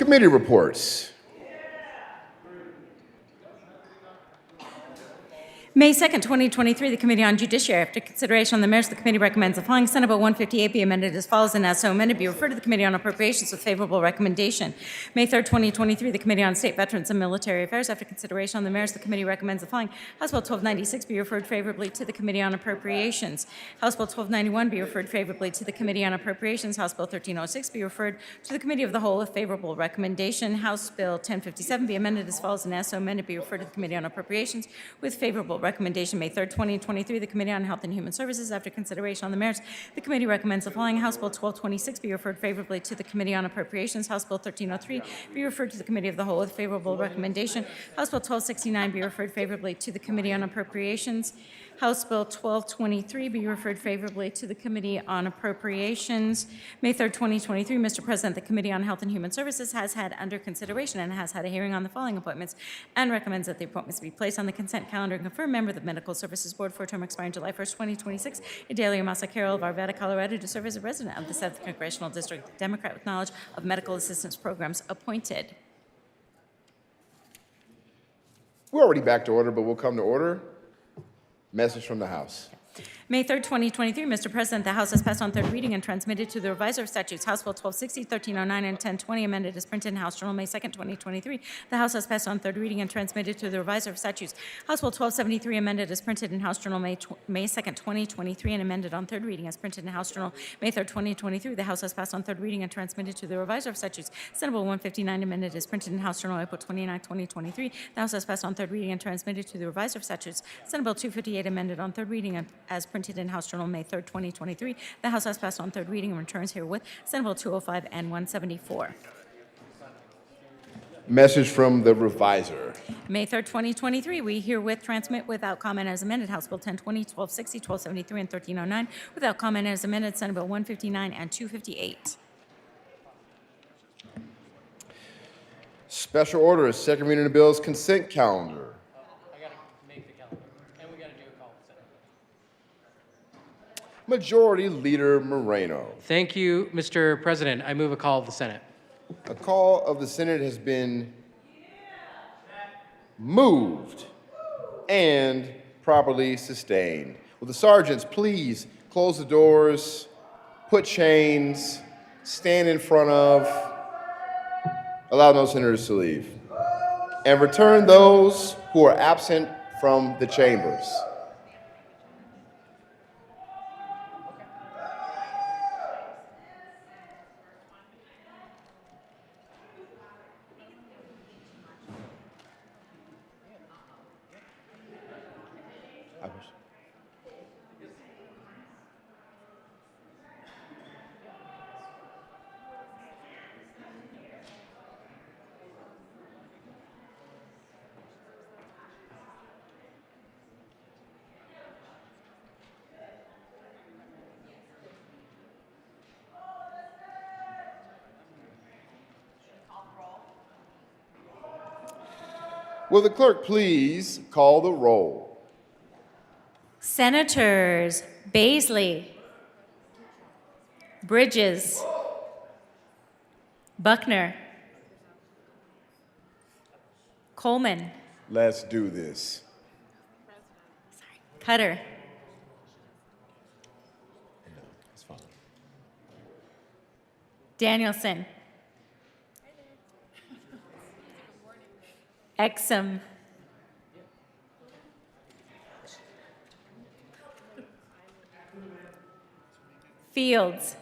Committee reports. May 2nd, 2023, the Committee on Judiciary, after consideration on the merits, the committee recommends the following Senate Bill 158 be amended as follows, and as so amended, be referred to the Committee on Appropriations with favorable recommendation. May 3rd, 2023, the Committee on State, Veterans, and Military Affairs, after consideration on the merits, the committee recommends the following House Bill 1296 be referred favorably to the Committee on Appropriations. House Bill 1291 be referred favorably to the Committee on Appropriations. House Bill 1306 be referred to the Committee of the Whole with favorable recommendation. House Bill 1057 be amended as follows, and as so amended, be referred to the Committee on Appropriations with favorable recommendation. May 3rd, 2023, the Committee on Health and Human Services, after consideration on the merits, the committee recommends the following House Bill 1226 be referred favorably to the Committee on Appropriations. House Bill 1303 be referred to the Committee of the Whole with favorable recommendation. House Bill 1269 be referred favorably to the Committee on Appropriations. House Bill 1223 be referred favorably to the Committee on Appropriations. May 3rd, 2023, Mr. President, the Committee on Health and Human Services has had under consideration and has had a hearing on the following appointments and recommends that the appointments be placed on the consent calendar and confirmed member of the Medical Services Board for a term expiring July 1st, 2026. Idalia Massa Carroll of Arvada, Colorado, to serve as a resident of the 7th Congressional District, Democrat with knowledge of medical assistance programs, appointed. We're already back to order, but we'll come to order. Message from the House. May 3rd, 2023, Mr. President, the House has passed on third reading and transmitted to the Revisor of Statutes House Bill 1260, 1309, and 1020, amended as printed in House Journal May 2nd, 2023. The House has passed on third reading and transmitted to the Revisor of Statutes House Bill 1273, amended as printed in House Journal May 2nd, 2023, and amended on third reading as printed in House Journal May 3rd, 2023. The House has passed on third reading and transmitted to the Revisor of Statutes Senate Bill 159, amended as printed in House Journal April 29, 2023. The House has passed on third reading and transmitted to the Revisor of Statutes Senate Bill 258, amended on third reading as printed in House Journal May 3rd, 2023. The House has passed on third reading and returns herewith Senate Bill 205 and 174. Message from the Revisor. May 3rd, 2023, we herewith transmit without comment as amended House Bill 1020, 1260, 1273, and 1309. Without comment as amended Senate Bill 159 and 258. Special order is second reading of the bill's consent calendar. I got to make the calendar, and we got to do a call to Senate. Majority Leader Moreno. Thank you, Mr. President. I move a call of the Senate. A call of the Senate has been moved and properly sustained. Will the sergeants please close the doors, put chains, stand in front of, allow no senators to leave, and return those who are absent from the chambers. Will the clerk please call the roll? Senators Baisley, Bridges. Buckner. Coleman. Let's do this. Cutter. It's fine. Danielson. Exum. Fields.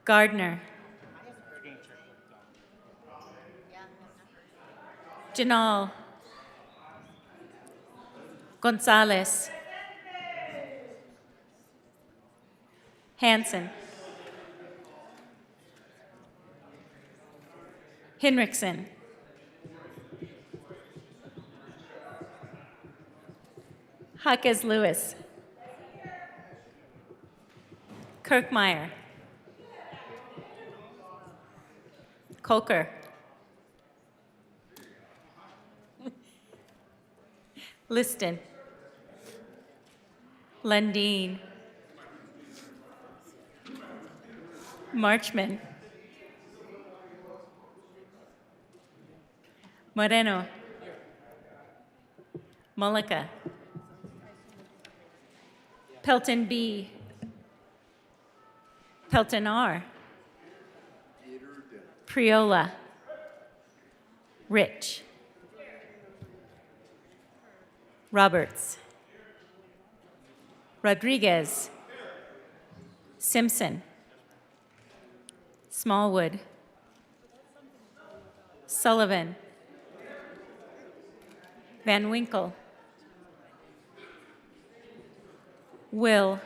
Gardner. Janal. Gonzalez. Hanson. Hinrichsen. Huckes Lewis. Kirkmeyer. Coker. Liston. Lundeen. Marchman. Moreno. Mullica. Pelton B. Pelton R. Priola. Rich. Roberts. Rodriguez. Simpson. Smallwood. Sullivan. Van Winkle. Will.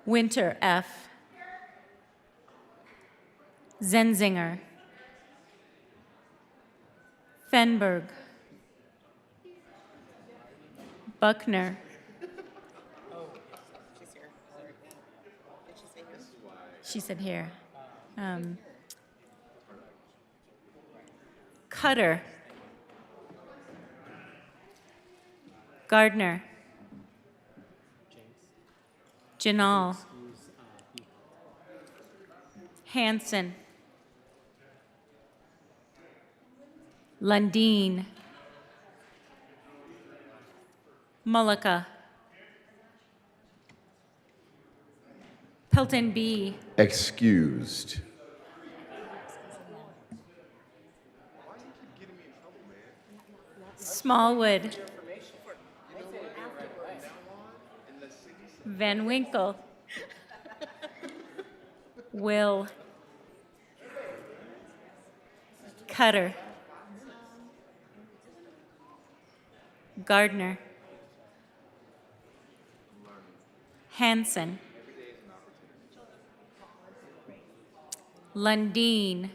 Winter F. Zenzinger. Fenberg. Buckner. She said here. Cutter. Gardner. Janal. Hanson. Lundeen. Mullica. Pelton B. Excused. Smallwood. Van Winkle. Will. Cutter. Gardner. Hanson. Lundeen.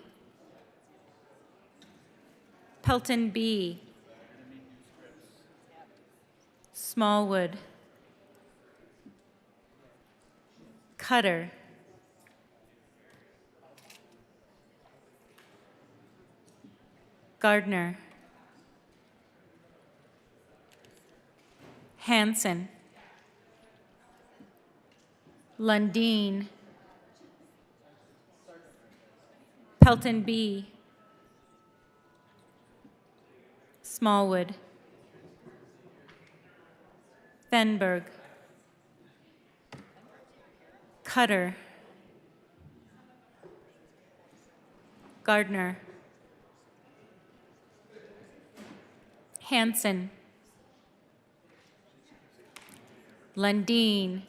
Pelton B. Smallwood. Cutter. Gardner. Hanson. Lundeen. Pelton B. Smallwood. Fenberg. Cutter. Gardner. Hanson. Lundeen.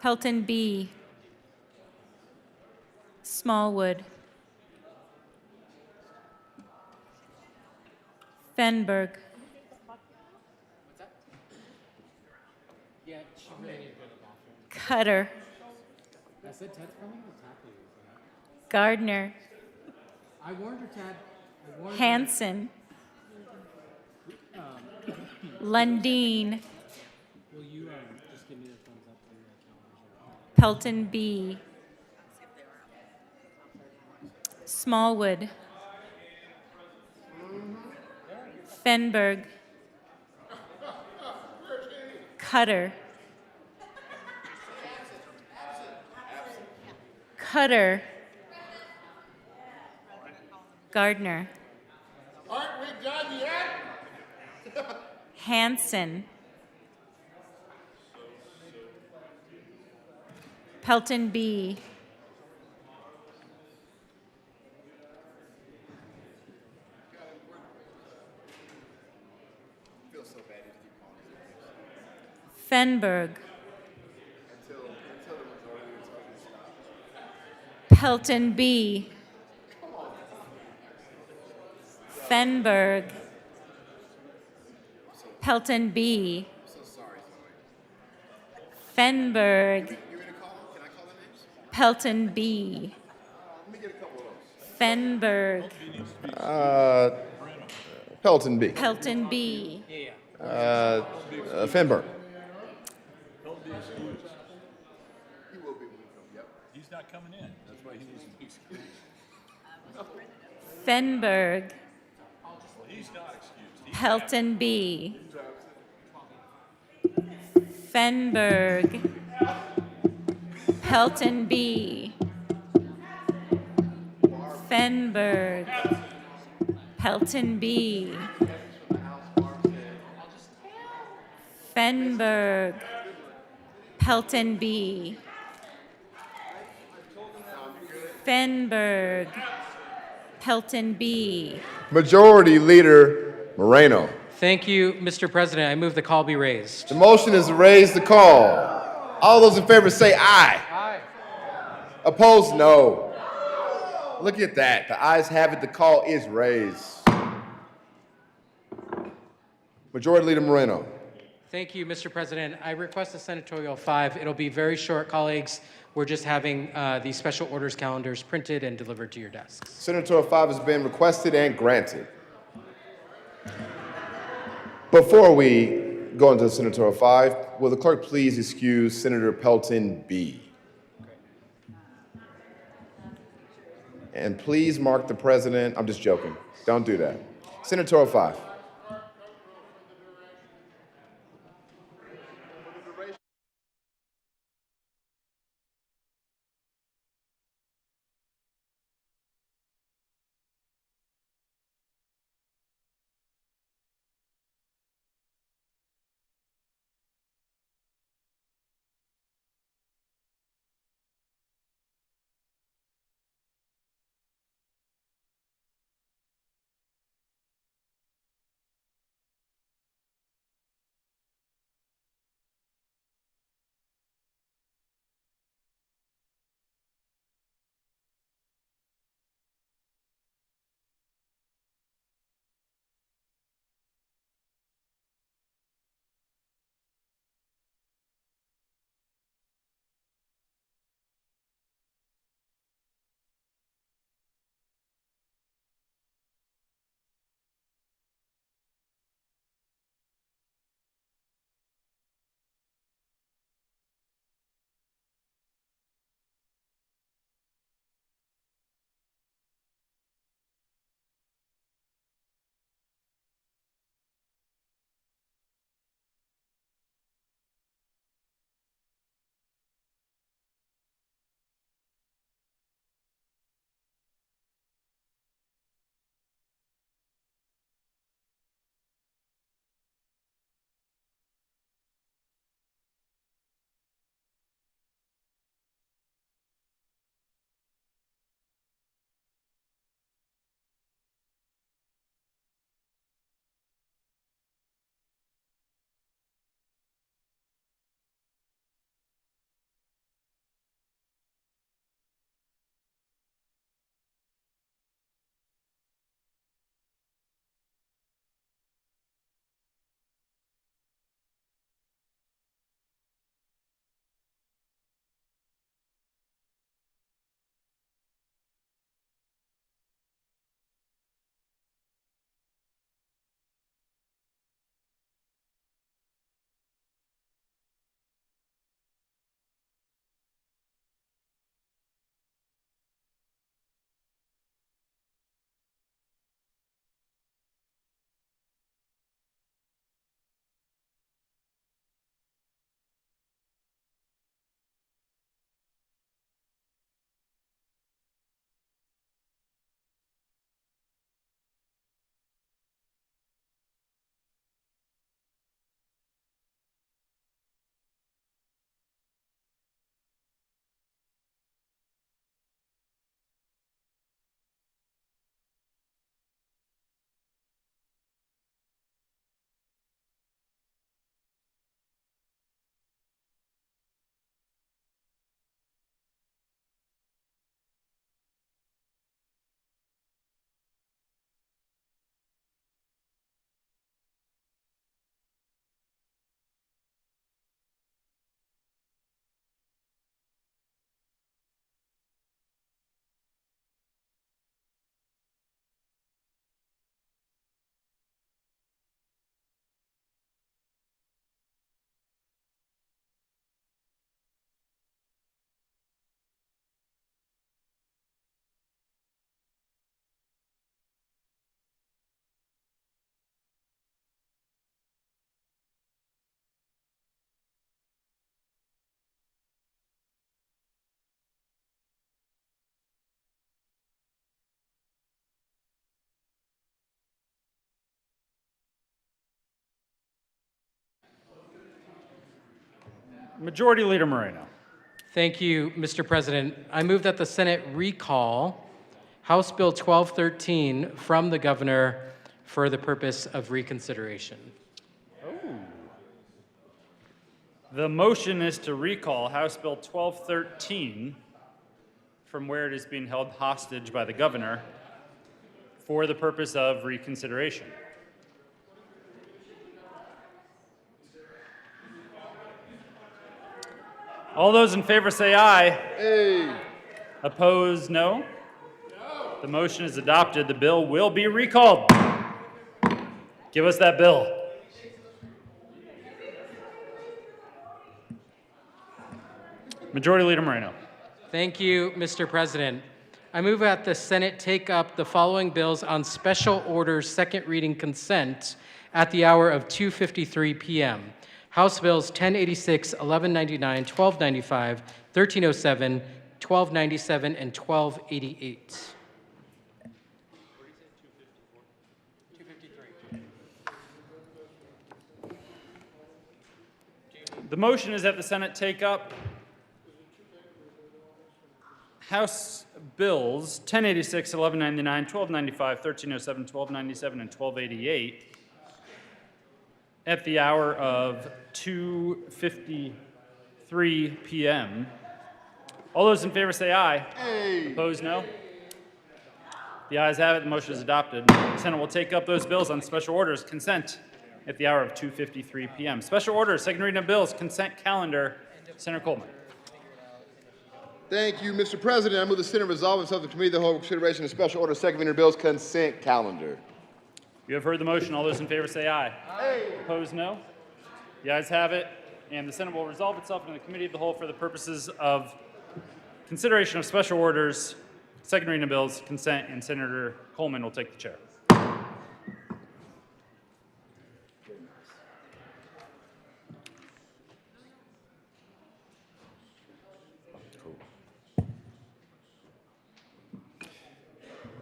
Pelton B. Smallwood. Fenberg. Yeah, she really needed to go to the bathroom. Cutter. I said Ted's coming or Tad leaving for that? Gardner. I warned her, Tad. I warned Hanson. Lundeen. her. Will you just give me the thumbs up on your calendar? Pelton B. Smallwood. Fenberg. Cutter. Cutter. Gardner. Aren't we done yet? Hanson. Pelton B. Fenberg. Pelton B. Fenberg. Pelton B. Fenberg. Pelton B. Fenberg. Pelton B. Pelton B. Finberg. He's not coming in. That's why he needs to be excused. Fenberg. He's not excused. Pelton B. Fenberg. Pelton B. Fenberg. Pelton B. Fenberg. Pelton B. Fenberg. Pelton B. Majority Leader Moreno. Thank you, Mr. President. I move the call be raised. The motion is to raise the call. All those in favor say aye. Aye. Opposed, no. Look at that. The ayes have it. The call is raised. Majority Leader Moreno. Thank you, Mr. President. I request a senatorial 5. It'll be very short, colleagues. We're just having these special orders calendars printed and delivered to your desks. Senatorial 5 has been requested and granted. Before we go into Senatorial 5, will the clerk please excuse Senator Pelton B? And please mark the president. I'm just joking. Don't do that. Senatorial 5. Majority Leader Moreno. Thank you, Mr. President. I move that the Senate recall House Bill 1213 from the governor for the purpose of reconsideration. The motion is to recall House Bill 1213 from where it is being held hostage by the governor for the purpose of reconsideration. All those in favor say aye. Hey. Opposed, no. The motion is adopted. The bill will be recalled. Give us that bill. Majority Leader Moreno. Thank you, Mr. President. I move that the Senate take up the following bills on special orders second reading consent at the hour of 2:53 p.m. House Bills 1086, 1199, 1295, 1307, 1297, and 1288. The motion is that the Senate take up House Bills 1086, 1199, 1295, 1307, 1297, and 1288 at the hour of 2:53 p.m. All those in favor say aye. Hey. Opposed, no. The ayes have it. The motion is adopted. The Senate will take up those bills on special orders consent at the hour of 2:53 p.m. Special orders, second reading of bills, consent calendar. Senator Coleman. Thank you, Mr. President. I move the Senate resolve itself to the committee of the whole consideration of special order second reading of bills consent calendar. You have heard the motion. All those in favor say aye. Hey. Opposed, no. The ayes have it, and the Senate will resolve itself in the committee of the whole for the purposes of consideration of special orders, second reading of bills, consent, and Senator Coleman will take the chair.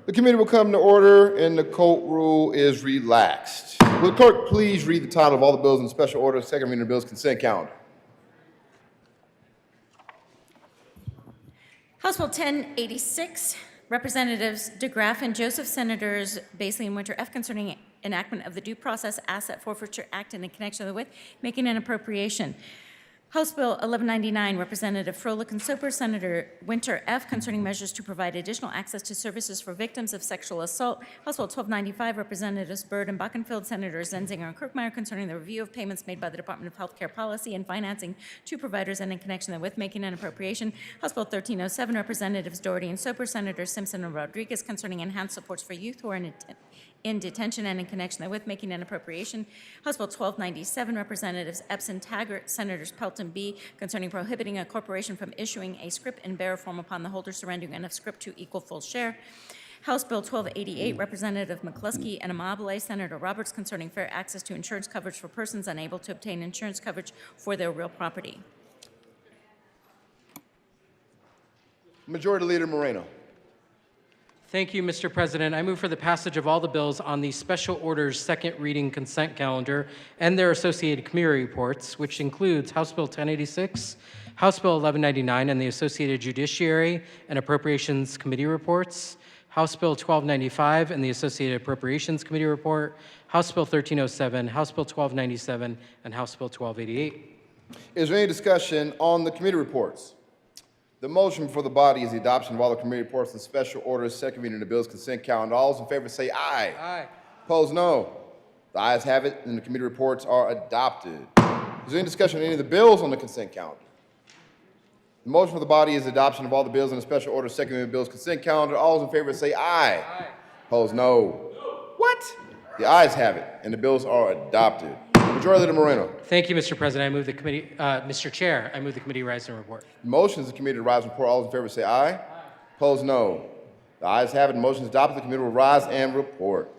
The committee will come to order and the court rule is relaxed. Will the clerk please read the title of all the bills in special order, second reading of bills consent calendar? House Bill 1086, Representatives DeGraff and Joseph, Senators Basley and Winter F. concerning enactment of the Due Process Asset Forfeiture Act and in connection therewith, making an appropriation. House Bill 1199, Representative Froelich and Soper, Senator Winter F. concerning measures to provide additional access to services for victims of sexual assault. House Bill 1295, Representatives Byrd and Bockenfield, Senators Zenzinger and Kirkmeyer concerning the review of payments made by the Department of Healthcare Policy and financing to providers and in connection therewith making an appropriation. House Bill 1307, Representatives Doherty and Soper, Senators Simpson and Rodriguez concerning enhanced supports for youth who are in detention and in connection therewith making an appropriation. House Bill 1297, Representatives Epson Taggart, Senators Pelton B. concerning prohibiting a corporation from issuing a scrip in bearer form upon the holder surrendering enough scrip to equal full share. House Bill 1288, Representative McCluskey and Amabile, Senator Roberts concerning fair access to insurance coverage for persons unable to obtain insurance coverage for their real property. Majority Leader Moreno. Thank you, Mr. President. I move for the passage of all the bills on the special orders second reading consent calendar and their associated committee reports, which includes House Bill 1086, House Bill 1199, and the associated Judiciary and Appropriations Committee reports, House Bill 1295 and the associated Appropriations Committee report, House Bill 1307, House Bill 1297, and House Bill 1288. Is there any discussion on the committee reports? The motion before the body is the adoption of all the committee reports and special orders, second reading of the bills consent calendar. All those in favor say aye. Aye. Opposed, no. The ayes have it, and the committee reports are adopted. Is there any discussion on any of the bills on the consent calendar? The motion for the body is the adoption of all the bills in the special order, second reading of the bills consent calendar. All those in favor say aye. Aye. Opposed, no. What? The ayes have it, and the bills are adopted. Majority Leader Moreno. Thank you, Mr. President. I move the committee, Mr. Chair, I move the committee rise and report. The motion is the committee to rise and report. All those in favor say aye. Aye. Opposed, no. The ayes have it. The motion is adopted. The committee will rise and report.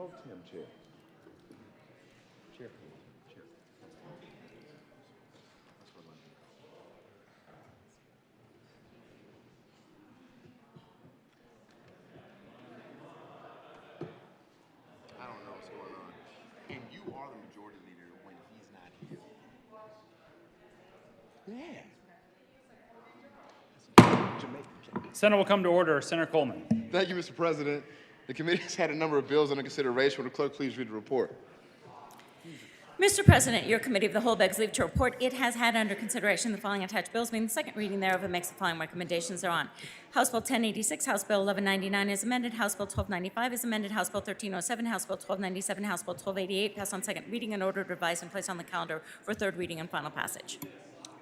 Tell Tim, Chair. I don't know what's going on. And you are the majority leader when he's not here. Yeah. Senate will come to order. Senator Coleman. Thank you, Mr. President. The committee has had a number of bills under consideration. Will the clerk please read the report? Mr. President, your committee of the whole begs leave to report it has had under consideration the following attached bills, being the second reading thereof, and makes the following recommendations thereon. House Bill 1086, House Bill 1199 is amended, House Bill 1295 is amended, House Bill 1307, House Bill 1297, House Bill 1288 passed on second reading and ordered revised and placed on the calendar for third reading and final passage.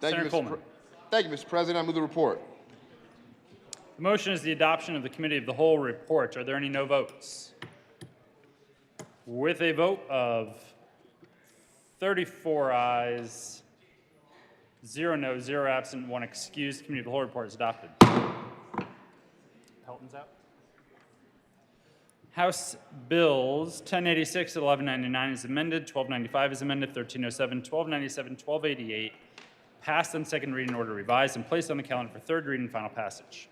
Senator Coleman. Thank you, Mr. President. I move the report. The motion is the adoption of the committee of the whole report. Are there any no votes? With a vote of 34 ayes, 0 no, 0 absent, 1 excused, the committee of the whole report is adopted. Pelton's out. House Bills 1086 and 1199 is amended, 1295 is amended, 1307, 1297, 1288 passed on second reading, order revised and placed on the calendar for third reading and final passage.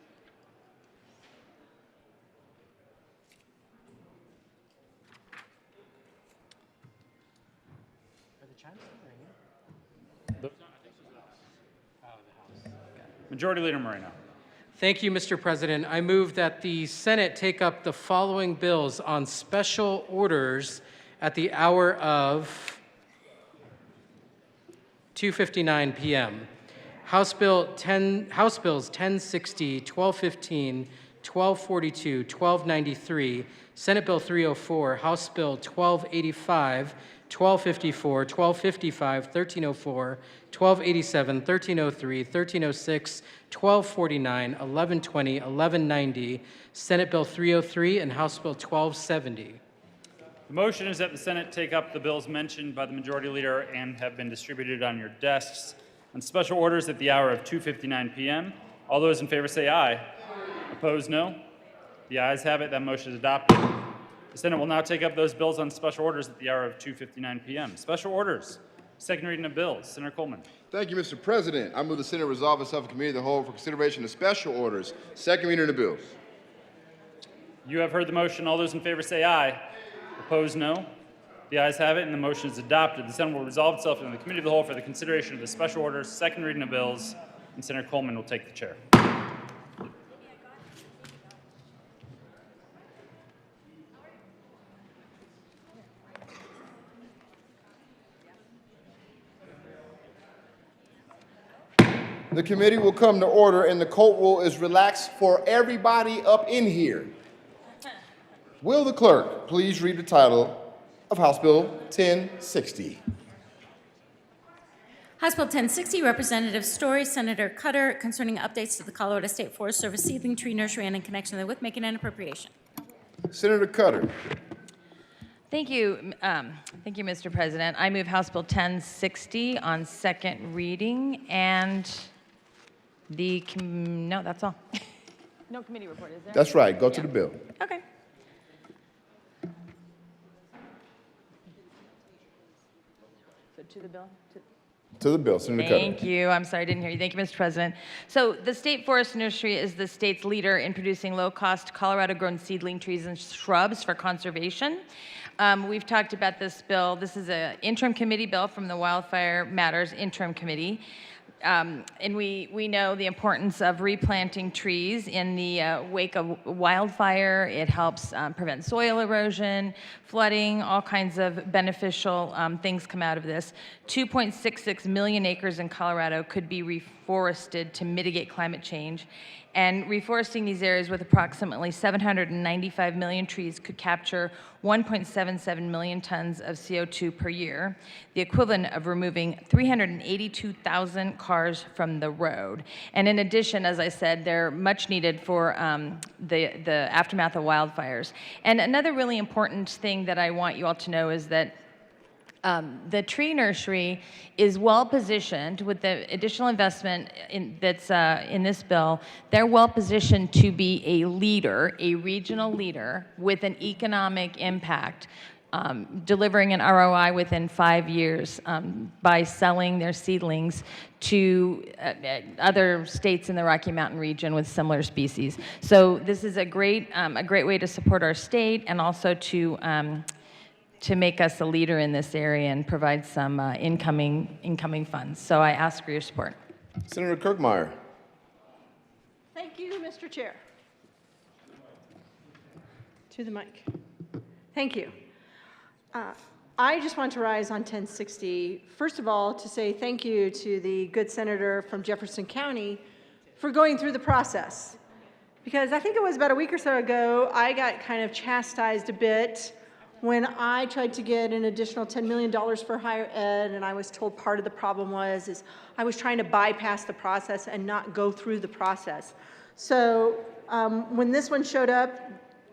Majority Leader Moreno. Thank you, Mr. President. I move that the Senate take up the following bills on special orders at the hour of 2:59 p.m. House Bills 1060, 1215, 1242, 1293, Senate Bill 304, House Bill 1285, 1254, 1255, 1304, 1287, 1303, 1306, 1249, 1120, 1190, Senate Bill 303, and House Bill 1270. The motion is that the Senate take up the bills mentioned by the Majority Leader and have been distributed on your desks on special orders at the hour of 2:59 p.m. All those in favor say aye. Opposed, no. The ayes have it. That motion is adopted. The Senate will now take up those bills on special orders at the hour of 2:59 p.m. Special orders. Second reading of bills. Senator Coleman. Thank you, Mr. President. I move the Senate resolve itself in committee of the whole for consideration of special orders. Second reading of the bills. You have heard the motion. All those in favor say aye. Opposed, no. The ayes have it, and the motion is adopted. The Senate will resolve itself in the committee of the whole for the consideration of the special orders. Second reading of bills, and Senator Coleman will take the chair. The committee will come to order, and the court rule is relaxed for everybody up in here. Will the clerk please read the title of House Bill 1060? House Bill 1060, Representative Story, Senator Cutter, concerning updates to the Colorado State Forest Service seedling tree nursery and in connection therewith making an appropriation. Senator Cutter. Thank you, Mr. President. I move House Bill 1060 on second reading, and no, that's all. No committee report, is there? That's right. Go to the bill. Okay. So to the bill? To the bill. Senator Cutter. Thank you. I'm sorry, I didn't hear you. Thank you, Mr. President. So the State Forest Nursery is the state's leader in producing low-cost Colorado-grown seedling trees and shrubs for conservation. We've talked about this bill. This is an interim committee bill from the Wildfire Matters Interim Committee. And we know the importance of replanting trees in the wake of wildfire. It helps prevent soil erosion, flooding, all kinds of beneficial things come out of this. 2.66 million acres in Colorado could be reforested to mitigate climate change. And reforesting these areas with approximately 795 million trees could capture 1.77 million tons of CO2 per year, the equivalent of removing 382,000 cars from the road. And in addition, as I said, they're much needed for the aftermath of wildfires. And another really important thing that I want you all to know is that The tree nursery is well positioned with the additional investment that's in this bill. They're well positioned to be a leader, a regional leader with an economic impact, delivering an ROI within 5 years by selling their seedlings to other states in the Rocky Mountain region with similar species. So this is a great way to support our state and also to make us a leader in this area and provide some incoming funds. So I ask for your support. Senator Kirkmeyer. Thank you, Mr. Chair. To the mic. Thank you. I just want to rise on 1060, first of all, to say thank you to the good senator from Jefferson County for going through the process. Because I think it was about a week or so ago, I got kind of chastised a bit when I tried to get an additional $10 million for higher ed, and I was told part of the problem was I was trying to bypass the process and not go through the process. So when this one showed up,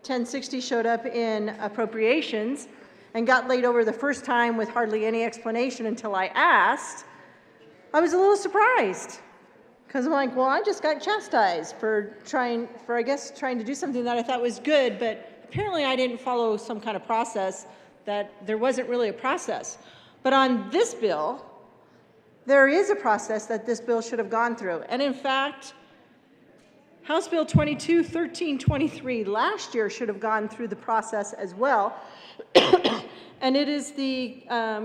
1060 showed up in appropriations and got laid over the first time with hardly any explanation until I asked, I was a little surprised. Because I'm like, well, I just got chastised for trying to do something that I thought was good, but apparently I didn't follow some kind of process, that there wasn't really a process. But on this bill, there is a process that this bill should have gone through. And in fact, House Bill 221323 last year should have gone through the process as well. And it is the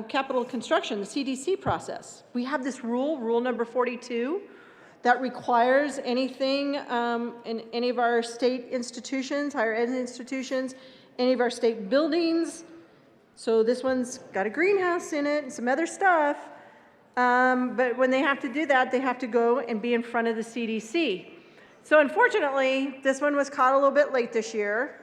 capital construction, the CDC process. We have this rule number 42, that requires anything in any of our state institutions, higher ed institutions, any of our state buildings. So this one's got a greenhouse in it and some other stuff. But when they have to do that, they have to go and be in front of the CDC. So unfortunately, this one was caught a little bit late this year.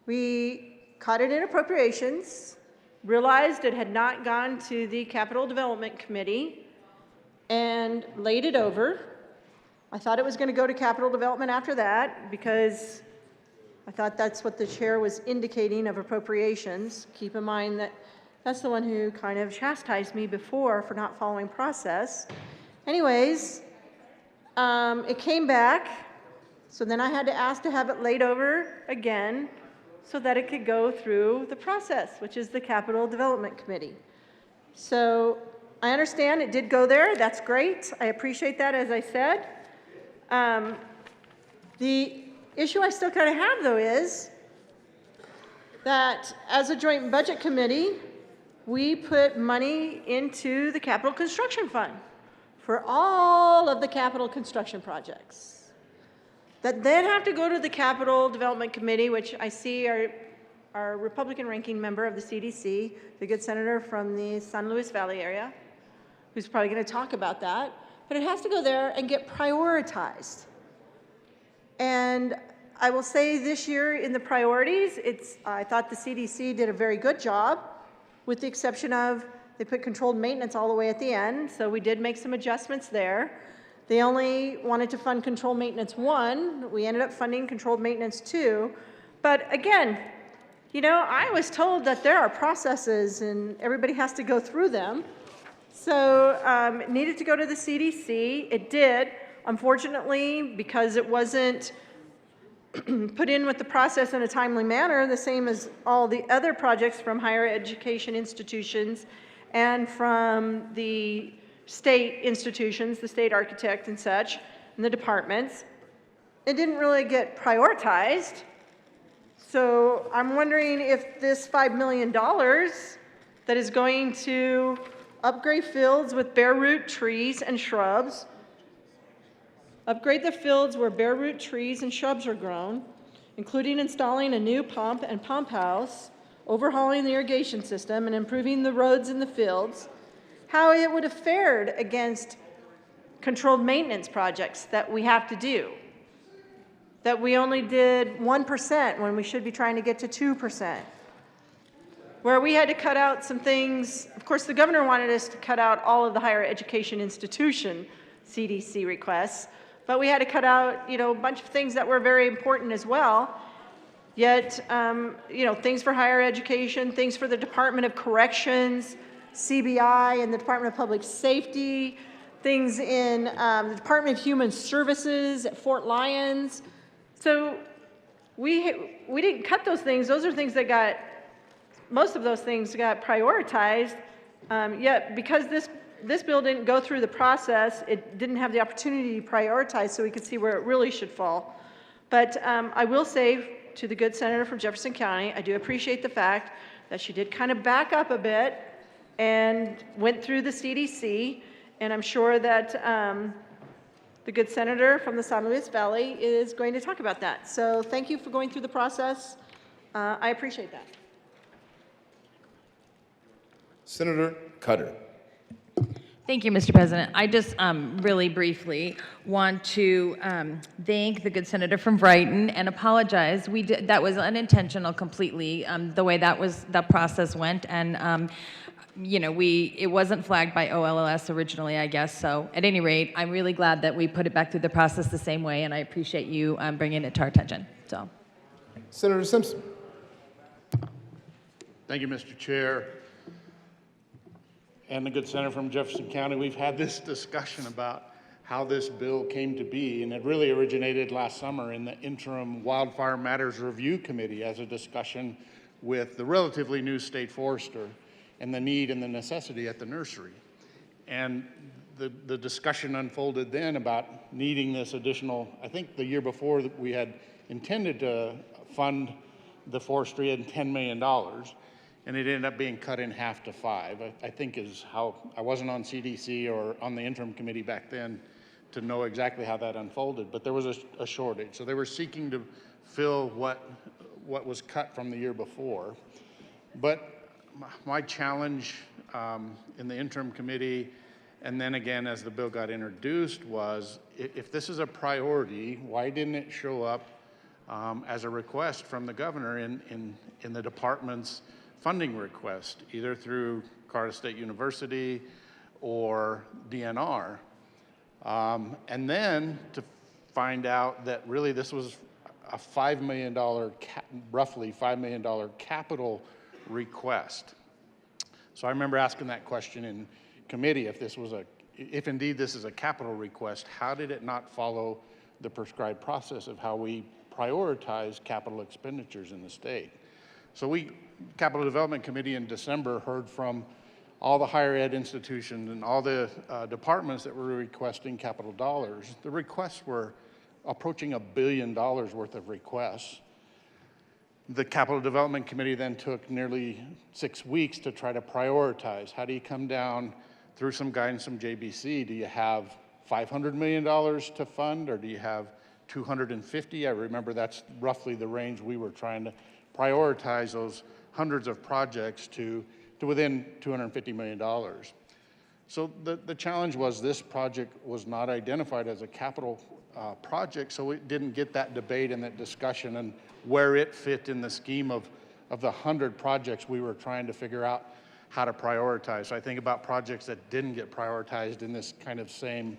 We caught it in appropriations, realized it had not gone to the Capital Development Committee, and laid it over. I thought it was going to go to capital development after that because I thought that's what the chair was indicating of appropriations. Keep in mind that that's the one who kind of chastised me before for not following process. Anyways, it came back, so then I had to ask to have it laid over again so that it could go through the process, which is the Capital Development Committee. So I understand it did go there. That's great. I appreciate that, as I said. The issue I still kind of have, though, is that as a joint budget committee, we put money into the capital construction fund for all of the capital construction projects that then have to go to the Capital Development Committee, which I see our Republican ranking member of the CDC, the good senator from the San Luis Valley area, who's probably going to talk about that, but it has to go there and get prioritized. And I will say this year in the priorities, I thought the CDC did a very good job, with the exception of they put controlled maintenance all the way at the end, so we did make some adjustments there. They only wanted to fund controlled maintenance 1. We ended up funding controlled maintenance 2. But again, you know, I was told that there are processes and everybody has to go through them. So it needed to go to the CDC. It did. Unfortunately, because it wasn't put in with the process in a timely manner, the same as all the other projects from higher education institutions and from the state institutions, the state architect and such, and the departments, it didn't really get prioritized. So I'm wondering if this $5 million that is going to upgrade fields with bare root trees and shrubs, upgrade the fields where bare root trees and shrubs are grown, including installing a new pump and pump house, overhauling the irrigation system, and improving the roads in the fields, how it would have fared against controlled maintenance projects that we have to do, that we only did 1% when we should be trying to get to 2%. Where we had to cut out some things. Of course, the governor wanted us to cut out all of the higher education institution CDC requests, but we had to cut out, you know, a bunch of things that were very important as well. Yet, things for higher education, things for the Department of Corrections, CBI, and the Department of Public Safety, things in the Department of Human Services at Fort Lyons. So we didn't cut those things. Those are things that most of those things got prioritized. Yet because this bill didn't go through the process, it didn't have the opportunity to prioritize so we could see where it really should fall. But I will say to the good senator from Jefferson County, I do appreciate the fact that she did kind of back up a bit and went through the CDC, and I'm sure that the good senator from the San Luis Valley is going to talk about that. So thank you for going through the process. I appreciate that. Senator Cutter. Thank you, Mr. President. I just really briefly want to thank the good senator from Brighton and apologize. That was unintentional completely, the way that process went, and it wasn't flagged by OLS originally, I guess. So at any rate, I'm really glad that we put it back through the process the same way, and I appreciate you bringing it to our attention. So, Senator Simpson. Thank you, Mr. Chair. And the good senator from Jefferson County, we've had this discussion about how this bill came to be, and it really originated last summer in the interim Wildfire Matters Review Committee as a discussion with the relatively new state forester and the need and the necessity at the nursery. And the discussion unfolded then about needing this additional, I think the year before we had intended to fund the forestry at $10 million. And it ended up being cut in half to 5, I think is how, I wasn't on CDC or on the interim committee back then to know exactly how that unfolded, but there was a shortage. So they were seeking to fill what was cut from the year before. But my challenge in the interim committee, and then again as the bill got introduced, was if this is a priority, why didn't it show up as a request from the governor in the department's funding request, either through Colorado State University or DNR. And then to find out that really this was a $5 million, roughly $5 million capital request. So I remember asking that question in committee, if indeed this is a capital request, how did it not follow the prescribed process of how we prioritize capital expenditures in the state? So Capital Development Committee in December heard from all the higher ed institutions and all the departments that were requesting capital dollars. The requests were approaching $1 billion worth of requests. The Capital Development Committee then took nearly 6 weeks to try to prioritize. How do you come down through some guidance from JBC? Do you have $500 million to fund, or do you have 250? I remember that's roughly the range we were trying to prioritize those hundreds of projects to within $250 million. So the challenge was this project was not identified as a capital project, so it didn't get that debate and that discussion and where it fit in the scheme of the 100 projects we were trying to figure out how to prioritize. So I think about projects that didn't get prioritized in this kind of same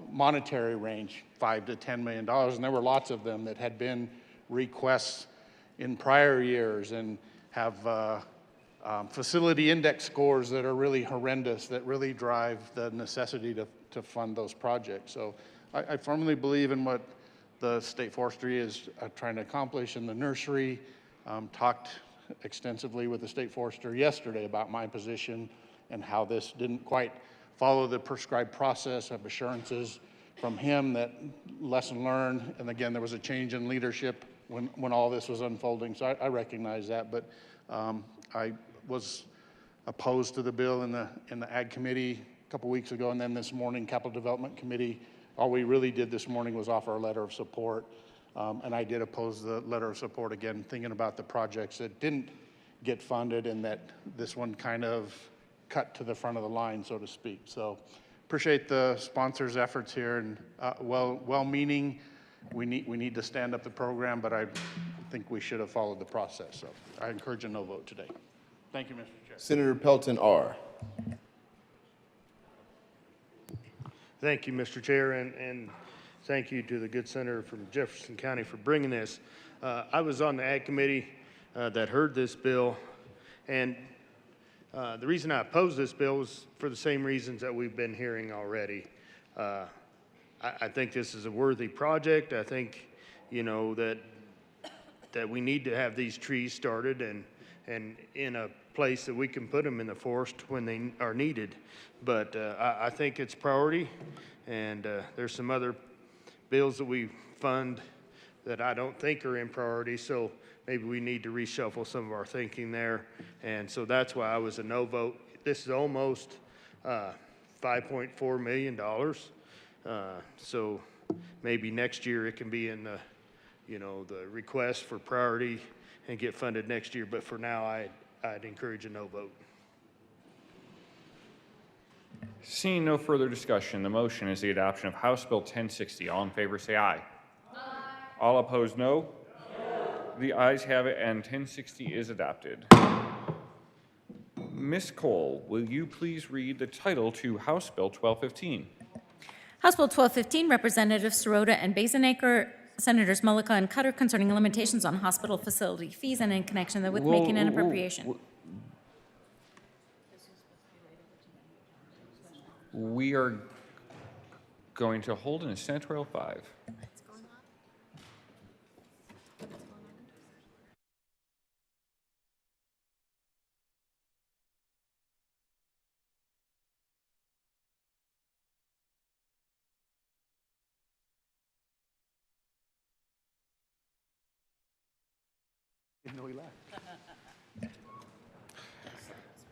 monetary range, $5 to $10 million, and there were lots of them that had been requests in prior years and have facility index scores that are really horrendous, that really drive the necessity to fund those projects. So I firmly believe in what the state forestry is trying to accomplish in the nursery. Talked extensively with the state forester yesterday about my position and how this didn't quite follow the prescribed process of assurances from him, that lesson learned. And again, there was a change in leadership when all this was unfolding, so I recognize that, but I was opposed to the bill in the Ag Committee a couple weeks ago, and then this morning, Capital Development Committee, all we really did this morning was offer a letter of support, and I did oppose the letter of support again, thinking about the projects that didn't get funded and that this one kind of cut to the front of the line, so to speak. So appreciate the sponsors' efforts here, and well-meaning. We need to stand up the program, but I think we should have followed the process. So I encourage a no vote today. Thank you, Mr. Chair. Senator Pelton R. Thank you, Mr. Chair, and thank you to the good senator from Jefferson County for bringing this. I was on the Ag Committee that heard this bill, and the reason I opposed this bill was for the same reasons that we've been hearing already. I think this is a worthy project. I think, you know, that we need to have these trees started and in a place that we can put them in the forest when they are needed. But I think it's priority, and there's some other bills that we fund that I don't think are in priority, so maybe we need to reshuffle some of our thinking there. And so that's why I was a no vote. This is almost $5.4 million. So maybe next year it can be in the, you know, the request for priority and get funded next year. But for now, I'd encourage a no vote. Seeing no further discussion, the motion is the adoption of House Bill 1060. All in favor say aye. Aye. All opposed, no. The ayes have it, and 1060 is adopted. Ms. Cole, will you please read the title to House Bill 1215? House Bill 1215, Representatives Sirota and Basenaker, Senators Mullica and Cutter, concerning limitations on hospital facility fees and in connection therewith making an appropriation. We are going to hold in Senatorial 5.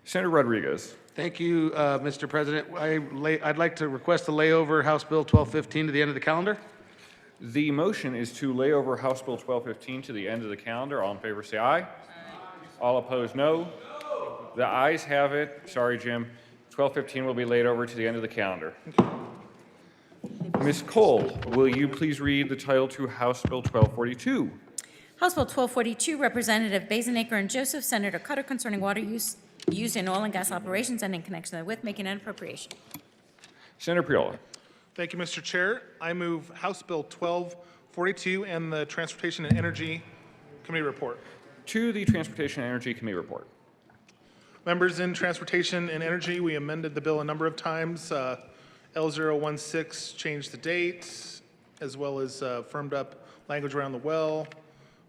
Senator Rodriguez. Thank you, Mr. President. I'd like to request to lay over House Bill 1215 to the end of the calendar. The motion is to lay over House Bill 1215 to the end of the calendar. All in favor say aye. Aye. All opposed, no. The ayes have it. Sorry, Jim. 1215 will be laid over to the end of the calendar. Ms. Cole, will you please read the title to House Bill 1242? House Bill 1242, Representative Basenaker and Joseph, Senator Cutter, concerning water use used in oil and gas operations and in connection therewith making an appropriation. Senator Priola. Thank you, Mr. Chair. I move House Bill 1242 and the Transportation and Energy Committee report. To the Transportation and Energy Committee report. Members, in Transportation and Energy, we amended the bill a number of times. L016 changed the date, as well as firmed up language around the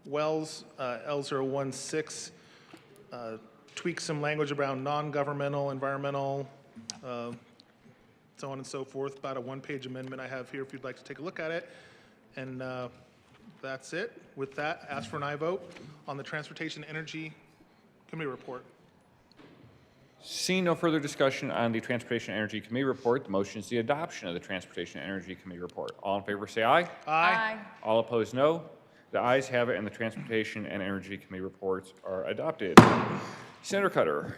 wells. L016 tweaked some language around non-governmental, environmental, so on and so forth. About a one-page amendment I have here if you'd like to take a look at it. And that's it. With that, ask for an aye vote on the Transportation and Energy Committee report. Seeing no further discussion on the Transportation and Energy Committee report, the motion is the adoption of the Transportation and Energy Committee report. All in favor say aye. Aye. All opposed, no. The ayes have it, and the Transportation and Energy Committee reports are adopted. Senator Cutter.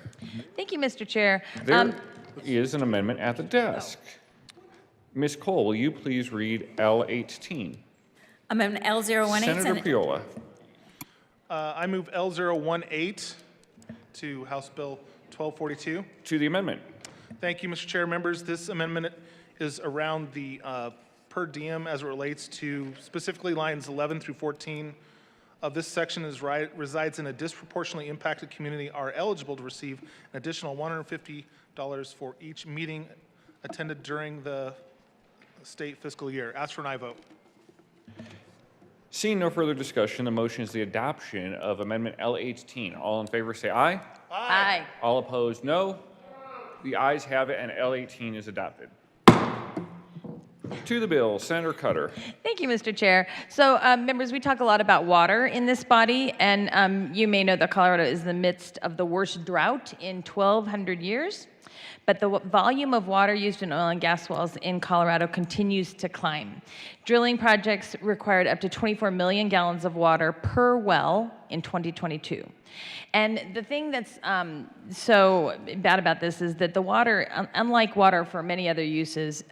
Thank you, Mr. Chair. There is an amendment at the desk. Ms. Cole, will you please read L18? Amendment L018. Senator Priola. I move L018 to House Bill 1242. To the amendment. Thank you, Mr. Chair. Members, this amendment is around the per diem as it relates to specifically lines 11 through 14 of this section resides in a disproportionately impacted community are eligible to receive an additional $150 for each meeting attended during the state fiscal year. Ask for an aye vote. Seeing no further discussion, the motion is the adoption of Amendment L18. All in favor say aye. Aye. All opposed, no. The ayes have it, and L18 is adopted. To the bill, Senator Cutter. Thank you, Mr. Chair. So, members, we talk a lot about water in this body, and you may know that Colorado is in the midst of the worst drought in 1,200 years. But the volume of water used in oil and gas wells in Colorado continues to climb. Drilling projects required up to 24 million gallons of water per well in 2022. And the thing that's so bad about this is that the water, unlike water for many other uses,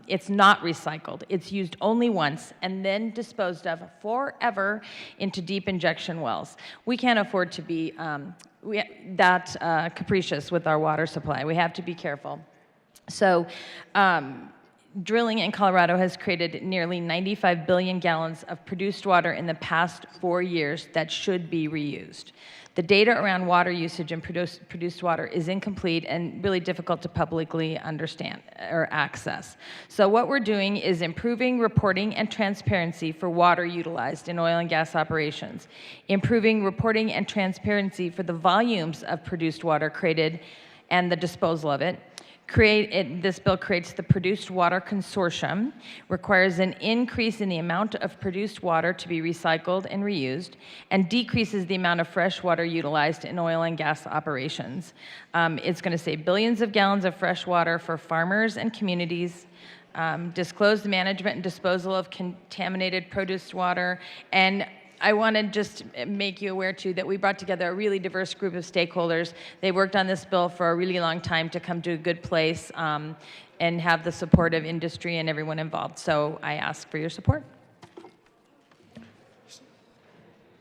it's not recycled. It's used only once and then disposed of forever into deep injection wells. We can't afford to be that capricious with our water supply. We have to be careful. So Drilling in Colorado has created nearly 95 billion gallons of produced water in the past 4 years that should be reused. The data around water usage and produced water is incomplete and really difficult to publicly understand or access. So what we're doing is improving reporting and transparency for water utilized in oil and gas operations, improving reporting and transparency for the volumes of produced water created and the disposal of it. This bill creates the Produced Water Consortium, requires an increase in the amount of produced water to be recycled and reused, and decreases the amount of fresh water utilized in oil and gas operations. It's going to save billions of gallons of fresh water for farmers and communities, disclose the management and disposal of contaminated produced water, and I want to just make you aware, too, that we brought together a really diverse group of stakeholders. They worked on this bill for a really long time to come to a good place and have the support of industry and everyone involved. So I ask for your support.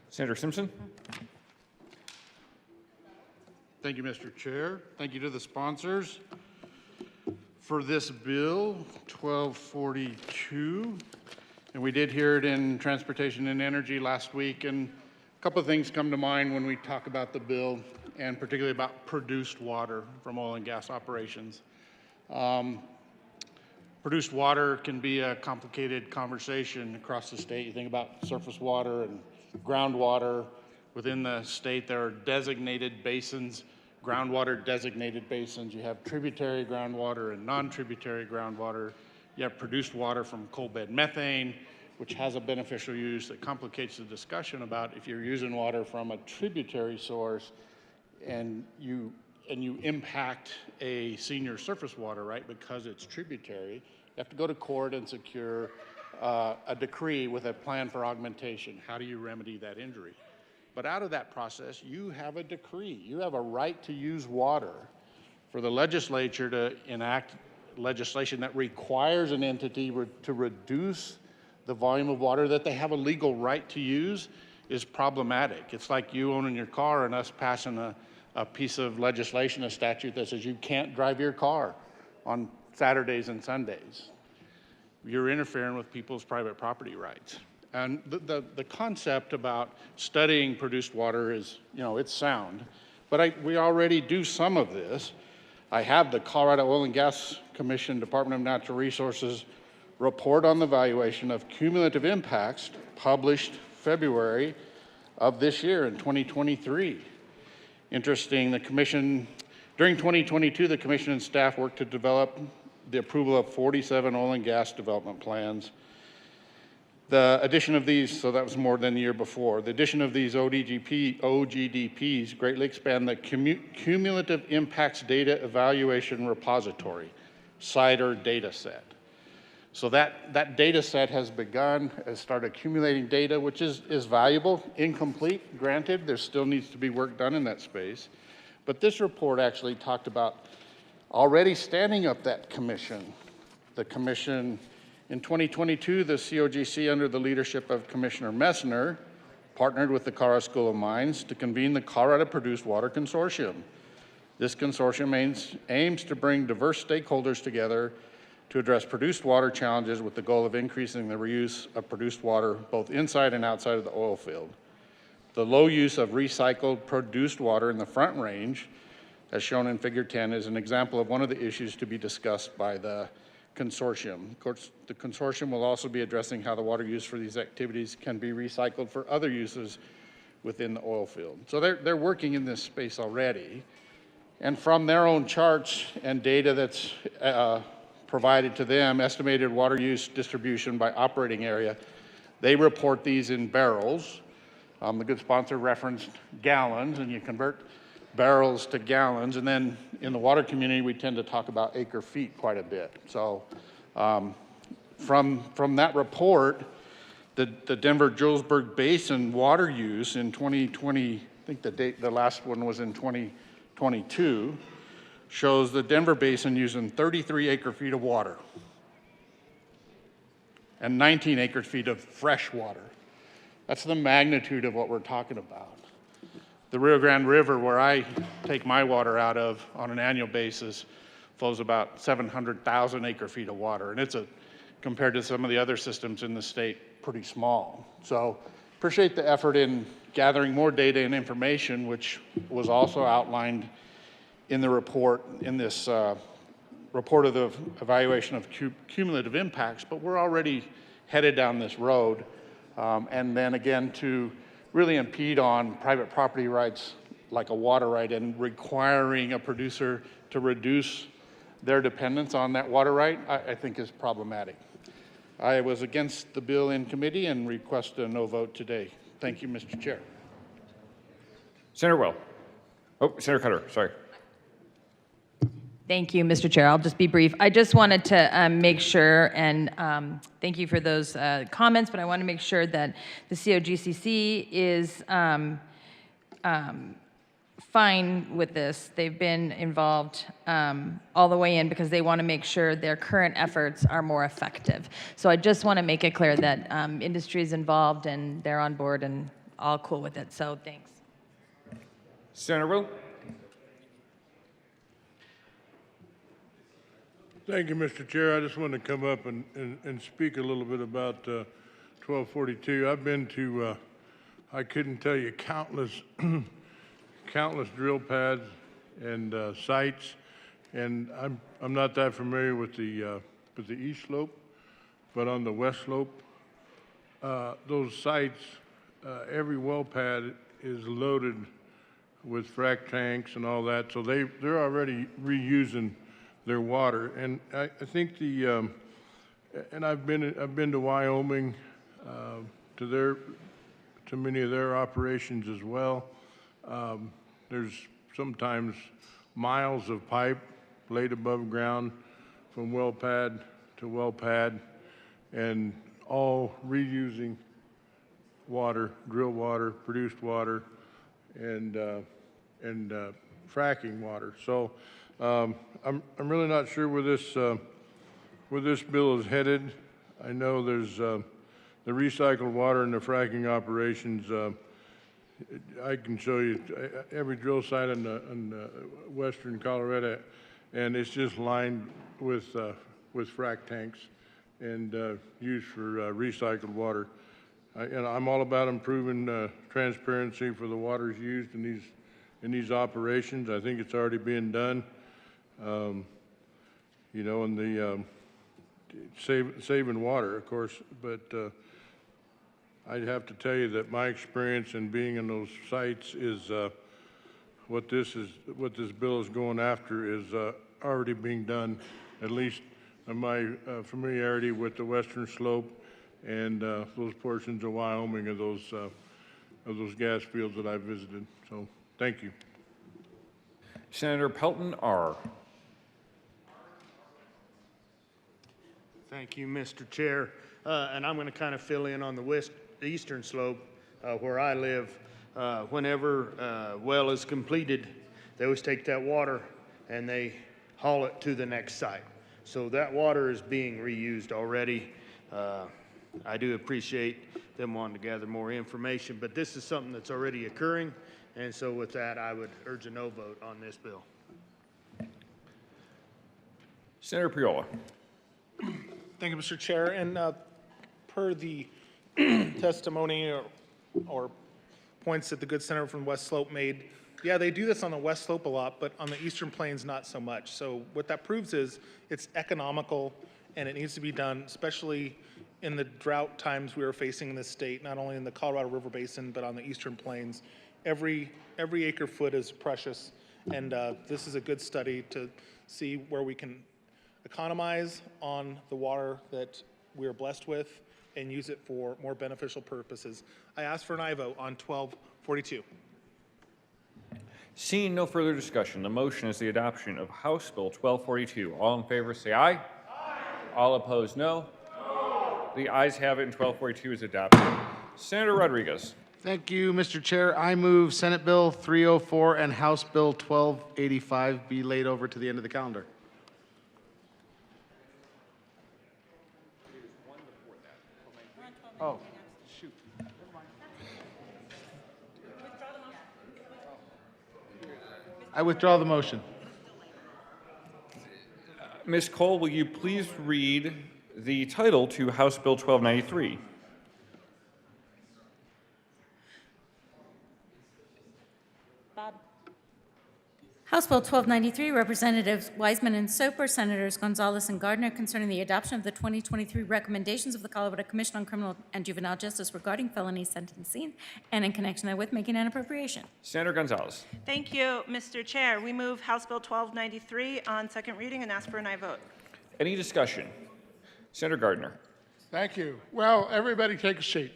Senator Simpson? Thank you, Mr. Chair. Thank you to the sponsors for this bill, 1242. And we did hear it in Transportation and Energy last week, and a couple of things come to mind when we talk about the bill, and particularly about produced water from oil and gas operations. Produced water can be a complicated conversation across the state. You think about surface water and groundwater. Within the state, there are designated basins, groundwater designated basins. You have tributary groundwater and non-tributary groundwater. You have produced water from coal bed methane, which has a beneficial use that complicates the discussion about if you're using water from a tributary source and you impact a senior surface water right because it's tributary, you have to go to court and secure a decree with a plan for augmentation. How do you remedy that injury? But out of that process, you have a decree. You have a right to use water. For the legislature to enact legislation that requires an entity to reduce the volume of water that they have a legal right to use is problematic. It's like you owning your car and us passing a piece of legislation, a statute that says you can't drive your car on Saturdays and Sundays. You're interfering with people's private property rights. And the concept about studying produced water is, it's sound, but we already do some of this. I have the Colorado Oil and Gas Commission, Department of Natural Resources report on the valuation of cumulative impacts published February of this year in 2023. Interesting, during 2022, the commission and staff worked to develop the approval of 47 oil and gas development plans. The addition of these, so that was more than the year before, the addition of these OGDPs greatly expand the cumulative impacts data evaluation repository, CIDR data set. So that data set has started accumulating data, which is valuable, incomplete, granted, there still needs to be work done in that space. But this report actually talked about already standing up that commission. The commission in 2022, the COGC, under the leadership of Commissioner Messner, partnered with the Colorado School of Mines to convene the Colorado Produced Water Consortium. This consortium aims to bring diverse stakeholders together to address produced water challenges with the goal of increasing the reuse of produced water both inside and outside of the oil field. The low use of recycled produced water in the Front Range, as shown in Figure 10, is an example of one of the issues to be discussed by the consortium. Of course, the consortium will also be addressing how the water used for these activities can be recycled for other uses within the oil field. So they're working in this space already. And from their own charts and data that's provided to them, estimated water use distribution by operating area, they report these in barrels. The good sponsor referenced gallons, and you convert barrels to gallons, and then in the water community we tend to talk about acre feet quite a bit. So from that report, the Denver-Julesburg Basin water use in 2020, I think the last one was in 2022, shows the Denver Basin using 33 acre feet of water and 19 acre feet of fresh water. That's the magnitude of what we're talking about. The Rio Grande River, where I take my water out of on an annual basis, flows about 700,000 acre feet of water, and it's compared to some of the other systems in the state, pretty small. So appreciate the effort in gathering more data and information, which was also outlined in the report, in this report of the evaluation of cumulative impacts, but we're already headed down this road. And then again, to really impede on private property rights like a water right and requiring a producer to reduce their dependence on that water right, I think is problematic. I was against the bill in committee and request a no vote today. Thank you, Mr. Chair. Senator Will. Oh, Senator Cutter, sorry. Thank you, Mr. Chair. I'll just be brief. I just wanted to make sure, and thank you for those comments, but I want to make sure that the COGCC is fine with this. They've been involved all the way in because they want to make sure their current efforts are more effective. So I just want to make it clear that industry is involved and they're on board and all cool with it. So thanks. Senator Will. Thank you, Mr. Chair. I just wanted to come up and speak a little bit about 1242. I've been to, I couldn't tell you, countless drill pads and sites, and I'm not that familiar with the east slope, but on the west slope, those sites, every well pad is loaded with frac tanks and all that, so they're already reusing their water. And I think and I've been to Wyoming, to many of their operations as well. There's sometimes miles of pipe laid above ground from well pad to well pad, and all reusing water, drill water, produced water, and fracking water. So I'm really not sure where this bill is headed. I know there's the recycled water and the fracking operations. I can show you every drill site in western Colorado, and it's just lined with frac tanks and used for recycled water. And I'm all about improving transparency for the waters used in these operations. I think it's already being done. You know, and the saving water, of course, but I'd have to tell you that my experience in being in those sites is what this bill is going after is already being done, at least in my familiarity with the western slope and those portions of Wyoming of those gas fields that I visited. So thank you. Senator Pelton R. Thank you, Mr. Chair. And I'm going to kind of fill in on the eastern slope where I live. Whenever a well is completed, they always take that water and they haul it to the next site. So that water is being reused already. I do appreciate them wanting to gather more information, but this is something that's already occurring. And so with that, I would urge a no vote on this bill. Senator Priola. Thank you, Mr. Chair. And per the testimony or points that the good senator from West Slope made, yeah, they do this on the West Slope a lot, but on the Eastern Plains, not so much. So what that proves is it's economical and it needs to be done, especially in the drought times we are facing in this state, not only in the Colorado River Basin, but on the Eastern Plains. Every acre foot is precious, and this is a good study to see where we can economize on the water that we are blessed with and use it for more beneficial purposes. I ask for an aye vote on 1242. Seeing no further discussion, the motion is the adoption of House Bill 1242. All in favor say aye. Aye. All opposed, no. No. The ayes have it, and 1242 is adopted. Senator Rodriguez. Thank you, Mr. Chair. I move Senate Bill 304 and House Bill 1285 be laid over to the end of the calendar. Oh, shoot. I withdraw the motion. Ms. Cole, will you please read the title to House Bill 1293? House Bill 1293, Representatives Wiseman and Soper, Senators Gonzalez and Gardner, concerning the adoption of the 2023 recommendations of the Colorado Commission on Criminal and Juvenile Justice regarding felony sentencing, and in connection therewith, making an appropriation. Senator Gonzalez. Thank you, Mr. Chair. We move House Bill 1293 on second reading and ask for an aye vote. Any discussion? Senator Gardner. Thank you. Well, everybody take a seat.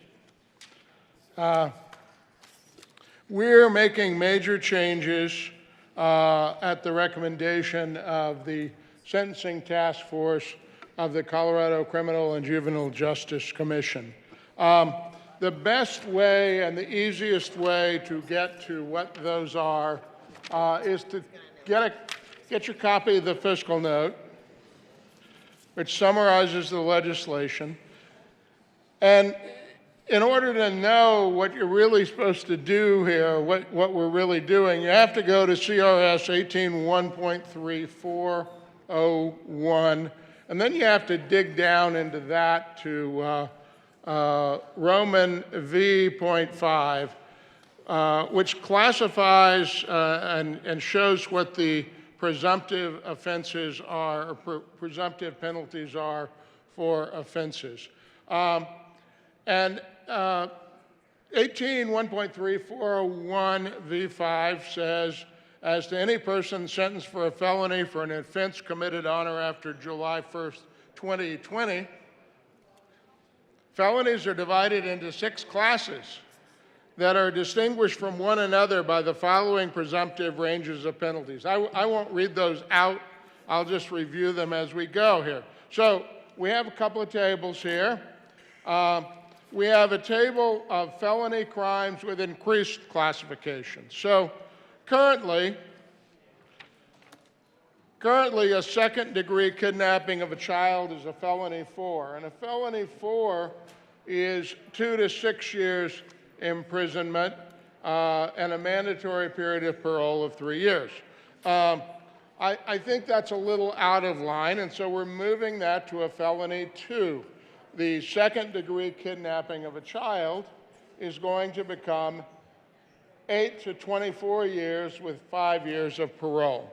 We're making major changes at the recommendation of the Sentencing Task Force of the Colorado Criminal and Juvenile Justice Commission. The best way and the easiest way to get to what those are is to get your copy of the fiscal note, which summarizes the legislation. And in order to know what you're really supposed to do here, what we're really doing, you have to go to CRS 18.1.3401, and then you have to dig down into that to Roman V.5, which classifies and shows what the presumptive offenses are, or presumptive penalties are for offenses. And 18.1.3401 V5 says, as to any person sentenced for a felony for an offense committed on or after July 1st, 2020, felonies are divided into 6 classes that are distinguished from one another by the following presumptive ranges of penalties. I won't read those out. I'll just review them as we go here. So we have a couple of tables here. We have a table of felony crimes with increased classification. So currently, a second-degree kidnapping of a child is a felony 4, and a felony 4 is 2 to 6 years imprisonment and a mandatory period of parole of 3 years. I think that's a little out of line, and so we're moving that to a felony 2. The second-degree kidnapping of a child is going to become 8 to 24 years with 5 years of parole.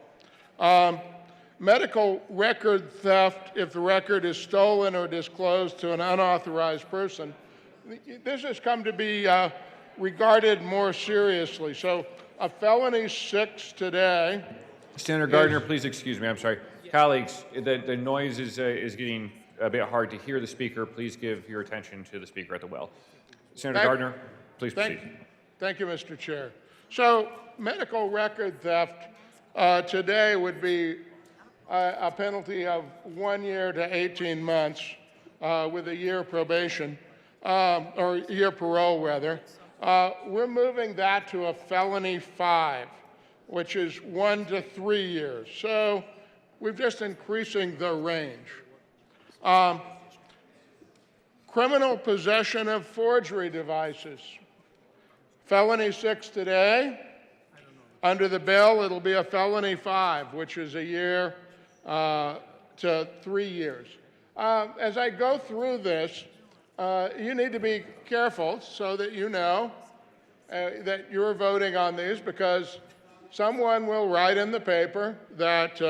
Medical record theft, if the record is stolen or disclosed to an unauthorized person, this has come to be regarded more seriously. So a felony 6 today. Senator Gardner, please excuse me. I'm sorry. Colleagues, the noise is getting a bit hard to hear the speaker. Please give your attention to the speaker at the well. Senator Gardner, please proceed. Thank you, Mr. Chair. So medical record theft today would be a penalty of 1 year to 18 months with a year probation, or year parole rather. We're moving that to a felony 5, which is 1 to 3 years. So we're just increasing the range. Criminal possession of forgery devices. Felony 6 today. Under the bill, it'll be a felony 5, which is a year to 3 years. As I go through this, you need to be careful so that you know that you're voting on these, because someone will write in the paper that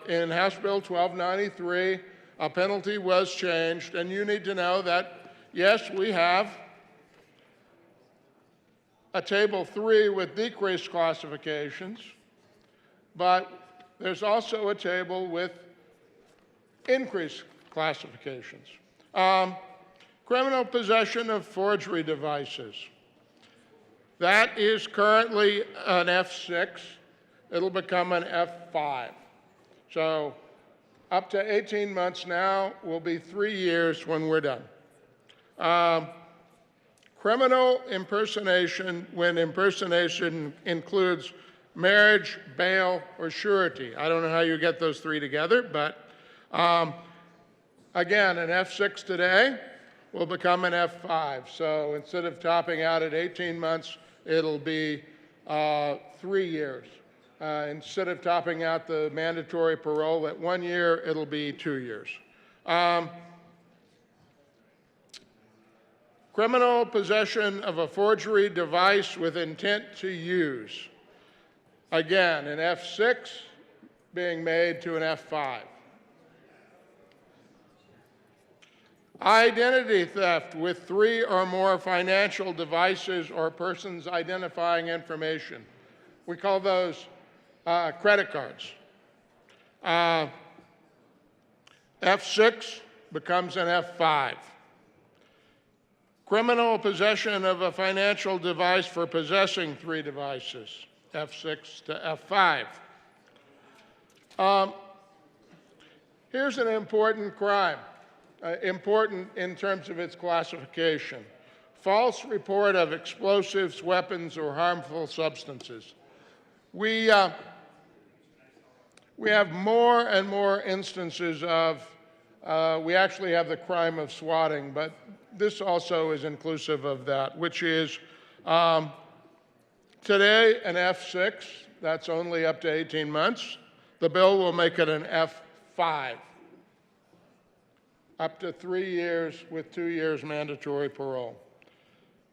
in House Bill 1293, a penalty was changed, and you need to know that, yes, we have a Table 3 with decreased classifications, but there's also a table with increased classifications. Criminal possession of forgery devices. That is currently an F6. It'll become an F5. So up to 18 months now will be 3 years when we're done. Criminal impersonation, when impersonation includes marriage, bail, or surety. I don't know how you get those 3 together, but again, an F6 today will become an F5. So instead of topping out at 18 months, it'll be 3 years. Instead of topping out the mandatory parole at 1 year, it'll be 2 years. Criminal possession of a forgery device with intent to use. Again, an F6 being made to an F5. Identity theft with 3 or more financial devices or persons identifying information. We call those credit cards. F6 becomes an F5. Criminal possession of a financial device for possessing 3 devices, F6 to F5. Here's an important crime, important in terms of its classification. False report of explosives, weapons, or harmful substances. We have more and more instances of, we actually have the crime of swatting, but this also is inclusive of that, which is today an F6, that's only up to 18 months. The bill will make it an F5, up to 3 years with 2 years mandatory parole.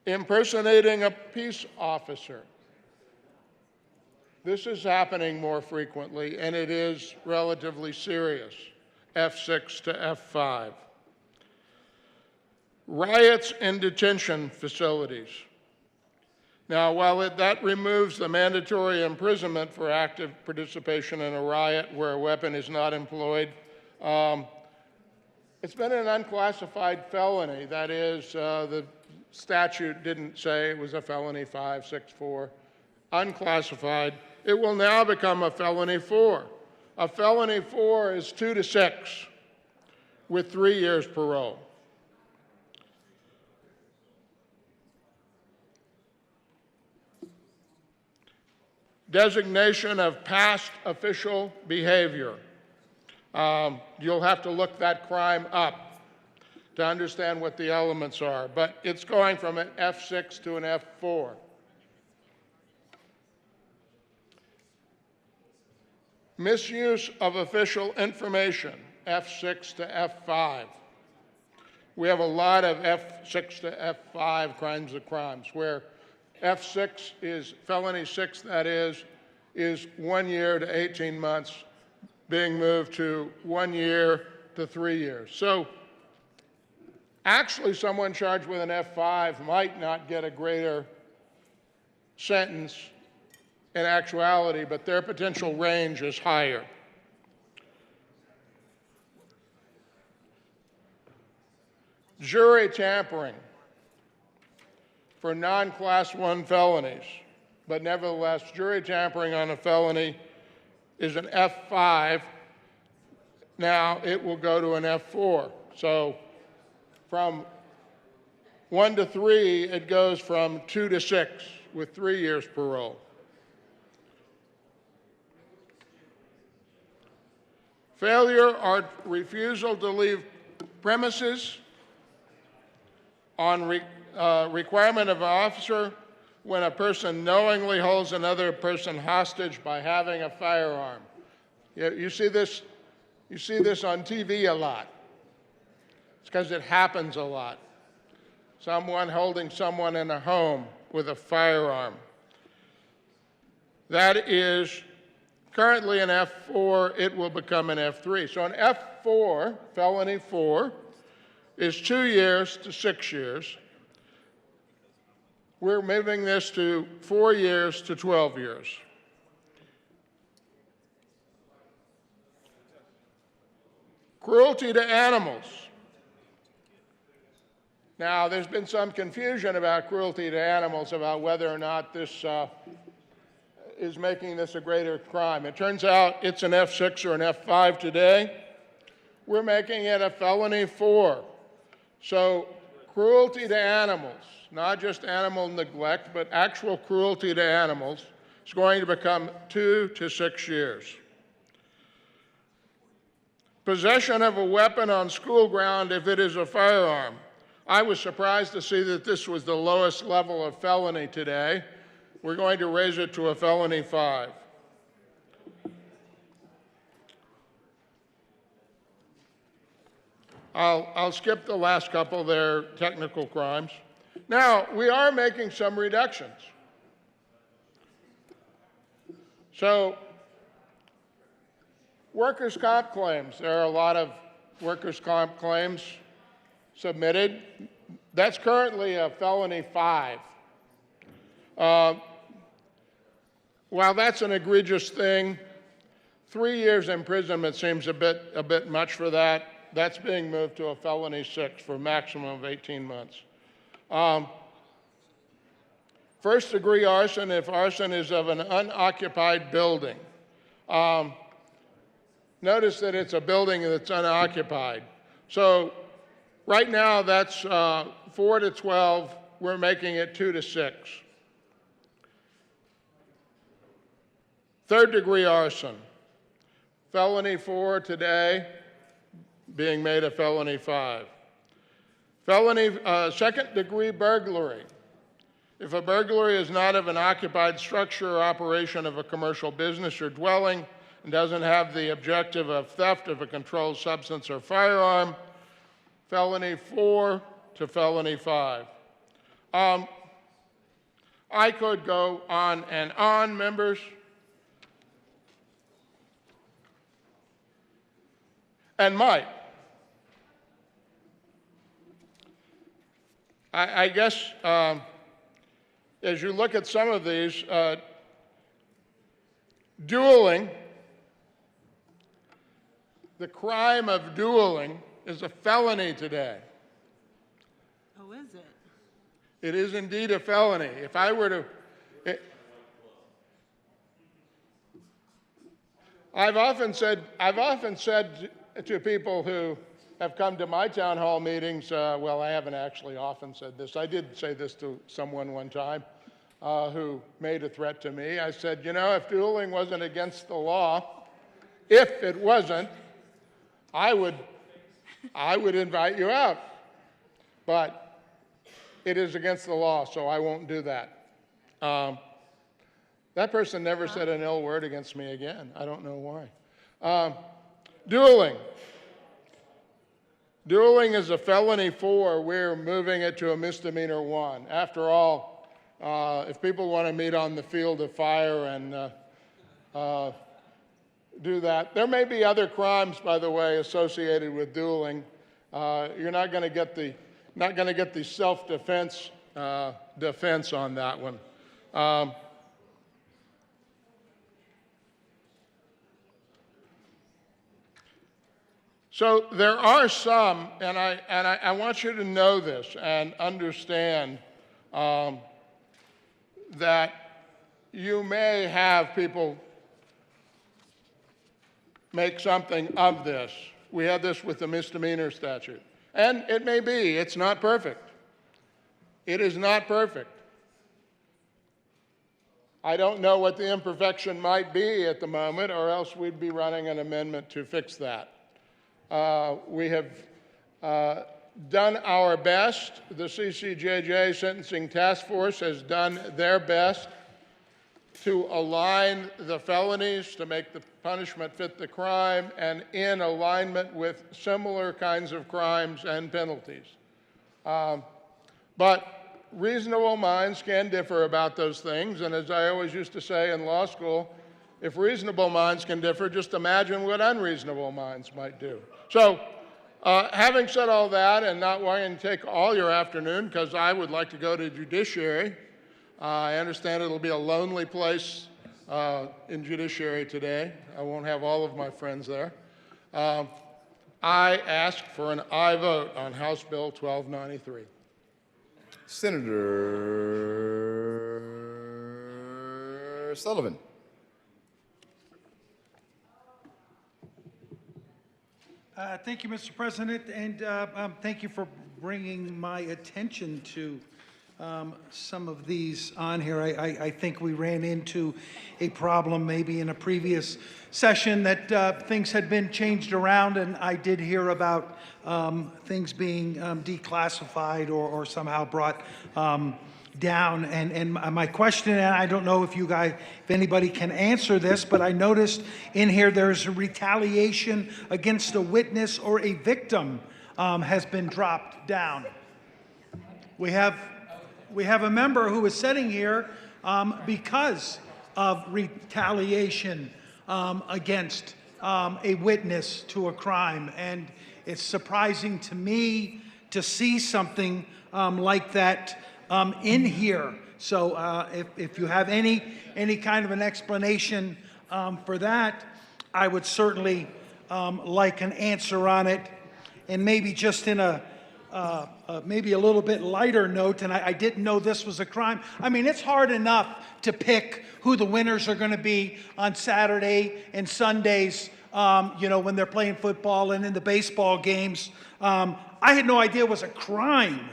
Impersonating a peace officer. This is happening more frequently, and it is relatively serious, F6 to F5. Riots in detention facilities. Now, while that removes the mandatory imprisonment for active participation in a riot where a weapon is not employed, it's been an unclassified felony. That is, the statute didn't say it was a felony 564. Unclassified. It will now become a felony 4. A felony 4 is 2 to 6 with 3 years parole. Designation of past official behavior. You'll have to look that crime up to understand what the elements are, but it's going from an F6 to an F4. Misuse of official information, F6 to F5. We have a lot of F6 to F5 kinds of crimes where F6 is felony 6, that is 1 year to 18 months, being moved to 1 year to 3 years. So actually someone charged with an F5 might not get a greater sentence in actuality, but their potential range is higher. Jury tampering for non-class 1 felonies, but nevertheless, jury tampering on a felony is an F5. Now it will go to an F4. So from 1 to 3, it goes from 2 to 6 with 3 years parole. Failure or refusal to leave premises on requirement of an officer when a person knowingly holds another person hostage by having a firearm. You see this on TV a lot. It's because it happens a lot. Someone holding someone in a home with a firearm. That is currently an F4, it will become an F3. So an F4, felony 4, is 2 years to 6 years. We're moving this to 4 years to 12 years. Cruelty to animals. Now, there's been some confusion about cruelty to animals, about whether or not this is making this a greater crime. It turns out it's an F6 or an F5 today. We're making it a felony 4. So cruelty to animals, not just animal neglect, but actual cruelty to animals, is going to become 2 to 6 years. Possession of a weapon on school ground if it is a firearm. I was surprised to see that this was the lowest level of felony today. We're going to raise it to a felony 5. I'll skip the last couple there, technical crimes. Now, we are making some reductions. So, workers' comp claims, there are a lot of workers' comp claims submitted. That's currently a felony 5. While that's an egregious thing, 3 years imprisonment seems a bit much for that. That's being moved to a felony 6 for a maximum of 18 months. First-degree arson if arson is of an unoccupied building. Notice that it's a building that's unoccupied. So right now that's 4 to 12. We're making it 2 to 6. Third-degree arson. Felony 4 today, being made a felony 5. Felony second-degree burglary. If a burglary is not of an occupied structure or operation of a commercial business or dwelling and doesn't have the objective of theft of a controlled substance or firearm, felony 4 to felony 5. I could go on and on, members. And might. I guess as you look at some of these, dueling, the crime of dueling is a felony today. Oh, is it? It is indeed a felony. If I were to, I've often said to people who have come to my town hall meetings, well, I haven't actually often said this. I did say this to someone one time who made a threat to me. I said, you know, if dueling wasn't against the law, if it wasn't, I would invite you out. But it is against the law, so I won't do that. That person never said an ill word against me again. I don't know why. Dueling. Dueling is a felony 4. We're moving it to a misdemeanor 1. After all, if people want to meet on the field of fire and do that, there may be other crimes, by the way, associated with dueling. You're not going to get the self-defense defense on that one. So there are some, and I want you to know this and understand that you may have people make something of this. We had this with the misdemeanor statute. And it may be, it's not perfect. It is not perfect. I don't know what the imperfection might be at the moment, or else we'd be running an amendment to fix that. We have done our best. The CCJJ Sentencing Task Force has done their best to align the felonies to make the punishment fit the crime and in alignment with similar kinds of crimes and penalties. But reasonable minds can differ about those things, and as I always used to say in law school, if reasonable minds can differ, just imagine what unreasonable minds might do. So, having said all that and not wanting to take all your afternoon, because I would like to go to judiciary, I understand it'll be a lonely place in judiciary today. I won't have all of my friends there. I ask for an aye vote on House Bill 1293. Senator Sullivan. Thank you, Mr. President, and thank you for bringing my attention to some of these on here. I think we ran into a problem maybe in a previous session that things had been changed around, and I did hear about things being declassified or somehow brought down. And my question, and I don't know if you guys, if anybody can answer this, but I noticed in here there's a retaliation against a witness or a victim has been dropped down. We have a member who is sitting here because of retaliation against a witness to a crime. And it's surprising to me to see something like that in here. So if you have any kind of an explanation for that, I would certainly like an answer on it. And maybe just in maybe a little bit lighter note, and I didn't know this was a crime. I mean, it's hard enough to pick who the winners are going to be on Saturday and Sundays, when they're playing football and in the baseball games. I had no idea it was a crime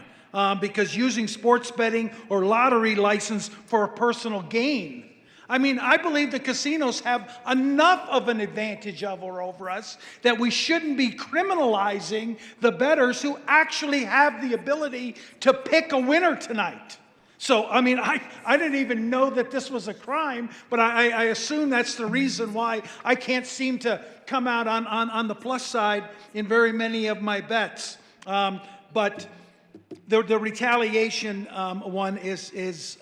because using sports betting or lottery license for a personal gain. I mean, I believe the casinos have enough of an advantage over us that we shouldn't be criminalizing the bettors who actually have the ability to pick a winner tonight. So, I mean, I didn't even know that this was a crime, but I assume that's the reason why I can't seem to come out on the plus side in very many of my bets. But the retaliation one is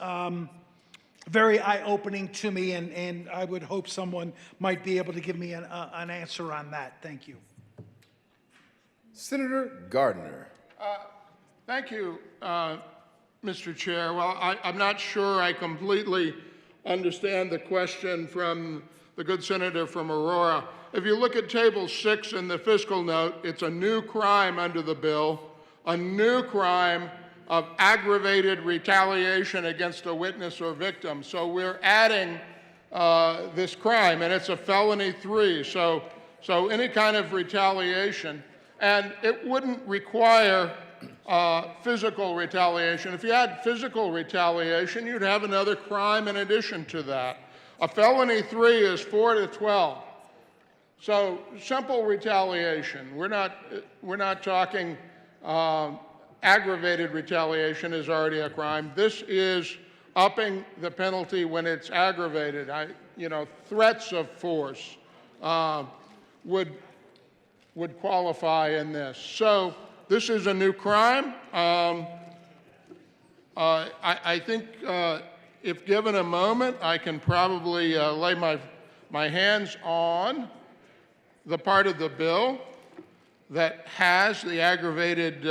very eye-opening to me, and I would hope someone might be able to give me an answer on that. Thank you. Senator Gardner. Thank you, Mr. Chair. Well, I'm not sure I completely understand the question from the good senator from Aurora. If you look at Table 6 in the fiscal note, it's a new crime under the bill, a new crime of aggravated retaliation against a witness or victim. So we're adding this crime, and it's a felony 3. So any kind of retaliation, and it wouldn't require physical retaliation. If you had physical retaliation, you'd have another crime in addition to that. A felony 3 is 4 to 12. So simple retaliation. We're not talking aggravated retaliation is already a crime. This is upping the penalty when it's aggravated. Threats of force would qualify in this. So this is a new crime. I think if given a moment, I can probably lay my hands on the part of the bill that has the aggravated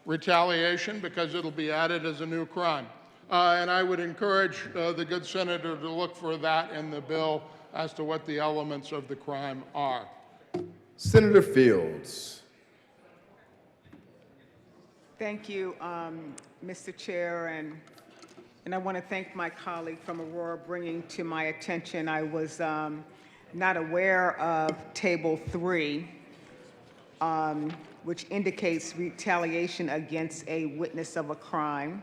retaliation, because it'll be added as a new crime. And I would encourage the good senator to look for that in the bill as to what the elements of the crime are. Senator Fields. Thank you, Mr. Chair, and I want to thank my colleague from Aurora bringing to my attention. I was not aware of Table 3, which indicates retaliation against a witness of a crime,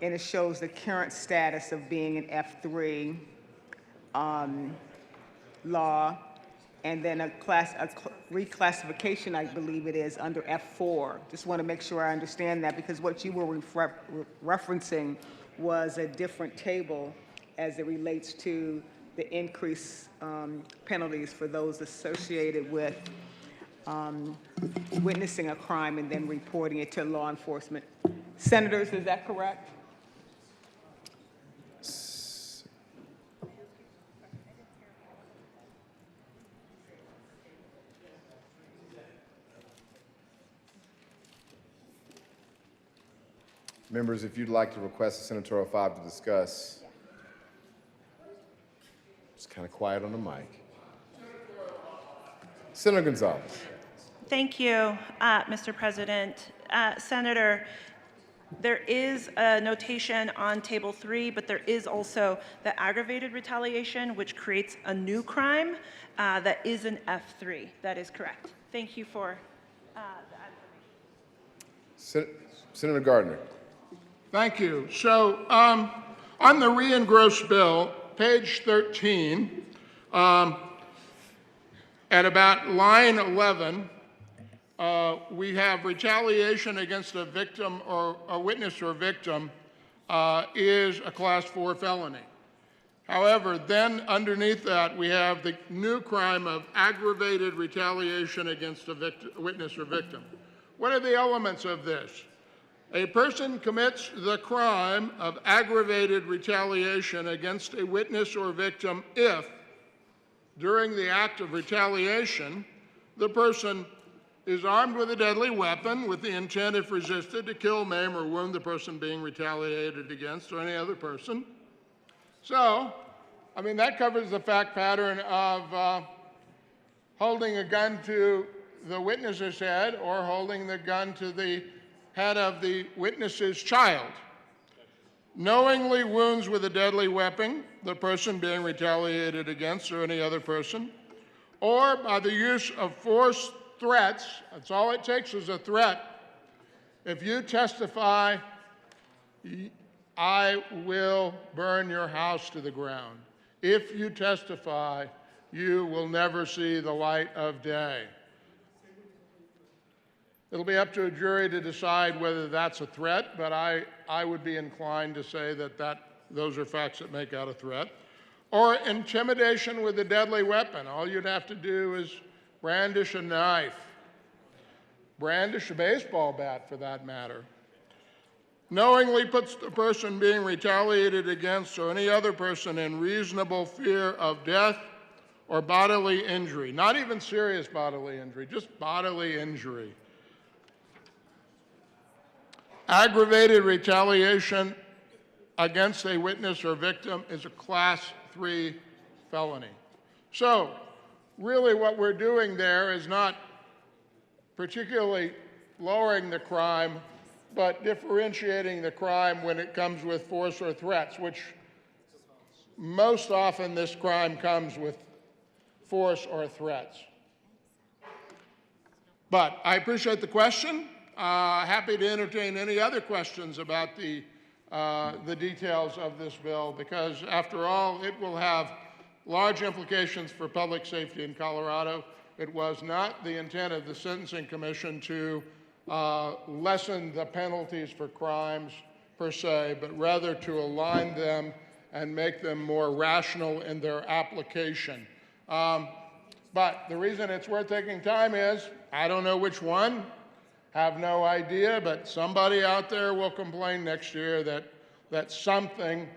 and it shows the current status of being an F3 law, and then a reclassification, I believe it is, under F4. Just want to make sure I understand that, because what you were referencing was a different table as it relates to the increased penalties for those associated with witnessing a crime and then reporting it to law enforcement. Senators, is that correct? Members, if you'd like to request a senatorial 5 to discuss, it's kind of quiet on the mic. Senator Gonzalez. Thank you, Mr. President. Senator, there is a notation on Table 3, but there is also the aggravated retaliation, which creates a new crime that is an F3. That is correct. Thank you for that information. Senator Gardner. Thank you. So on the re-engrossed bill, page 13, at about line 11, we have retaliation against a victim or a witness or victim is a Class 4 felony. However, then underneath that, we have the new crime of aggravated retaliation against a witness or victim. What are the elements of this? A person commits the crime of aggravated retaliation against a witness or victim if, during the act of retaliation, the person is armed with a deadly weapon with the intent, if resisted, to kill, maim, or wound the person being retaliated against or any other person. So, I mean, that covers the fact pattern of holding a gun to the witness's head or holding the gun to the head of the witness's child. Knowingly wounds with a deadly weapon the person being retaliated against or any other person, or by the use of force, threats. That's all it takes is a threat. If you testify, I will burn your house to the ground. If you testify, you will never see the light of day. It'll be up to a jury to decide whether that's a threat, but I would be inclined to say that those are facts that make out a threat. Or intimidation with a deadly weapon. All you'd have to do is brandish a knife, brandish a baseball bat for that matter. Knowingly puts the person being retaliated against or any other person in reasonable fear of death or bodily injury. Not even serious bodily injury, just bodily injury. Aggravated retaliation against a witness or victim is a Class 3 felony. So, really what we're doing there is not particularly lowering the crime, but differentiating the crime when it comes with force or threats, which most often this crime comes with force or threats. But I appreciate the question. Happy to entertain any other questions about the details of this bill, because after all, it will have large implications for public safety in Colorado. It was not the intent of the Sentencing Commission to lessen the penalties for crimes per se, but rather to align them and make them more rational in their application. But the reason it's worth taking time is, I don't know which one, have no idea, but somebody out there will complain next year that something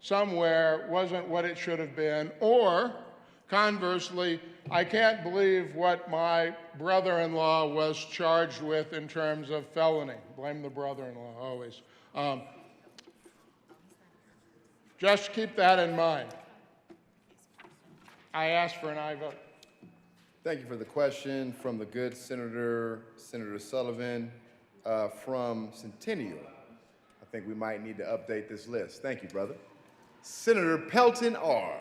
somewhere wasn't what it should have been, or conversely, I can't believe what my brother-in-law was charged with in terms of felony. Blame the brother-in-law always. Just keep that in mind. I ask for an aye vote. Thank you for the question from the good Senator Sullivan from Centennial. I think we might need to update this list. Thank you, brother. Senator Pelton R.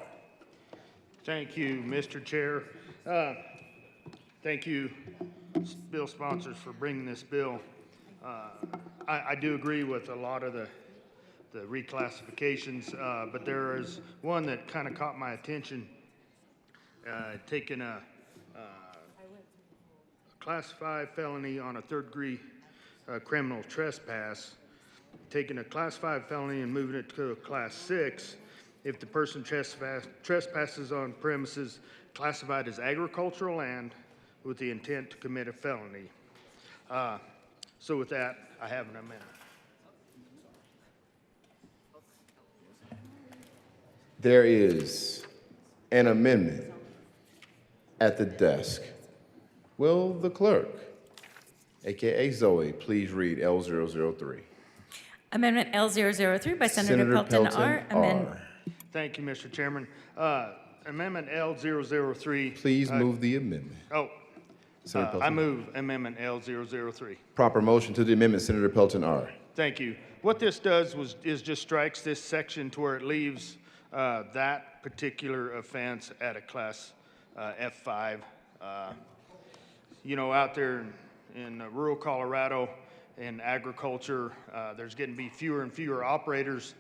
Thank you, Mr. Chair. Thank you, bill sponsors, for bringing this bill. I do agree with a lot of the reclassifications, but there is one that kind of caught my attention. Taking a Class 5 felony on a third-degree criminal trespass, taking a Class 5 felony and moving it to a Class 6 if the person trespasses on premises classified as agricultural land with the intent to commit a felony. So with that, I have an amendment. There is an amendment at the desk. Will the clerk, AKA Zoe, please read L003? Amendment L003 by Senator Pelton R. Thank you, Mr. Chairman. Amendment L003. Please move the amendment. Senator Pelton. I move Amendment L003. Proper motion to the amendment, Senator Pelton R. Thank you. What this does is just strikes this section to where it leaves that particular offense at a Class F5. You know, out there in rural Colorado, in agriculture, there's getting to be fewer and fewer operators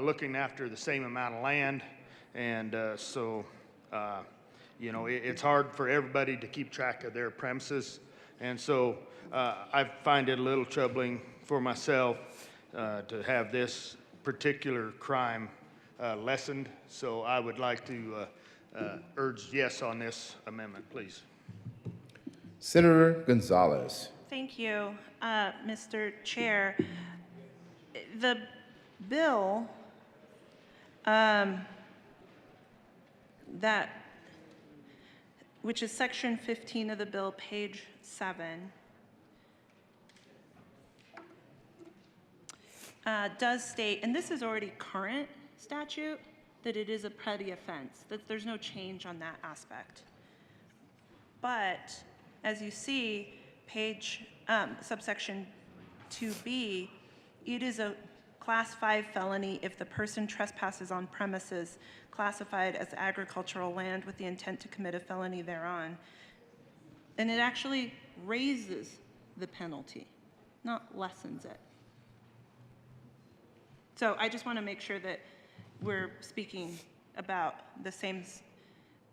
looking after the same amount of land. And so, you know, it's hard for everybody to keep track of their premises. And so I find it a little troubling for myself to have this particular crime lessened. So I would like to urge yes on this amendment, please. Senator Gonzalez. Thank you, Mr. Chair. The bill which is section 15 of the bill, page 7, does state, and this is already current statute, that it is a petty offense, that there's no change on that aspect. But as you see, page subsection 2B, it is a class 5 felony if the person trespasses on premises classified as agricultural land with the intent to commit a felony thereon. And it actually raises the penalty, not lessens it. So I just want to make sure that we're speaking about the same,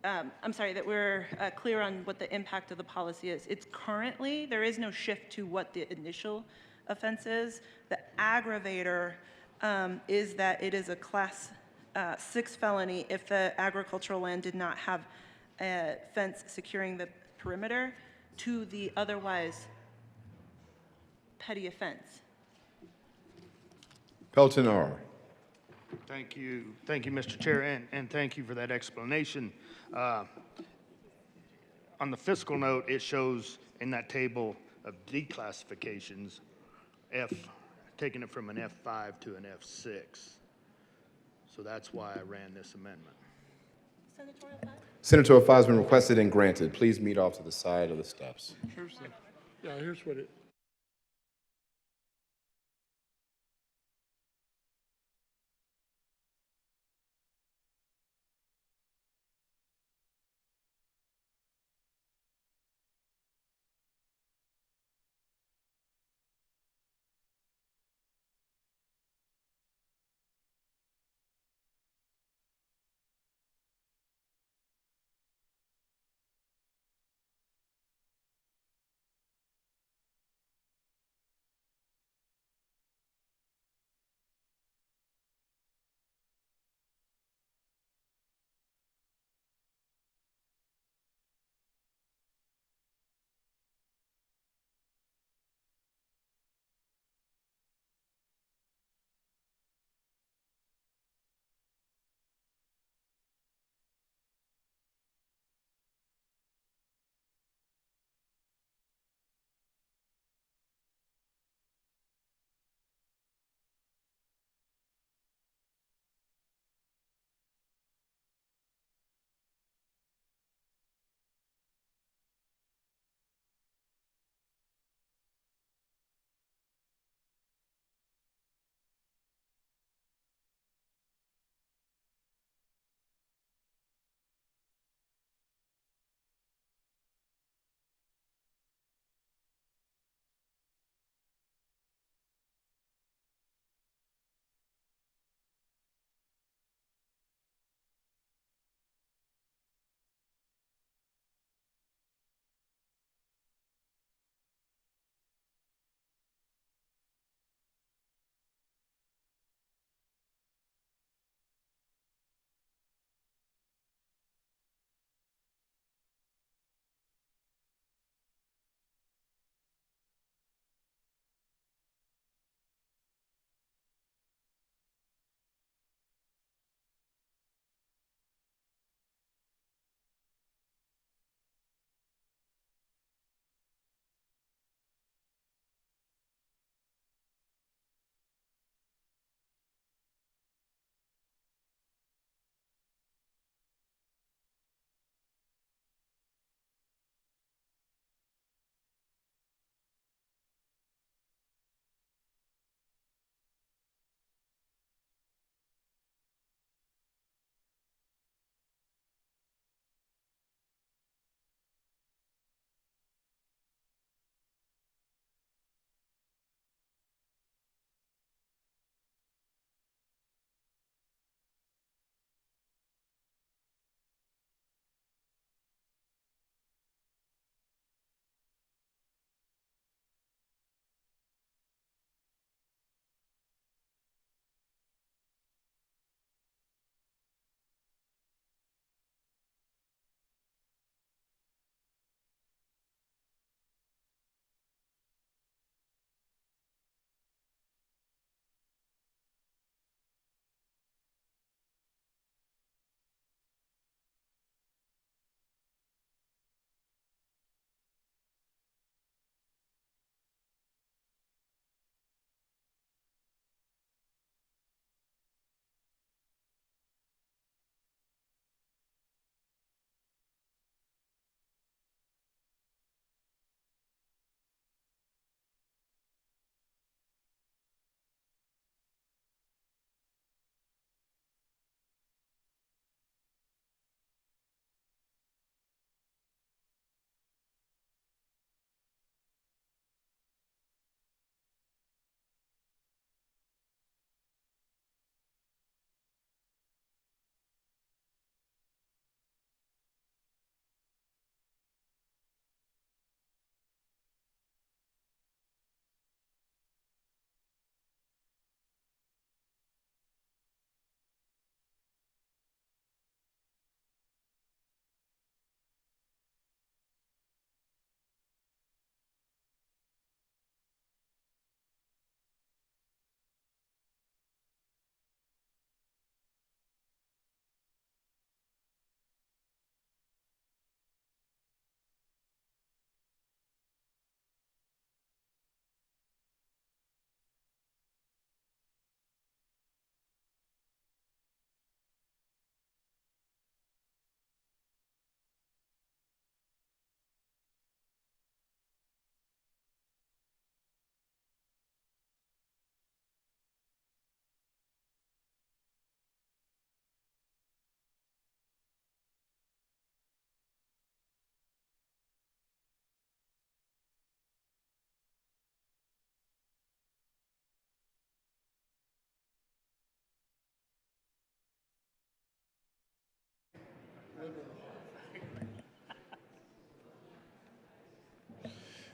that we're clear on what the impact of the policy is. It's currently, there is no shift to what the initial offense is. The aggravator is that it is a class 6 felony if the agricultural land did not have a fence securing the perimeter to the otherwise petty offense. Pelton R. Thank you, Mr. Chair, and thank you for that explanation. On the fiscal note, it shows in that table of declassifications, taking it from an F5 to an F6. So that's why I ran this amendment. Senatorial 5 has been requested and granted. Please meet off to the side of the steps. Here's what it,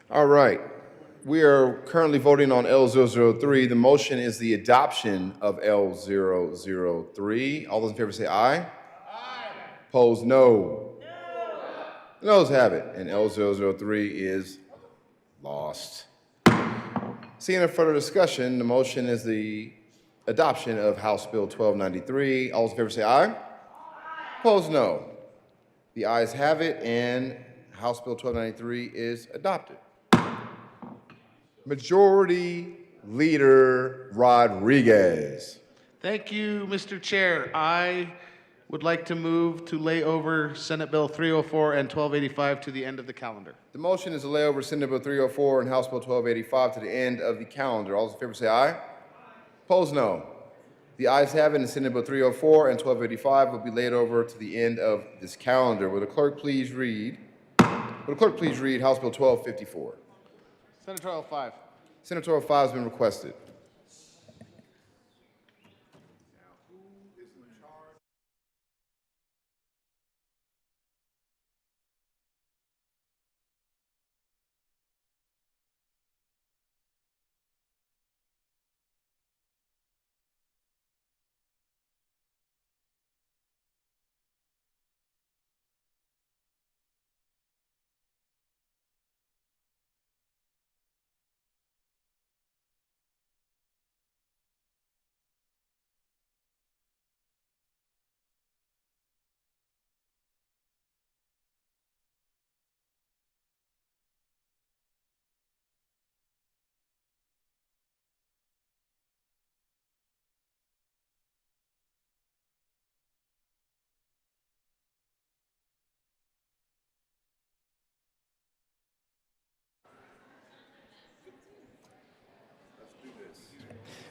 All right. We are currently voting on L003. The motion is the adoption of L003. All those in favor say aye. Aye. Opposed, no. The noes have it, and L003 is lost. Seeing no further discussion, the motion is the adoption of House Bill 1293. All those in favor say aye. Opposed, no. The ayes have it, and House Bill 1293 is adopted. Majority Leader Rodriguez. Thank you, Mr. Chair. I would like to move to lay over Senate Bill 304 and 1285 to the end of the calendar. The motion is to lay over Senate Bill 304 and House Bill 1285 to the end of the calendar. All those in favor say aye. Opposed, no. The ayes have it, and Senate Bill 304 and 1285 will be laid over to the end of this calendar. Will the clerk please read House Bill 1254? Senatorial 5. Senatorial 5 has been requested.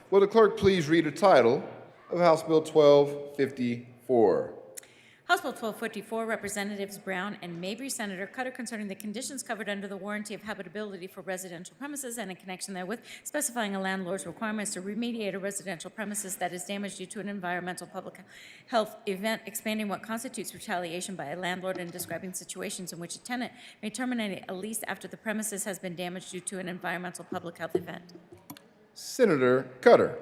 Will the clerk please read the title of House Bill 1254? House Bill 1254, Representatives Brown and Mabry, Senator Cutter, concerning the conditions covered under the warranty of habitability for residential premises and in connection therewith specifying a landlord's requirements to remediate a residential premises that is damaged due to an environmental public health event, expanding what constitutes retaliation by a landlord and describing situations in which a tenant may terminate a lease after the premises has been damaged due to an environmental public health event. Senator Cutter.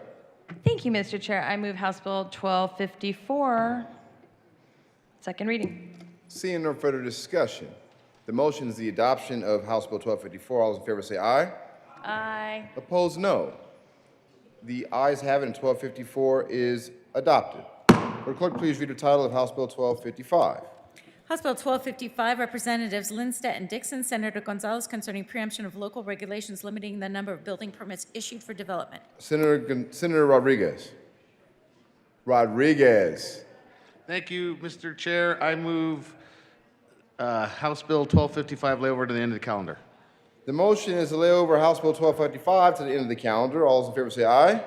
Thank you, Mr. Chair. I move House Bill 1254, second reading. Seeing no further discussion, the motion is the adoption of House Bill 1254. All those in favor say aye. Aye. Opposed, no. The ayes have it, and 1254 is adopted. Will the clerk please read the title of House Bill 1255? House Bill 1255, Representatives Lindstedt and Dixon, Senator Gonzalez, concerning preemption of local regulations limiting the number of building permits issued for development. Senator Rodriguez. Thank you, Mr. Chair. I move House Bill 1255 lay over to the end of the calendar. The motion is to lay over House Bill 1255 to the end of the calendar. All those in favor say aye.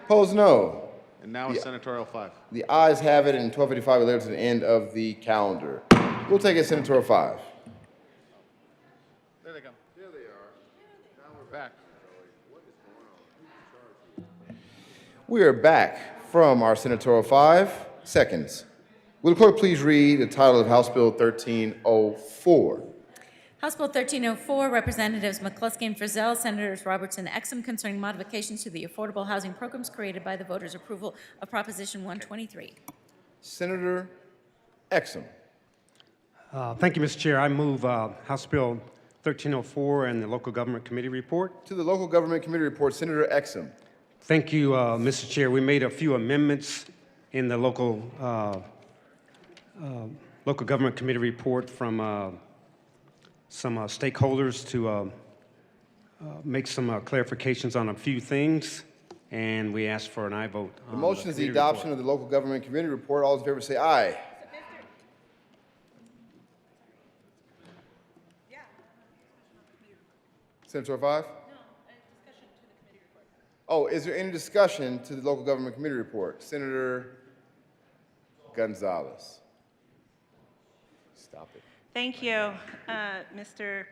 Opposed, no. And now it's Senatorial 5. The ayes have it, and 1255 is laid to the end of the calendar. We'll take it Senatorial 5. There they come. There they are. Now we're back. We are back from our Senatorial 5 seconds. Will the clerk please read the title of House Bill 1304? House Bill 1304, Representatives McCluskey and Frizzell, Senators Robertson and Exum, concerning modifications to the affordable housing programs created by the voters' approval of Proposition 123. Senator Exum. Thank you, Mr. Chair. I move House Bill 1304 and the Local Government Committee report. To the Local Government Committee report, Senator Exum. Thank you, Mr. Chair. We made a few amendments in the Local Government Committee report from some stakeholders to make some clarifications on a few things, and we asked for an aye vote. The motion is the adoption of the Local Government Committee report. All those in favor say aye. Senator 5? No, discussion to the committee report. Oh, is there any discussion to the Local Government Committee report? Senator Gonzalez. Stop it. Thank you, Mr.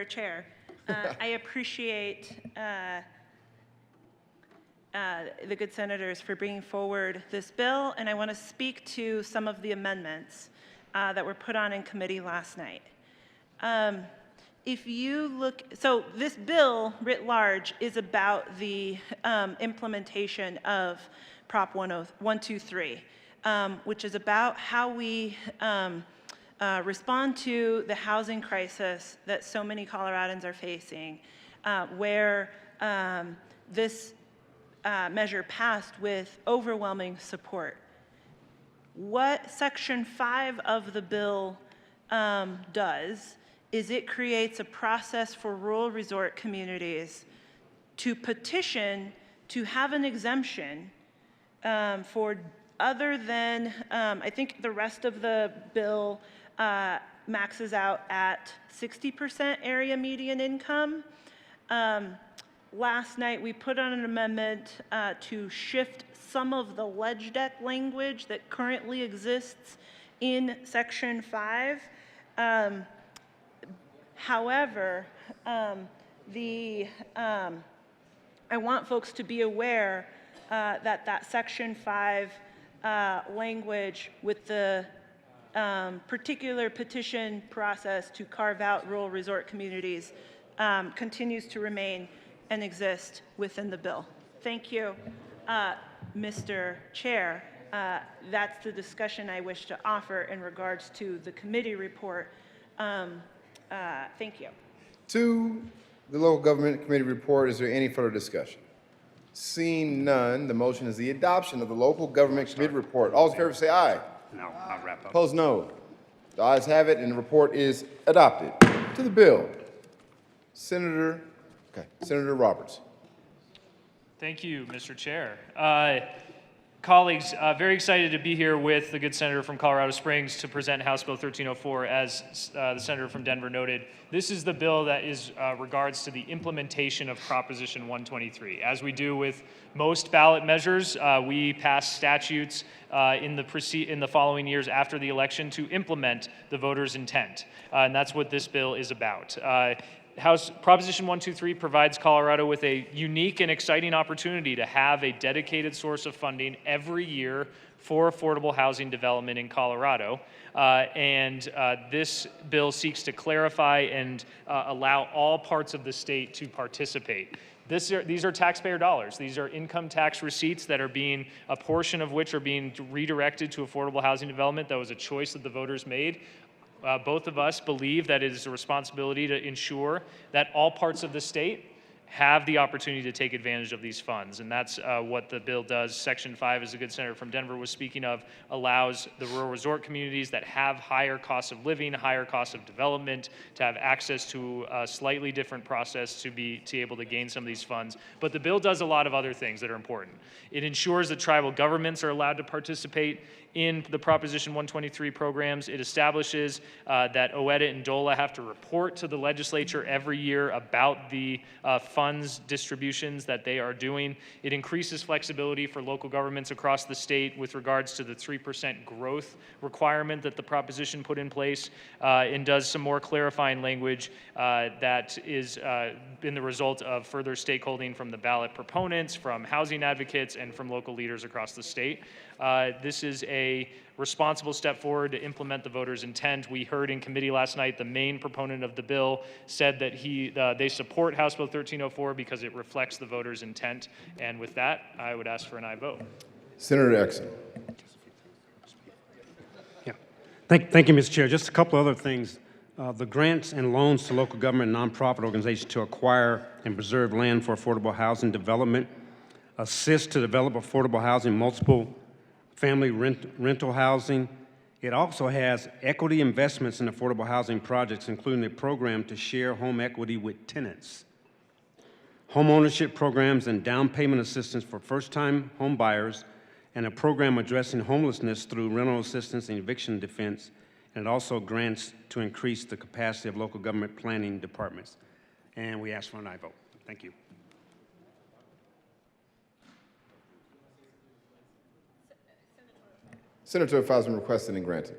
Chair. I appreciate the good senators for bringing forward this bill, and I want to speak to some of the amendments that were put on in committee last night. if you look, so this bill writ large is about the implementation of Prop 123, which is about how we respond to the housing crisis that so many Coloradans are facing, where this measure passed with overwhelming support. What Section 5 of the bill does is it creates a process for rural resort communities to petition to have an exemption for other than, I think the rest of the bill maxes out at 60% area median income. Last night we put on an amendment to shift some of the ledge deck language that currently exists in Section 5. However, I want folks to be aware that Section 5 language with the particular petition process to carve out rural resort communities continues to remain and exist within the bill. Thank you, Mr. Chair. That's the discussion I wish to offer in regards to the committee report. Thank you. To the local government committee report, is there any further discussion? Seeing none, the motion is the adoption of the local government committee report. All those in favor say aye. No, I'll wrap up. Opposed, no. The ayes have it, and the report is adopted. To the bill, Senator Roberts. Thank you, Mr. Chair. Colleagues, very excited to be here with the good senator from Colorado Springs to present House Bill 1304. As the senator from Denver noted, this is the bill that is regards to the implementation of Proposition 123. As we do with most ballot measures, we pass statutes in the following years after the election to implement the voters' intent, and that's what this bill is about. Proposition 123 provides Colorado with a unique and exciting opportunity to have a dedicated source of funding every year for affordable housing development in Colorado. This bill seeks to clarify and allow all parts of the state to participate. These are taxpayer dollars. These are income tax receipts that are a portion of which are being redirected to affordable housing development. That was a choice that the voters made. Both of us believe that it is a responsibility to ensure that all parts of the state have the opportunity to take advantage of these funds. And that's what the bill does. Section 5, as the good senator from Denver was speaking of, allows the rural resort communities that have higher costs of living, higher costs of development, to have access to a slightly different process to be able to gain some of these funds. But the bill does a lot of other things that are important. It ensures that tribal governments are allowed to participate in the Proposition 123 programs. It establishes that OEDA and DOLA have to report to the legislature every year about the funds distributions that they are doing. It increases flexibility for local governments across the state with regards to the 3% growth requirement that the proposition put in place, and does some more clarifying language that is been the result of further stakeholding from the ballot proponents, from housing advocates, and from local leaders across the state. This is a responsible step forward to implement the voters' intent. We heard in committee last night the main proponent of the bill said that they support House Bill 1304 because it reflects the voters' intent. And with that, I would ask for an aye vote. Senator Exum. Yeah. Thank you, Mr. Chair. Just a couple other things. The grants and loans to local government and nonprofit organizations to acquire and preserve land for affordable housing development, assist to develop affordable housing, multiple family rental housing. It also has equity investments in affordable housing projects, including a program to share home equity with tenants, home ownership programs and down payment assistance for first-time home buyers, and a program addressing homelessness through rental assistance and eviction defense, and it also grants to increase the capacity of local government planning departments. And we ask for an aye vote. Thank you. Senator Fosman requested and granted.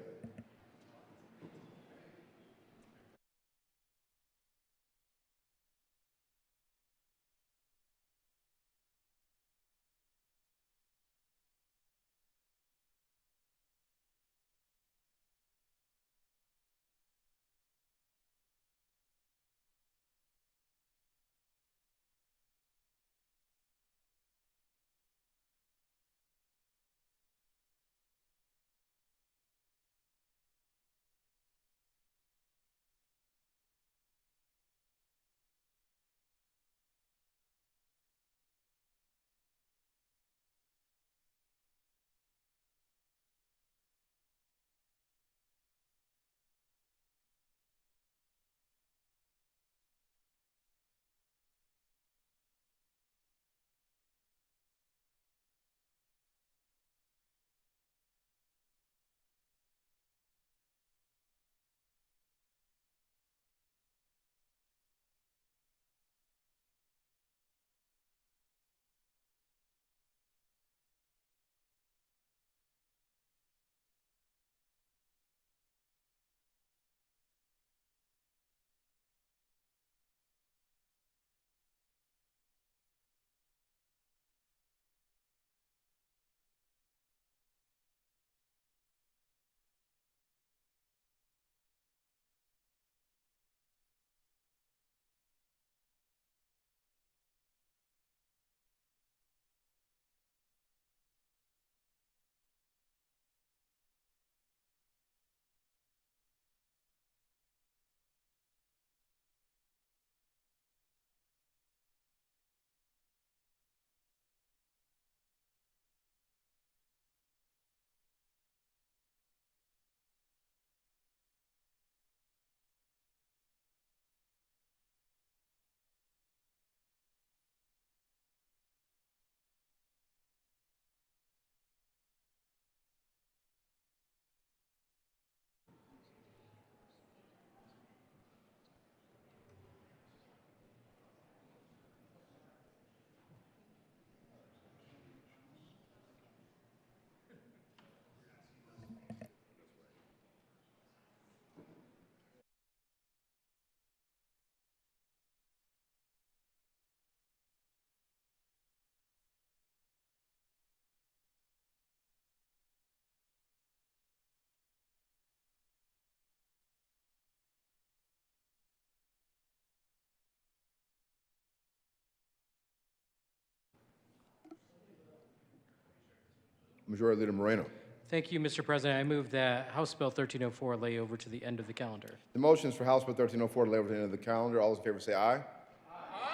Majority Leader Moreno. Thank you, Mr. President. I move that House Bill 1304 lay over to the end of the calendar. The motion is for House Bill 1304 to lay over to the end of the calendar. All those in favor say aye.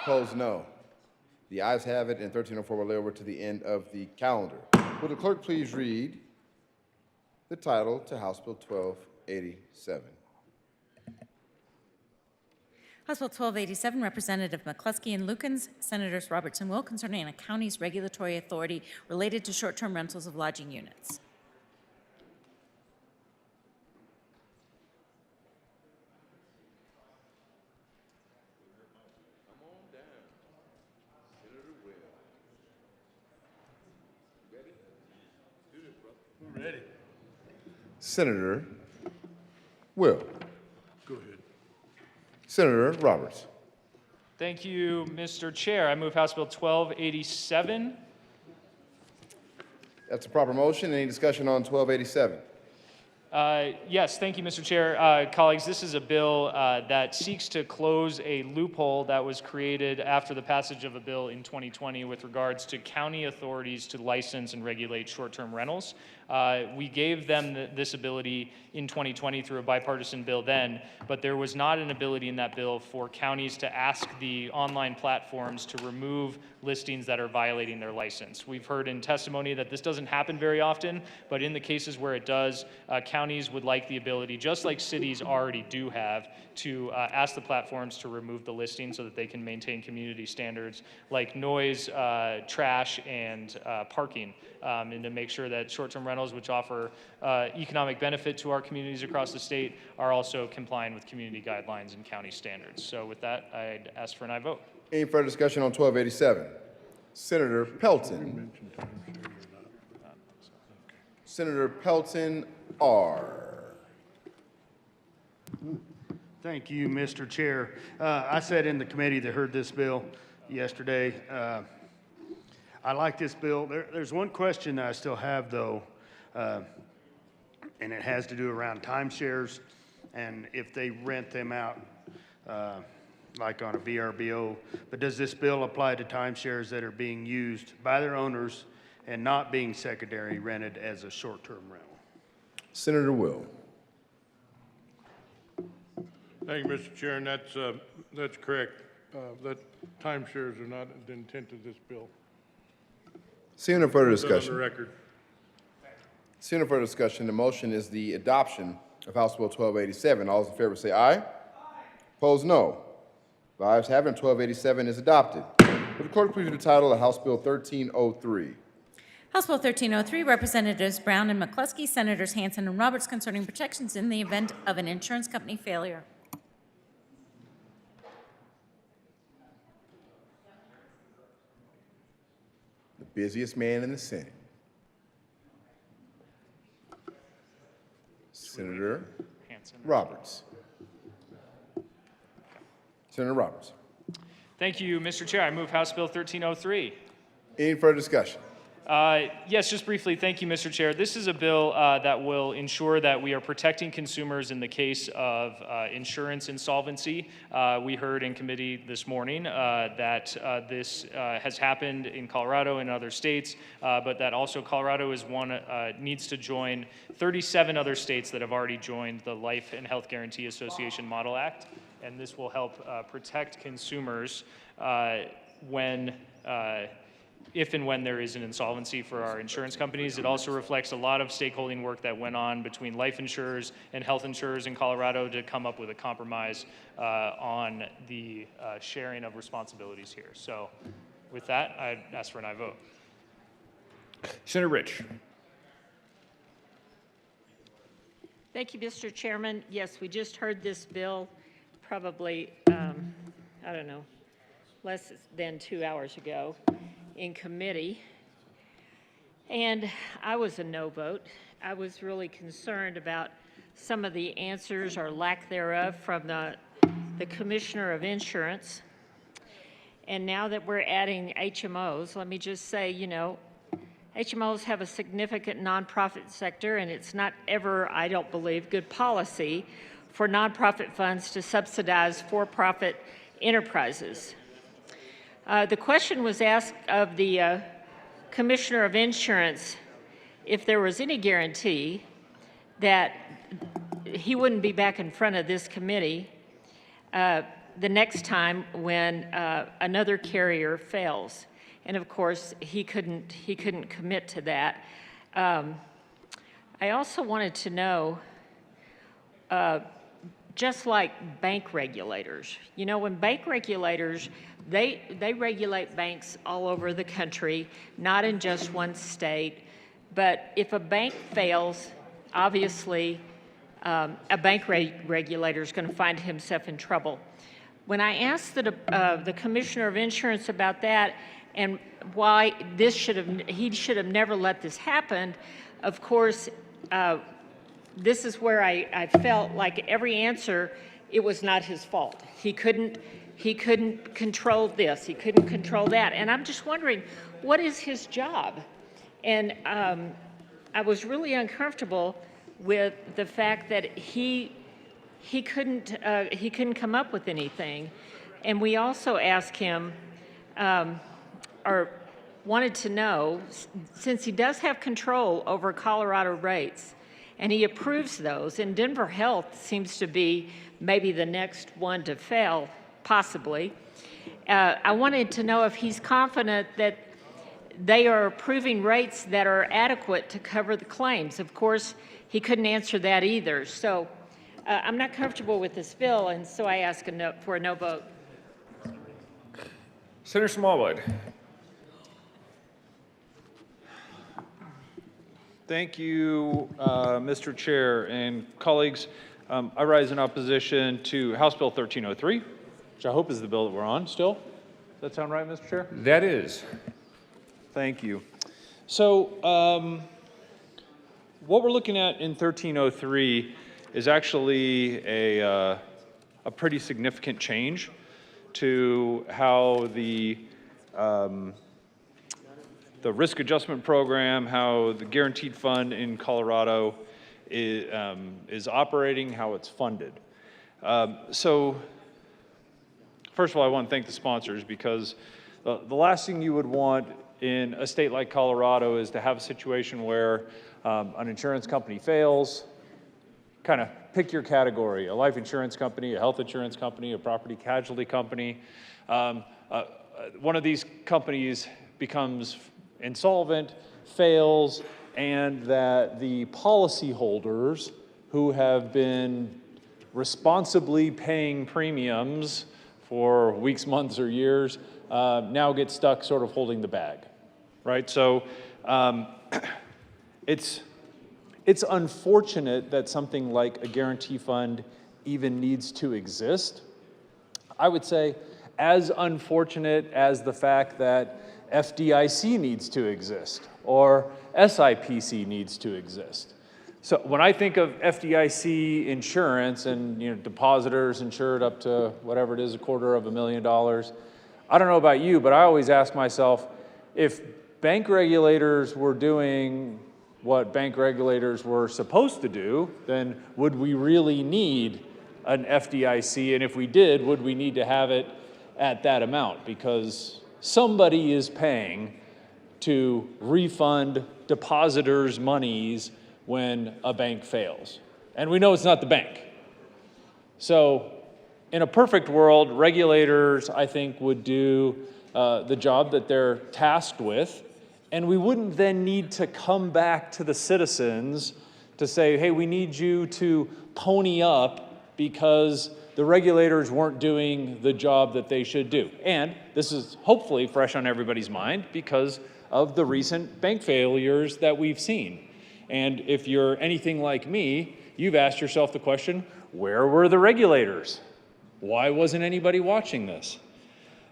Opposed, no. The ayes have it, and 1304 will lay over to the end of the calendar. Will the clerk please read the title to House Bill 1287? House Bill 1287, Representative McCluskey and Lukens, Senators Roberts and Will, concerning a county's regulatory authority related to short-term rentals of lodging units. Ready. Senator Will. Go ahead. Senator Roberts. Thank you, Mr. Chair. I move House Bill 1287. That's a proper motion. Any discussion on 1287? Yes, thank you, Mr. Chair. Colleagues, this is a bill that seeks to close a loophole that was created after the passage of a bill in 2020 with regards to county authorities to license and regulate short-term rentals. We gave them this ability in 2020 through a bipartisan bill then, but there was not an ability in that bill for counties to ask the online platforms to remove listings that are violating their license. We've heard in testimony that this doesn't happen very often, but in the cases where it does, counties would like the ability, just like cities already do have, to ask the platforms to remove the listing so that they can maintain community standards like noise, trash, and parking, and to make sure that short-term rentals, which offer economic benefit to our communities across the state, are also complying with community guidelines and county standards. So with that, I'd ask for an aye vote. Any further discussion on 1287? Senator Pelton. Senator Pelton R. Thank you, Mr. Chair. I sat in the committee that heard this bill yesterday. I like this bill. There's one question that I still have, though, and it has to do around timeshares and if they rent them out like on a VRBO. But does this bill apply to timeshares that are being used by their owners and not being secondary rented as a short-term rental? Senator Will. Thank you, Mr. Chair, and that's correct. That timeshares are not the intent of this bill. Seeing no further Put that discussion. on the record. Seeing no further discussion, the motion is the adoption of House Bill 1287. All those in favor say aye. Opposed, no. The ayes have it, and 1287 is adopted. Will the clerk please read the title of House Bill 1303? House Bill 1303, Representatives Brown and McCluskey, Senators Hansen and Roberts, concerning protections in the event of an insurance company failure. The busiest man in the Senate. Senator Roberts. Senator Roberts. Thank you, Mr. Chair. I move House Bill 1303. Any further discussion? Yes, just briefly, thank you, Mr. Chair. This is a bill that will ensure that we are protecting consumers in the case of insurance insolvency. We heard in committee this morning that this has happened in Colorado and other states, but that also Colorado is needs to join 37 other states that have already joined the Life and Health Guarantee Association Model Act, and this will help protect consumers if and when there is an insolvency for our insurance companies. It also reflects a lot of stakeholding work that went on between life insurers and health insurers in Colorado to come up with a compromise on the sharing of responsibilities here. So with that, I'd ask for an aye vote. Senator Rich. Thank you, Mr. Chairman. Yes, we just heard this bill probably, I don't know, less than 2 hours ago in committee, and I was a no vote. I was really concerned about some of the answers or lack thereof from the Commissioner of Insurance. And now that we're adding HMOs, let me just say, you know, HMOs have a significant nonprofit sector, and it's not ever, I don't believe, good policy for nonprofit funds to subsidize for-profit enterprises. The question was asked of the Commissioner of Insurance, if there was any guarantee that he wouldn't be back in front of this committee the next time when another carrier fails. And of course, he couldn't commit to that. I also wanted to know, just like bank regulators, you know, when bank regulators, they regulate banks all over the country, not in just one state. But if a bank fails, obviously, a bank regulator is going to find himself in trouble. When I asked the Commissioner of Insurance about that and why he should have never let this happen, of course, this is where I felt like every answer, it was not his fault. He couldn't control this, he couldn't control that. And I'm just wondering, what is his job? And I was really uncomfortable with the fact that he couldn't come up with anything. And we also asked him, or wanted to know, since he does have control over Colorado rates, and he approves those, and Denver Health seems to be maybe the next one to fail, possibly. I wanted to know if he's confident that they are approving rates that are adequate to cover the claims. Of course, he couldn't answer that either. So I'm not comfortable with this bill, and so I ask for a no vote. Senator Smallwood. Thank you, Mr. Chair and colleagues. I rise in opposition to House Bill 1303, which I hope is the bill that we're on still. Does that sound right, Mr. Chair? That is. Thank you. So what we're looking at in 1303 is actually a pretty significant change to how the risk adjustment program, how the guaranteed fund in Colorado is operating, how it's funded. So first of all, I want to thank the sponsors, because the last thing you would want in a state like Colorado is to have a situation where an insurance company fails. Kind of pick your category: a life insurance company, a health insurance company, a property casualty company. One of these companies becomes insolvent, fails, and that the policyholders who have been responsibly paying premiums for weeks, months, or years now get stuck sort of holding the bag, right? So it's unfortunate that something like a guarantee fund even needs to exist. I would say as unfortunate as the fact that FDIC needs to exist or SIPC needs to exist. So when I think of FDIC insurance and depositors insured up to whatever it is, $250,000, I don't know about you, but I always ask myself, if bank regulators were doing what bank regulators were supposed to do, then would we really need an FDIC? And if we did, would we need to have it at that amount? Because somebody is paying to refund depositors' monies when a bank fails. And we know it's not the bank. So in a perfect world, regulators, I think, would do the job that they're tasked with, and we wouldn't then need to come back to the citizens to say, hey, we need you to pony up because the regulators weren't doing the job that they should do. And this is hopefully fresh on everybody's mind because of the recent bank failures that we've seen. And if you're anything like me, you've asked yourself the question, where were the regulators? Why wasn't anybody watching this?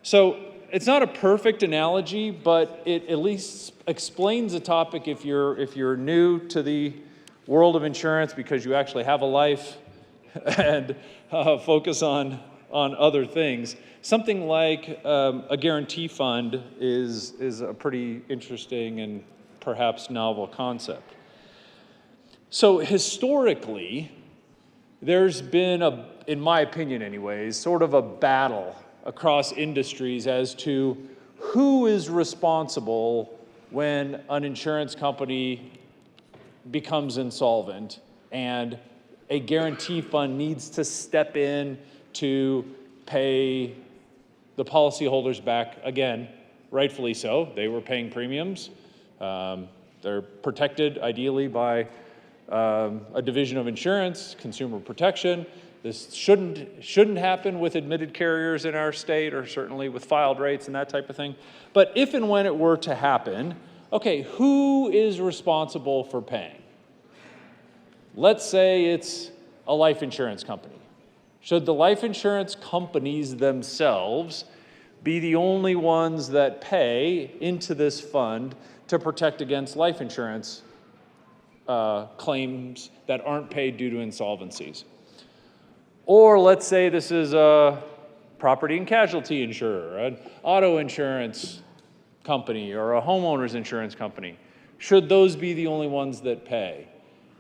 So it's not a perfect analogy, but it at least explains the topic if you're new to the world of insurance because you actually have a life and focus on other things. Something like a guarantee fund is a pretty interesting and perhaps novel concept. So historically, there's been in my opinion anyways, sort of a battle across industries as to who is responsible when an insurance company becomes insolvent and a guarantee fund needs to step in to pay the policyholders back, again, rightfully so. They were paying premiums. They're protected ideally by a division of insurance, consumer protection. This shouldn't happen with admitted carriers in our state, or certainly with filed rates and that type of thing. But if and when it were to happen, okay, who is responsible for paying? Let's say it's a life insurance company. Should the life insurance companies themselves be the only ones that pay into this fund to protect against life insurance claims that aren't paid due to insolvencies? Or let's say this is a property and casualty insurer, an auto insurance company, or a homeowner's insurance company. Should those be the only ones that pay?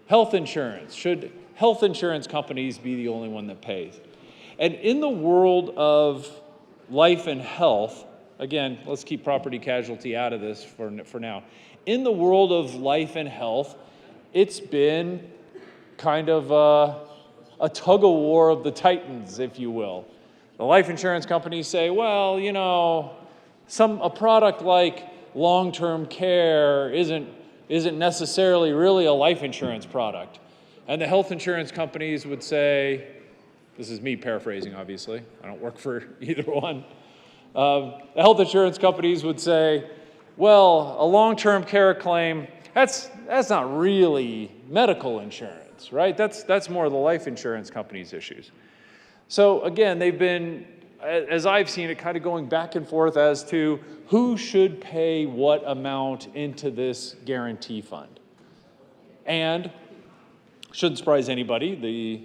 Health insurance. Should health insurance companies be the only one that pays? And in the world of life and health, again, let's keep property casualty out of this for now. In the world of life and health, it's been kind of a tug-of-war of the titans, if you will. The life insurance companies say, well, you know, a product like long-term care isn't necessarily really a life insurance product. And the health insurance companies would say, this is me paraphrasing, obviously. I don't work for either one. The health insurance companies would say, well, a long-term care claim, that's not really medical insurance, right? That's more the life insurance companies' issues. So again, they've been, as I've seen it, kind of going back and forth as to who should pay what amount into this guarantee fund. And shouldn't surprise anybody, the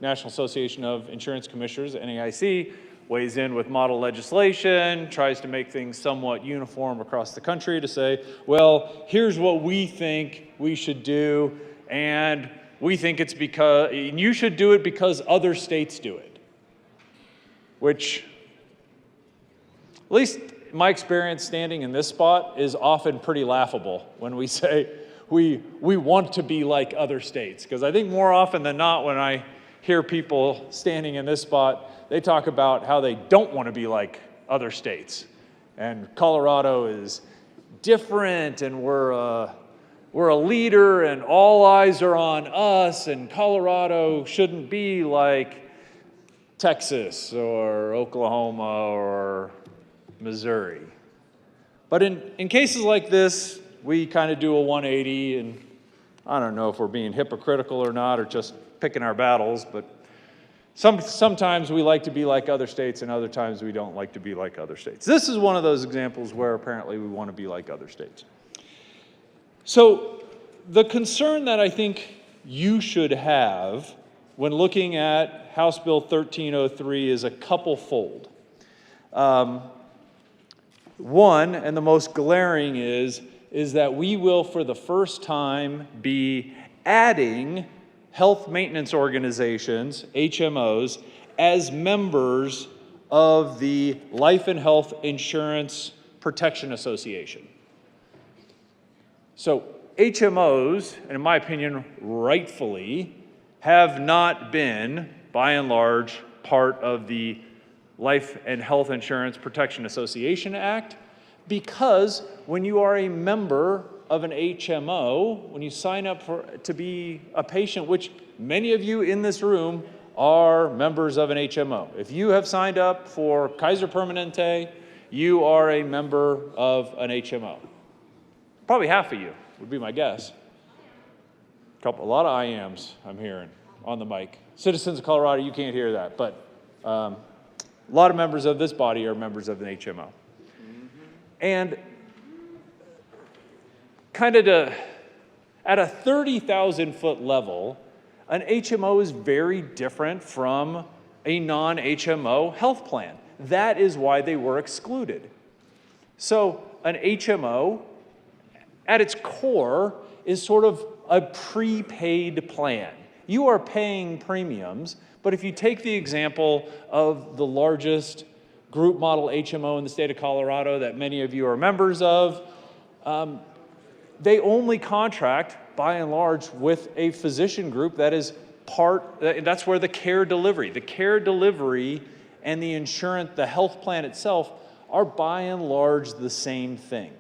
National Association of Insurance Commissioners, NAIC, weighs in with model legislation, tries to make things somewhat uniform across the country to say, well, here's what we think we should do, and we think it's because, and you should do it because other states do it. Which, at least in my experience standing in this spot, is often pretty laughable when we say we want to be like other states. Because I think more often than not, when I hear people standing in this spot, they talk about how they don't want to be like other states. And Colorado is different, and we're a leader, and all eyes are on us, and Colorado shouldn't be like Texas or Oklahoma or Missouri. But in cases like this, we kind of do a 180, and I don't know if we're being hypocritical or not, or just picking our battles, but sometimes we like to be like other states, and other times we don't like to be like other states. This is one of those examples where apparently we want to be like other states. So the concern that I think you should have when looking at House Bill 1303 is a couple-fold. One, and the most glaring, is that we will, for the first time, be adding health maintenance organizations, HMOs, as members of the Life and Health Insurance Protection Association. So HMOs, and in my opinion, rightfully, have not been, by and large, part of the Life and Health Insurance Protection Association Act, because when you are a member of an HMO, when you sign up to be a patient, which many of you in this room are members of an HMO. If you have signed up for Kaiser Permanente, you are a member of an HMO. Probably half of you would be my guess. A lot of I ams I'm hearing on the mic. Citizens of Colorado, you can't hear that, but a lot of members of this body are members of an HMO. And kind of at a 30,000-foot level, an HMO is very different from a non-HMO health plan. That is why they were excluded. So an HMO, at its core, is sort of a prepaid plan. You are paying premiums, but if you take the example of the largest group model HMO in the state of Colorado that many of you are members of, they only contract by and large, with a physician group that is that's where the care delivery and the insurance, the health plan itself, are by and large the same thing.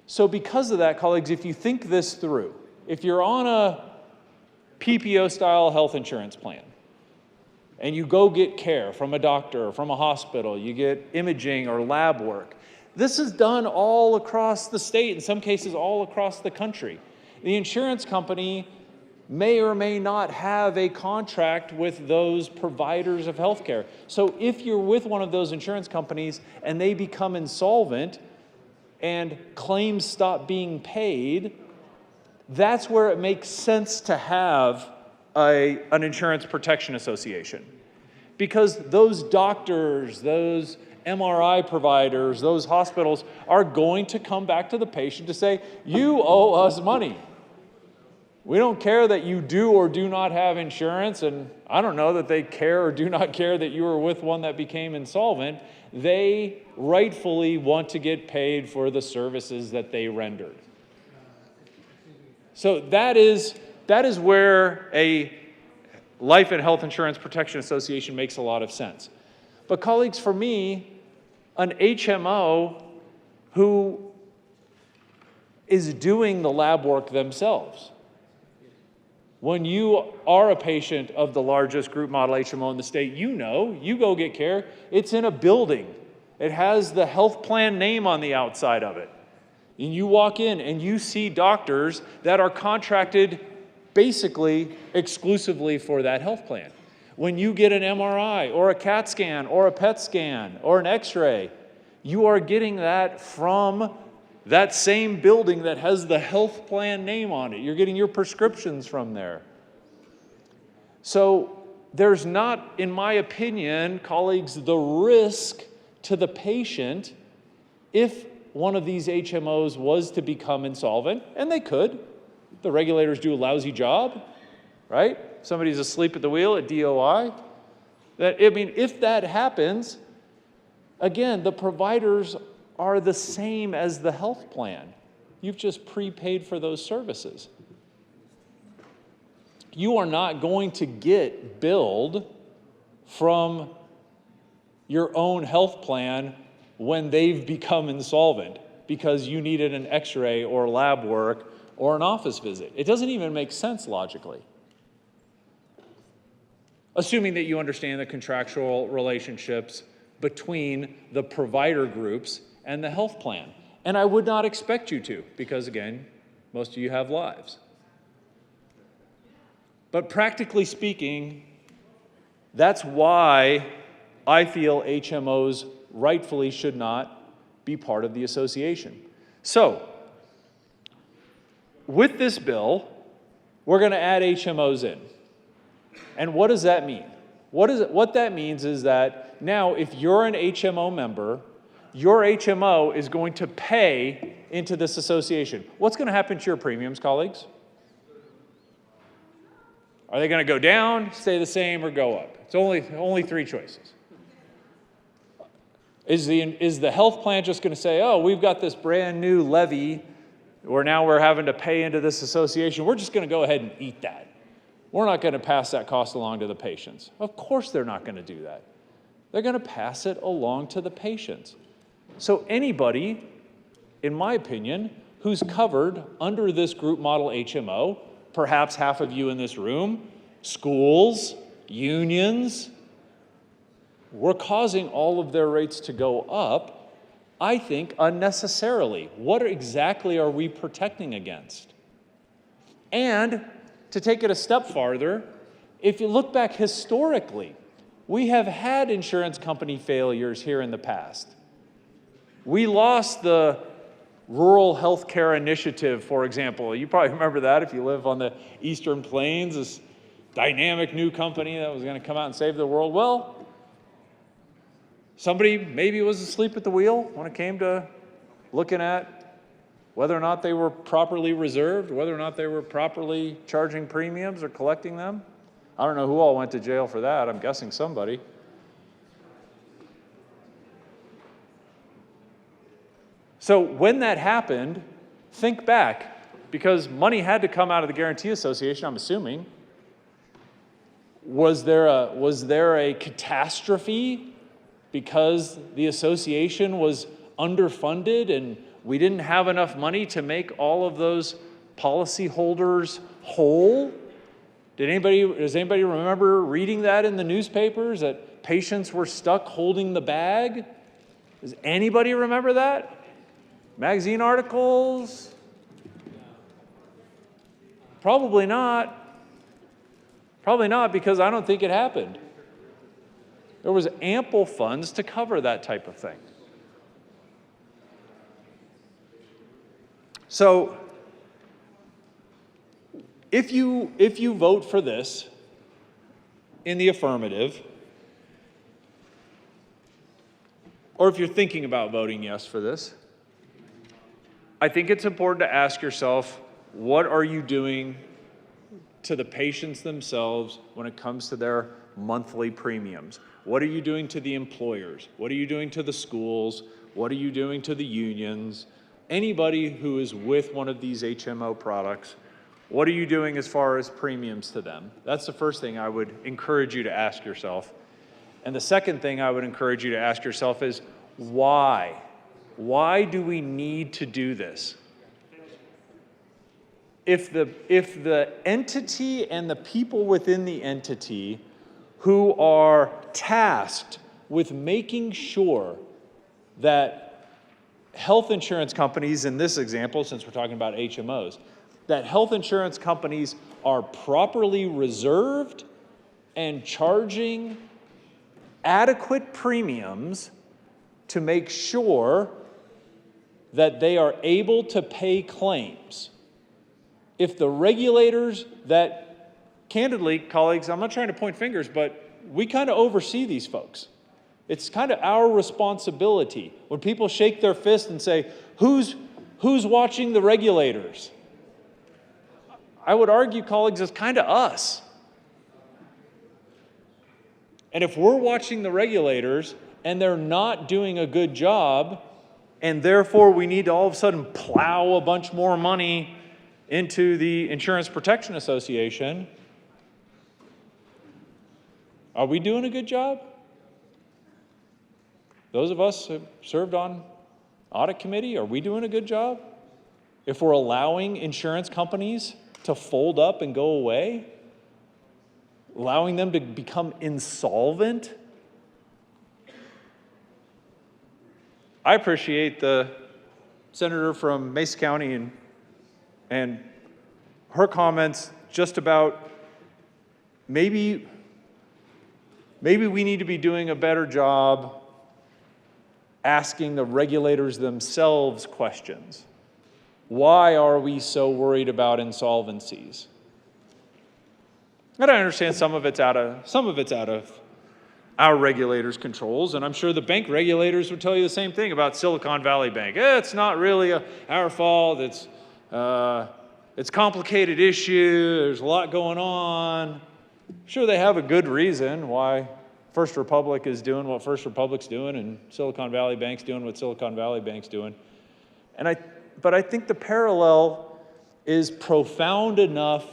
So because of that, colleagues, if you think this through, if you're on a PPO-style health insurance plan, and you go get care from a doctor or from a hospital, you get imaging or lab work, this is done all across the state, in some cases all across the country. The insurance company may or may not have a contract with those providers of healthcare. So if you're with one of those insurance companies and they become insolvent and claims stop being paid, that's where it makes sense to have an insurance protection association. Because those doctors, those MRI providers, those hospitals are going to come back to the patient to say, you owe us money. We don't care that you do or do not have insurance, and I don't know that they care or do not care that you were with one that became insolvent. They rightfully want to get paid for the services that they rendered. So that is where a life and health insurance protection association makes a lot of sense. But colleagues, for me, an HMO who is doing the lab work themselves, when you are a patient of the largest group model HMO in the state, you go get care, it's in a building. It has the health plan name on the outside of it. And you walk in and you see doctors that are contracted basically exclusively for that health plan. When you get an MRI or a CAT scan or a PET scan or an X-ray, you are getting that from that same building that has the health plan name on it. You're getting your prescriptions from there. So there's not, in my opinion, colleagues, the risk to the patient if one of these HMOs was to become insolvent, and they could. The regulators do a lousy job, right? Somebody's asleep at the wheel at DOI. If that happens, again, the providers are the same as the health plan. You've just prepaid for those services. You are not going to get billed from your own health plan when they've become insolvent because you needed an X-ray or lab work or an office visit. It doesn't even make sense logically. Assuming that you understand the contractual relationships between the provider groups and the health plan. And I would not expect you to, because again, most of you have lives. But practically speaking, that's why I feel HMOs rightfully should not be part of the association. So, with this bill, we're going to add HMOs in. And what does that mean? What that means is that now if you're an HMO member, your HMO is going to pay into this association. What's going to happen to your premiums, colleagues? Are they going to go down, stay the same, or go up? It's only three choices. Is the health plan just going to say, oh, we've got this brand new levy where now we're having to pay into this association. We're just going to go ahead and eat that. We're not going to pass that cost along to the patients. Of course they're not going to do that. They're going to pass it along to the patients. So anybody, in my opinion, who's covered under this group model HMO, perhaps half of you in this room, schools, unions, we're causing all of their rates to go up, I think, unnecessarily. What exactly are we protecting against? And to take it a step farther, if you look back historically, we have had insurance company failures here in the past. We lost the Rural Healthcare Initiative, for example. You probably remember that if you live on the Eastern Plains, this dynamic new company that was going to come out and save the world. Well, somebody maybe was asleep at the wheel when it came to looking at whether or not they were properly reserved, whether or not they were properly charging premiums or collecting them. I don't know who all went to jail for that. I'm guessing somebody. So when that happened, think back. because money had to come out of the Guarantee Association, I'm assuming. Was there a catastrophe because the association was underfunded and we didn't have enough money to make all of those policyholders whole? Does anybody remember reading that in the newspapers, that patients were stuck holding the bag? Does anybody remember that? Magazine articles? Probably not. Probably not, because I don't think it happened. There was ample funds to cover that type of thing. So, if you vote for this in the affirmative, or if you're thinking about voting yes for this, I think it's important to ask yourself, what are you doing to the patients themselves when it comes to their monthly premiums? What are you doing to the employers? What are you doing to the schools? What are you doing to the unions? Anybody who is with one of these HMO products, what are you doing as far as premiums to them? That's the first thing I would encourage you to ask yourself. And the second thing I would encourage you to ask yourself is, why? Why do we need to do this? If the entity and the people within the entity who are tasked with making sure that health insurance companies, in this example, since we're talking about HMOs, that health insurance companies are properly reserved and charging adequate premiums to make sure that they are able to pay claims. If the regulators that, candidly, colleagues, I'm not trying to point fingers, but we kind of oversee these folks. It's kind of our responsibility. When people shake their fist and say, who's watching the regulators? I would argue, colleagues, it's kind of us. And if we're watching the regulators and they're not doing a good job, and therefore we need to all of a sudden plow a bunch more money into the Insurance Protection Association, are we doing a good job? Those of us who served on audit committee, are we doing a good job? If we're allowing insurance companies to fold up and go away, allowing them to become insolvent? I appreciate the senator from Mesa County and her comments just about maybe we need to be doing a better job asking the regulators themselves questions. Why are we so worried about insolvencies? And I understand some of it's out of our regulators' controls, and I'm sure the bank regulators would tell you the same thing about Silicon Valley Bank. It's not really our fault. It's a complicated issue. There's a lot going on. Sure, they have a good reason why First Republic is doing what First Republic's doing, and Silicon Valley Bank's doing what Silicon Valley Bank's doing. But I think the parallel is profound enough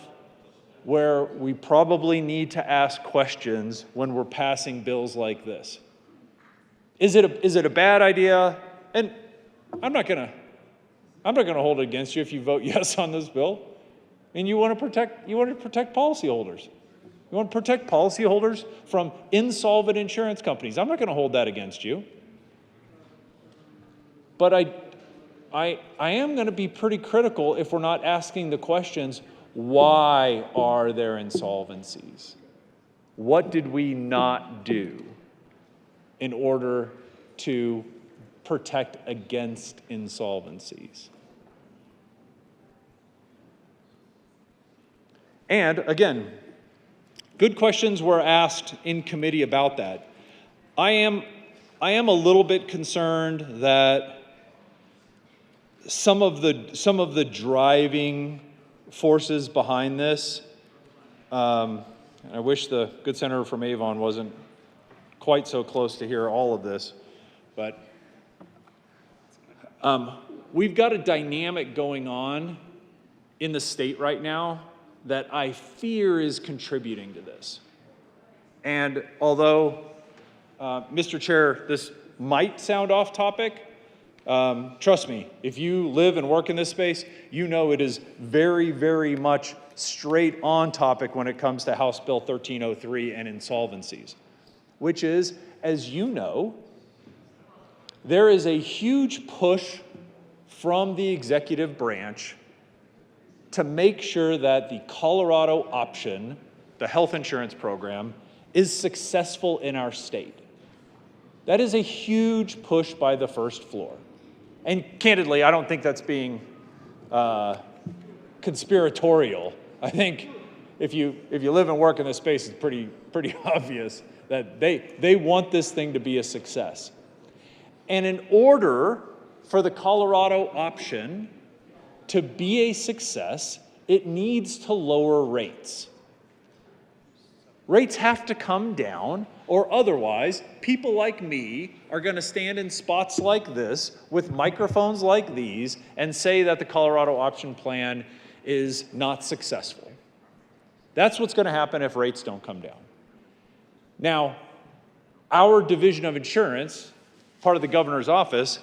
where we probably need to ask questions when we're passing bills like this. Is it a bad idea? And I'm not gonna hold it against you if you vote yes on this bill. I mean, you want to protect policyholders. You want to protect policyholders from insolvent insurance companies. I'm not going to hold that against you. But I am going to be pretty critical if we're not asking the questions, why are there insolvencies? What did we not do in order to protect against insolvencies? And again, good questions were asked in committee about that. I am a little bit concerned that some of the driving forces behind this, I wish the good senator from Avon wasn't quite so close to hear all of this, but we've got a dynamic going on in the state right now that I fear is contributing to this. And although, Mr. Chair, this might sound off topic, trust me, if you live and work in this space, you know it is very, very much straight on topic when it comes to House Bill 1303 and insolvencies, which is, as you know, there is a huge push from the executive branch to make sure that the Colorado option, the health insurance program, is successful in our state. That is a huge push by the first floor. And candidly, I don't think that's being conspiratorial. I think if you live and work in this space, it's pretty obvious that they want this thing to be a success. And in order for the Colorado option to be a success, it needs to lower rates. Rates have to come down, or otherwise, people like me are going to stand in spots like this with microphones like these and say that the Colorado option plan is not successful. That's what's going to happen if rates don't come down. Now, our Division of Insurance, part of the governor's office,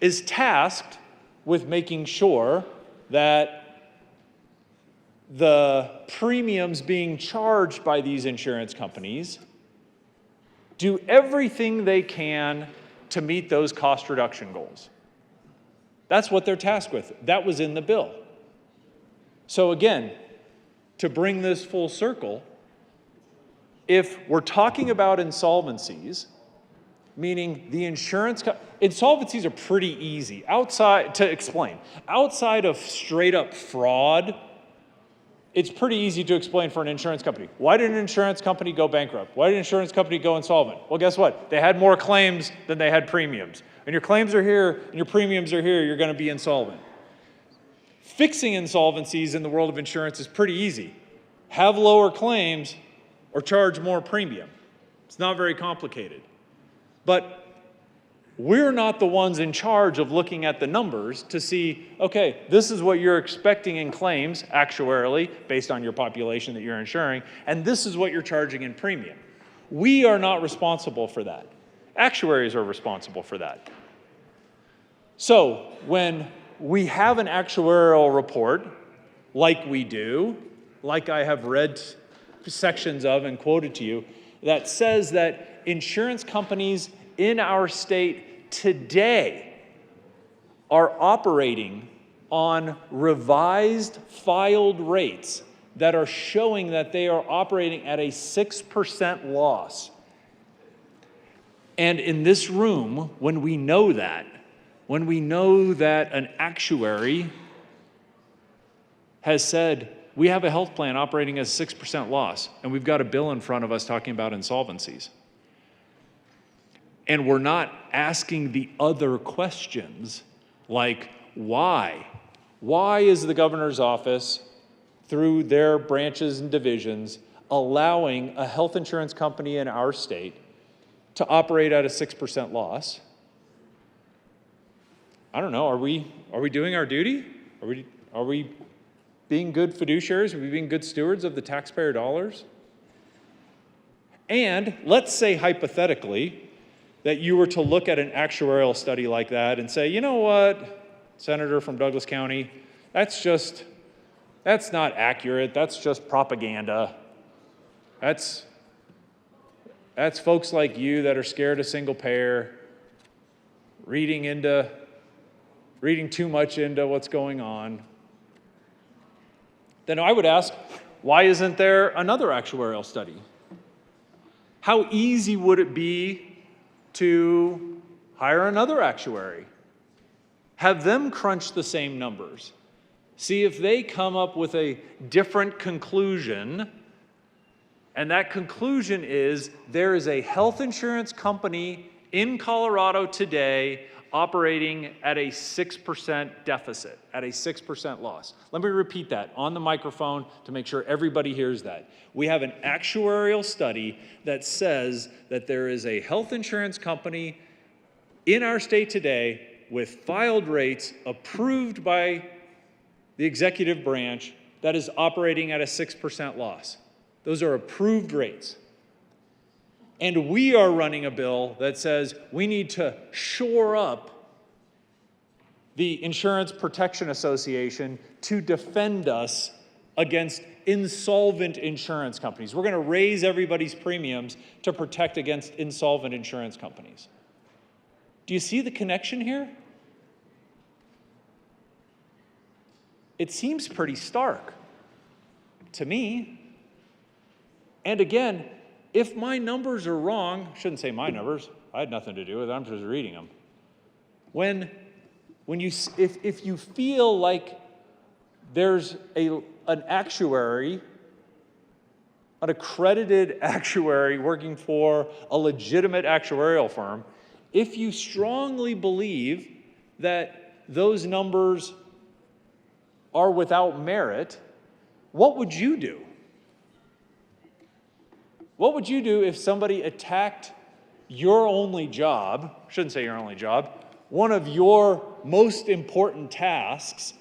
is tasked with making sure that the premiums being charged by these insurance companies do everything they can to meet those cost reduction goals. That's what they're tasked with. That was in the bill. So again, to bring this full circle, if we're talking about insolvencies, meaning the insolvencies are pretty easy to explain. Outside of straight up fraud, it's pretty easy to explain for an insurance company. Why did an insurance company go bankrupt? Why did an insurance company go insolvent? Well, guess what? They had more claims than they had premiums. And your claims are here and your premiums are here, you're going to be insolvent. Fixing insolvencies in the world of insurance is pretty easy. Have lower claims or charge more premium. It's not very complicated. But we're not the ones in charge of looking at the numbers to see, okay, this is what you're expecting in claims actuarially based on your population that you're insuring, and this is what you're charging in premium. We are not responsible for that. Actuaries are responsible for that. So when we have an actuarial report, like we do, like I have read sections of and quoted to you, that says that insurance companies in our state today are operating on revised filed rates that are showing that they are operating at a 6% loss. And in this room, when we know that an actuary has said, we have a health plan operating at a 6% loss, and we've got a bill in front of us talking about insolvencies. And we're not asking the other questions like, why? Why is the governor's office, through their branches and divisions, allowing a health insurance company in our state to operate at a 6% loss? I don't know, are we doing our duty? Are we being good fiduciaries? Are we being good stewards of the taxpayer dollars? And let's say hypothetically that you were to look at an actuarial study like that and say, you know what, Senator from Douglas County, that's not accurate, that's just propaganda. That's folks like you that are scared of single payer, reading too much into what's going on. Then I would ask, why isn't there another actuarial study? How easy would it be to hire another actuary? Have them crunch the same numbers. See if they come up with a different conclusion, and that conclusion is there is a health insurance company in Colorado today operating at a 6% deficit, at a 6% loss. Let me repeat that on the microphone to make sure everybody hears that. We have an actuarial study that says that there is a health insurance company in our state today with filed rates approved by the executive branch, that is operating at a 6% loss. Those are approved rates. And we are running a bill that says we need to shore up the Insurance Protection Association to defend us against insolvent insurance companies. We're going to raise everybody's premiums to protect against insolvent insurance companies. Do you see the connection here? It seems pretty stark to me. And again, if my numbers are wrong, I shouldn't say my numbers, I had nothing to do with it, I'm just reading them. If you feel like there's an actuary, an accredited actuary working for a legitimate actuarial firm, if you strongly believe that those numbers are without merit, what would you do? What would you do if somebody attacked your only job, shouldn't say your only job, one of your most important tasks?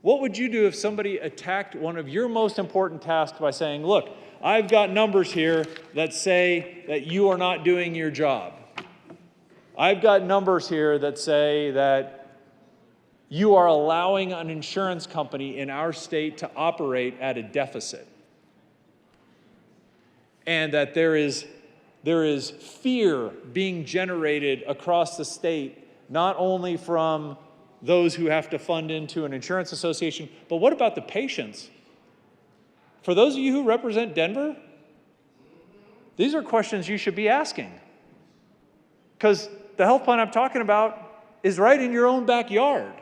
What would you do if somebody attacked one of your most important tasks by saying, look, I've got numbers here that say that you are not doing your job. I've got numbers here that say that you are allowing an insurance company in our state to operate at a deficit. And that there is fear being generated across the state, not only from those who have to fund into an insurance association, but what about the patients? For those of you who represent Denver, these are questions you should be asking. Because the health plan I'm talking about is right in your own backyard.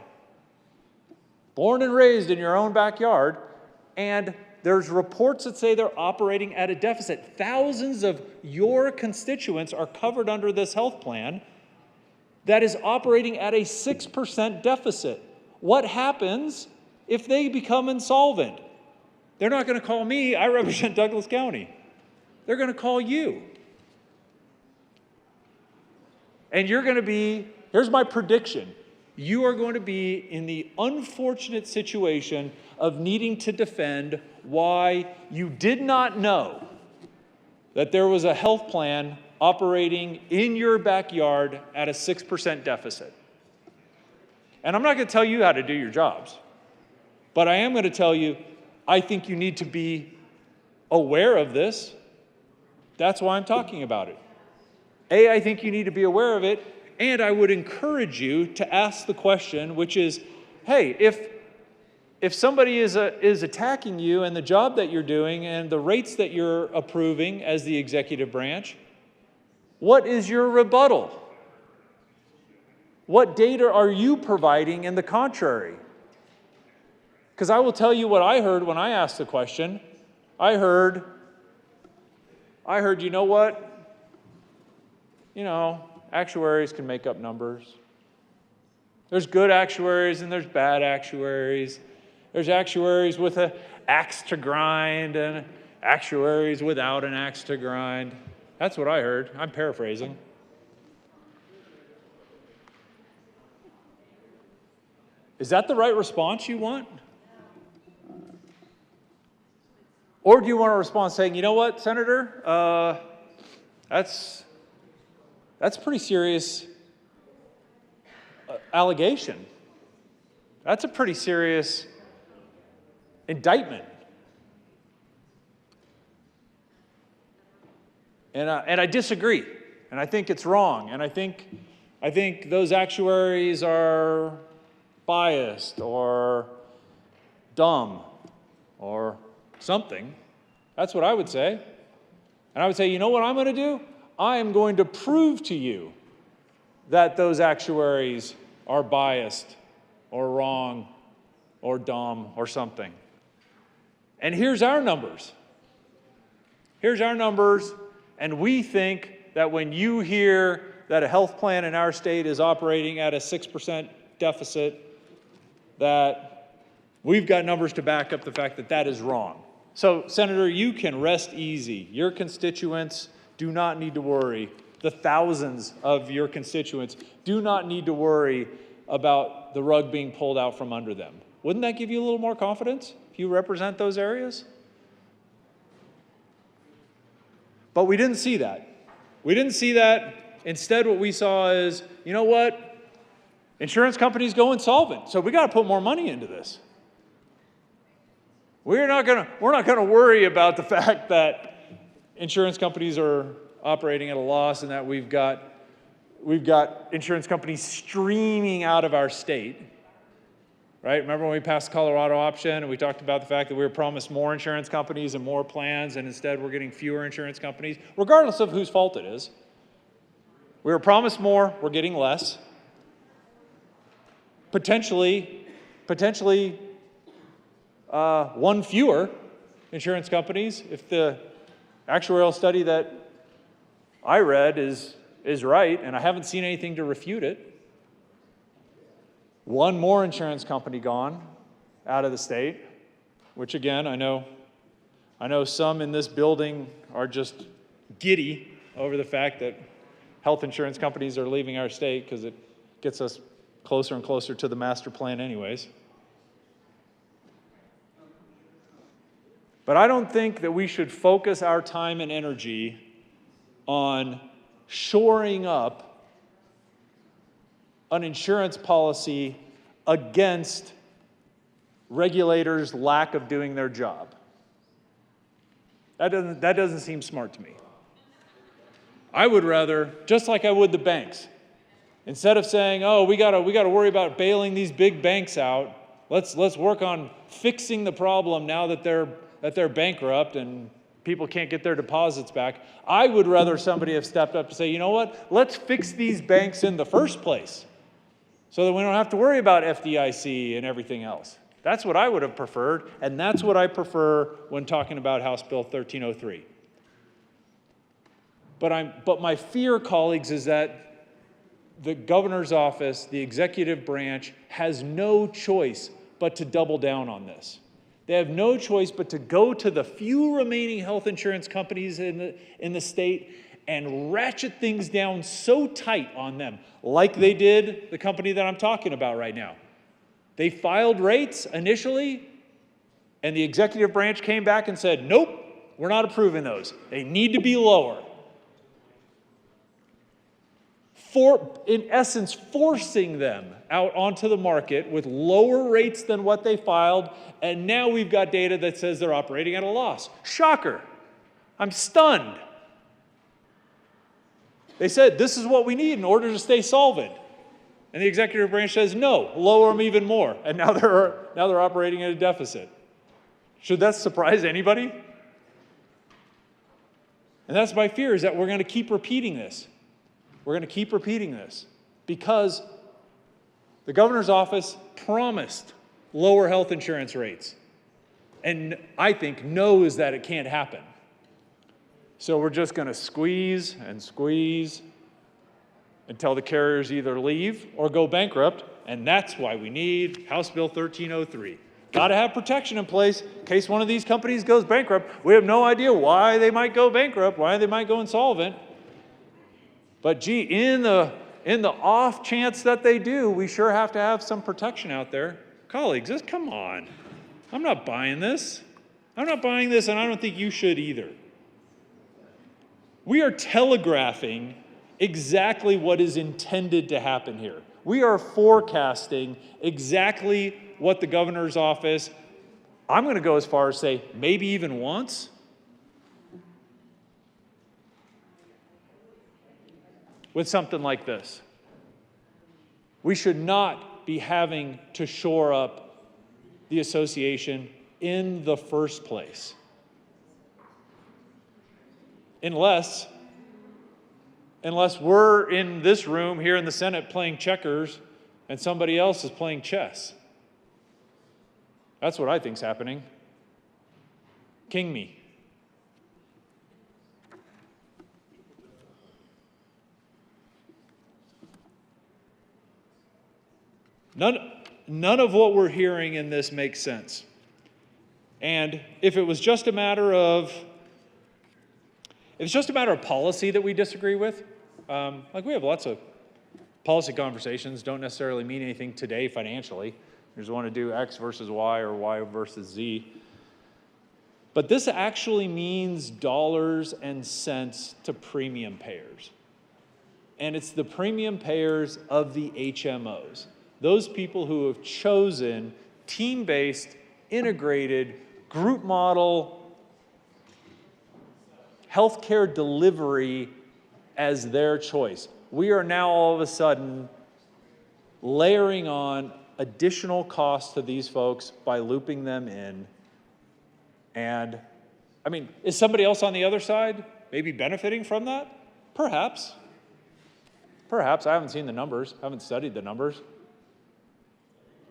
Born and raised in your own backyard, and there's reports that say they're operating at a deficit. Thousands of your constituents are covered under this health plan that is operating at a 6% deficit. What happens if they become insolvent? They're not going to call me. I represent Douglas County. They're going to call you. And you're going to be, here's my prediction, you are going to be in the unfortunate situation of needing to defend why you did not know that there was a health plan operating in your backyard at a 6% deficit. And I'm not going to tell you how to do your jobs, but I am going to tell you, I think you need to be aware of this. That's why I'm talking about it. I think you need to be aware of it, and I would encourage you to ask the question, which is, hey, if somebody is attacking you and the job that you're doing and the rates that you're approving as the executive branch, what is your rebuttal? What data are you providing in the contrary? Because I will tell you what I heard when I asked the question. I heard, you know what? Actuaries can make up numbers. There's good actuaries and there's bad actuaries. There's actuaries with an axe to grind and actuaries without an axe to grind. That's what I heard. I'm paraphrasing. Is that the right response you want? Or do you want a response saying, you know what, Senator, that's a pretty serious allegation. That's a pretty serious indictment. And I disagree, and I think it's wrong, and I think those actuaries are biased or dumb or something. That's what I would say. And I would say, you know what I'm going to do? I am going to prove to you that those actuaries are biased or wrong or dumb or something. And here's our numbers. Here's our numbers, and we think that when you hear that a health plan in our state is operating at a 6% deficit, that we've got numbers to back up the fact that that is wrong. So, Senator, you can rest easy. Your constituents do not need to worry. The thousands of your constituents do not need to worry about the rug being pulled out from under them. Wouldn't that give you a little more confidence if you represent those areas? But we didn't see that. We didn't see that. Instead, what we saw is, you know what? Insurance companies go insolvent, so we got to put more money into this. We're not going to worry about the fact that insurance companies are operating at a loss and that we've got insurance companies streaming out of our state. Right? Remember when we passed the Colorado option and we talked about the fact that we were promised more insurance companies and more plans, and instead we're getting fewer insurance companies, regardless of whose fault it is. We were promised more, we're getting less. Potentially, one fewer insurance companies if the actuarial study that I read is right, and I haven't seen anything to refute it. One more insurance company gone out of the state, which again, I know some in this building are just giddy over the fact that health insurance companies are leaving our state because it gets us closer and closer to the master plan anyways. But I don't think that we should focus our time and energy on shoring up an insurance policy against regulators' lack of doing their job. That doesn't seem smart to me. I would rather, just like I would the banks, instead of saying, oh, we gotta worry about bailing these big banks out, let's work on fixing the problem now that they're bankrupt and people can't get their deposits back. I would rather somebody have stepped up to say, you know what, let's fix these banks in the first place so that we don't have to worry about FDIC and everything else. That's what I would have preferred, and that's what I prefer when talking about House Bill 1303. But my fear, colleagues, is that the governor's office, the executive branch, has no choice but to double down on this. They have no choice but to go to the few remaining health insurance companies in the state and ratchet things down so tight on them, like they did the company that I'm talking about right now. They filed rates initially, and the executive branch came back and said, nope, we're not approving those. They need to be lower. In essence, forcing them out onto the market with lower rates than what they filed, and now we've got data that says they're operating at a loss. Shocker. I'm stunned. They said, this is what we need in order to stay solvent. And the executive branch says, no, lower them even more. And now they're operating at a deficit. Should that surprise anybody? And that's my fear, is that we're going to keep repeating this. We're going to keep repeating this because the governor's office promised lower health insurance rates, and I think knows that it can't happen. So we're just going to squeeze and squeeze until the carriers either leave or go bankrupt, and that's why we need House Bill 1303. Got to have protection in place in case one of these companies goes bankrupt. We have no idea why they might go bankrupt, why they might go insolvent. But gee, in the off chance that they do, we sure have to have some protection out there. Colleagues, come on. I'm not buying this. I'm not buying this, and I don't think you should either. We are telegraphing exactly what is intended to happen here. We are forecasting exactly what the governor's office, I'm going to go as far as say, maybe even wants. With something like this. We should not be having to shore up the association in the first place. Unless we're in this room here in the Senate playing checkers and somebody else is playing chess. That's what I think's happening. King me. None of what we're hearing in this makes sense. And if it was just a matter of policy that we disagree with, like we have lots of policy conversations don't necessarily mean anything today financially. You just want to do X versus Y or Y versus Z. But this actually means dollars and cents to premium payers. And it's the premium payers of the HMOs, those people who have chosen team-based, integrated, group model healthcare delivery as their choice. We are now all of a sudden layering on additional costs to these folks by looping them in. And, I mean, is somebody else on the other side maybe benefiting from that? Perhaps. Perhaps. I haven't seen the numbers, I haven't studied the numbers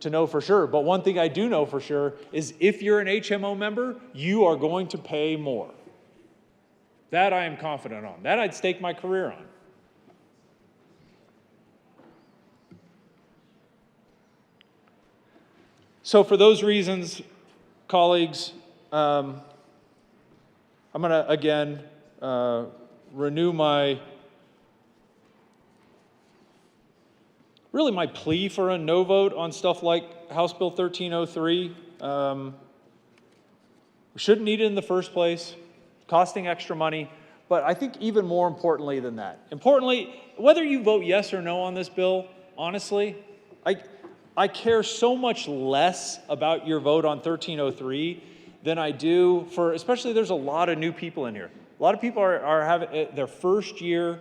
to know for sure. But one thing I do know for sure is if you're an HMO member, you are going to pay more. That I am confident on. That I'd stake my career on. So for those reasons, colleagues, I'm going to, again, renew my plea for a no vote on stuff like House Bill 1303. We shouldn't need it in the first place, costing extra money. But I think even more importantly than that, whether you vote yes or no on this bill, honestly, I care so much less about your vote on 1303 than I do for, especially there's a lot of new people in here. A lot of people are having their first year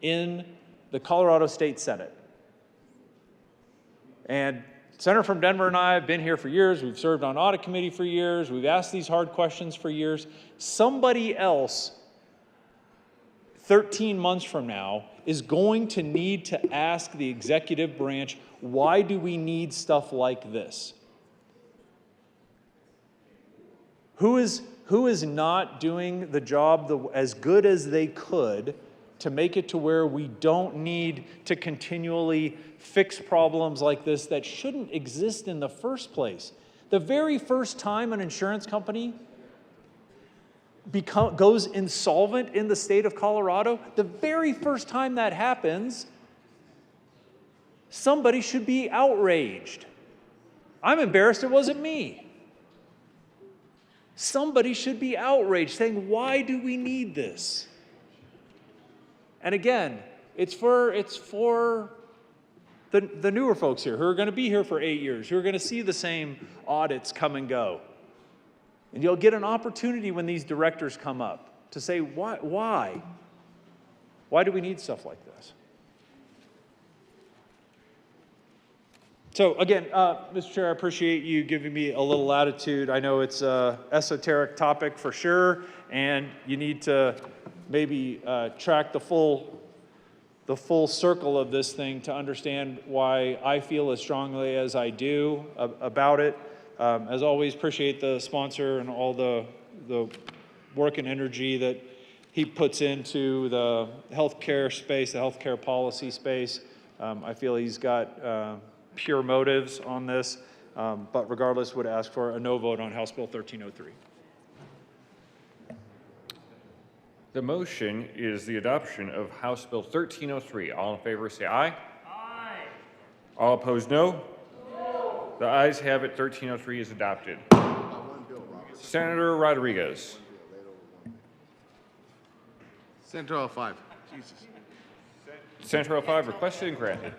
in the Colorado State Senate. And Senator from Denver and I have been here for years. We've served on audit committee for years. We've asked these hard questions for years. Somebody else 13 months from now is going to need to ask the executive branch, why do we need stuff like this? Who is not doing the job as good as they could to make it to where we don't need to continually fix problems like this that shouldn't exist in the first place? The very first time an insurance company goes insolvent in the state of Colorado, the very first time that happens, somebody should be outraged. I'm embarrassed it wasn't me. Somebody should be outraged, saying, why do we need this? And again, it's for the newer folks here who are going to be here for 8 years, who are going to see the same audits come and go. And you'll get an opportunity when these directors come up to say, why? Why do we need stuff like this? So again, Mr. Chair, I appreciate you giving me a little latitude. I know it's an esoteric topic for sure, and you need to maybe track the full circle of this thing to understand why I feel as strongly as I do about it. As always, appreciate the sponsor and all the work and energy that he puts into the healthcare space, the healthcare policy space. I feel he's got pure motives on this, but regardless, would ask for a no vote on House Bill 1303. The motion is the adoption of House Bill 1303. All in favor say aye. Aye. All opposed, no. No. The ayes have it. 1303 is adopted. Senator Rodriguez. Senator 05. Jesus. Senator 05 requested and granted.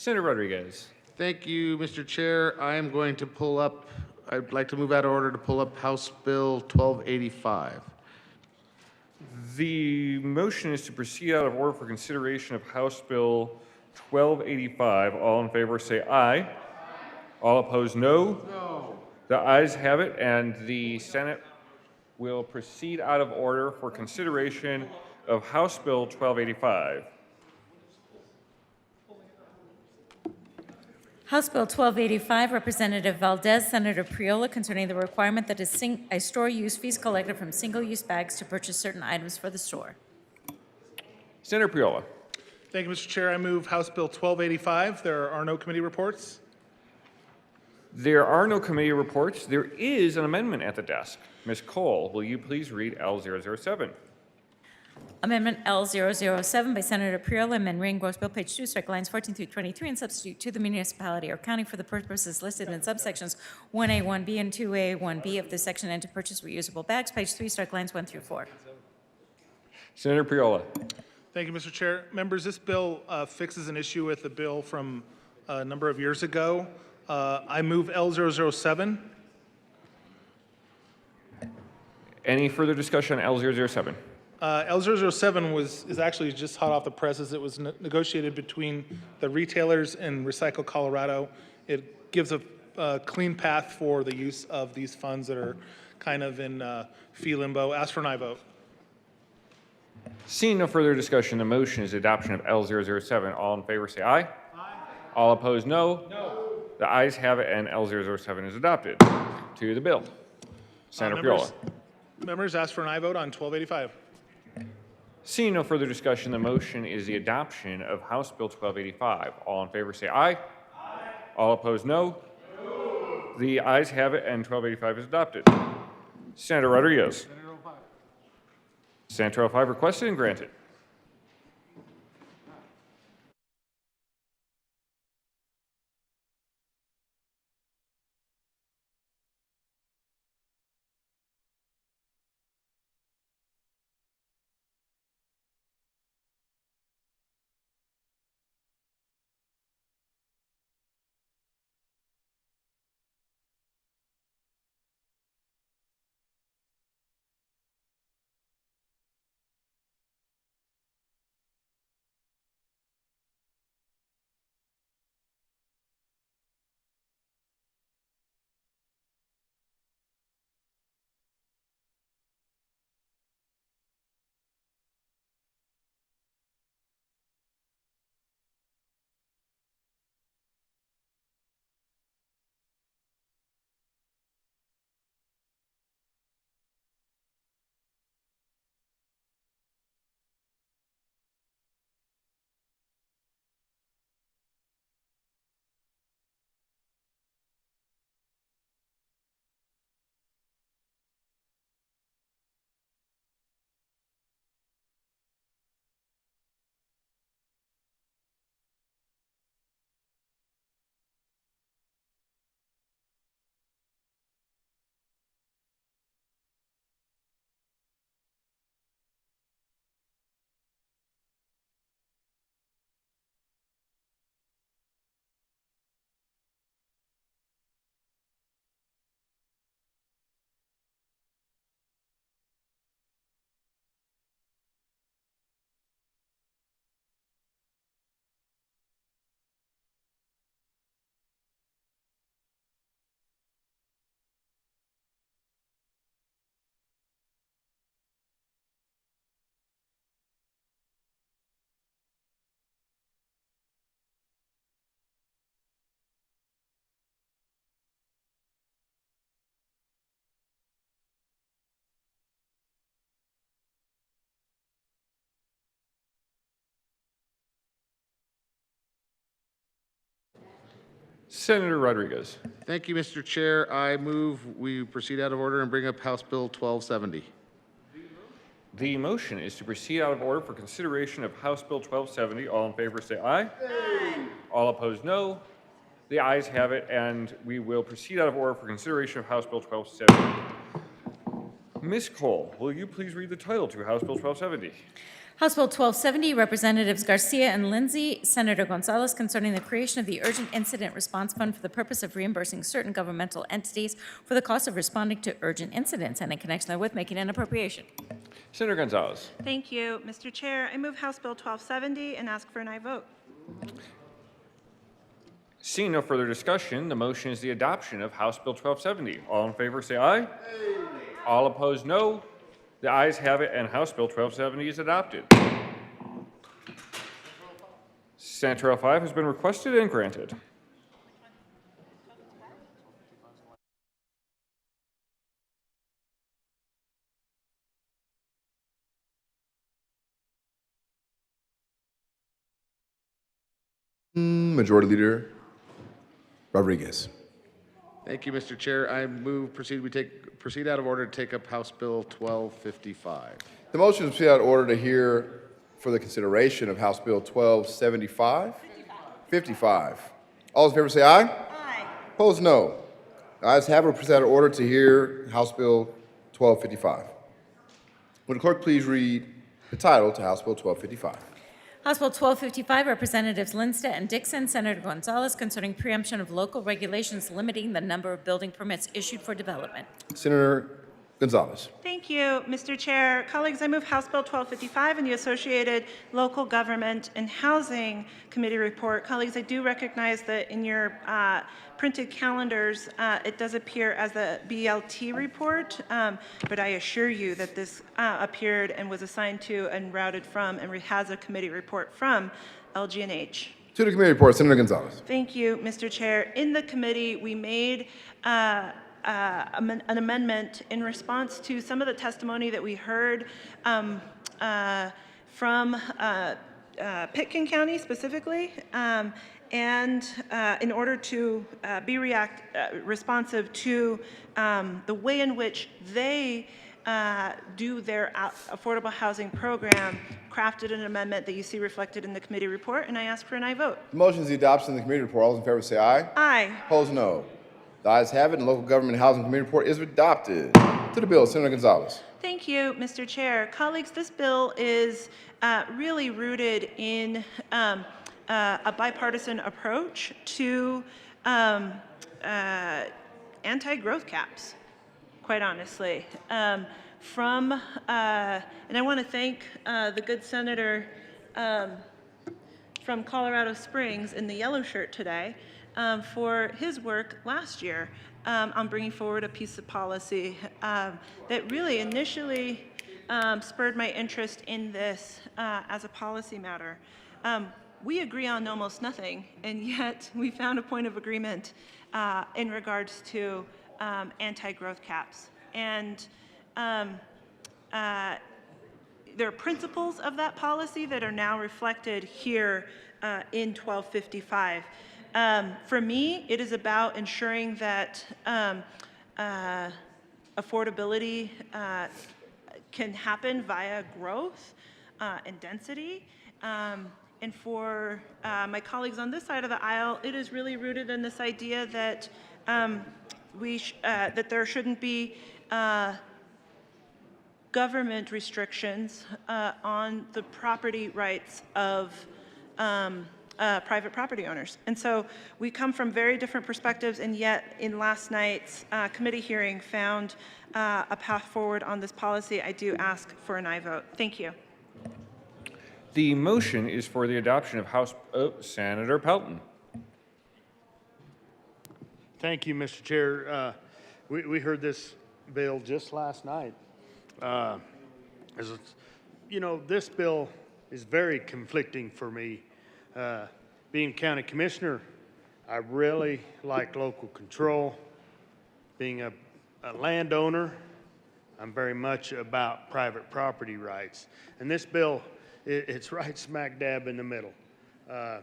Senator Rodriguez. Thank you, Mr. Chair. I am going to pull up, I'd like to move out of order to pull up House Bill 1285. The motion is to proceed out of order for consideration of House Bill 1285. All in favor say aye. All opposed, no. No. The ayes have it, and the Senate will proceed out of order for consideration of House Bill 1285. House Bill 1285, Representative Valdez, Senator Priola, concerning the requirement that a store use fees collected from single-use bags to purchase certain items for the store. Senator Priola. Thank you, Mr. Chair. I move House Bill 1285. There are no committee reports. There are no committee reports. There is an amendment at the desk. Ms. Cole, will you please read L007? Amendment L007 by Senator Priola, amend re-engross bill, page 2, strike lines 14 through 23, and substitute to the municipality or county for the purposes listed in subsections 1A, 1B, and 2A, 1B of this section, and to purchase reusable bags, page 3, strike lines 1 through 4. Senator Priola. Thank you, Mr. Chair. Members, this bill fixes an issue with a bill from a number of years ago. I move L007. Any further discussion on L007? L007 is actually just hot off the presses. It was negotiated between the retailers and Recycle Colorado. It gives a clean path for the use of these funds that are kind of in fee limbo. Ask for an aye vote. Seeing no further discussion, the motion is adoption of L007. All in favor say aye. Aye. All opposed, no. No. The ayes have it, and L007 is adopted. To the bill. Senator Priola. Members, ask for an aye vote on 1285. Seeing no further discussion, the motion is the adoption of House Bill 1285. All in favor say aye. Aye. All opposed, no. No. The ayes have it, and 1285 is adopted. Senator Rodriguez. Senator 05 requested and granted. Senator Rodriguez. Thank you, Mr. Chair. I move we proceed out of order and bring up House Bill 1270. The motion is to proceed out of order for consideration of House Bill 1270. All in favor say aye. Aye. All opposed, no. The ayes have it, and we will proceed out of order for consideration of House Bill 1270. Ms. Cole, will you please read the title to House Bill 1270? House Bill 1270, Representatives Garcia and Lindsay, Senator Gonzalez, concerning the creation of the Urgent Incident Response Fund for the purpose of reimbursing certain governmental entities for the cost of responding to urgent incidents, and in connection therewith making an appropriation. Senator Gonzalez. Thank you, Mr. Chair. I move House Bill 1270 and ask for an aye vote. Seeing no further discussion, the motion is the adoption of House Bill 1270. All in favor say aye. All opposed, no. The ayes have it, and House Bill 1270 is adopted. Senate 1205 has been requested and granted. Majority Leader Rodriguez. Thank you, Mr. Chair. I move proceed out of order to take up House Bill 1255. The motion is proceed out of order to hear for the consideration of House Bill 1275. 55. All in favor say aye. Aye. Opposed, no. The ayes have it. Proceed out of order to hear House Bill 1255. Would the clerk please read the title to House Bill 1255? House Bill 1255, Representatives Lindstedt and Dixon, Senator Gonzalez, concerning preemption of local regulations limiting the number of building permits issued for development. Senator Gonzalez. Thank you, Mr. Chair. Colleagues, I move House Bill 1255 and the associated Local Government and Housing Committee report. Colleagues, I do recognize that in your printed calendars, it does appear as a BLT report, but I assure you that this appeared and was assigned to and routed from and has a committee report from LG&H. To the committee report, Senator Gonzalez. Thank you, Mr. Chair. In the committee, we made an amendment in response to some of the testimony that we heard from Pitkin County specifically, and in order to be responsive to the way in which they do their affordable housing program, crafted an amendment that you see reflected in the committee report, and I ask for an aye vote. The motion is the adoption of the committee report. All those in favor say aye. Aye. Opposed, no. The ayes have it, and the Local Government and Housing Committee report is adopted. To the bill, Senator Gonzalez. Thank you, Mr. Chair. Colleagues, this bill is really rooted in a bipartisan approach to anti-growth caps, quite honestly. And I want to thank the good senator from Colorado Springs in the yellow shirt today for his work last year on bringing forward a piece of policy that really initially spurred my interest in this as a policy matter. We agree on almost nothing, and yet we found a point of agreement in regards to anti-growth caps. And there are principles of that policy that are now reflected here in 1255. For me, it is about ensuring that affordability can happen via growth and density. And for my colleagues on this side of the aisle, it is really rooted in this idea that that there shouldn't be government restrictions on the property rights of private property owners. And so we come from very different perspectives, and yet in last night's committee hearing found a path forward on this policy. I do ask for an aye vote. Thank you. The motion is for the adoption of Senator Pelton. Thank you, Mr. Chair. We heard this bill just last night. You know, this bill is very conflicting for me. Being county commissioner, I really like local control. Being a landowner, I'm very much about private property rights. And this bill, it's right smack dab in the middle. I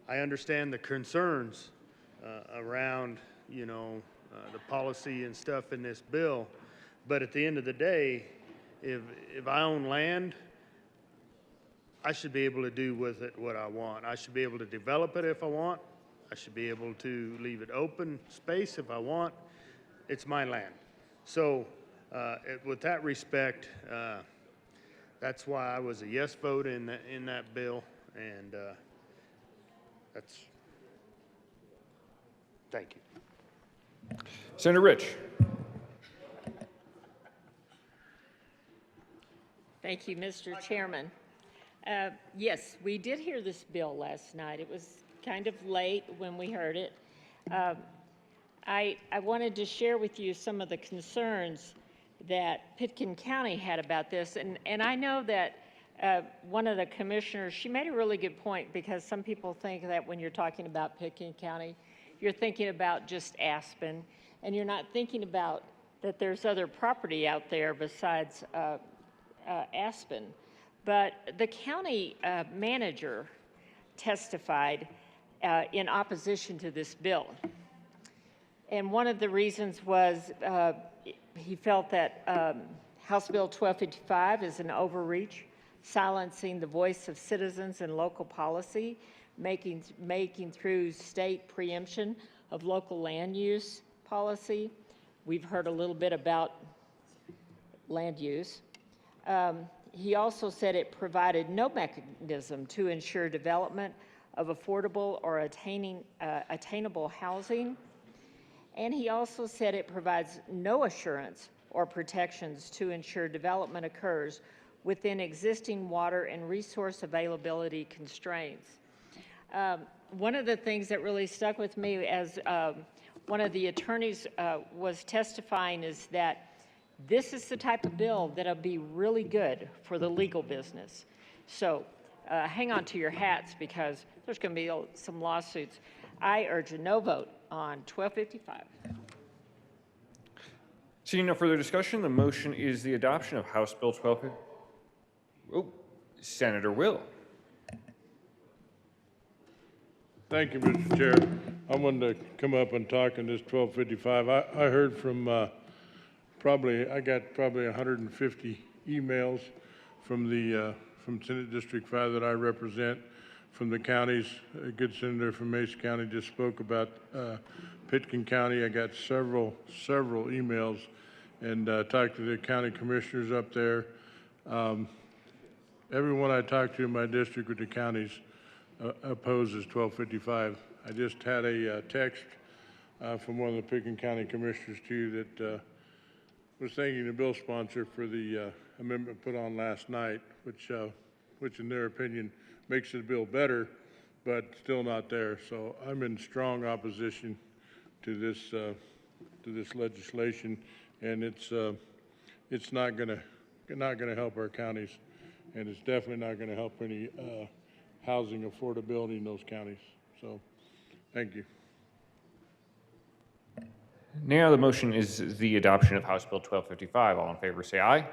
understand the concerns around, you know, the policy and stuff in this bill, but at the end of the day, if I own land, I should be able to do with it what I want. I should be able to develop it if I want. I should be able to leave it open space if I want. It's my land. So with that respect, That's why I was a yes vote in that bill, and thank you. Senator Rich. Thank you, Mr. Chairman. Yes, we did hear this bill last night. It was kind of late when we heard it. I wanted to share with you some of the concerns that Pitkin County had about this. And I know that one of the commissioners, she made a really good point, because some people think that when you're talking about Pitkin County, you're thinking about just Aspen, and you're not thinking about that there's other property out there besides Aspen. But the county manager testified in opposition to this bill. And one of the reasons was he felt that House Bill 1255 is an overreach, silencing the voice of citizens in local policy, making through state preemption of local land use policy. We've heard a little bit about land use. He also said it provided no mechanism to ensure development of affordable or attainable housing. And he also said it provides no assurance or protections to ensure development occurs within existing water and resource availability constraints. One of the things that really stuck with me as one of the attorneys was testifying is that this is the type of bill that'll be really good for the legal business. So hang on to your hats, because there's going to be some lawsuits. I urge a no vote on 1255. Seeing no further discussion, the motion is the adoption of House Bill 12. Oh, Senator Will. Thank you, Mr. Chair. I wanted to come up and talk on this 1255. I heard from I got probably 150 emails from from Senate District 5 that I represent, from the counties. A good senator from Mesa County just spoke about Pitkin County. I got several emails, and talked to the county commissioners up there. Everyone I talked to in my district with the counties opposes 1255. I just had a text from one of the Pitkin County commissioners too that was thanking the bill sponsor for the amendment put on last night, which in their opinion makes the bill better, but still not there. So I'm in strong opposition to this legislation, and it's not going to help our counties, and it's definitely not going to help any housing affordability in those counties. So, thank you. Now the motion is the adoption of House Bill 1255. All in favor say aye. Aye.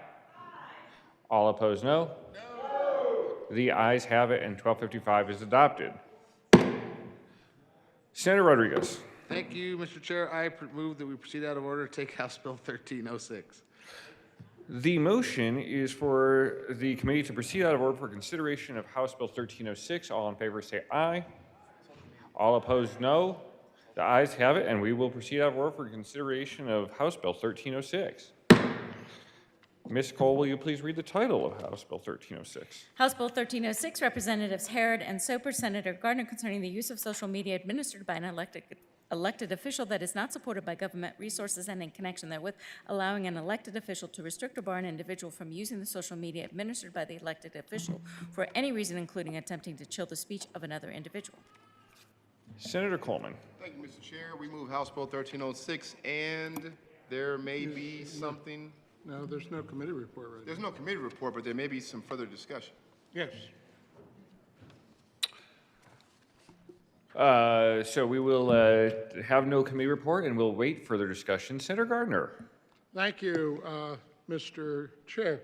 All opposed, no. No. The ayes have it, and 1255 is adopted. Senator Rodriguez. Thank you, Mr. Chair. I move that we proceed out of order to take House Bill 1306. The motion is for the committee to proceed out of order for consideration of House Bill 1306. All in favor say aye. All opposed, no. The ayes have it, and we will proceed out of order for consideration of House Bill 1306. Ms. Cole, will you please read the title of House Bill 1306? House Bill 1306, Representatives Harrod and Soper, Senator Gardner, concerning the use of social media administered by an elected official that is not supported by government resources, and in connection therewith, allowing an elected official to restrict or bar an individual from using the social media administered by the elected official for any reason, including attempting to chill the speech of another individual. Senator Coleman. Thank you, Mr. Chair. We move House Bill 1306, and there may be something. No, there's no committee report right There's no committee report, but there may be some further discussion. Yes. So we will have no committee report, and we'll wait further discussion. Senator Gardner. Thank you, Mr. Chair.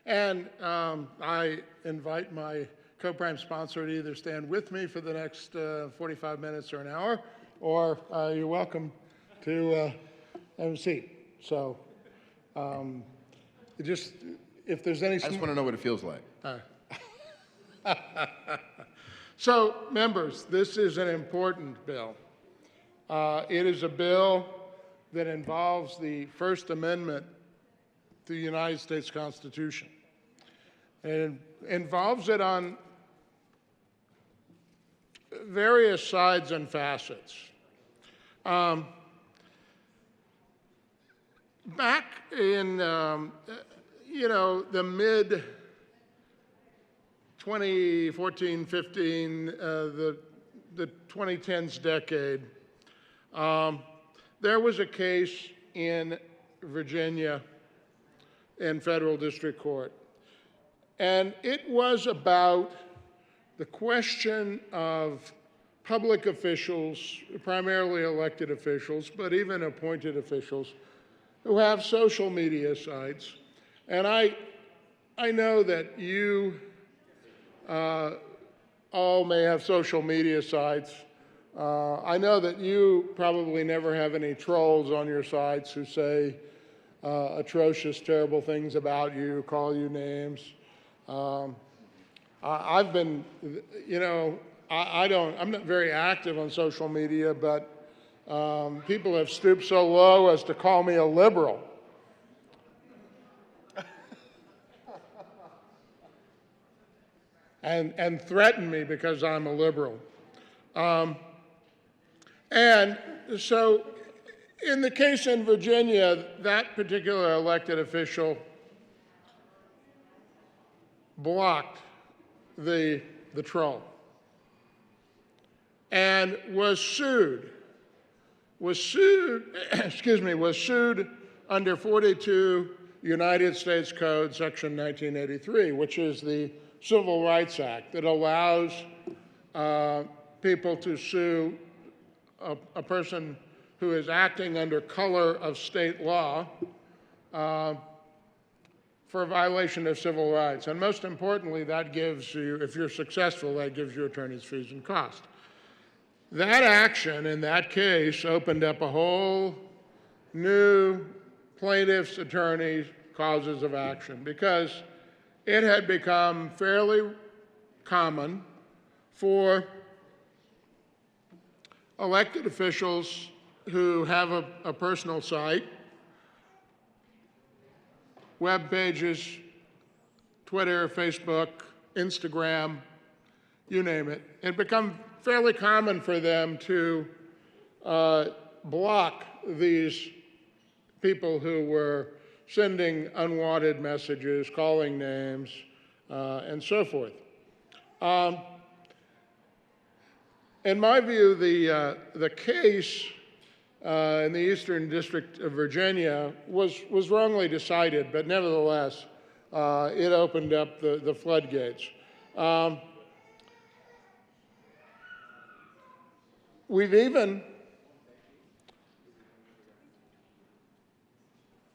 And I invite my co-prime sponsor to either stand with me for the next 45 minutes or an hour, or you're welcome to have a seat. So just, if there's any... I just want to know what it feels like. So, members, this is an important bill. It is a bill that involves the First Amendment to the United States Constitution. And it involves it on various sides and facets. Back in, the mid 2014, 15, the 2010s decade, there was a case in Virginia in federal district court. And it was about the question of public officials, primarily elected officials, but even appointed officials, who have social media sites. And I know that you all may have social media sites. I know that you probably never have any trolls on your sites who say atrocious, terrible things about you, call you names. I've been, I'm not very active on social media, but people have stooped so low as to call me a liberal. and threaten me because I'm a liberal. And so in the case in Virginia, that particular elected official blocked the troll and was sued under 42 United States Code, Section 1983, which is the Civil Rights Act that allows people to sue a person who is acting under color of state law for a violation of civil rights. And most importantly, that gives you, if you're successful, that gives you attorney's fees and costs. That action in that case opened up a whole new plaintiff's attorney's causes of action because it had become fairly common for elected officials who have a personal site, web pages, Twitter, Facebook, Instagram, you name it. It had become fairly common for them to block these people who were sending unwanted messages, calling names, and so forth. In my view, the case in the Eastern District of Virginia was wrongly decided, but nevertheless, it opened up the floodgates.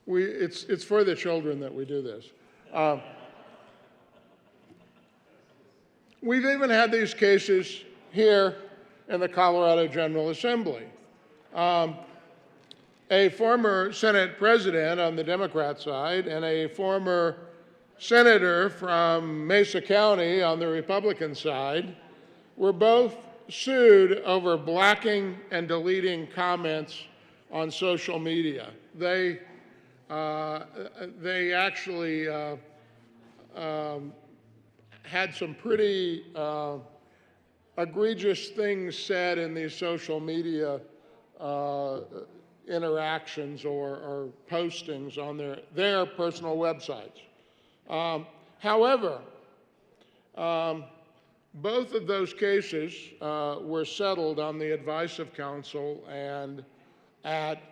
It's for the children that we do this. We've even had these cases here in the Colorado General Assembly. A former Senate president on the Democrat side and a former senator from Mesa County on the Republican side were both sued over blocking and deleting comments on social media. They actually had some pretty egregious things said in these social media interactions or postings on their personal websites. However, both of those cases were settled on the advice of counsel and at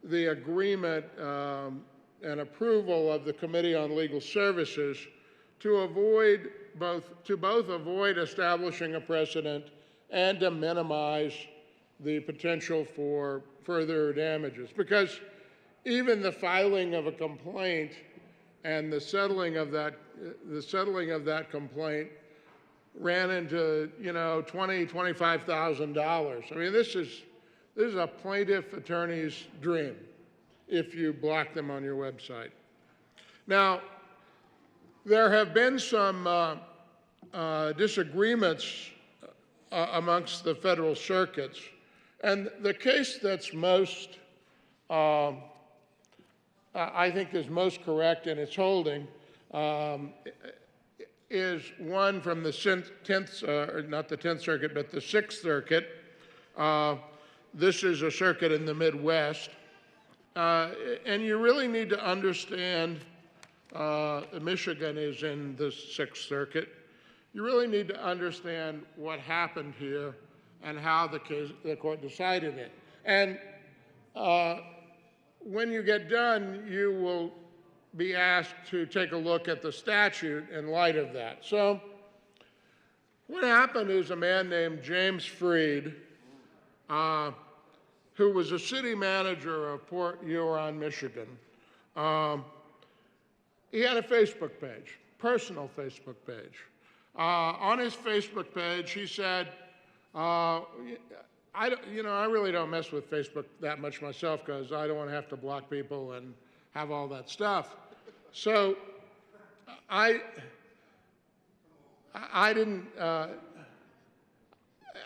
the agreement and approval of the Committee on Legal Services to both avoid establishing a precedent and to minimize the potential for further damages. Because even the filing of a complaint and the settling of that complaint ran into $20,000, $25,000. I mean, this is a plaintiff attorney's dream if you block them on your website. Now, there have been some disagreements amongst the federal circuits, and the case that's most I think is most correct in its holding is one from the 10th, not the 10th Circuit, but the 6th Circuit. This is a circuit in the Midwest. And you really need to understand, Michigan is in the 6th Circuit. You really need to understand what happened here and how the court decided it. And when you get done, you will be asked to take a look at the statute in light of that. So what happened is a man named James Freed, who was a city manager of Port Huron, Michigan. He had a Facebook page, personal Facebook page. On his Facebook page, he said, I really don't mess with Facebook that much myself because I don't want to have to block people and have all that stuff. So I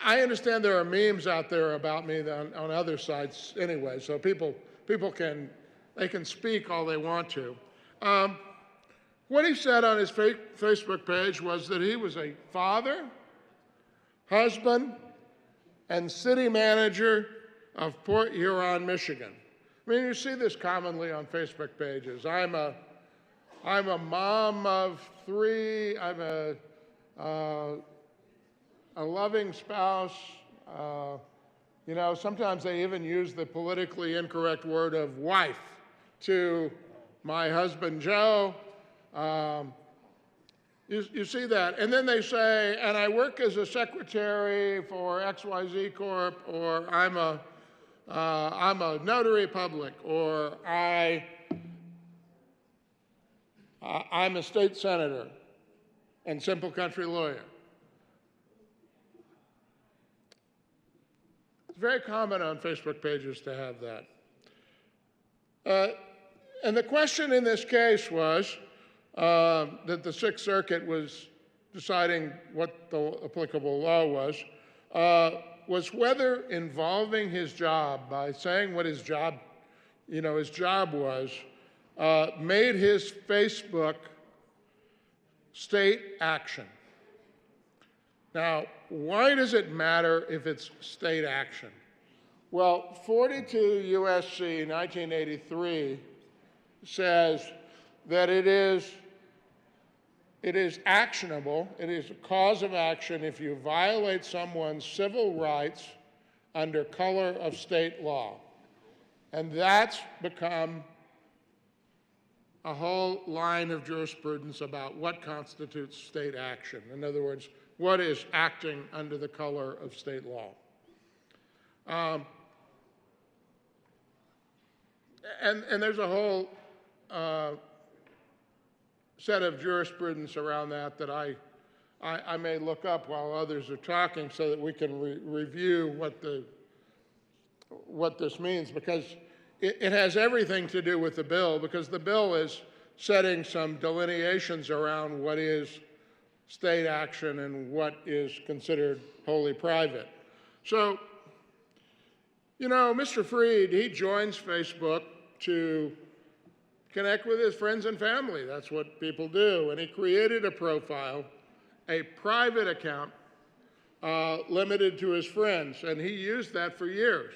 understand there are memes out there about me on other sites anyway, so people can speak all they want to. What he said on his Facebook page was that he was a father, husband, and city manager of Port Huron, Michigan. I mean, you see this commonly on Facebook pages. I'm a mom of 3. I'm a loving spouse. Sometimes they even use the politically incorrect word of wife to my husband Joe. You see that. And then they say, and I work as a secretary for XYZ Corp, or I'm a notary public, or I'm a state senator and simple country lawyer. It's very common on Facebook pages to have that. And the question in this case was that the Sixth Circuit was deciding what the applicable law was whether involving his job by saying what his job was, made his Facebook state action. Now, why does it matter if it's state action? Well, 42 U.S.C. 1983 says that it is actionable, it is a cause of action if you violate someone's civil rights under color of state law. And that's become a whole line of jurisprudence about what constitutes state action. In other words, what is acting under the color of state law. And there's a whole set of jurisprudence around that I may look up while others are talking so that we can review what this means, because it has everything to do with the bill, because the bill is setting some delineations around what is state action and what is considered wholly private. So, Mr. Freed, he joins Facebook to connect with his friends and family. That's what people do. And he created a profile, a private account, limited to his friends, and he used that for years.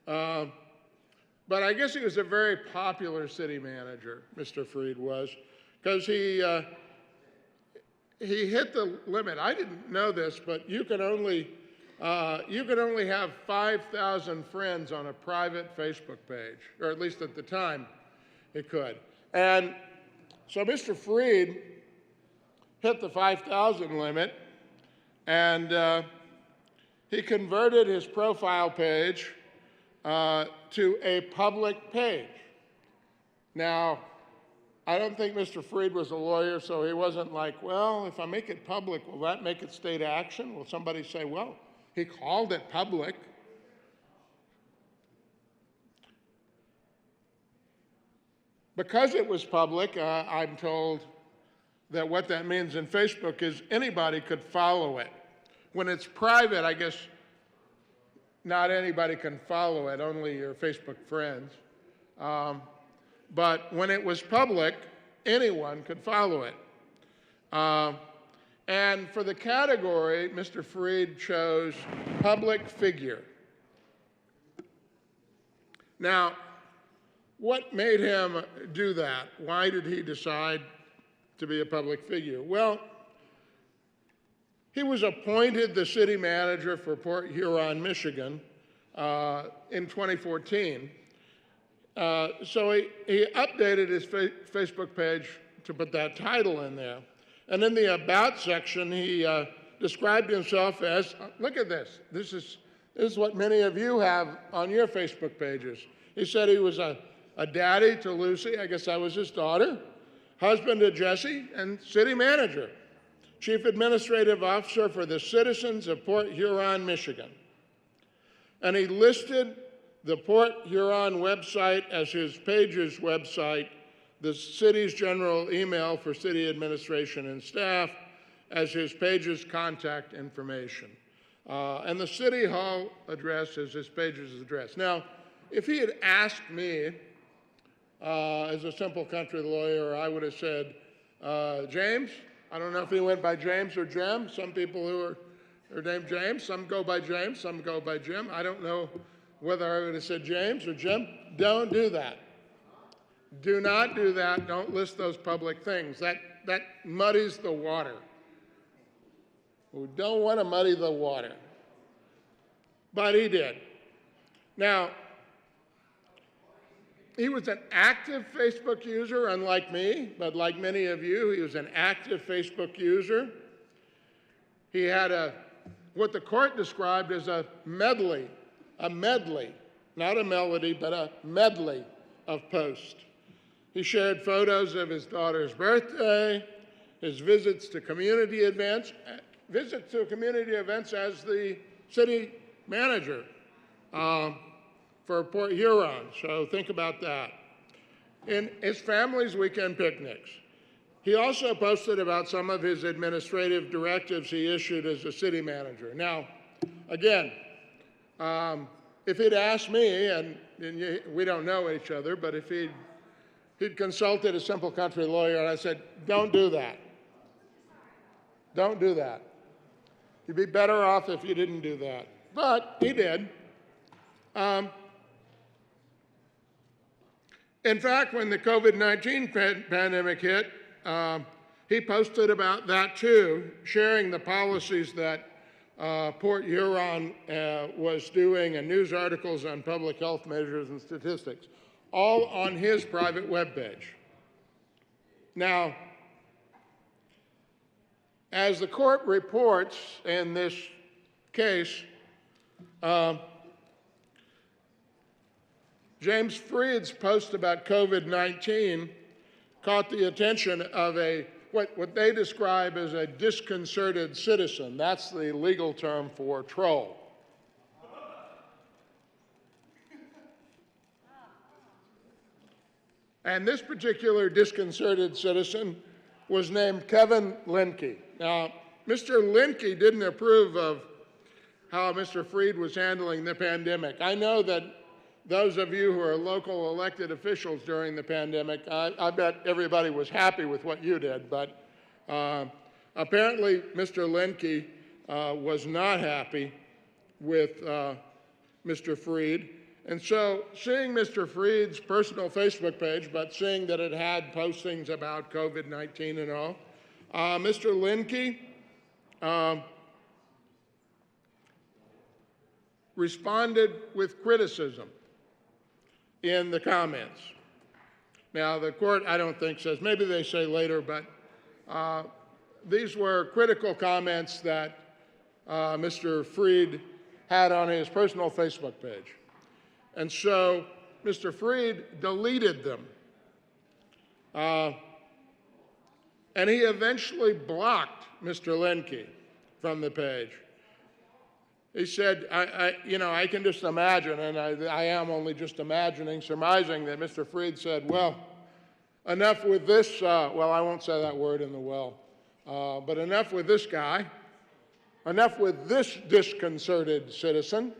But I guess he was a very popular city manager, Mr. Freed was, because he hit the limit. I didn't know this, but you can only have 5,000 friends on a private Facebook page, or at least at the time it could. And so Mr. Freed hit the 5,000 limit, and he converted his profile page to a public page. Now, I don't think Mr. Freed was a lawyer, so he wasn't like, well, if I make it public, will that make it state action? Will somebody say, well, he called it public. Because it was public, I'm told that what that means in Facebook is anybody could follow it. When it's private, I guess not anybody can follow it, only your Facebook friends. but when it was public, anyone could follow it. And for the category, Mr. Freed chose public figure. Now, what made him do that? Why did he decide to be a public figure? Well, he was appointed the city manager for Port Huron, Michigan in 2014. So he updated his Facebook page to put that title in there. And in the About section, he described himself as, look at this. This is what many of you have on your Facebook pages. He said he was a daddy to Lucy, I guess I was his daughter, husband to Jesse, and city manager, chief administrative officer for the citizens of Port Huron, Michigan. And he listed the Port Huron website as his page's website, the city's general email for city administration and staff as his page's contact information. And the city hall address is his page's address. Now, if he had asked me, as a simple country lawyer, I would have said, James, I don't know if he went by James or Jim. Some people who are named James, some go by James, some go by Jim. I don't know whether I would have said James or Jim. Don't do that. Do not do that. Don't list those public things. That muddies the water. We don't want to muddy the water. But he did. Now, he was an active Facebook user, unlike me, but like many of you, he was an active Facebook user. He had what the court described as a medley, not a melody, but a medley of posts. He shared photos of his daughter's birthday, his visits to community events as the city manager for Port Huron, so think about that. In his family's weekend picnics. He also posted about some of his administrative directives he issued as a city manager. Now, again, if he'd asked me, and we don't know each other, but if he'd consulted a simple country lawyer and I said, don't do that. Don't do that. You'd be better off if you didn't do that. But he did. In fact, when the COVID-19 pandemic hit, he posted about that too, sharing the policies that Port Huron was doing and news articles on public health measures and statistics, all on his private webpage. Now, as the court reports in this case, James Freed's post about COVID-19 caught the attention of what they describe as a disconcerted citizen. That's the legal term for troll. And this particular disconcerted citizen was named Kevin Linke. Now, Mr. Linke didn't approve of how Mr. Freed was handling the pandemic. I know that those of you who are local elected officials during the pandemic, I bet everybody was happy with what you did, but apparently Mr. Linke was not happy with Mr. Freed. And so seeing Mr. Freed's personal Facebook page, but seeing that it had postings about COVID-19 and all, Mr. Linke responded with criticism in the comments. Now, the court, I don't think, says, maybe they say later, but these were critical comments that Mr. Freed had on his personal Facebook page. And so Mr. Freed deleted them. And he eventually blocked Mr. Linke from the page. He said, I can just imagine, and I am only just imagining, surmising that Mr. Freed said, well, enough with this, well, I won't say that word in the well, but enough with this guy, enough with this disconcerted citizen.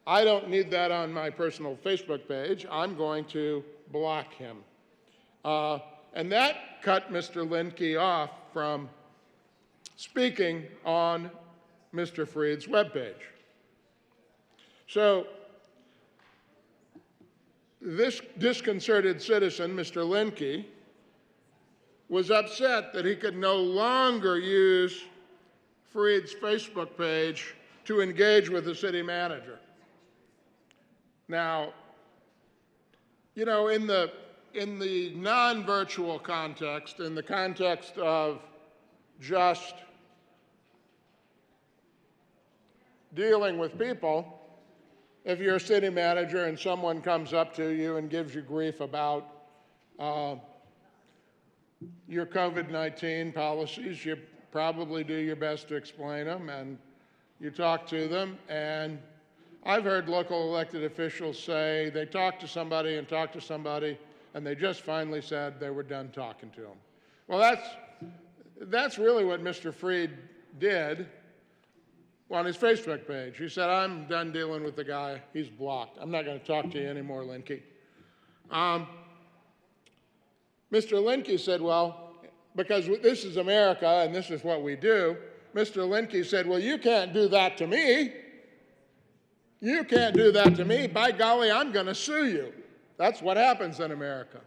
I don't need that on my personal Facebook page. I'm going to block him. And that cut Mr. Linke off from speaking on Mr. Freed's webpage. So this disconcerted citizen, Mr. Linke, was upset that he could no longer use Freed's Facebook page to engage with the city manager. Now, you know, in the non-virtual context, in the context of just dealing with people, if you're a city manager and someone comes up to you and gives you grief about your COVID-19 policies, you probably do your best to explain them, and you talk to them. And I've heard local elected officials say they talked to somebody and talked to somebody, and they just finally said they were done talking to them. Well, that's really what Mr. Freed did on his Facebook page. He said, I'm done dealing with the guy. He's blocked. I'm not going to talk to you anymore, Linke. Mr. Linke said, well, because this is America and this is what we do, Mr. Linke said, well, you can't do that to me. You can't do that to me. By golly, I'm going to sue you. That's what happens in America.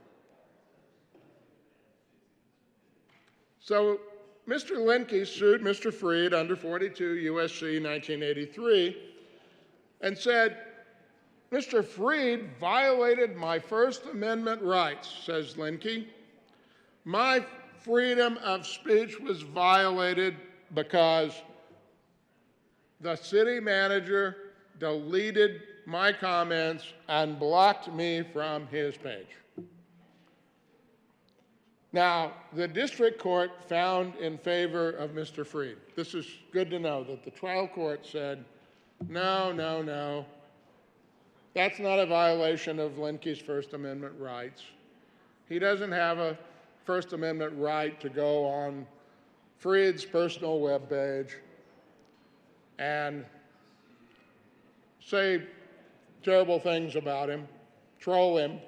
So Mr. Linke sued Mr. Freed under 42 U.S.C. 1983 and said, Mr. Freed violated my First Amendment rights, says Linke. My freedom of speech was violated because the city manager deleted my comments and blocked me from his page. Now, the district court found in favor of Mr. Freed. This is good to know that the trial court said, no, no, no. That's not a violation of Linke's First Amendment rights. He doesn't have a First Amendment right to go on Freed's personal webpage and say terrible things about him, troll him,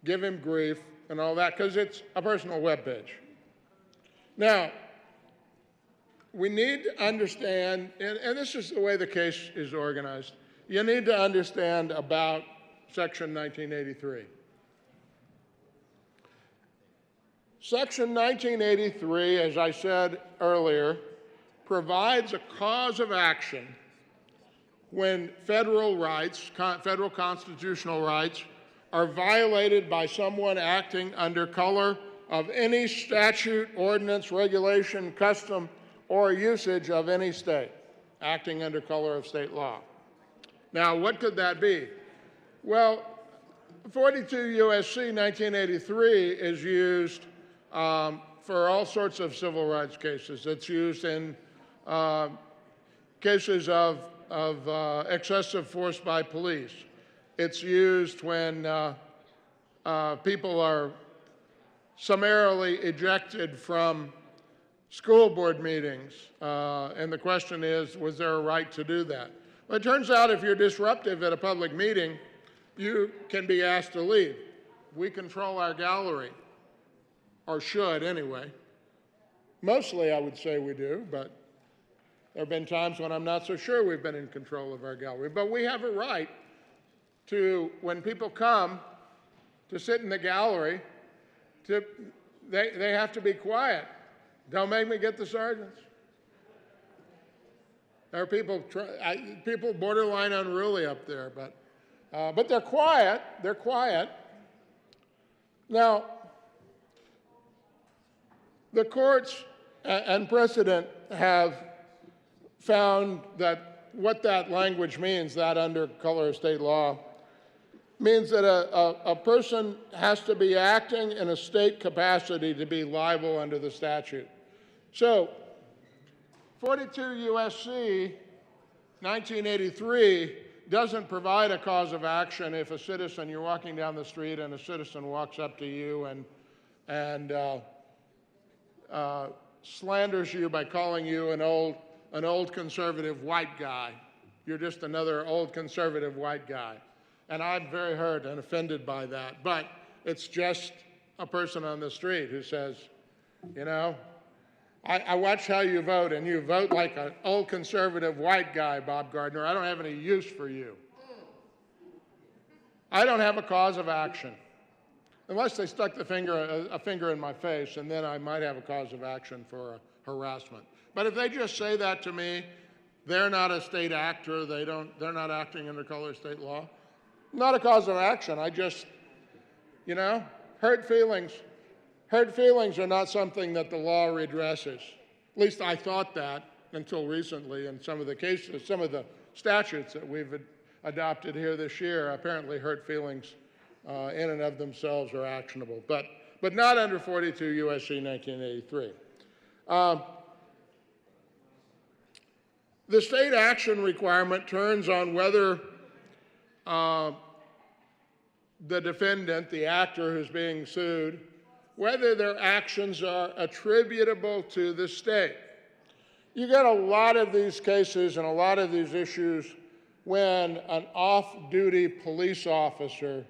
give him grief, and all that, because it's a personal webpage. Now, we need to understand, and this is the way the case is organized, you need to understand about Section 1983. Section 1983, as I said earlier, provides a cause of action when federal rights, federal constitutional rights, are violated by someone acting under color of any statute, ordinance, regulation, custom, or usage of any state, acting under color of state law. Now, what could that be? Well, 42 U.S.C. 1983 is used for all sorts of civil rights cases. It's used in cases of excessive force by police. It's used when people are summarily ejected from school board meetings. And the question is, was there a right to do that? Well, it turns out if you're disruptive at a public meeting, you can be asked to leave. We control our gallery, or should anyway. Mostly I would say we do, but there have been times when I'm not so sure we've been in control of our gallery. But we have a right to, when people come to sit in the gallery, they have to be quiet. Don't make me get the sergeants. There are people borderline unruly up there, but they're quiet. They're quiet. Now, the courts and precedent have found that what that language means, that under color of state law, means that a person has to be acting in a state capacity to be liable under the statute. So, 42 U.S.C. 1983 doesn't provide a cause of action if a citizen, you're walking down the street and a citizen walks up to you and slanders you by calling you an old conservative white guy. You're just another old conservative white guy. And I'm very hurt and offended by that. But it's just a person on the street who says, you know, I watch how you vote, and you vote like an old conservative white guy, Bob Gardner. I don't have any use for you. I don't have a cause of action. Unless they stuck a finger in my face, and then I might have a cause of action for harassment. But if they just say that to me, they're not a state actor, they're not acting under color of state law. Not a cause of action. I just, you know, hurt feelings. Hurt feelings are not something that the law redresses. At least I thought that until recently in some of the cases, some of the statutes that we've adopted here this year. Apparently hurt feelings in and of themselves are actionable, but not under 42 U.S.C. 1983. The state action requirement turns on whether the defendant, the actor who's being sued, whether their actions are attributable to the state. You get a lot of these cases and a lot of these issues when an off-duty police officer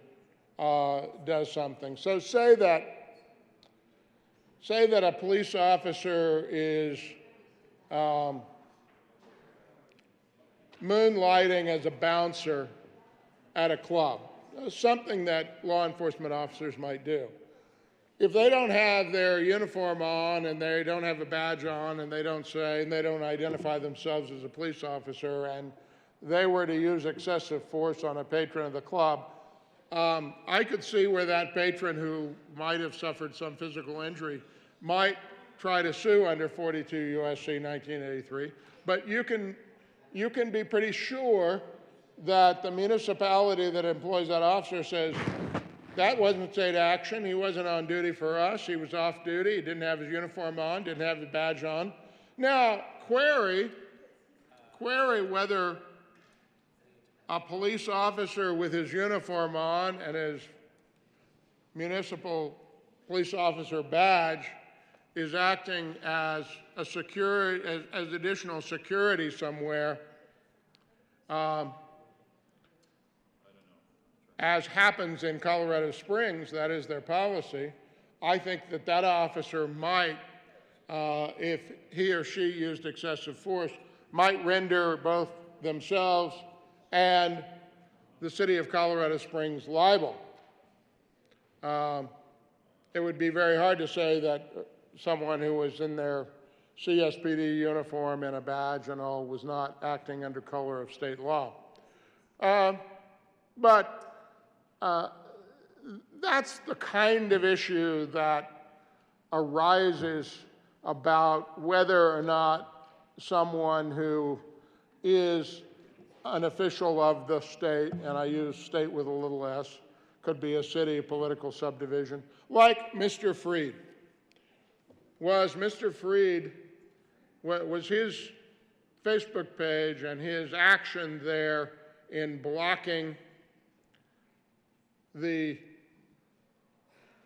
does something. So say that a police officer is moonlighting as a bouncer at a club, something that law enforcement officers might do. If they don't have their uniform on and they don't have a badge on and they don't identify themselves as a police officer and they were to use excessive force on a patron of the club, I could see where that patron who might have suffered some physical injury might try to sue under 42 U.S.C. 1983. But you can be pretty sure that the municipality that employs that officer says, that wasn't state action. He wasn't on duty for us. He was off duty. He didn't have his uniform on, didn't have the badge on. Now, query whether a police officer with his uniform on and his municipal police officer badge is acting as a security, as additional security somewhere, as happens in Colorado Springs, that is their policy. I think that officer might, if he or she used excessive force, might render both themselves and the city of Colorado Springs liable. It would be very hard to say that someone who was in their CSPD uniform and a badge and all was not acting under color of state law. But that's the kind of issue that arises about whether or not someone who is an official of the state, and I use state with a little s, could be a city, a political subdivision, like Mr. Freed. Was his Facebook page and his action there in blocking the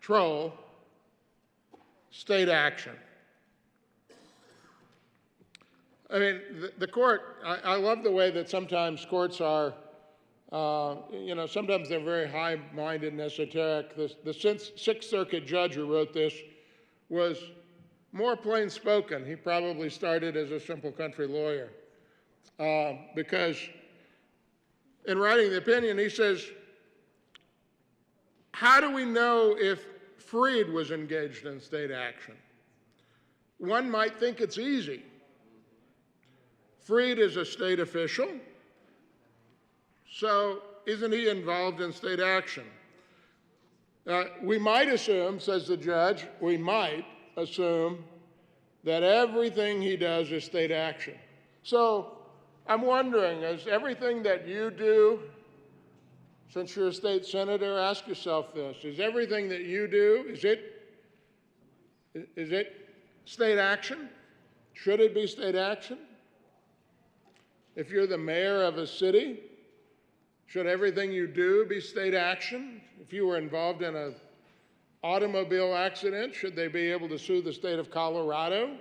troll state action? I mean, the court, I love the way that sometimes courts are, sometimes they're very high-minded and esoteric. The Sixth Circuit judge who wrote this was more plain-spoken. He probably started as a simple country lawyer because in writing the opinion, he says, how do we know if Freed was engaged in state action? One might think it's easy. Freed is a state official, so isn't he involved in state action? We might assume, says the judge, we might assume that everything he does is state action. So I'm wondering, is everything that you do, since you're a state senator, ask yourself this, is everything that you do, is it state action? Should it be state action? If you're the mayor of a city, should everything you do be state action? If you were involved in an automobile accident, should they be able to sue the state of Colorado?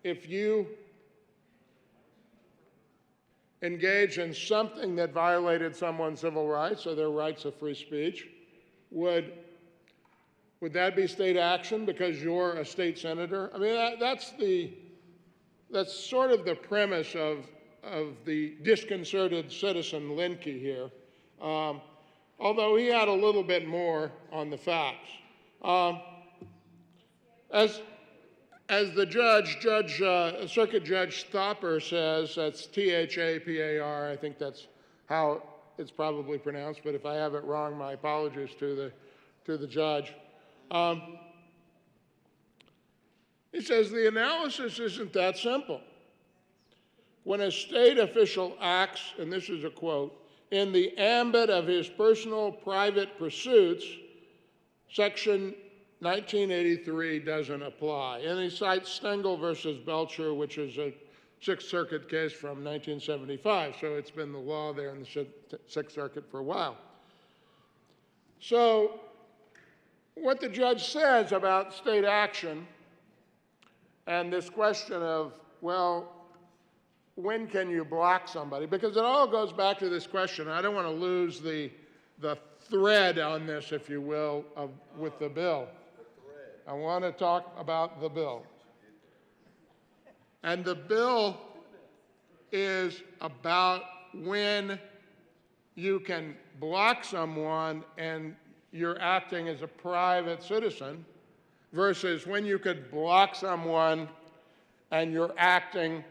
If you engage in something that violated someone's civil rights or their rights of free speech, would that be state action because you're a state senator? I mean, that's sort of the premise of the disconcerted citizen Linke here, although he had a little bit more on the facts. As the Circuit Judge Thapar says, that's Thapar, I think that's how it's probably pronounced, but if I have it wrong, my apologies to the judge. He says the analysis isn't that simple. When a state official acts, and this is a quote, in the ambit of his personal private pursuits, Section 1983 doesn't apply. And he cites Stengel versus Belcher, which is a Sixth Circuit case from 1975, so it's been the law there in the Sixth Circuit for a while. So what the judge says about state action and this question of, well, when can you block somebody? Because it all goes back to this question. I don't want to lose the thread on this, if you will, with the bill. I want to talk about the bill. And the bill is about when you can block someone and you're acting as a private citizen versus when you could block someone and you're acting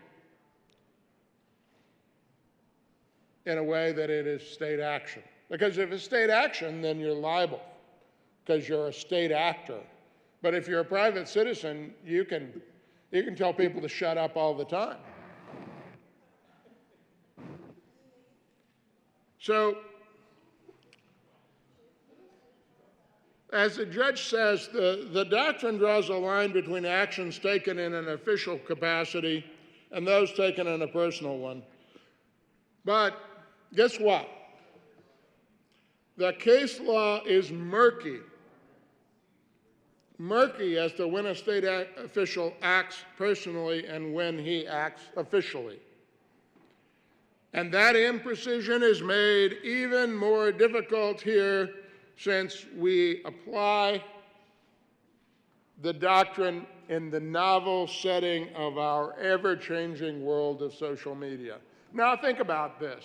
in a way that it is state action. Because if it's state action, then you're liable because you're a state actor. But if you're a private citizen, you can tell people to shut up all the time. So, as the judge says, the doctrine draws a line between actions taken in an official capacity and those taken in a personal one. But guess what? The case law is murky. Murky as to when a state official acts personally and when he acts officially. And that imprecision is made even more difficult here since we apply the doctrine in the novel setting of our ever-changing world of social media. Now think about this.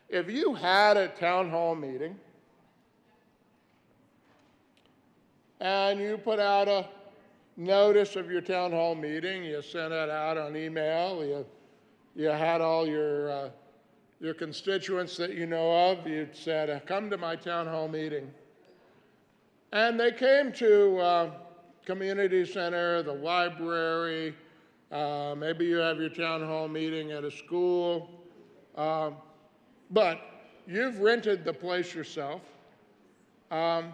If you had a town hall meeting and you put out a notice of your town hall meeting, you sent it out on email, you had all your constituents that you know of, you said, come to my town hall meeting. And they came to community center, the library, maybe you have your town hall meeting at a school, but you've rented the place yourself. And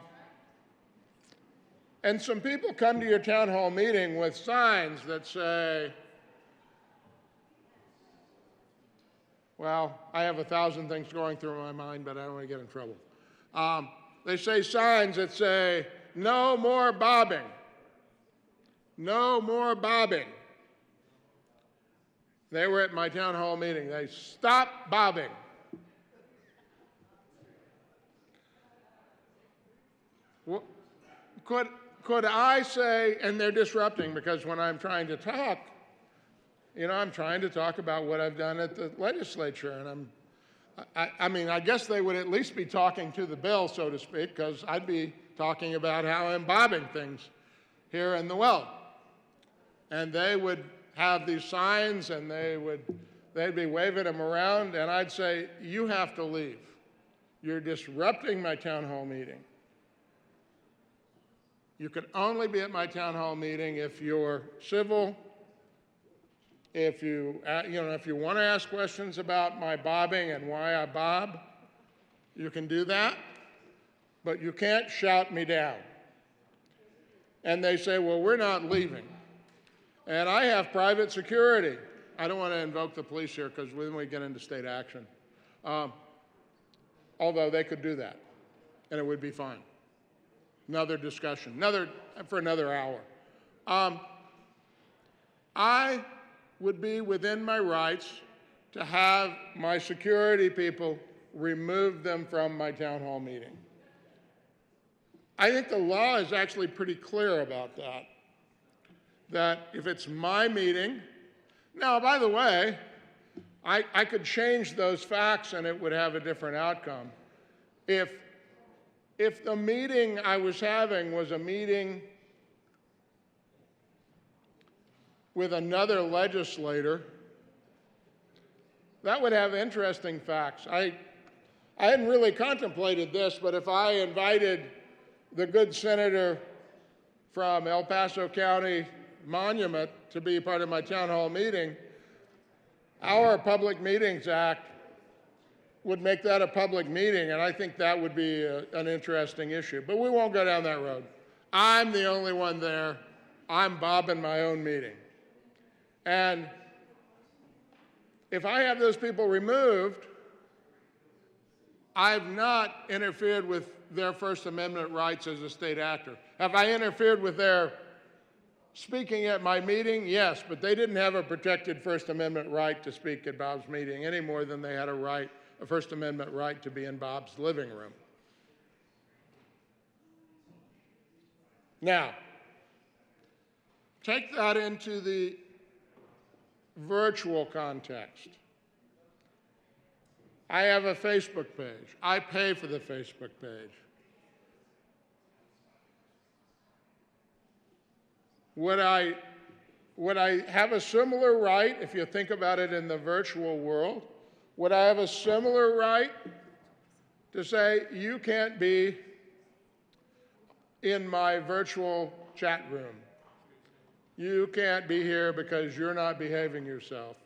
some people come to your town hall meeting with signs that say, well, I have 1,000 things going through my mind, but I don't want to get in trouble. They say signs that say, no more bobbing. No more bobbing. They were at my town hall meeting. They stopped bobbing. Could I say, and they're disrupting because when I'm trying to talk, I'm trying to talk about what I've done at the legislature, and I guess they would at least be talking to the bill, so to speak, because I'd be talking about how I'm bobbing things here in the well. And they would have these signs, and they'd be waving them around, and I'd say, you have to leave. You're disrupting my town hall meeting. You can only be at my town hall meeting if you're civil, if you want to ask questions about my bobbing and why I bob, you can do that, but you can't shout me down. And they say, well, we're not leaving. And I have private security. I don't want to invoke the police here because then we get into state action. Although they could do that, and it would be fine. Another discussion, for another hour. I would be within my rights to have my security people remove them from my town hall meeting. I think the law is actually pretty clear about that. That if it's my meeting, now, by the way, I could change those facts and it would have a different outcome. If the meeting I was having was a meeting with another legislator, that would have interesting facts. I hadn't really contemplated this, but if I invited the good senator from El Paso County Monument to be part of my town hall meeting, our Public Meetings Act would make that a public meeting, and I think that would be an interesting issue. But we won't go down that road. I'm the only one there. I'm bobbing my own meeting. And if I have those people removed, I've not interfered with their First Amendment rights as a state actor. Have I interfered with their speaking at my meeting? Yes, but they didn't have a protected First Amendment right to speak at Bob's meeting any more than they had a First Amendment right to be in Bob's living room. Now, take that into the virtual context. I have a Facebook page. I pay for the Facebook page. Would I have a similar right, if you think about it in the virtual world, would I have a similar right to say, you can't be in my virtual chat room? You can't be here because you're not behaving yourself.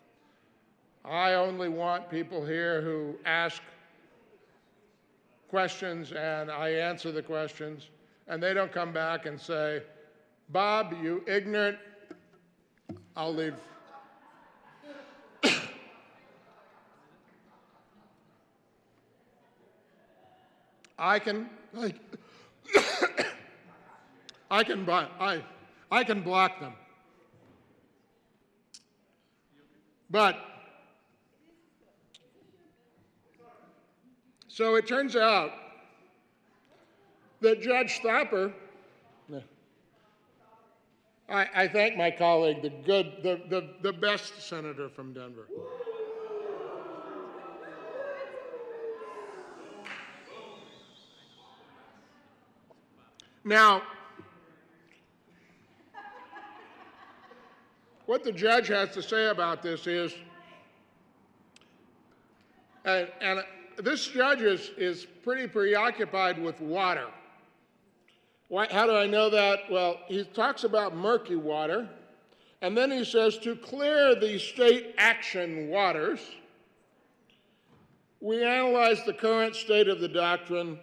I only want people here who ask questions and I answer the questions, and they don't come back and say, Bob, you ignorant, I'll leave. I can block them. But, so it turns out that Judge Tabor, I thank my colleague, the best senator from Denver. Now, what the judge has to say about this is, and this judge is pretty preoccupied with water. How do I know that? Well, he talks about murky water, and then he says to clear the state action waters, we analyze the current state of the doctrine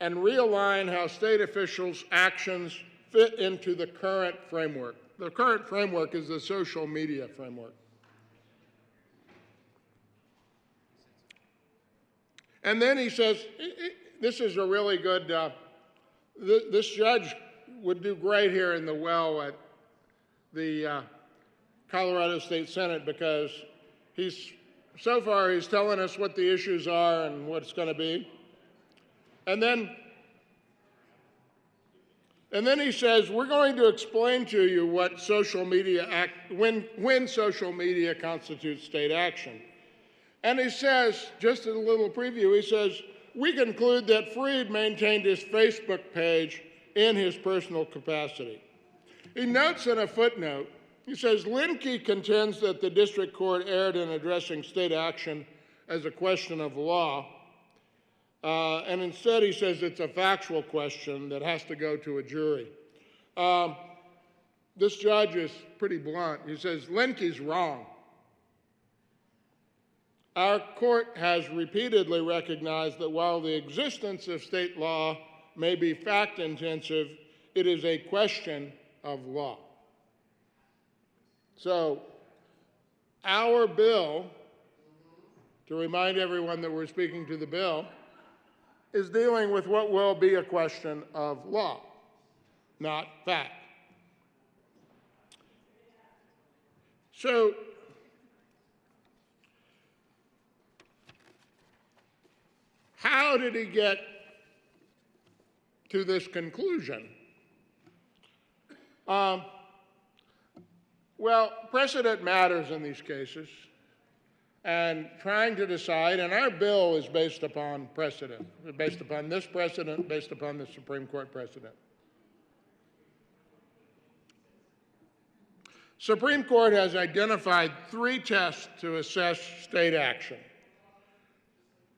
and realign how state officials' actions fit into the current framework. The current framework is the social media framework. And then he says, this is a really good, this judge would do great here in the well at the Colorado State Senate, because so far he's telling us what the issues are and what it's going to be. And then he says, we're going to explain to you what social media when social media constitutes state action. And he says, just a little preview, he says, we conclude that Freed maintained his Facebook page in his personal capacity. He notes in a footnote, he says, Linke contends that the district court erred in addressing state action as a question of law. And instead, he says it's a factual question that has to go to a jury. This judge is pretty blunt. He says, Linke's wrong. Our court has repeatedly recognized that while the existence of state law may be fact-intensive, it is a question of law. So, our bill, to remind everyone that we're speaking to the bill, is dealing with what will be a question of law, not fact. So, how did he get to this conclusion? Well, precedent matters in these cases, and trying to decide, and our bill is based upon precedent, based upon this precedent, based upon the Supreme Court precedent. Supreme Court has identified 3 tests to assess state action.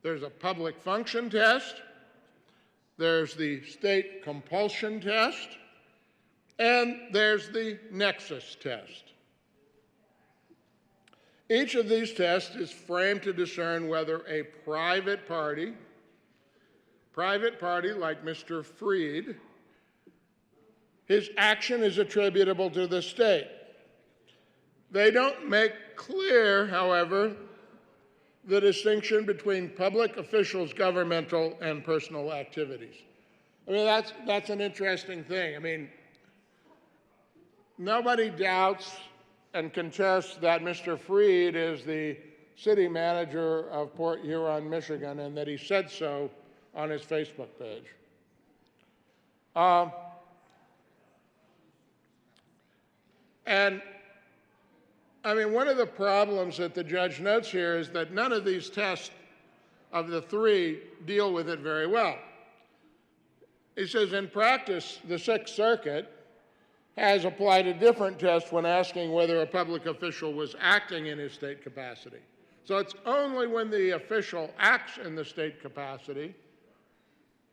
There's a public function test, there's the state compulsion test, and there's the nexus test. Each of these tests is framed to discern whether a private party like Mr. Freed, his action is attributable to the state. They don't make clear, however, the distinction between public officials' governmental and personal activities. I mean, that's an interesting thing. I mean, nobody doubts and contests that Mr. Freed is the city manager of Port Huron, Michigan, and that he said so on his Facebook page. And I mean, one of the problems that the judge notes here is that none of these tests of the 3 deal with it very well. He says, in practice, the Sixth Circuit has applied a different test when asking whether a public official was acting in his state capacity. So it's only when the official acts in the state capacity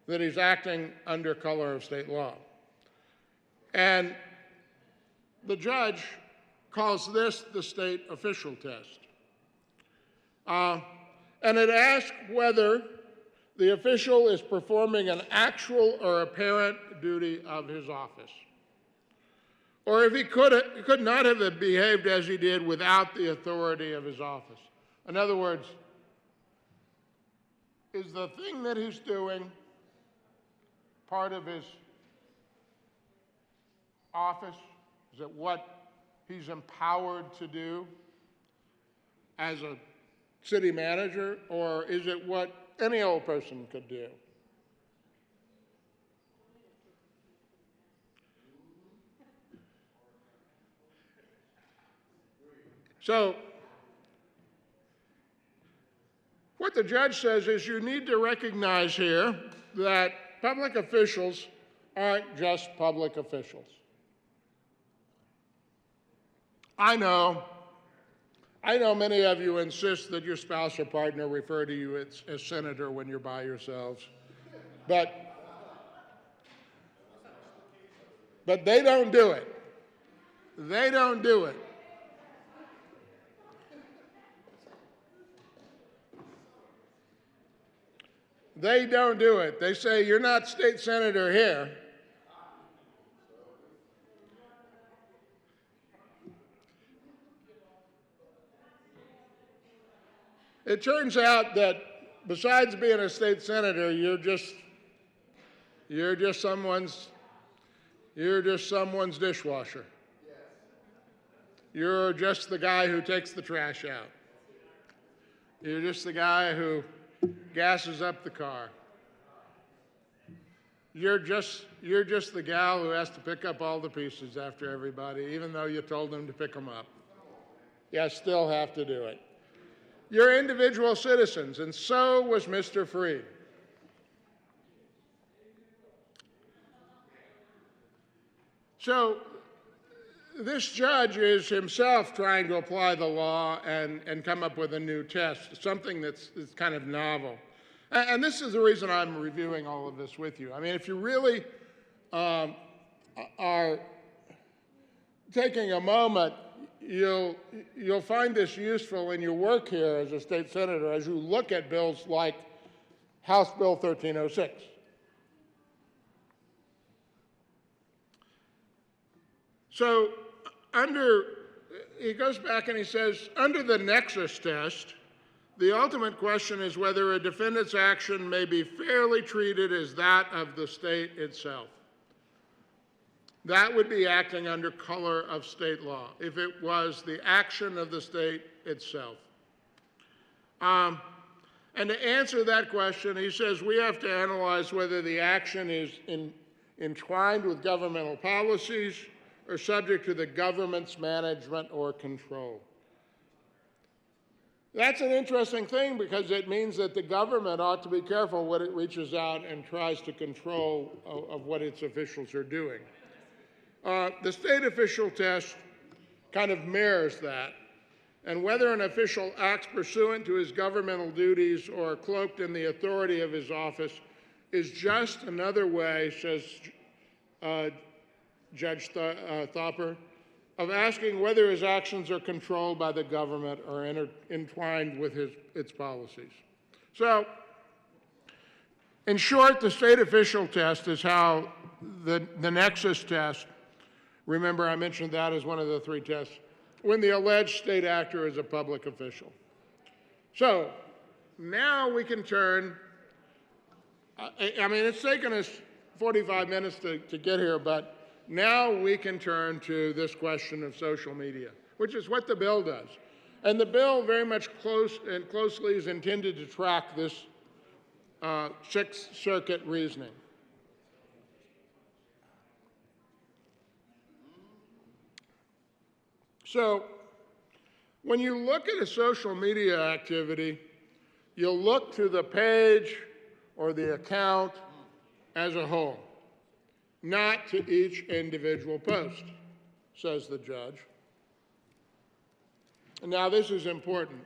that he's acting under color of state law. And the judge calls this the state official test. And it asks whether the official is performing an actual or apparent duty of his office, or if he could not have behaved as he did without the authority of his office. In other words, is the thing that he's doing part of his office? Is it what he's empowered to do as a city manager, or is it what any old person could do? So, what the judge says is you need to recognize here that public officials aren't just public officials. I know many of you insist that your spouse or partner refer to you as senator when you're by yourselves, but they don't do it. They don't do it. They don't do it. They say, you're not state senator here. It turns out that besides being a state senator, you're just someone's dishwasher. You're just the guy who takes the trash out. You're just the guy who gasses up the car. You're just the gal who has to pick up all the pieces after everybody, even though you told them to pick them up. You still have to do it. You're individual citizens, and so was Mr. Freed. So this judge is himself trying to apply the law and come up with a new test, something that's kind of novel. And this is the reason I'm reviewing all of this with you. I mean, if you really are taking a moment, you'll find this useful in your work here as a state senator as you look at bills like House Bill 1306. So he goes back and he says, under the nexus test, the ultimate question is whether a defendant's action may be fairly treated as that of the state itself. That would be acting under color of state law, if it was the action of the state itself. And And to answer that question, he says we have to analyze whether the action is entwined with governmental policies or subject to the government's management or control. That's an interesting thing because it means that the government ought to be careful when it reaches out and tries to control of what its officials are doing. The state official test kind of mirrors that. And whether an official acts pursuant to his governmental duties or cloaked in the authority of his office is just another way, says Judge Tabor, of asking whether his actions are controlled by the government or entwined with its policies. So, in short, the state official test is how the nexus test, remember I mentioned that as one of the three tests, when the alleged state actor is a public official. So, now we can turn, I mean, it's taken us 45 minutes to get here, but now we can turn to this question of social media, which is what the bill does. And the bill very much closely is intended to track this Sixth Circuit reasoning. So, when you look at a social media activity, you'll look to the page or the account as a whole, not to each individual post, says the judge. And now this is important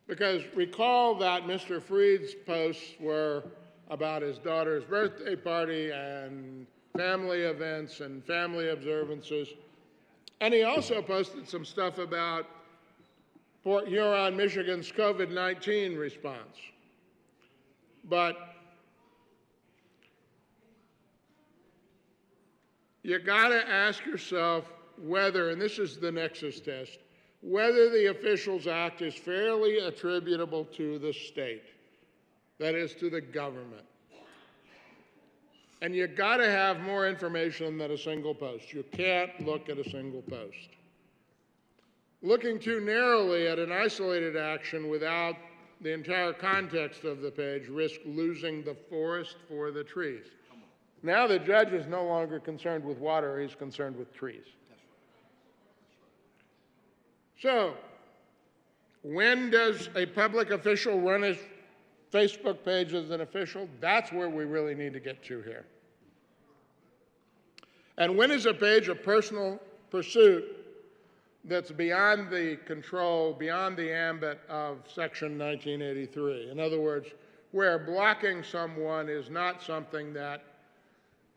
because recall that Mr. Freed's posts were about his daughter's birthday party and family events and family observances. And he also posted some stuff about Port Huron, Michigan's COVID-19 response. But you got to ask yourself whether, and this is the nexus test, whether the official's act is fairly attributable to the state, that is, to the government. And you got to have more information than a single post. You can't look at a single post. Looking too narrowly at an isolated action without the entire context of the page risks losing the forest for the trees. Now the judge is no longer concerned with water, he's concerned with trees. So, when does a public official run his Facebook page as an official? That's where we really need to get to here. And when is a page a personal pursuit that's beyond the control, beyond the ambit of Section 1983? In other words, where blocking someone is not something that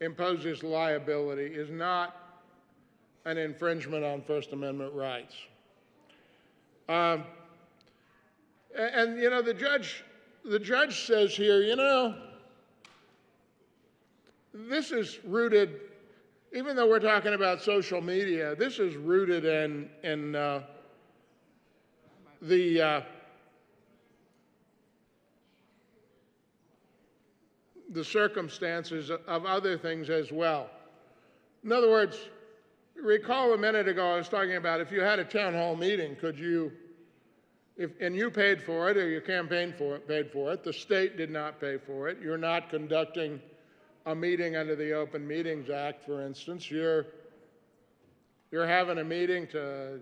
imposes liability, is not an infringement on First Amendment rights. And you know, the judge says here, you know, this is rooted, even though we're talking about social media, this is rooted in the circumstances of other things as well. In other words, recall a minute ago I was talking about if you had a town hall meeting, could you, and you paid for it or your campaign paid for it, the state did not pay for it, you're not conducting a meeting under the Open Meetings Act, for instance, you're having a meeting to,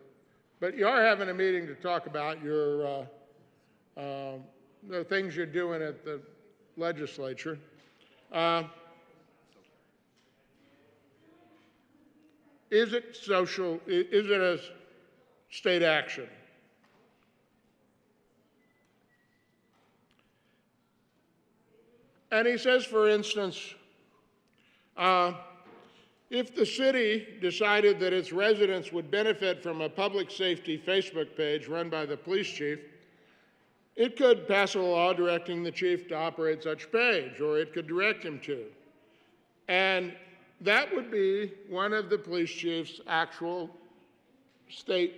but you are having a meeting to talk about your, the things you're doing at the legislature. Is it social, is it a state action? And he says, for instance, if the city decided that its residents would benefit from a public safety Facebook page run by the police chief, it could pass a law directing the chief to operate such page, or it could direct him to. And that would be one of the police chief's actual state,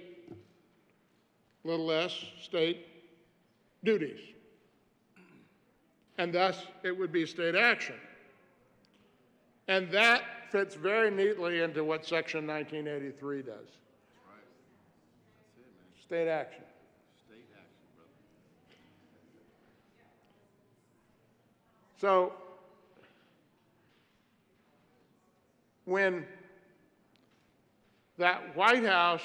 little s, state duties. And thus, it would be state action. And that fits very neatly into what Section 1983 does. State action. So when that White House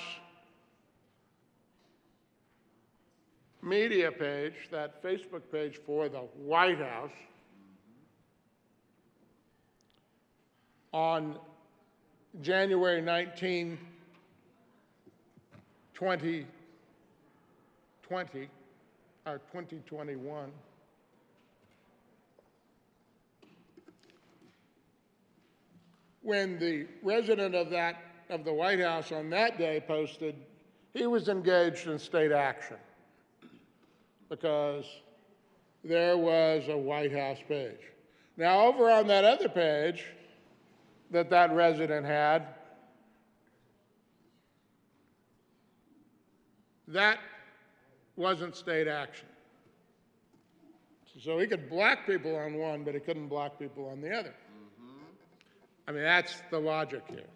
media page, that Facebook page for the White House, on January 19, 2020, or 2021, when the resident of the White House on that day posted, he was engaged in state action because there was a White House page. Now, over on that other page that resident had, that wasn't state action. So he could block people on one, but he couldn't block people on the other. I mean, that's the logic here.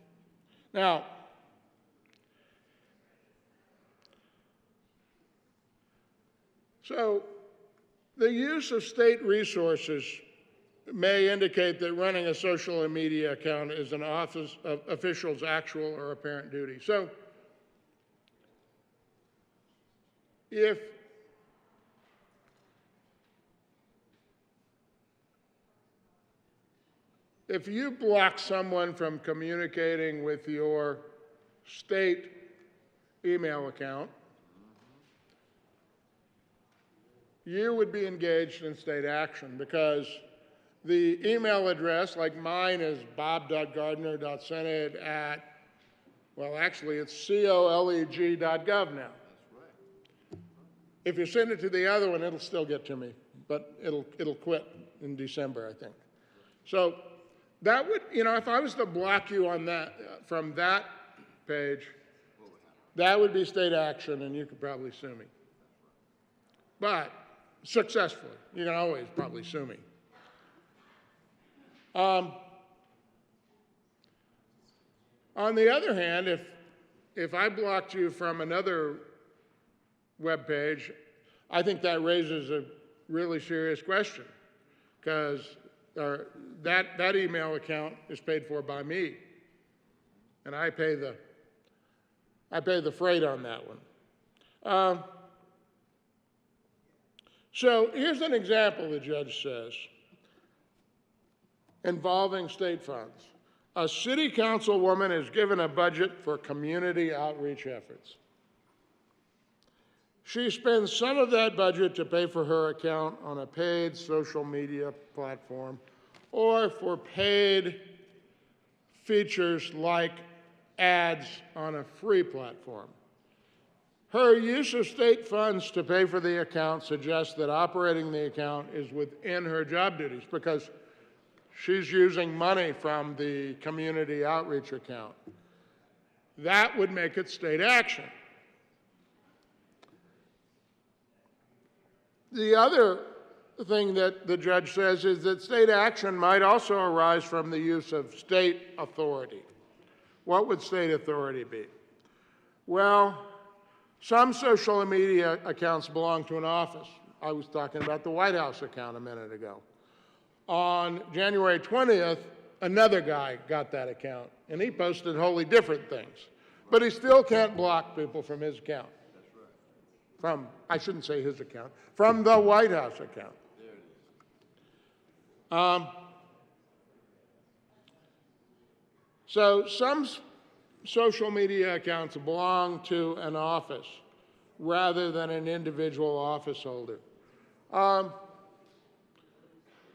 Now, so the use of state resources may indicate that running a social media account is an office official's actual or apparent duty. So if you block someone from communicating with your state email account, you would be engaged in state action because the email address, like mine, is bob.gardner.senate at, well, actually it's coleg.gov now. If you send it to the other one, it'll still get to me, but it'll quit in December, I think. So that would, if I was to block you on that, from that page, that would be state action and you could probably sue me. But successfully, you can always probably sue me. On the other hand, if I blocked you from another web page, I think that raises a really serious question because that email account is paid for by me, and I pay the freight on that one. So here's an example, the judge says, involving state funds. A city councilwoman is given a budget for community outreach efforts. She spends some of that budget to pay for her account on a paid social media platform or for paid features like ads on a free platform. Her use of state funds to pay for the account suggests that operating the account is within her job duties because she's using money from the community outreach account. That would make it state action. The other thing that the judge says is that state action might also arise from the use of state authority. What would state authority be? Well, some social media accounts belong to an office. I was talking about the White House account a minute ago. On January 20th, another guy got that account, and he posted wholly different things. But he still can't block people from his account. From, I shouldn't say his account, from the White House account. So some social media accounts belong to an office rather than an individual office holder.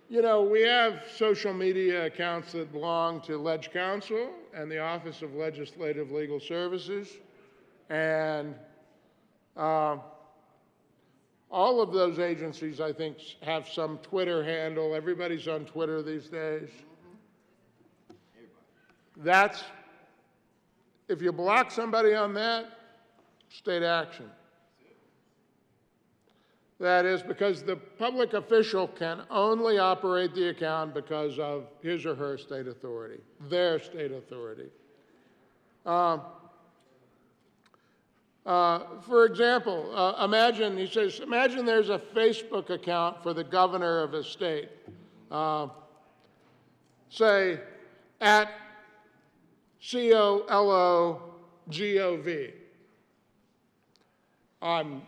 We have social media accounts that belong to Ledge Council and the Office of Legislative Legal Services, and all of those agencies, I think, have some Twitter handle. Everybody's on Twitter these days. If you block somebody on that, state action. That is because the public official can only operate the account because of his or her state authority, their state authority. For example, imagine there's a Facebook account for the governor of a state, say at COLOGOV. I'm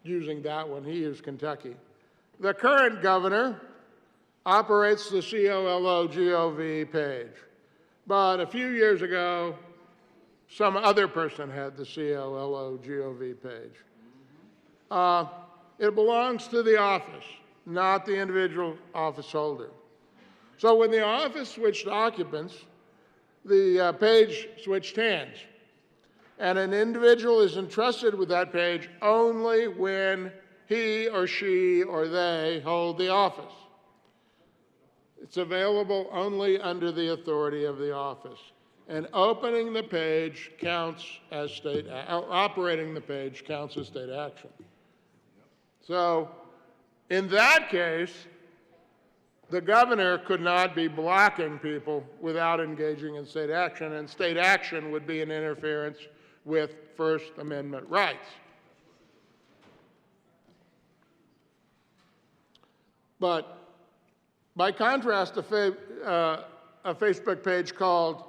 using that one. He used Kentucky. The current governor operates the COLOGOV page. But a few years ago, some other person had the COLOGOV page. It belongs to the office, not the individual office holder. So when the office switched occupants, the page switched hands. And an individual is entrusted with that page only when he or she or they hold the office. It's available only under the authority of the office. And opening the page counts as operating the page counts as state action. So in that case, the governor could not be blocking people without engaging in state action, and state action would be an interference with First Amendment rights. But by contrast, a Facebook page called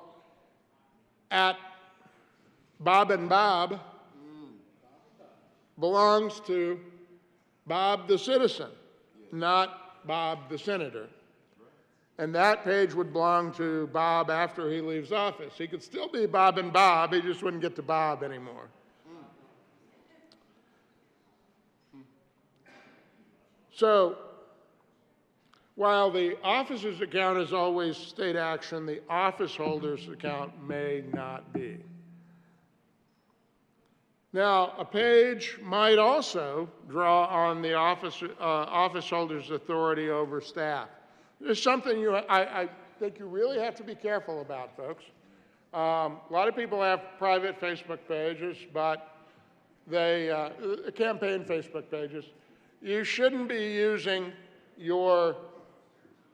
@Bob and Bob belongs to Bob the citizen, not Bob the senator. And that page would belong to Bob after he leaves office. He could still be Bob and Bob, he just wouldn't get to Bob anymore. So, while the officer's account is always state action, the office holder's account may not be. Now, a page might also draw on the office holder's authority over staff. There's something I think you really have to be careful about, folks. A lot of people have private Facebook pages, but they campaign Facebook pages. You shouldn't be using your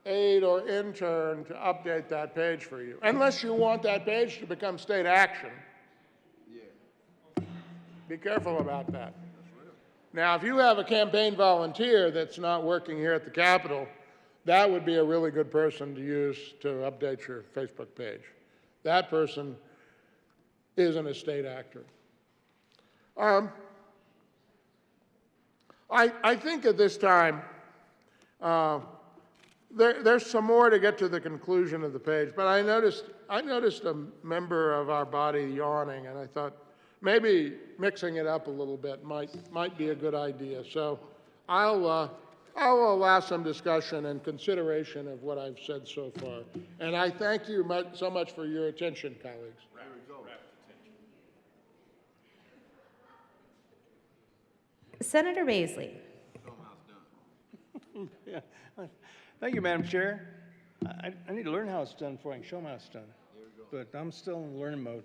aide or intern to update that page for you, unless you want that page to become state action. Be careful about that. Now, if you have a campaign volunteer that's not working here at the Capitol, that would be a really good person to use to update your Facebook page. That person isn't a state actor. I think at this time, there's some more to get to the conclusion of the page, but I noticed a member of our body yawning, and I thought maybe mixing it up a little bit might be a good idea. So I'll allow some discussion and consideration of what I've said so far. And I thank you so much for your attention, colleagues. Senator Baisley. Yeah. Thank you, Madam Chair. I need to learn how it's done before I can show them how it's done. But I'm still in learning mode.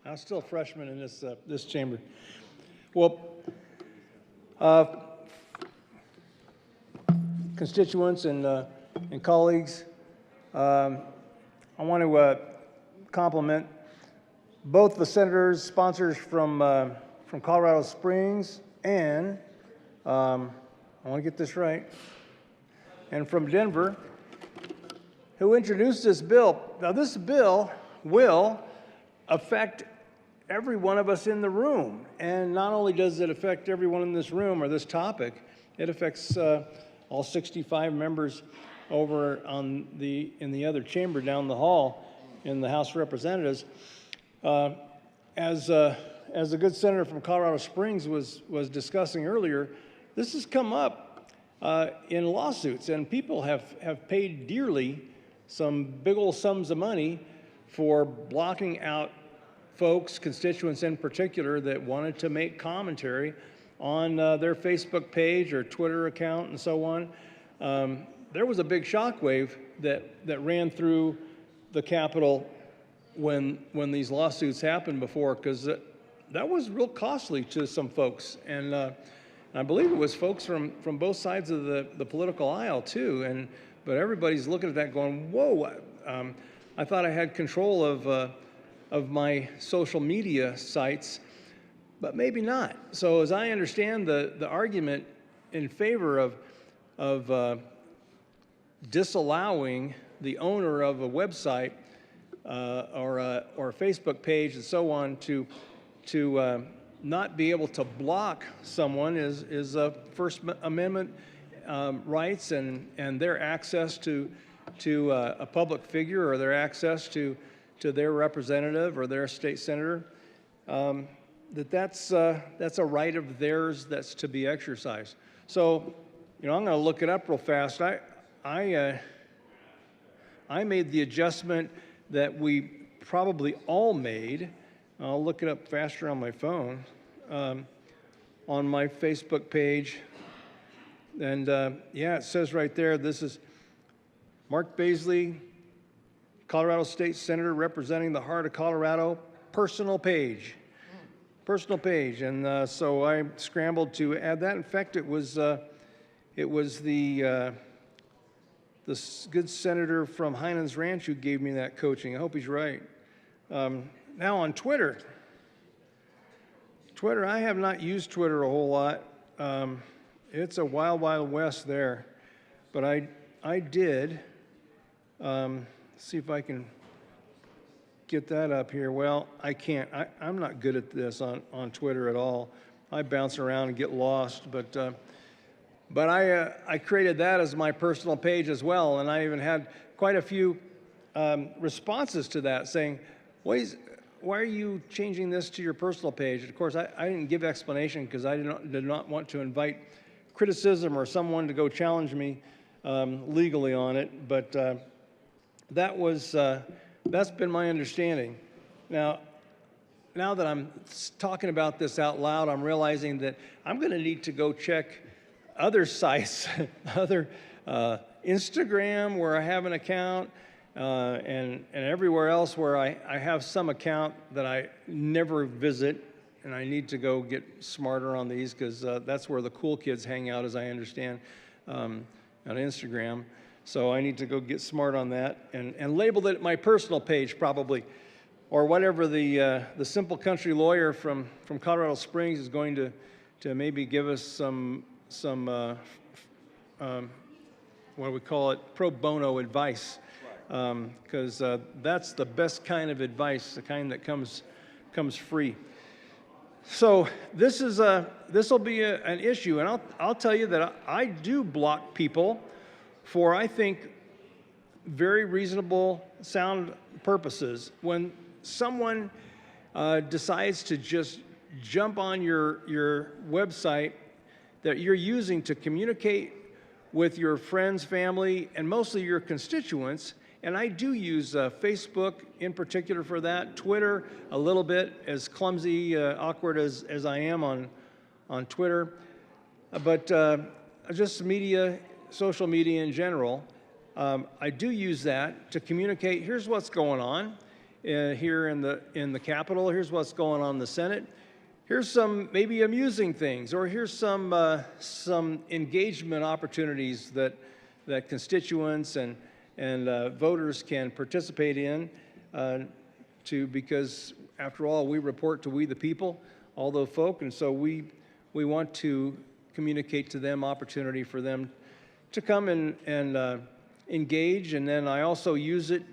I'm still a freshman in this chamber. Well, constituents and colleagues, I want to compliment both the senators, sponsors from Colorado Springs, and I want to get this right, and from Denver, who introduced this bill. Now, this bill will affect every one of us in the room. And not only does it affect everyone in this room or this topic, it affects all 65 members over in the other chamber down the hall in the House of Representatives. As the good senator from Colorado Springs was discussing earlier, this has come up in lawsuits, and people have paid dearly some big old sums of money for blocking out folks, constituents in particular, that wanted to make commentary on their Facebook page or Twitter account and so on. There was a big shockwave that ran through the Capitol when these lawsuits happened before, because that was real costly to some folks. And I believe it was folks from both sides of the political aisle too. But everybody's looking at that going, whoa, I thought I had control of my social media sites, but maybe not. So as I understand the argument in favor of disallowing the owner of a website or a Facebook page and so on to not be able to block someone is First Amendment rights and their access to a public figure or their access to their representative or their state senator. That's a right of theirs that's to be exercised. So, I'm going to look it up real fast. I made the adjustment that we probably all made. I'll look it up faster on my phone, on my Facebook page. And yeah, it says right there, this is Mark Baisley, Colorado State Senator representing the heart of Colorado, personal page. Personal page. And so I scrambled to add that. In fact, it was the good senator from Heinen's Ranch who gave me that coaching. I hope he's right. Now on Twitter, I have not used Twitter a whole lot. It's a wild, wild west there. But I did. See if I can get that up here. Well, I can't. I'm not good at this on Twitter at all. I bounce around and get lost. But I created that as my personal page as well, and I even had quite a few responses to that saying, why are you changing this to your personal page? Of course, I didn't give explanation because I did not want to invite criticism or someone to go challenge me legally on it, but that's been my understanding. Now that I'm talking about this out loud, I'm realizing that I'm going to need to go check other sites, other Instagram where I have an account, and everywhere else where I have some account that I never visit, and I need to go get smarter on these because that's where the cool kids hang out, as I understand, on Instagram. So I need to go get smart on that and label it my personal page probably, or whatever the simple country lawyer from Colorado Springs is going to maybe give us some what do we call it, pro bono advice, because that's the best kind of advice, the kind that comes free. So this will be an issue, and I'll tell you that I do block people for, I think, very reasonable, sound purposes. When someone decides to just jump on your website that you're using to communicate with your friends, family, and mostly your constituents, and I do use Facebook in particular for that, Twitter a little bit, as clumsy, awkward as I am on Twitter, but just media, social media in general. I do use that to communicate, here's what's going on here in the Capitol, here's what's going on in the Senate, here's some maybe amusing things, or here's some engagement opportunities that constituents and voters can participate in, because after all, we report to we the people, all the folk, and so we want to communicate to them opportunity for them to come and engage. And then I also use it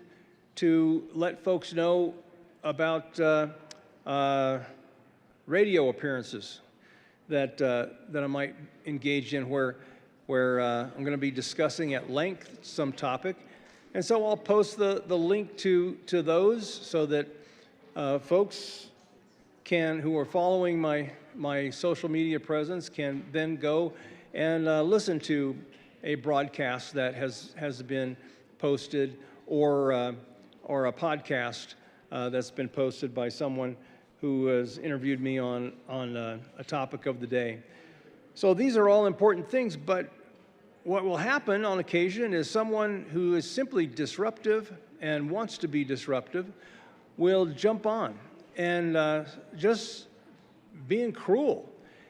to let folks know about radio appearances that I might engage in where I'm going to be discussing at length some topic. And so I'll post the link to those so that folks who are following my social media presence can then go and listen to a broadcast that has been posted, or a podcast that's been posted by someone who has interviewed me on a topic of the day. So these are all important things, but what will happen on occasion is someone who is simply disruptive and wants to be disruptive will jump on and just being cruel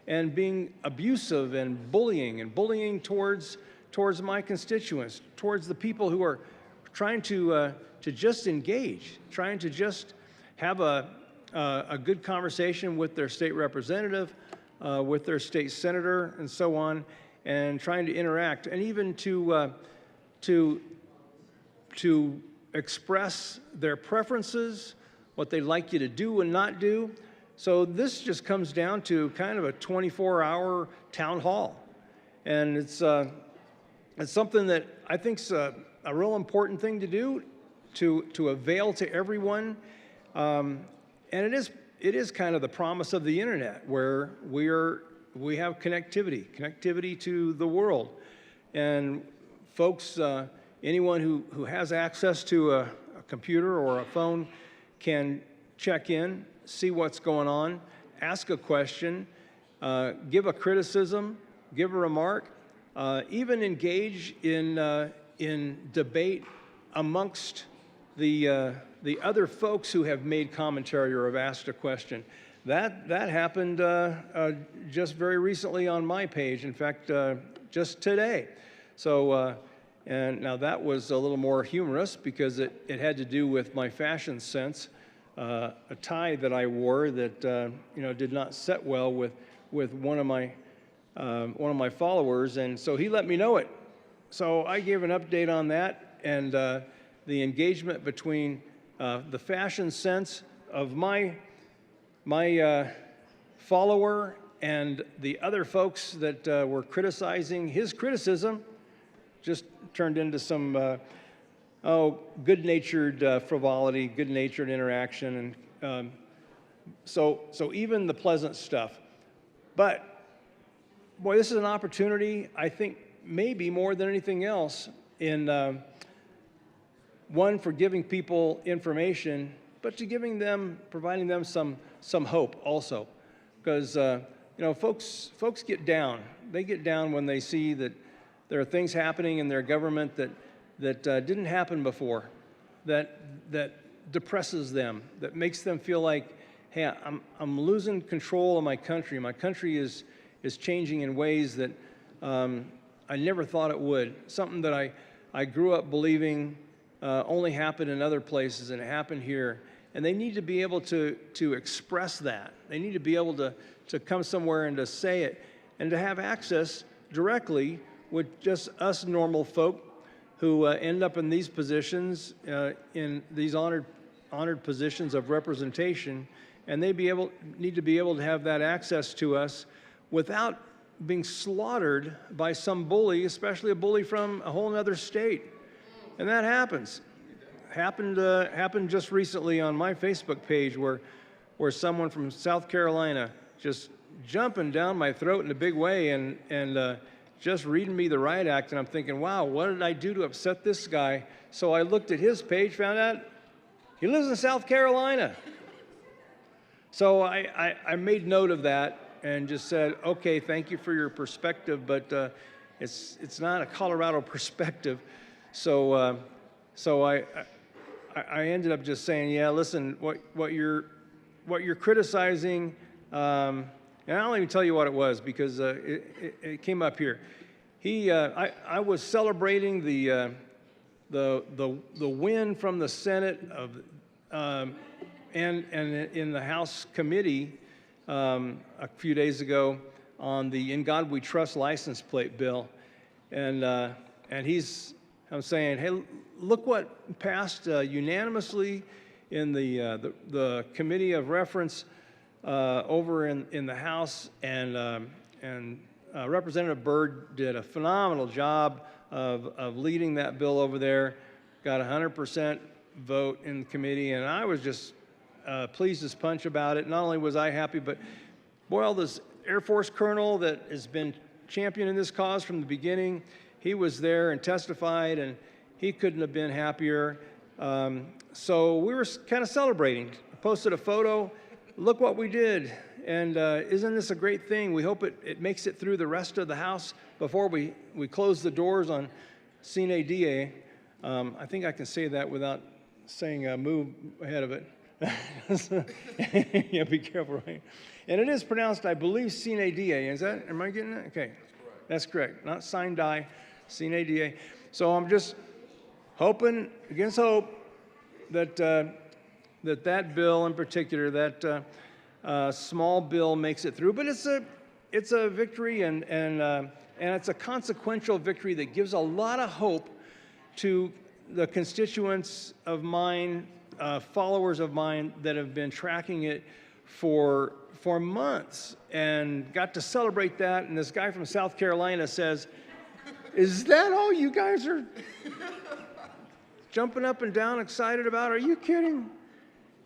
and being abusive and bullying towards my constituents, towards the people who are trying to just engage, trying to just have a good conversation with their state representative, with their state senator, and so on, and trying to interact, and even to to express their preferences, what they'd like you to do and not do. So this just comes down to kind of a 24-hour town hall. And it's something that I think is a real important thing to do, to avail to everyone. And it is kind of the promise of the internet, where we have connectivity to the world. And folks, anyone who has access to a computer or a phone can check in, see what's going on, ask a question, give a criticism, give a remark, even engage in debate amongst the other folks who have made commentary or have asked a question. That happened just very recently on my page. In fact, just today. So, and now that was a little more humorous because it had to do with my fashion sense, a tie that I wore that did not set well with one of my followers, and so he let me know it. So I gave an update on that, and the engagement between the fashion sense of my follower and the other folks that were criticizing his criticism just turned into some good-natured frivolity, good-natured interaction, and so even the pleasant stuff. But boy, this is an opportunity, I think, maybe more than anything else, in one, for giving people information, but to providing them some hope also, because folks get down. They get down when they see that there are things happening in their government that didn't happen before, that depresses them, that makes them feel like, hey, I'm losing control of my country. My country is changing in ways that I never thought it would. Something that I grew up believing only happened in other places, and it happened here. And they need to be able to express that. They need to be able to come somewhere and to say it, and to have access directly with just us normal folk who end up in these positions, in these honored positions of representation, and they need to be able to have that access to us without being slaughtered by some bully, especially a bully from a whole other state. And that happens. Happened just recently on my Facebook page, where someone from South Carolina just jumping down my throat in a big way and just reading me the riot act, and I'm thinking, wow, what did I do to upset this guy? So I looked at his page, found out he lives in South Carolina. So I made note of that and just said, okay, thank you for your perspective, but it's not a Colorado perspective. So I ended up just saying, yeah, listen, what you're criticizing, and I'll even tell you what it was, because it came up here. I was celebrating the win from the Senate and in the House committee a few days ago on the "In God We Trust" license plate bill, and I'm saying, hey, look what passed unanimously in the committee of reference over in the House, and Representative Byrd did a phenomenal job of leading that bill over there, got 100% vote in the committee, and I was just pleased as punch about it. Not only was I happy, but boy, this Air Force colonel that has been championing this cause from the beginning, he was there and testified, and he couldn't have been happier. So we were kind of celebrating. I posted a photo. Look what we did. And isn't this a great thing? We hope it makes it through the rest of the House before we close the doors on Sine Die. I think I can say that without saying move ahead of it. Yeah, be careful, right? And it is pronounced, I believe, Sine Die. Am I getting it? Okay. That's correct. Not Sine Die, Sine Die. So I'm just hoping against hope that that bill in particular, that small bill, makes it through. But it's a victory, and it's a consequential victory that gives a lot of hope to the constituents of mine, followers of mine that have been tracking it for months and got to celebrate that. And this guy from South Carolina says, "Is that all you guys are jumping up and down excited about? Are you kidding?"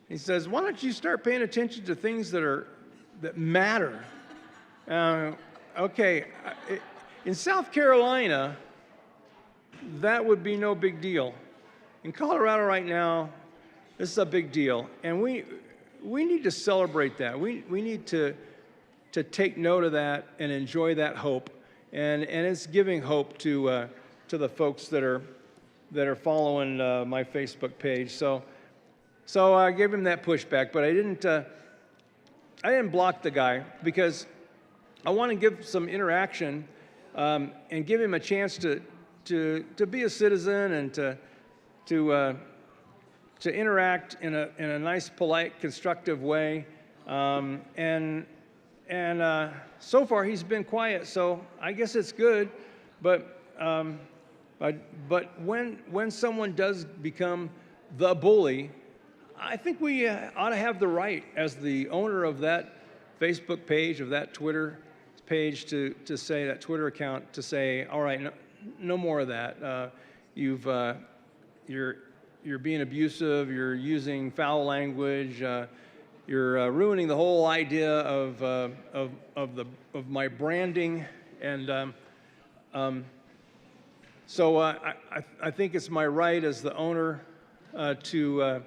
He says, "Why don't you start paying attention to things that matter?" Okay, in South Carolina, that would be no big deal. In Colorado right now, this is a big deal, and we need to celebrate that. We need to take note of that and enjoy that hope, and it's giving hope to the folks that are following my Facebook page. So I gave him that pushback, but I didn't block the guy because I want to give some interaction and give him a chance to be a citizen and to interact in a nice, polite, constructive way. And so far he's been quiet, so I guess it's good. But when someone does become the bully, I think we ought to have the right, as the owner of that Facebook page, of that Twitter page, to say, that Twitter account, to say, all right, no more of that. You're being abusive. You're using foul language. You're ruining the whole idea of my branding. And so I think it's my right as the owner to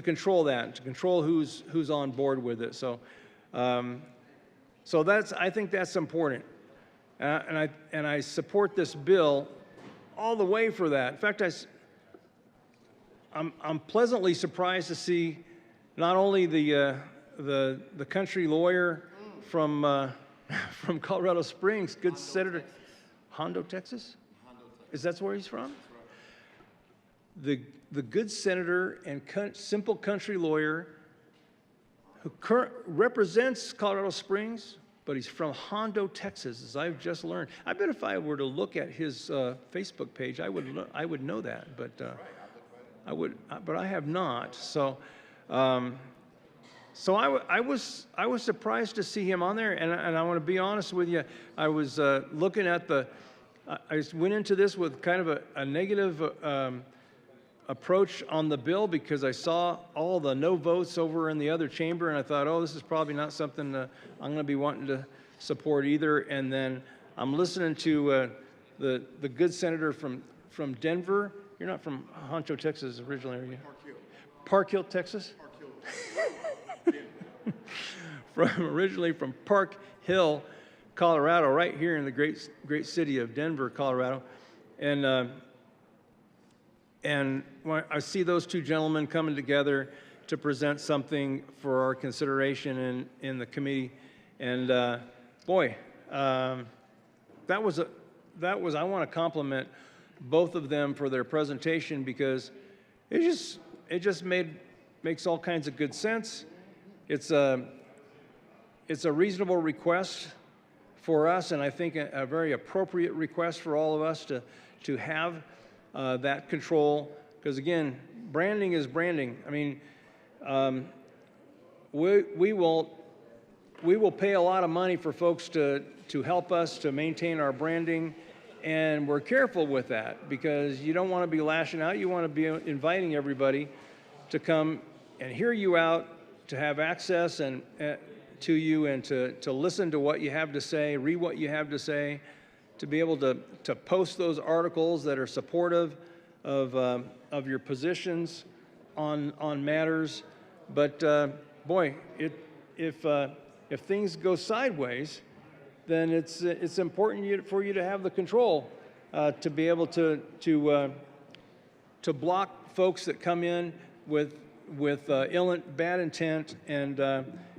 control that, to control who's on board with it. So I think that's important, and I support this bill all the way for that. In fact, I'm pleasantly surprised to see not only the country lawyer from Colorado Springs, good Senator Hondo, Texas. Is that where he's from? The good senator and simple country lawyer who represents Colorado Springs, but he's from Hondo, Texas, as I've just learned. I bet if I were to look at his Facebook page, I would know that, but but I have not. So I was surprised to see him on there, and I want to be honest with you. I was looking at I went into this with kind of a negative approach on the bill because I saw all the no votes over in the other chamber, and I thought, oh, this is probably not something I'm going to be wanting to support either. And then I'm listening to the good senator from Denver. You're not from Honcho, Texas originally, are you? Park Hill, Texas? Originally from Park Hill, Colorado, right here in the great city of Denver, Colorado. And when I see those two gentlemen coming together to present something for our consideration in the committee, and boy, I want to compliment both of them for their presentation because it just makes all kinds of good sense. It's a reasonable request for us, and I think a very appropriate request for all of us to have that control, because again, branding is branding. I mean, we will pay a lot of money for folks to help us to maintain our branding, and we're careful with that because you don't want to be lashing out. You want to be inviting everybody to come and hear you out, to have access and to you, and to listen to what you have to say, read what you have to say, to be able to post those articles that are supportive of your positions on matters. But boy, if things go sideways, then it's important for you to have the control to be able to block folks that come in with bad intent. And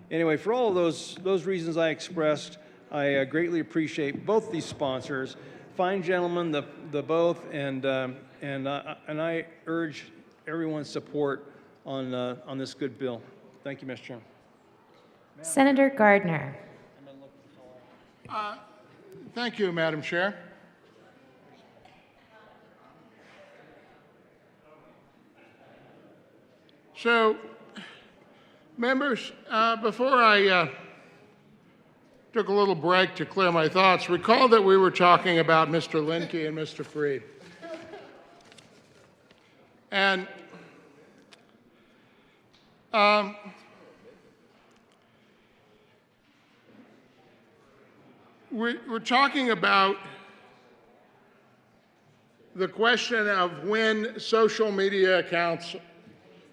anyway, for all of those reasons I expressed, I greatly appreciate both these sponsors, fine gentlemen, the both, and I urge everyone's support on this good bill. Thank you, Mr. Chairman. Senator Gardner. Thank you, Madam Chair. So, members, before I took a little break to clear my thoughts, recall that we were talking about Mr. Linke and Mr. Freed. And we're talking about the question of when social media accounts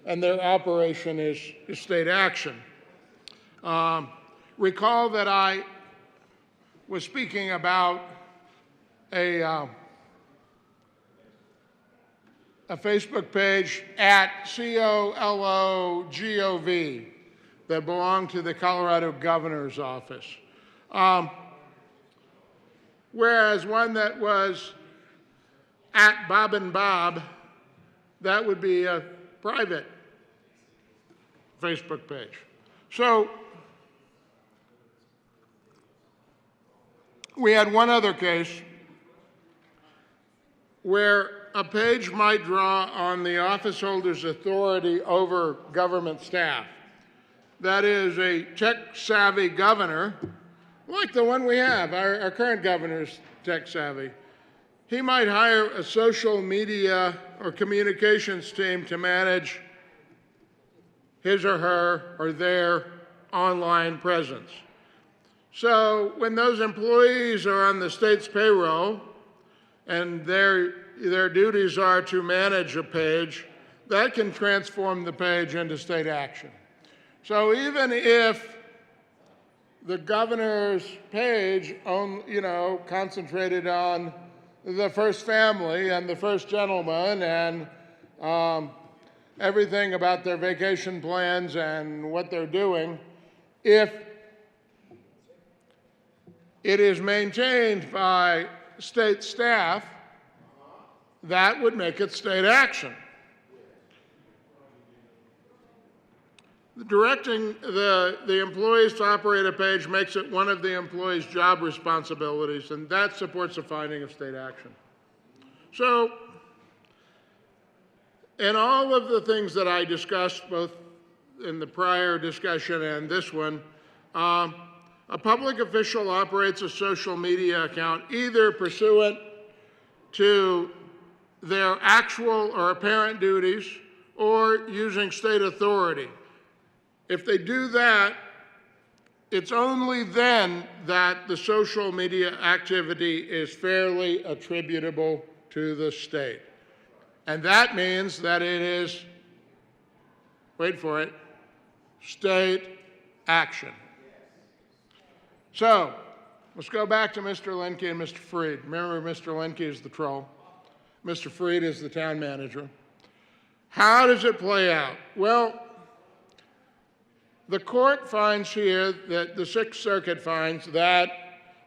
and their operation is state action. Recall that I was speaking about a Facebook page at COLOGOV that belonged to the Colorado Governor's Office. Whereas one that was at Bob and Bob, that would be a private Facebook page. So we had one other case where a page might draw on the office holder's authority over government staff. That is, a tech-savvy governor, like the one we have, our current governor's tech-savvy. He might hire a social media or communications team to manage his or her or their online presence. So when those employees are on the state's payroll and their duties are to manage a page, that can transform the page into state action. So even if the governor's page, concentrated on the first family and the first gentleman and everything about their vacation plans and what they're doing, if it is maintained by state staff, that would make it state action. Directing the employees to operate a page makes it one of the employee's job responsibilities, and that supports a finding of state action. So, in all of the things that I discussed, both in the prior discussion and this one, a public official operates a social media account either pursuant to their actual or apparent duties or using state authority. If they do that, it's only then that the social media activity is fairly attributable to the state. And that means that it is, wait for it, state action. So, let's go back to Mr. Linke and Mr. Freed. Remember, Mr. Linke is the troll. Mr. Freed is the town manager. How does it play out? Well, the court finds here that the Sixth Circuit finds that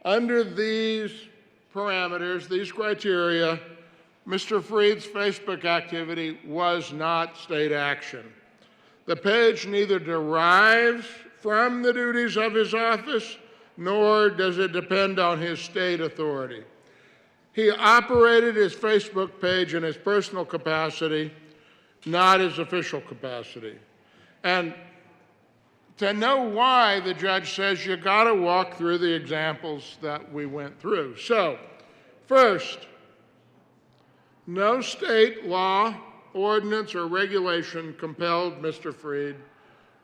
under these parameters, these criteria, Mr. Freed's Facebook activity was not state action. The page neither derives from the duties of his office, nor does it depend on his state authority. He operated his Facebook page in his personal capacity, not his official capacity. And to know why, the judge says you got to walk through the examples that we went through. So, first, no state law, ordinance, or regulation compelled Mr. Freed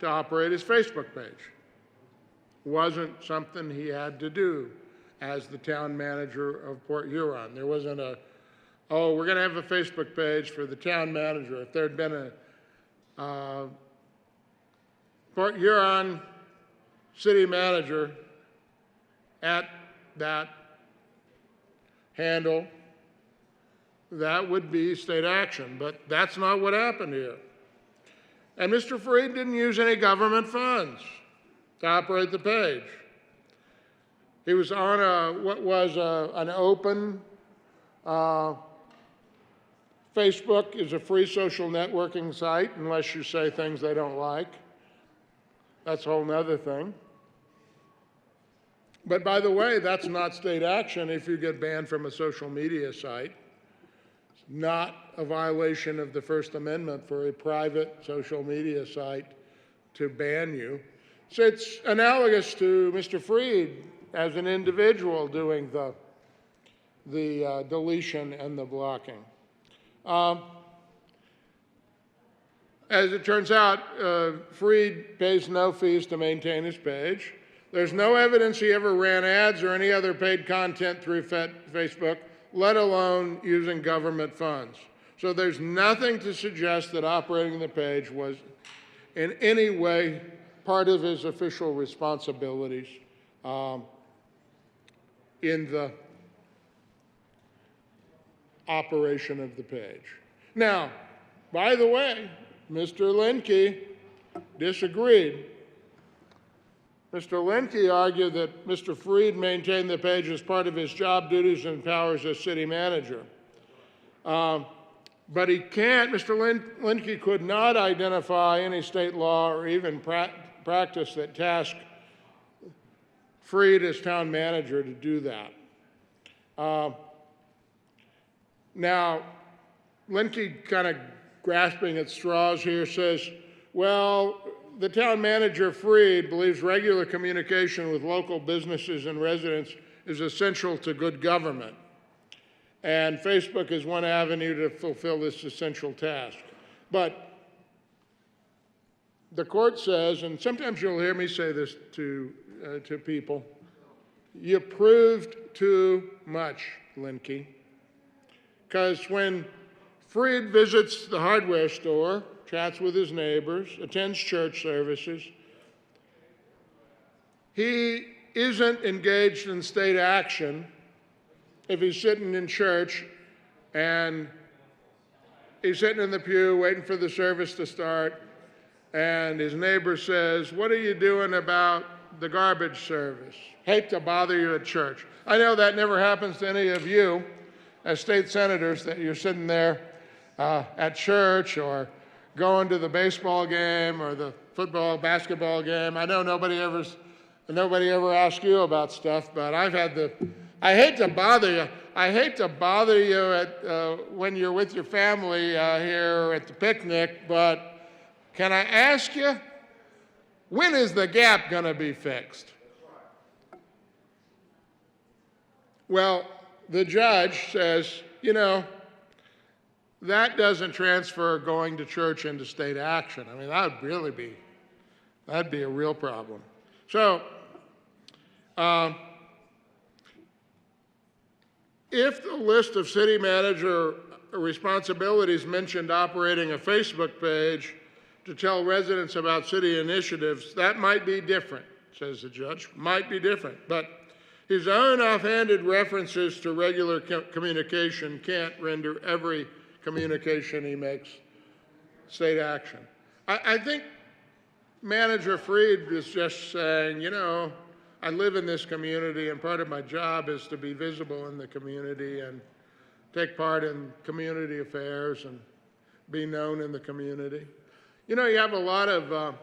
to operate his Facebook page. Wasn't something he had to do as the town manager of Port Huron. There wasn't we're going to have a Facebook page for the town manager. If there had been a Port Huron city manager at that handle, that would be state action, but that's not what happened here. And Mr. Freed didn't use any government funds to operate the page. He was on an open, Facebook is a free social networking site unless you say things they don't like. That's a whole nother thing. But by the way, that's not state action if you get banned from a social media site. not a violation of the First Amendment for a private social media site to ban you. So it's analogous to Mr. Freed as an individual doing the deletion and the blocking. As it turns out, Freed pays no fees to maintain his page. There's no evidence he ever ran ads or any other paid content through Facebook, let alone using government funds. So there's nothing to suggest that operating the page was in any way part of his official responsibilities in the operation of the page. Now, by the way, Mr. Linke disagreed. Mr. Linke argued that Mr. Freed maintained the page as part of his job duties and powers as city manager. But he can't, Mr. Linke could not identify any state law or even practice that tasked Freed as town manager to do that. Now, Linke, kind of grasping at straws here, says, well, the town manager, Freed, believes regular communication with local businesses and residents is essential to good government. And Facebook is one avenue to fulfill this essential task. But the court says, and sometimes you'll hear me say this to people, you proved too much, Linke. Because when Freed visits the hardware store, chats with his neighbors, attends church services, he isn't engaged in state action if he's sitting in church and he's sitting in the pew waiting for the service to start, and his neighbor says, what are you doing about the garbage service? Hate to bother you at church. I know that never happens to any of you as state senators, that you're sitting there at church or going to the baseball game or the football, basketball game. I know nobody ever asks you about stuff, but I hate to bother you. I hate to bother you at, when you're with your family here at the picnic, but can I ask you, when is the gap going to be fixed? Well, the judge says, you know, that doesn't transfer going to church into state action. I mean, that'd be a real problem. So, if the list of city manager responsibilities mentioned operating a Facebook page to tell residents about city initiatives, that might be different, says the judge, might be different. But his own offhanded references to regular communication can't render every communication he makes state action. I think Manager Freed is just saying, you know, I live in this community and part of my job is to be visible in the community and take part in community affairs and be known in the community. You know, you have a lot of,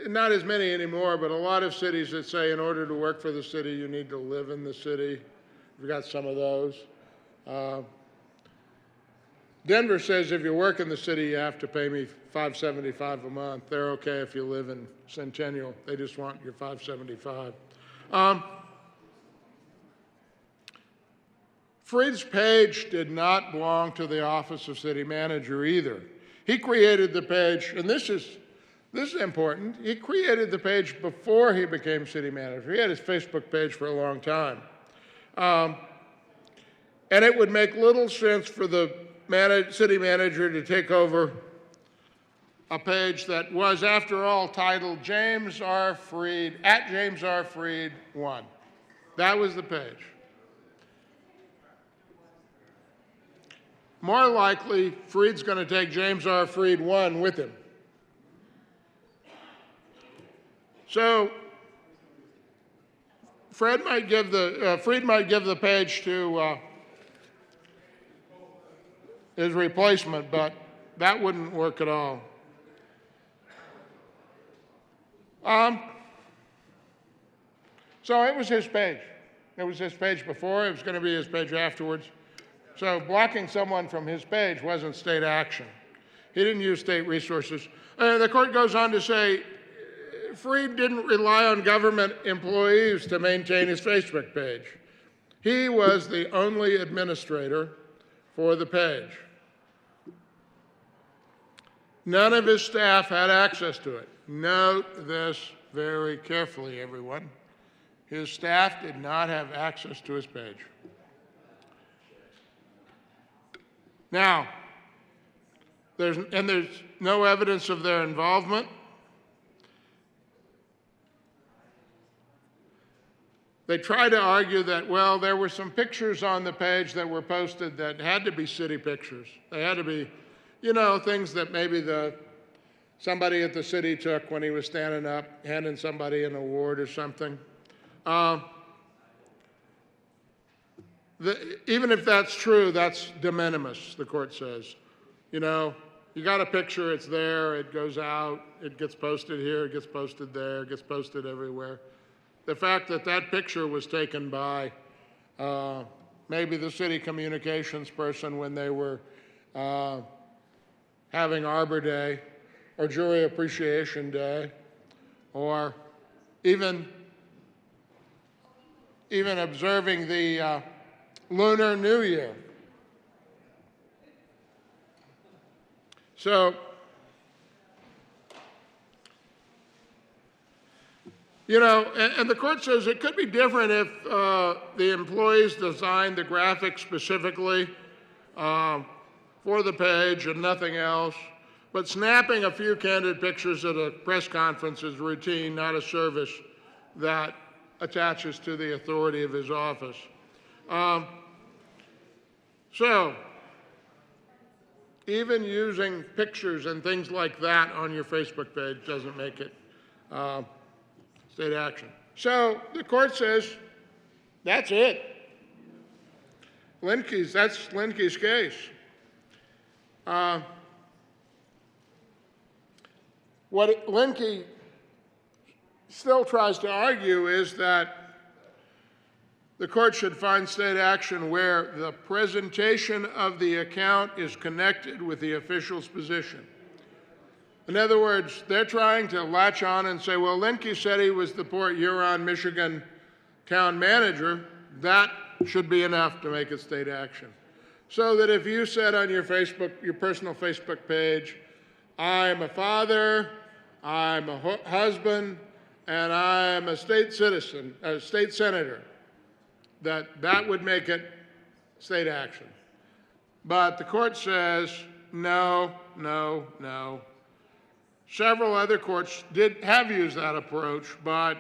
not as many anymore, but a lot of cities that say in order to work for the city, you need to live in the city. We've got some of those. Denver says if you work in the city, you have to pay me $575 a month. They're okay if you live in Centennial. They just want your $575. Freed's page did not belong to the office of city manager either. He created the page, and this is important. He created the page before he became city manager. He had his Facebook page for a long time. And it would make little sense for the city manager to take over a page that was, after all, titled James R. Freed, at James R. Freed 1. That was the page. More likely, Freed's going to take James R. Freed 1 with him. So, Freed might give the page to his replacement, but that wouldn't work at all. So it was his page. It was his page before. It was going to be his page afterwards. So blocking someone from his page wasn't state action. He didn't use state resources. The court goes on to say, Freed didn't rely on government employees to maintain his Facebook page. He was the only administrator for the page. None of his staff had access to it. Note this very carefully, everyone. His staff did not have access to his page. Now, there's no evidence of their involvement. They try to argue that, well, there were some pictures on the page that were posted that had to be city pictures. They had to be, you know, things that maybe somebody at the city took when he was standing up, handing somebody an award or something. Even if that's true, that's de minimis, the court says. You know, you got a picture, it's there, it goes out, it gets posted here, it gets posted there, it gets posted everywhere. The fact that that picture was taken by maybe the city communications person when they were having Arbor Day or Jury Appreciation Day, or even observing the Lunar New Year. So, you know, and the court says it could be different if the employees designed the graphic specifically for the page and nothing else. But snapping a few candid pictures at a press conference is routine, not a service that attaches to the authority of his office. So, even using pictures and things like that on your Facebook page doesn't make it state action. So the court says, that's it. That's Linkey's case. What Linkey still tries to argue is that the court should find state action where the presentation of the account is connected with the official's position. In other words, they're trying to latch on and say, well, Linkey said he was the Port Huron, Michigan town manager. That should be enough to make it state action. So that if you said on your personal Facebook page, I'm a father, I'm a husband, and I'm a state citizen, a state senator, that would make it state action. But the court says, no, no, no. Several other courts have used that approach, but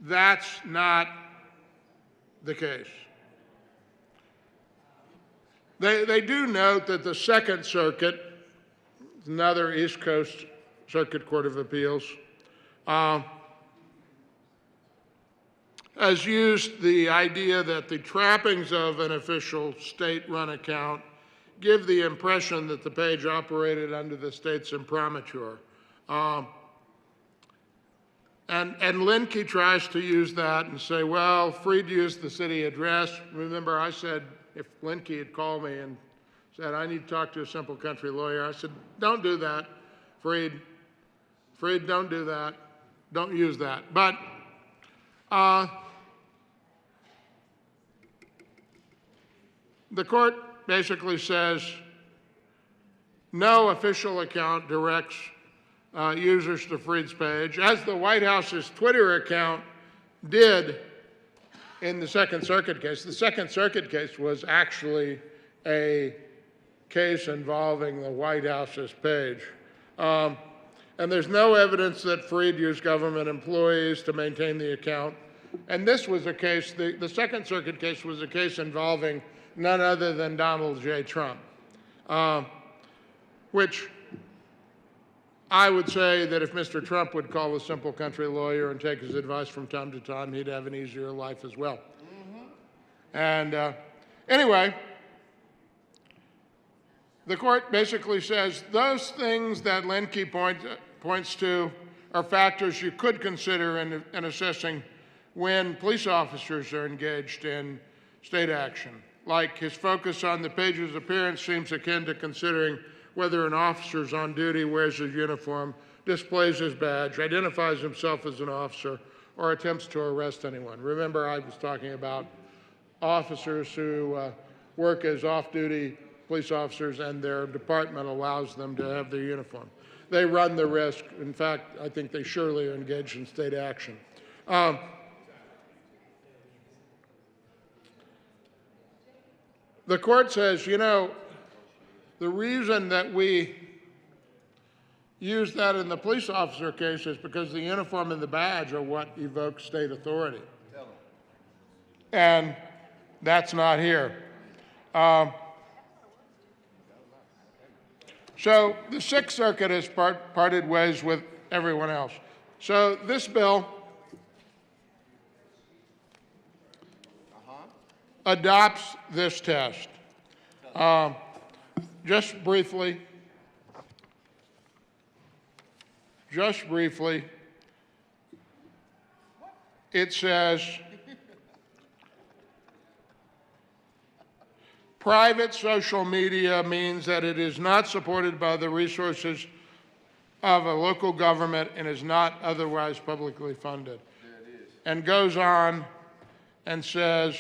that's not the case. They do note that the Second Circuit, another East Coast Circuit Court of Appeals, has used the idea that the trappings of an official state-run account give the impression that the page operated under the state's imprimatur. And Linkey tries to use that and say, well, Freed used the city address. Remember, I said if Linkey had called me and said, I need to talk to a simple country lawyer, I said, don't do that, Freed. Freed, don't do that. Don't use that. But the court basically says no official account directs users to Freed's page, as the White House's Twitter account did in the Second Circuit case. The Second Circuit case was actually a case involving the White House's page. And there's no evidence that Freed used government employees to maintain the account. And this was a case, the Second Circuit case was a case involving none other than Donald J. Trump, which I would say that if Mr. Trump would call a simple country lawyer and take his advice from time to time, he'd have an easier life as well. And anyway, the court basically says those things that Linkey points to are factors you could consider in assessing when police officers are engaged in state action. Like his focus on the page's appearance seems akin to considering whether an officer on duty wears his uniform, displays his badge, identifies himself as an officer, or attempts to arrest anyone. Remember, I was talking about officers who work as off-duty police officers and their department allows them to have their uniform. They run the risk. In fact, I think they surely are engaged in state action. The court says, you know, the reason that we use that in the police officer case is because the uniform and the badge are what evoke state authority. And that's not here. So the Sixth Circuit has parted ways with everyone else. So this bill adopts this test. Just briefly, it says, private social media means that it is not supported by the resources of a local government and is not otherwise publicly funded. And goes on and says,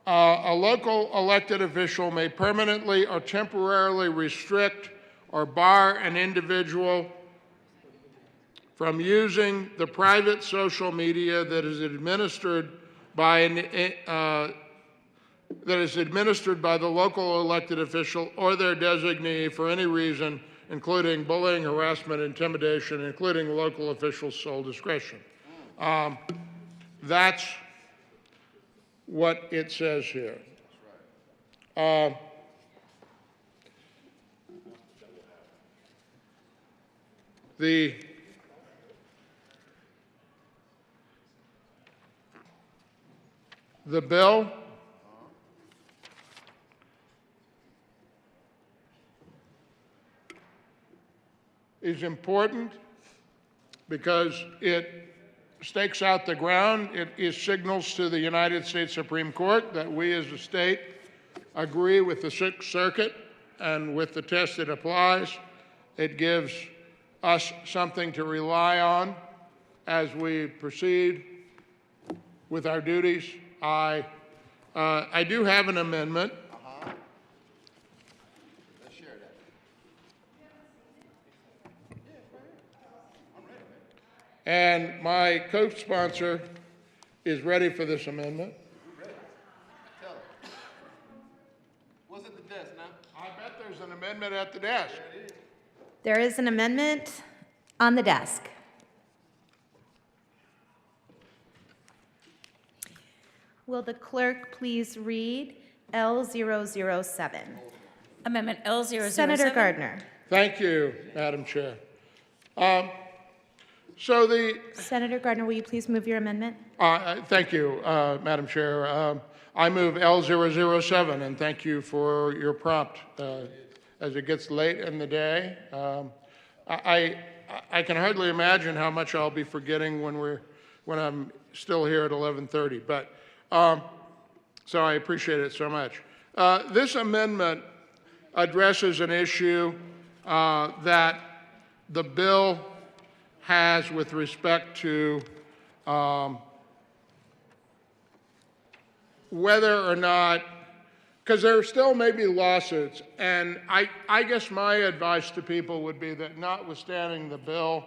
a local elected official may permanently or temporarily restrict or bar an individual from using the private social media that is administered by the local elected official or their designee for any reason, including bullying, harassment, intimidation, including local officials' sole discretion. That's what it says here. The bill is important because it stakes out the ground. It signals to the United States Supreme Court that we as a state agree with the Sixth Circuit and with the test it applies. It gives us something to rely on as we proceed with our duties. I do have an amendment. And my co-sponsor is ready for this amendment. Was it the desk now? I bet there's an amendment at the desk. There is an amendment on the desk. Will the clerk please read L007? Amendment L007. Senator Gardner. Thank you, Madam Chair. Senator Gardner, will you please move your amendment? Thank you, Madam Chair. I move L007, and thank you for your prompt. As it gets late in the day, I can hardly imagine how much I'll be forgetting when I'm still here at 11:30. But so I appreciate it so much. This amendment addresses an issue that the bill has with respect to whether or not, because there still may be lawsuits, and I guess my advice to people would be that notwithstanding the bill,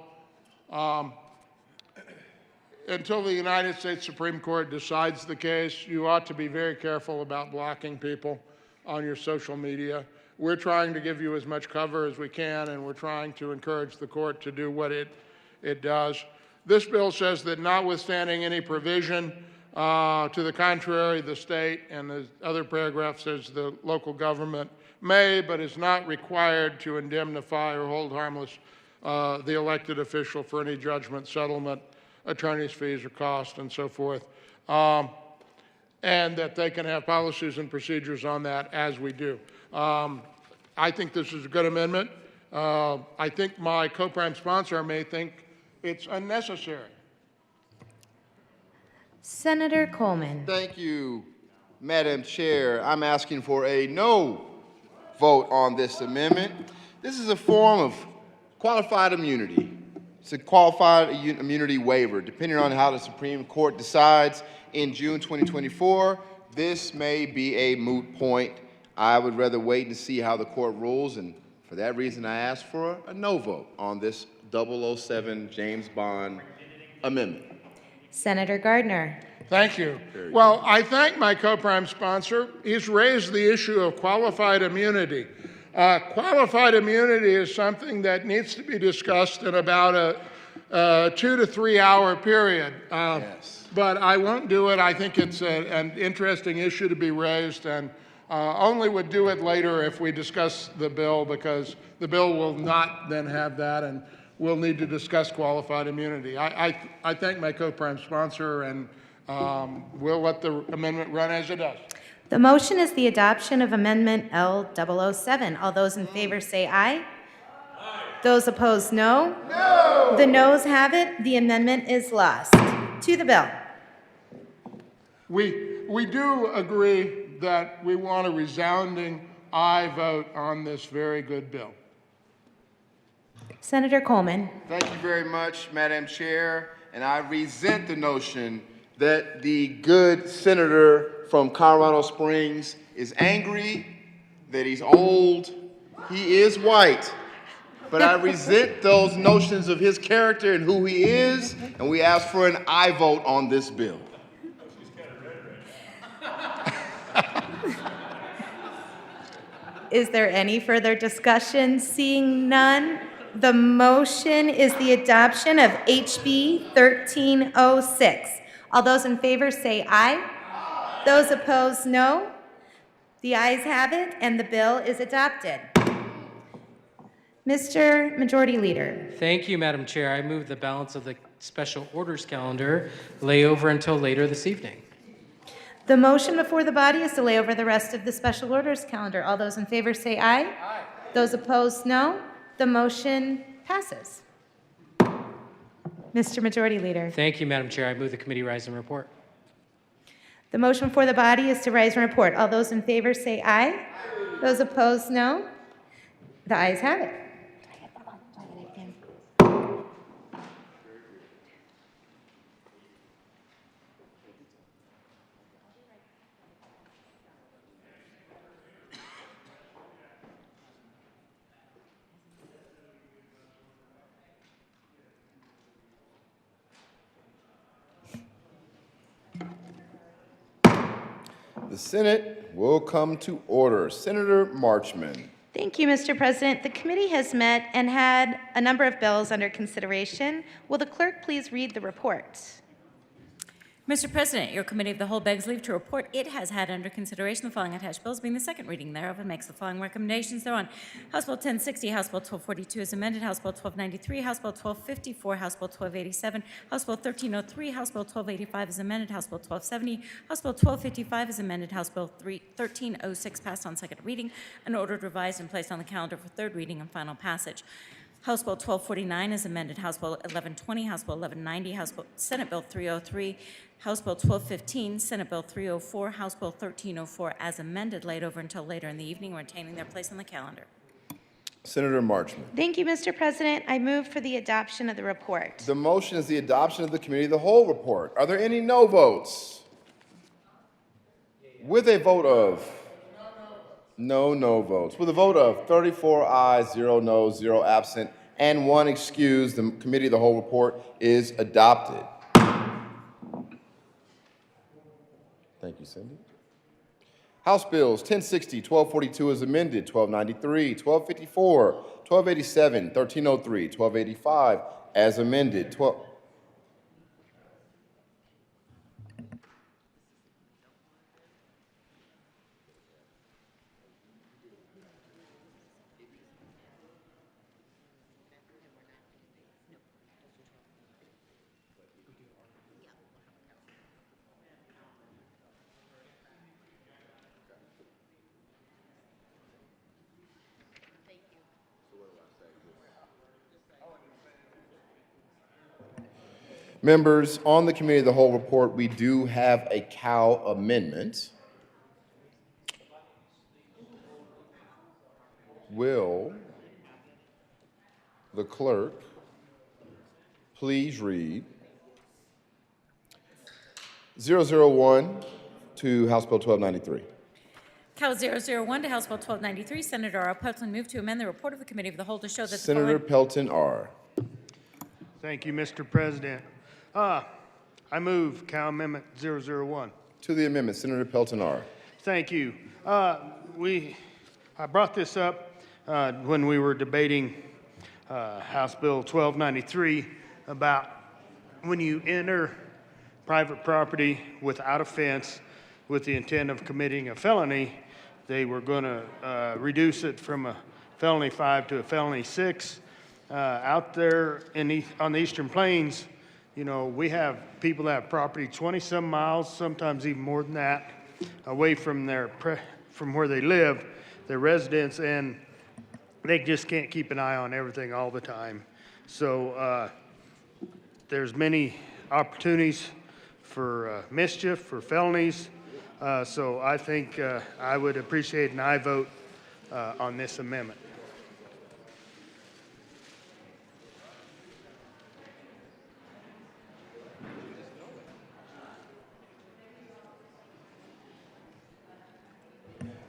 until the United States Supreme Court decides the case, you ought to be very careful about blocking people on your social media. We're trying to give you as much cover as we can, and we're trying to encourage the court to do what it does. This bill says that notwithstanding any provision to the contrary, the state, and the other paragraph says the local government may, but is not required to indemnify or hold harmless the elected official for any judgment, settlement, attorney's fees or costs, and so forth. And that they can have policies and procedures on that as we do. I think this is a good amendment. I think my co-prime sponsor may think it's unnecessary. Senator Coleman. Thank you, Madam Chair, I'm asking for a no vote on this amendment. This is a form of qualified immunity. It's a qualified immunity waiver. Depending on how the Supreme Court decides in June 2024, this may be a moot point. I would rather wait and see how the court rules, and for that reason, I ask for a no vote on this 007 James Bond amendment. Senator Gardner. Thank you. Well, I thank my co-prime sponsor. He's raised the issue of qualified immunity. Qualified immunity is something that needs to be discussed in about a 2 to 3 hour period. But I won't do it. I think it's an interesting issue to be raised, and only would do it later if we discuss the bill, because the bill will not then have that, and we'll need to discuss qualified immunity. I thank my co-prime sponsor, and we'll let the amendment run as it does. The motion is the adoption of Amendment L007. All those in favor say aye. Those opposed, no. No. The noes have it. The amendment is lost. To the bill. We do agree that we want a resounding aye vote on this very good bill. Senator Coleman. Thank you very much, Madam Chair, and I resent the notion that the good senator from Colorado Springs is angry, that he's old. He is white, but I resent those notions of his character and who he is, and we ask for an aye vote on this bill. Is there any further discussion? Seeing none, the motion is the adoption of HB 1306. All those in favor say aye. Those opposed, no. The ayes have it, and the bill is adopted. Mr. Majority Leader. Thank you, Madam Chair. I move the balance of the special orders calendar lay over until later this evening. The motion before the body is to lay over the rest of the special orders calendar. All those in favor say aye. Aye. Those opposed, no. The motion passes. Mr. Majority Leader. Thank you, Madam Chair. I move the committee rise and report. The motion for the body is to rise and report. All those in favor say aye. Aye. Those opposed, no. The ayes have it. The Senate will come to order. Senator Marchman. Thank you, Mr. President. The committee has met and had a number of bills under consideration. Will the clerk please read the report? Mr. President, your committee of the whole begs leave to report it has had under consideration the following attached bills, being the second reading thereof, and makes the following recommendations thereon. House Bill 1060, House Bill 1242 is amended, House Bill 1293, House Bill 1254, House Bill 1287, House Bill 1303, House Bill 1285 is amended, House Bill 1270, House Bill 1255 is amended, House Bill 1306 passed on second reading, and ordered revised and placed on the calendar for third reading and final passage. House Bill 1249 is amended, House Bill 1120, House Bill 1190, Senate Bill 303, House Bill 1215, Senate Bill 304, House Bill 1304 as amended, laid over until later in the evening, retaining their place on the calendar. Senator Marchman. Thank you, Mr. President. I move for the adoption of the report. The motion is the adoption of the committee of the whole report. Are there any no votes? With a vote of no votes. With a vote of 34 ayes, 0 noes, 0 absent, and 1 excused, the committee of the whole report is adopted. Thank you, Cindy. House Bills 1060, 1242 is amended, 1293, 1254, 1287, 1303, 1285 as amended, 12... Members, on the committee of the whole report, we do have a cow amendment. Will the clerk please read 001 to House Bill 1293? Cal 001 to House Bill 1293, Senator R. Pelton moved to amend the report of the Committee of the Whole to show that the Senator following... Pelton R. Thank you, Mr. President. I move Cal Amendment 001. To the amendment, Senator Pelton R. Thank you. I brought this up when we were debating House Bill 1293 about when you enter private property without a fence with the intent of committing a felony, they were going to reduce it from a felony 5 to a felony 6. Out there on the Eastern Plains, you know, we have people that have property 20-some miles, sometimes even more than that, away from from where they live, their residence, and they just can't keep an eye on everything all the time. So there's many opportunities for mischief, for felonies. So I think I would appreciate an aye vote on this amendment.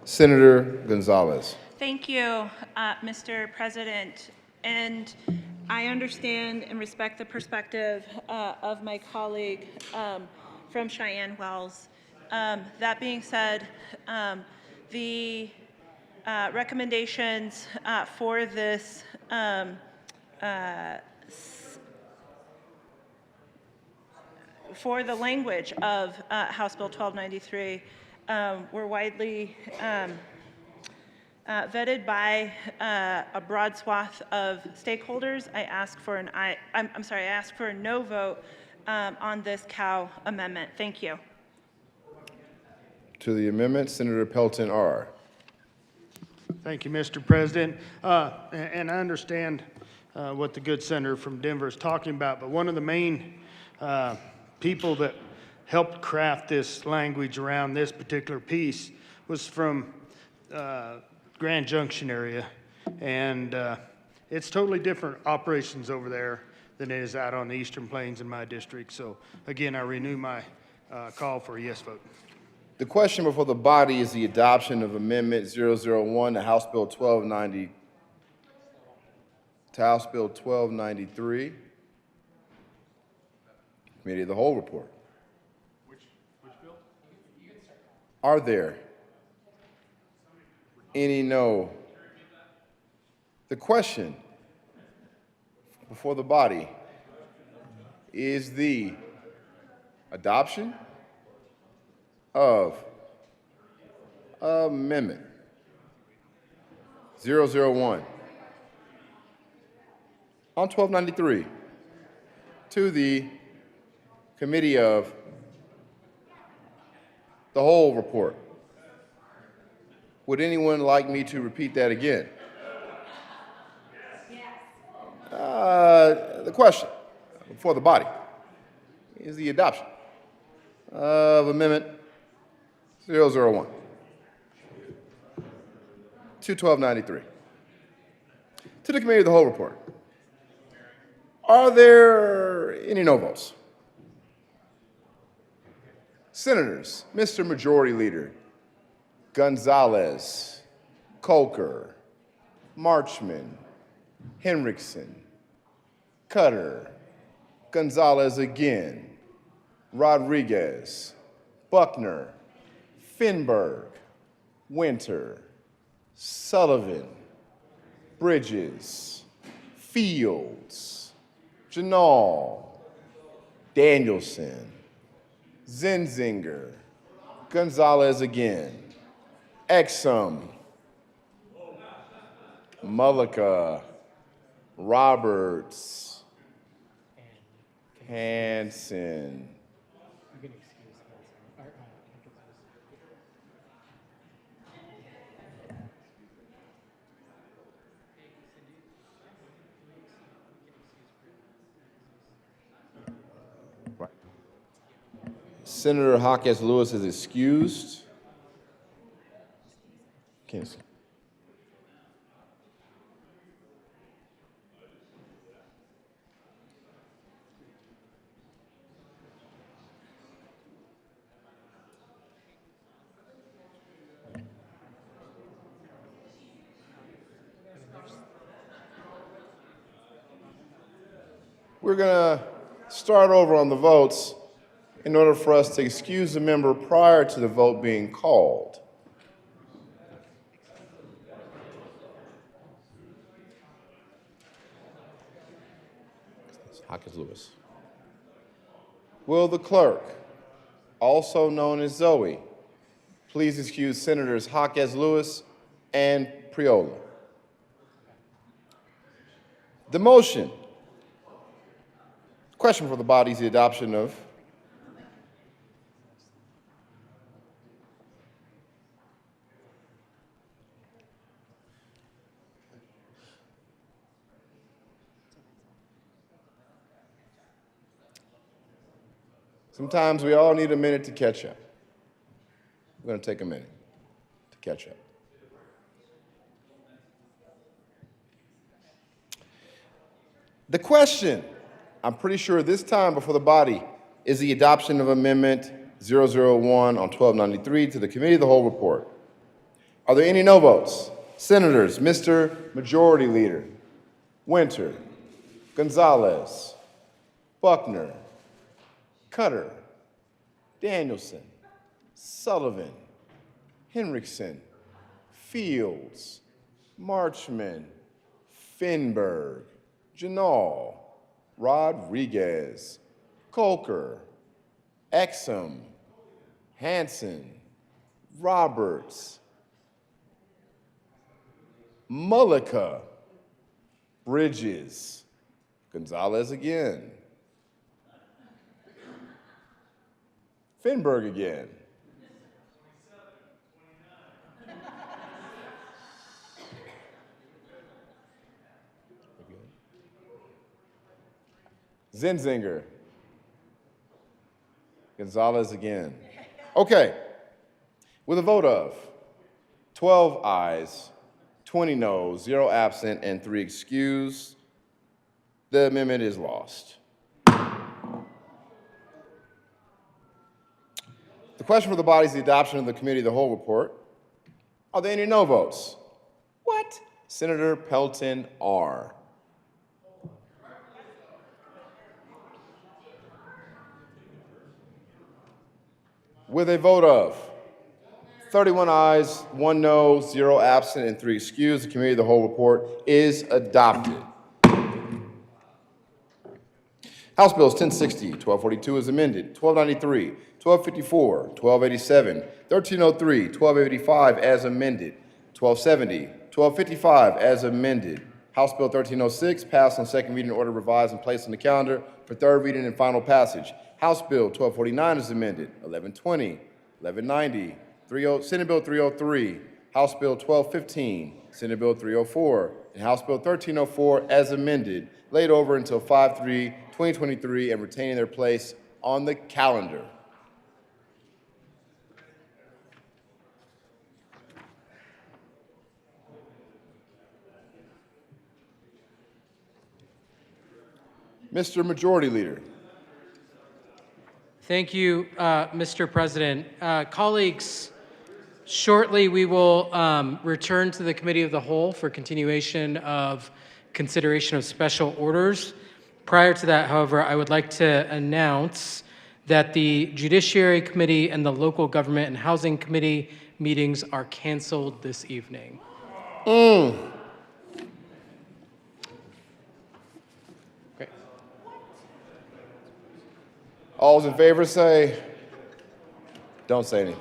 Senator Gonzalez. Thank you, Mr. President. And I understand and respect the perspective of my colleague from Cheyenne Wells. That being said, the recommendations for this for the language of House Bill 1293 were widely vetted by a broad swath of stakeholders. I ask for I ask for a no vote on this Cal amendment. Thank you. To the amendment, Senator Pelton R. Thank you, Mr. President. And I understand what the good senator from Denver is talking about, but one of the main people that helped craft this language around this particular piece was from Grand Junction area, and it's totally different operations over there than it is out on the Eastern Plains in my district. So again, I renew my call for a yes vote. The question before the body is the adoption of Amendment 001 to House Bill 1290 to House Bill 1293. Committee of the Whole report. Which bill? Are there any no? The question before the body is the adoption of Amendment 001 on 1293 to the Committee of the Whole report. Would anyone like me to repeat that again? The question before the body is the adoption of Amendment 001 to 1293 to the Committee of the Whole report. Are there any no votes? Senators, Mr. Majority Leader Gonzalez, Coker, Marchman, Henriksen, Cutter, Gonzalez again, Rodriguez, Buckner, Finberg, Winter, Sullivan, Bridges, Fields, Janal, Danielson, Zenzinger, Gonzalez again, Exum, Mullica, Roberts, Hanson, Senator Hawkins Lewis is excused. Can't see. We're going to start over on the votes in order for us to excuse a member prior to the vote being called. Hawkins Lewis. Will the clerk, also known as Zoe, please excuse Senators Hawkins Lewis and Priola? The motion. Question for the body is the adoption of Sometimes we all need a minute to catch up. We're going to take a minute to catch up. The question, I'm pretty sure this time before the body, is the adoption of Amendment 001 on 1293 to the Committee of the Whole report. Are there any no votes? Senators, Mr. Majority Leader, Winter, Gonzalez, Buckner, Cutter, Danielson, Sullivan, Henriksen, Fields, Marchman, Finberg, Janal, Rodriguez, Colker, Exum, Hanson, Roberts, Mullica, Bridges, Gonzalez again, Finberg again, Zinzinger, Gonzalez again. Okay, with a vote of 12 ayes, 20 noes, 0 absent, and 3 excused, the amendment is lost. The question for the body is the adoption of the Committee of the Whole report. Are there any no votes? What? Senator Pelton R. With a vote of 31 ayes, 1 no, 0 absent, and 3 excused, the Committee of the Whole report is adopted. House Bills 1060, 1242 is amended, 1293, 1254, 1287, 1303, 1285 as amended, 1270, 1255 as amended. House Bill 1306 passed on second reading, order revised and placed on the calendar for third reading and final passage. House Bill 1249 is amended, 1120, 1190, Senate Bill 303, House Bill 1215, Senate Bill 304, and House Bill 1304 as amended, laid over until 5/3/2023 and retaining their place on the calendar. Mr. Majority Leader. Thank you, Mr. President. Colleagues, shortly we will return to the Committee of the Whole for continuation of consideration of special orders. Prior to that, however, I would like to announce that the Judiciary Committee and the Local Government and Housing Committee meetings are canceled this evening. Great. All's in favor say, don't say anything.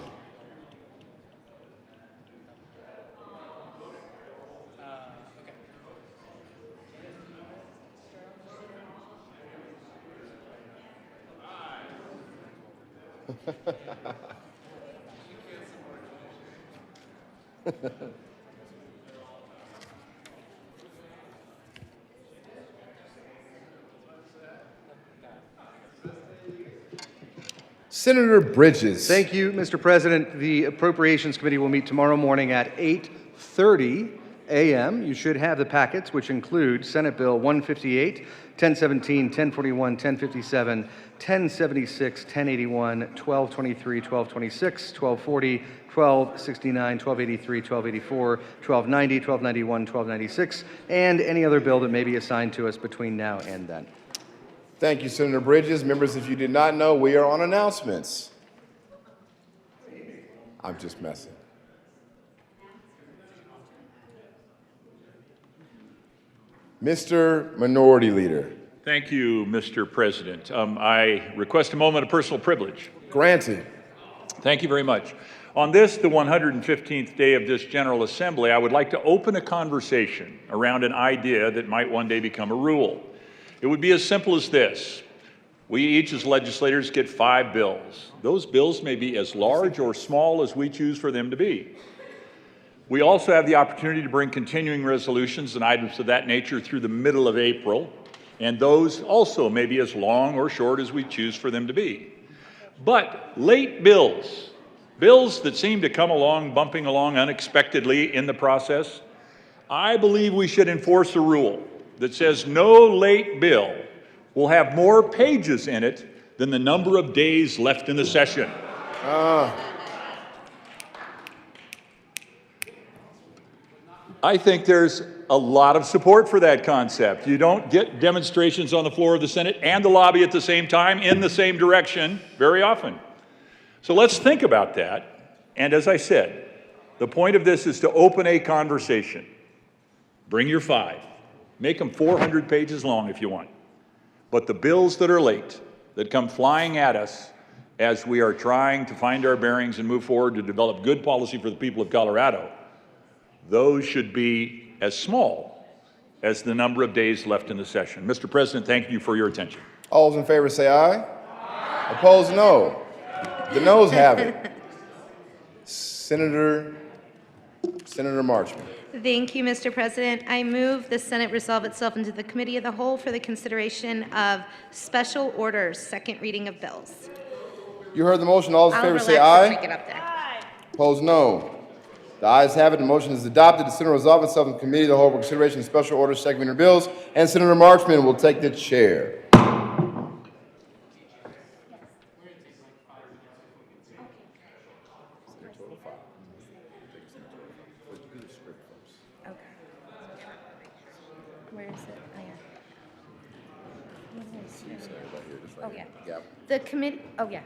Senator Bridges. Thank you, Mr. President. The Appropriations Committee will meet tomorrow morning at 8:30 a.m. You should have the packets, which include Senate Bill 158, 1017, 1041, 1057, 1076, 1081, 1223, 1226, 1240, 1269, 1283, 1284, 1290, 1291, 1296, and any other bill that may be assigned to us between now and then. Thank you, Senator Bridges. Members, if you did not know, we are on announcements. I'm just messing. Mr. Minority Leader. Thank you, Mr. President. I request a moment of personal privilege. Granted. Thank you very much. On this, the 115th day of this General Assembly, I would like to open a conversation around an idea that might one day become a rule. It would be as simple as this. We each as legislators get 5 bills. Those bills may be as large or small as we choose for them to be. We also have the opportunity to bring continuing resolutions and items of that nature through the middle of April, and those also may be as long or short as we choose for them to be. But late bills, bills that seem to come along, bumping along unexpectedly in the process, I believe we should enforce a rule that says no late bill will have more pages in it than the number of days left in the session. I think there's a lot of support for that concept. You don't get demonstrations on the floor of the Senate and the lobby at the same time in the same direction very often. So let's think about that. And as I said, the point of this is to open a conversation. Bring your 5. Make them 400 pages long if you want. But the bills that are late, that come flying at us as we are trying to find our bearings and move forward to develop good policy for the people of Colorado, those should be as small as the number of days left in the session. Mr. President, thank you for your attention. All those in favor say aye. Opposed, no. The noes have it. Senator Marchman. Thank you, Mr. President. I move the Senate resolve itself into the Committee of the Whole for the consideration of special orders, second reading of bills. You heard the motion. All those in favor say aye. Opposed, no. The ayes have it. The motion is adopted. The Senate resolve itself in the Committee of the Whole for consideration of special orders, second reading of bills, and Senator Marchman will take the chair. Where is it? Oh, yeah. Oh, yeah. The committee, oh, yeah.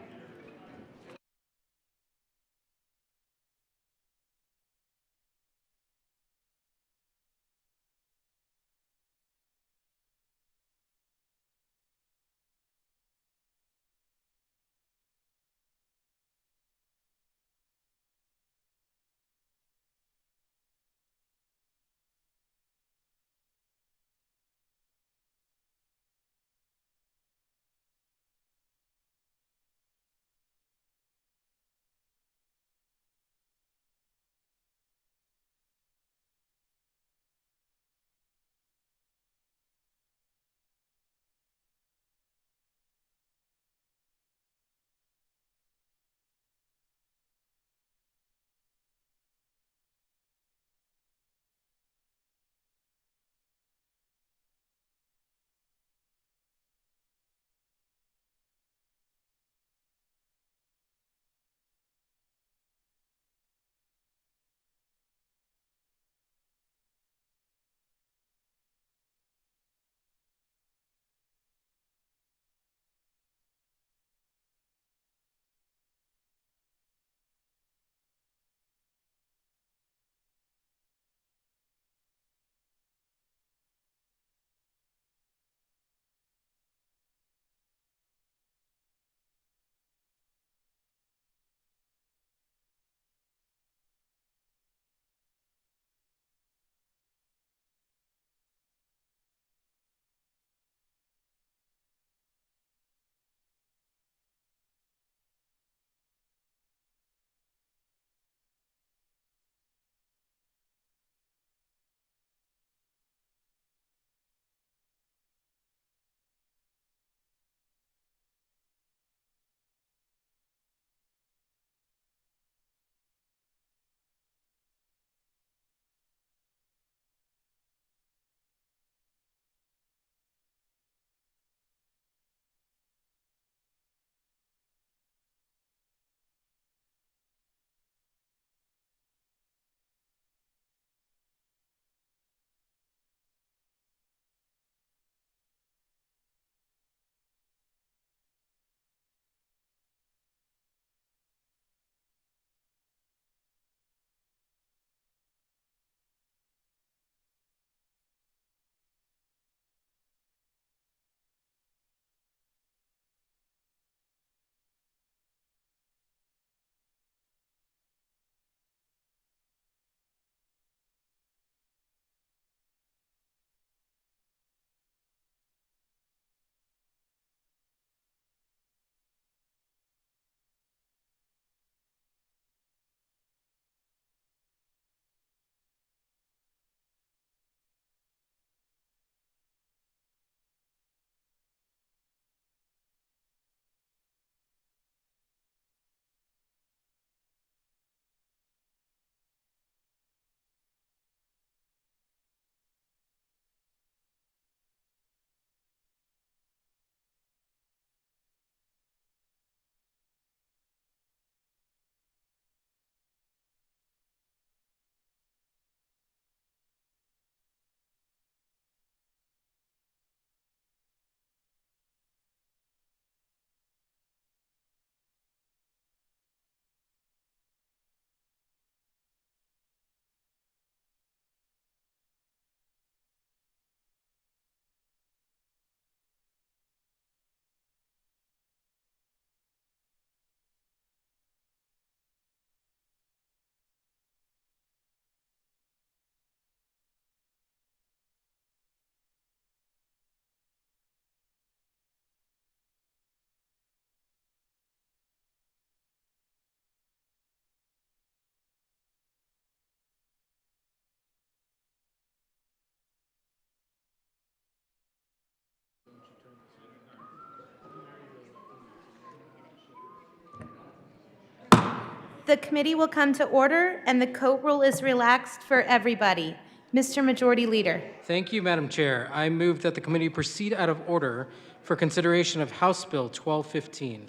The committee will come to order, and the coat rule is relaxed for everybody. Mr. Majority Leader. Thank you, Madam Chair. I move that the committee proceed out of order for consideration of House Bill 1215.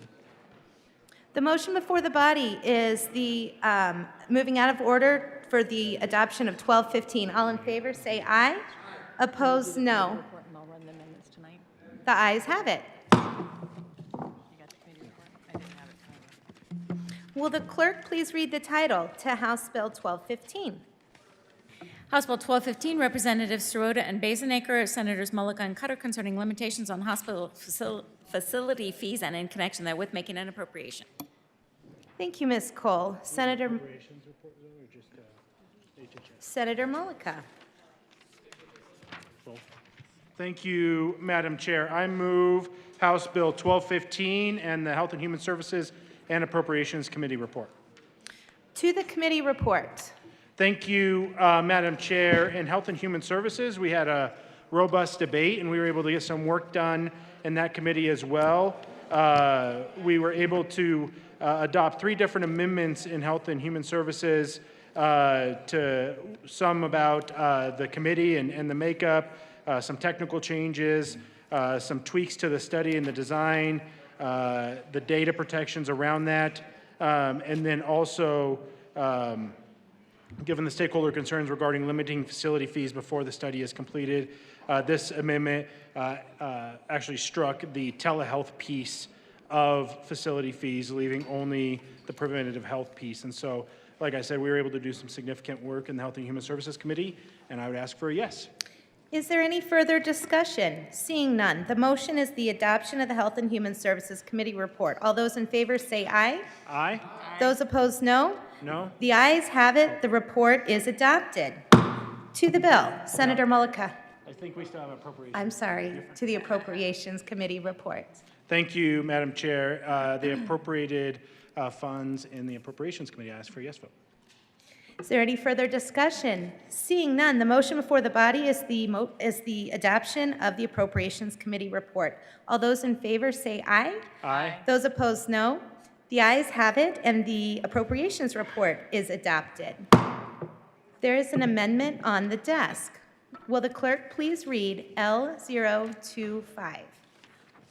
The motion before the body is the moving out of order for the adoption of 1215. All in favor, say aye. Opposed, no. The ayes have it. Will the clerk please read the title to House Bill 1215? House Bill 1215, Representatives Sirota and Bazenaker, Senators Mulligan and Cutter, concerning limitations on hospital facility fees and in connection therewith making an appropriation. Thank you, Ms. Cole. Senator Mullica. Thank you, Madam Chair. I move House Bill 1215 and the Health and Human Services and Appropriations Committee report. To the committee report. Thank you, Madam Chair. In Health and Human Services, we had a robust debate, and we were able to get some work done in that committee as well. We were able to adopt 3 different amendments in Health and Human Services, to some about the committee and the makeup, some technical changes, some tweaks to the study and the design, the data protections around that, and then also given the stakeholder concerns regarding limiting facility fees before the study is completed, this amendment actually struck the telehealth piece of facility fees, leaving only the preventative health piece. And so, like I said, we were able to do some significant work in the Health and Human Services Committee, and I would ask for a yes. Is there any further discussion? Seeing none, the motion is the adoption of the Health and Human Services Committee report. All those in favor say aye. Aye. Those opposed, no. No. The ayes have it. The report is adopted. To the bill, Senator Mullica. I think we still have appropriations. I'm sorry, to the Appropriations Committee report. Thank you, Madam Chair. The appropriated funds in the Appropriations Committee, I ask for a yes vote. Is there any further discussion? Seeing none, the motion before the body is the adoption of the Appropriations Committee report. All those in favor say aye. Aye. Those opposed, no. The ayes have it, and the Appropriations report is adopted. There is an amendment on the desk. Will the clerk please read L025?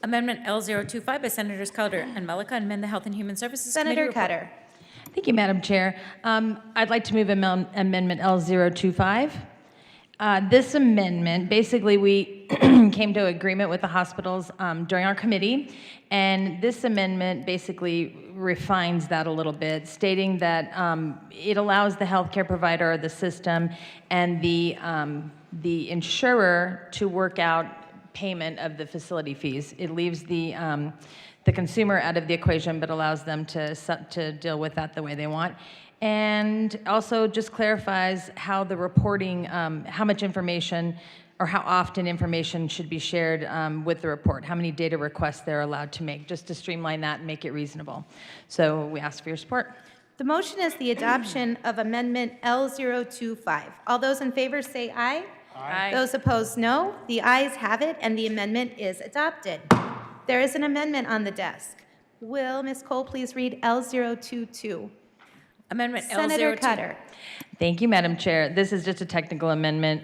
Amendment L025 by Senators Cutter and Mullica, amend the Health and Human Services Committee Senator report. Cutter. Thank you, Madam Chair. I'd like to move Amendment L025. This amendment, basically, we came to agreement with the hospitals during our committee, and this amendment basically refines that a little bit, stating that it allows the healthcare provider or the system and the insurer to work out payment of the facility fees. It leaves the consumer out of the equation, but allows them to deal with that the way they want. And also just clarifies how the reporting, how much information or how often information should be shared with the report, how many data requests they're allowed to make, just to streamline that and make it reasonable. So we ask for your support. The motion is the adoption of Amendment L025. All those in favor say aye. Aye. Those opposed, no. The ayes have it, and the amendment is adopted. There is an amendment on the desk. Will Ms. Cole please read L022? Amendment Senator L02. Cutter. Thank you, Madam Chair. This is just a technical amendment,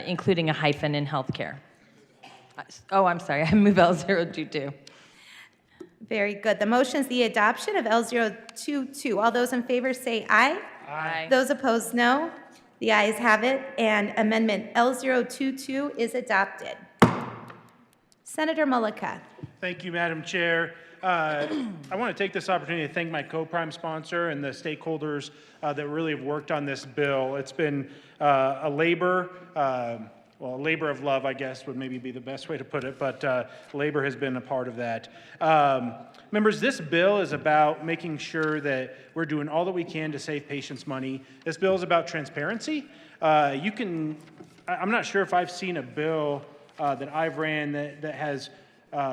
including a hyphen in healthcare. Oh, I'm sorry, I move L022. Very good. The motion is the adoption of L022. All those in favor say aye. Aye. Those opposed, no. The ayes have it, and Amendment L022 is adopted. Senator Mullica. Thank you, Madam Chair. I want to take this opportunity to thank my co-prime sponsor and the stakeholders that really have worked on this bill. It's been a labor, well, a labor of love, I guess, would maybe be the best way to put it, but labor has been a part of that. Members, this bill is about making sure that we're doing all that we can to save patients money. This bill is about transparency. I'm not sure if I've seen a bill that I've ran that has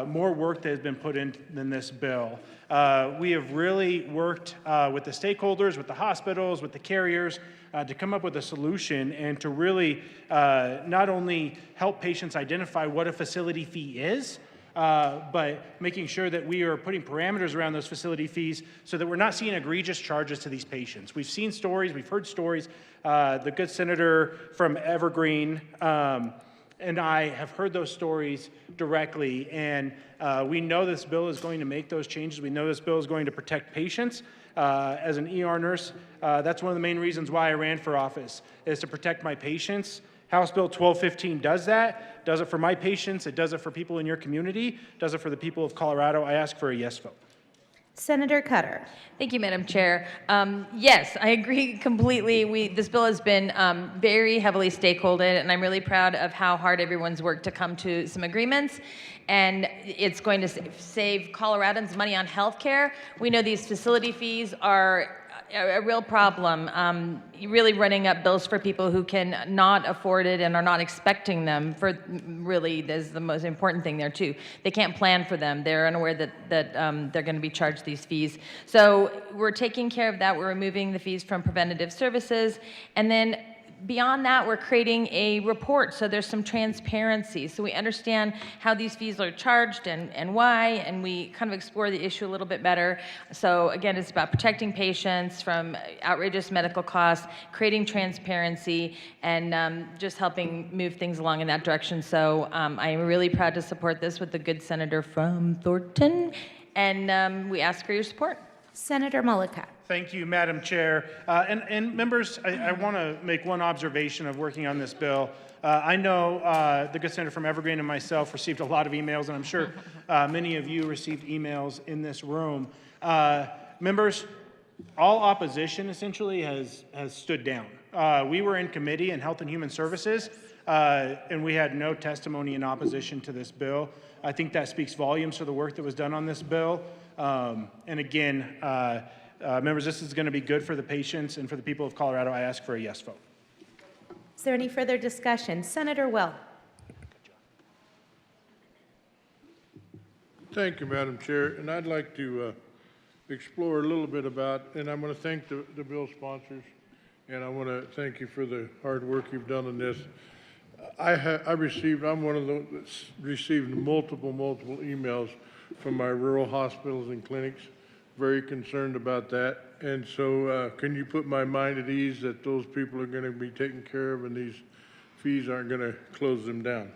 more work that has been put in than this bill. We have really worked with the stakeholders, with the hospitals, with the carriers to come up with a solution and to really not only help patients identify what a facility fee is, but making sure that we are putting parameters around those facility fees so that we're not seeing egregious charges to these patients. We've seen stories, we've heard stories. The good senator from Evergreen and I have heard those stories directly, and we know this bill is going to make those changes. We know this bill is going to protect patients. As an ER nurse, that's one of the main reasons why I ran for office, is to protect my patients. House Bill 1215 does that, does it for my patients, it does it for people in your community, does it for the people of Colorado. I ask for a yes vote. Senator Cutter. Thank you, Madam Chair. Yes, I agree completely. This bill has been very heavily stakeholdered, and I'm really proud of how hard everyone's worked to come to some agreements. And it's going to save Coloradans money on health care. We know these facility fees are a real problem. Really running up bills for people who can not afford it and are not expecting them. For really, there's the most important thing there too. They can't plan for them. They're unaware that they're going to be charged these fees. So we're taking care of that. We're removing the fees from preventative services, and then beyond that, we're creating a report so there's some transparency. So we understand how these fees are charged and why, and we kind of explore the issue a little bit better. So again, it's about protecting patients from outrageous medical costs, creating transparency, and just helping move things along in that direction. So I am really proud to support this with the good senator from Thornton, and we ask for your support. Senator Mullica. Thank you, Madam Chair. And members, I want to make one observation of working on this bill. I know the good senator from Evergreen and myself received a lot of emails, and I'm sure many of you received emails in this room. Members, all opposition essentially has stood down. We were in committee in Health and Human Services, and we had no testimony in opposition to this bill. I think that speaks volumes for the work that was done on this bill. And again, members, this is going to be good for the patients and for the people of Colorado. I ask for a yes vote. Is there any further discussion? Senator Will. Thank you, Madam Chair. And I'd like to explore a little bit about, and I'm going to thank the bill sponsors, and I want to thank you for the hard work you've done on this. I'm one of those that's received multiple emails from my rural hospitals and clinics, very concerned about that. And so can you put my mind at ease that those people are going to be taken care of and these fees aren't going to close them down?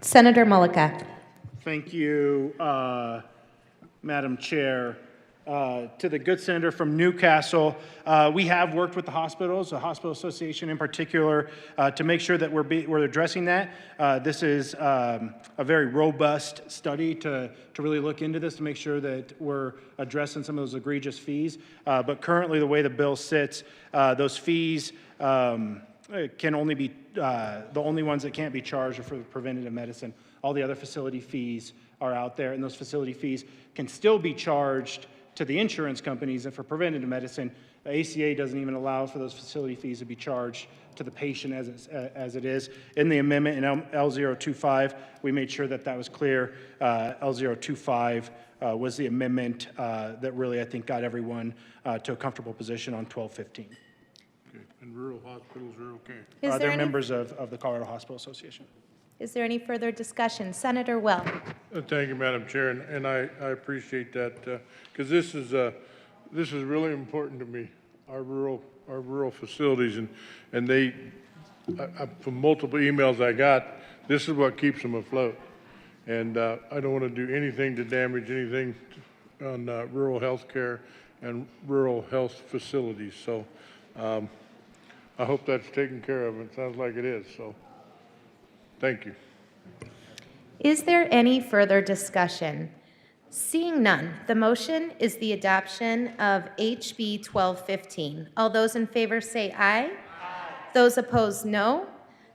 Senator Mullica. Thank you, Madam Chair. To the good senator from Newcastle, we have worked with the hospitals, the Hospital Association in particular, to make sure that we're addressing that. This is a very robust study to really look into this to make sure that we're addressing some of those egregious fees. But currently, the way the bill sits, those fees can only be, the only ones that can't be charged are for preventative medicine. All the other facility fees are out there, and those facility fees can still be charged to the insurance companies, and for preventative medicine, the ACA doesn't even allow for those facility fees to be charged to the patient as it is. In the amendment in L025, we made sure that that was clear. L025 was the amendment that really, I think, got everyone to a comfortable position on 1215. Okay. And rural hospitals are okay? They're members of the Colorado Hospital Association. Is there any further discussion? Senator Will. Thank you, Madam Chair, and I appreciate that because this is really important to me. Our rural facilities and they from multiple emails I got, this is what keeps them afloat, and I don't want to do anything to damage anything on rural health care and rural health facilities. So I hope that's taken care of. It sounds like it is. So. Thank you. Is there any further discussion? Seeing none, the motion is the adoption of HB 1215. All those in favor say aye. Those opposed, no.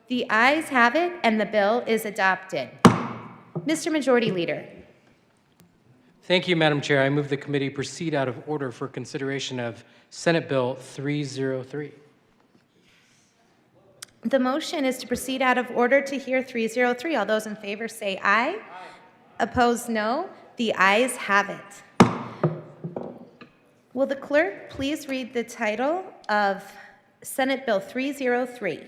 The ayes have it, and the bill is adopted. Mr. Majority Leader. Thank you, Madam Chair. I move the committee proceed out of order for consideration of Senate Bill 303. The motion is to proceed out of order to hear 303. All those in favor say aye. Opposed, no. The ayes have it. Will the clerk please read the title of Senate Bill 303?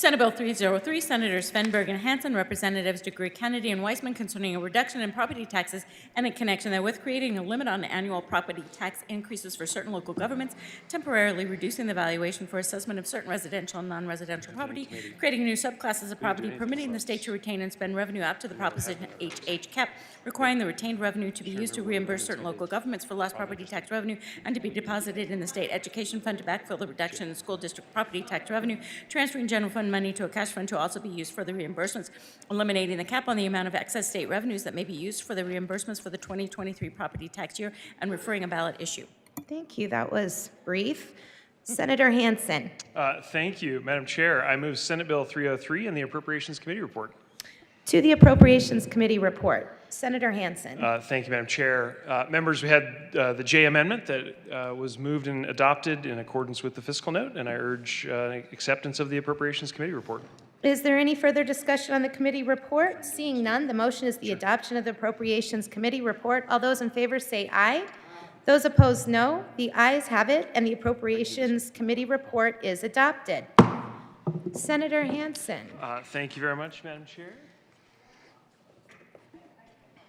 Senate Bill 303, Senators Svenberg and Hansen, Representatives Degree, Kennedy, and Weissman, concerning a reduction in property taxes and in connection therewith creating a limit on annual property tax increases for certain local governments, temporarily reducing the valuation for assessment of certain residential and non-residential property, creating new subclasses of property, permitting the state to retain and spend revenue up to the Proposition HH cap, requiring the retained revenue to be used to reimburse certain local governments for lost property tax revenue and to be deposited in the state education fund to backfill the reduction in school district property tax revenue, transferring general fund money to a cash fund to also be used for the reimbursements, eliminating the cap on the amount of excess state revenues that may be used for the reimbursements for the 2023 property tax year, and referring a ballot issue. Thank you. That was brief. Senator Hansen. Thank you, Madam Chair. I move Senate Bill 303 and the Appropriations Committee report. To the Appropriations Committee report. Senator Hansen. Thank you, Madam Chair. Members, we had the J amendment that was moved and adopted in accordance with the fiscal note, and I urge acceptance of the Appropriations Committee report. Is there any further discussion on the committee report? Seeing none, the motion is the adoption of the Appropriations Committee report. All those in favor say aye. Those opposed, no. The ayes have it, and the Appropriations Committee report is adopted. Senator Hansen. Thank you very much, Madam Chair.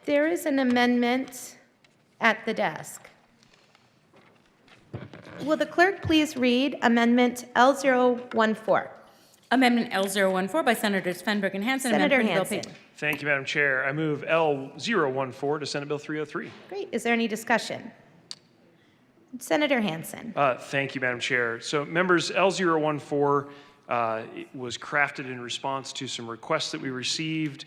There is an amendment at the desk. Will the clerk please read Amendment L014? Amendment L014 by Senators Svenberg and Hansen. Senator amendment Bill Hansen. Thank you, Madam Chair. I move L014 to Senate Bill 303. Great. Is there any discussion? Senator Hansen. Thank you, Madam Chair. So, members, L014 was crafted in response to some requests that we received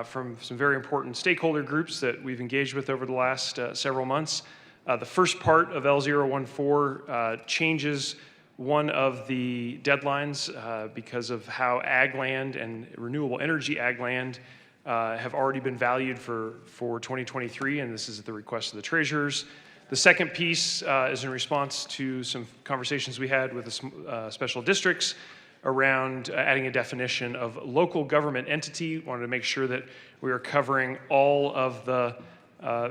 from some very important stakeholder groups that we've engaged with over the last several months. The first part of L014 changes one of the deadlines because of how ag land and renewable energy ag land have already been valued for 2023, and this is at the request of the treasurers. The second piece is in response to some conversations we had with the special districts around adding a definition of local government entity. Wanted to make sure that we are covering all of the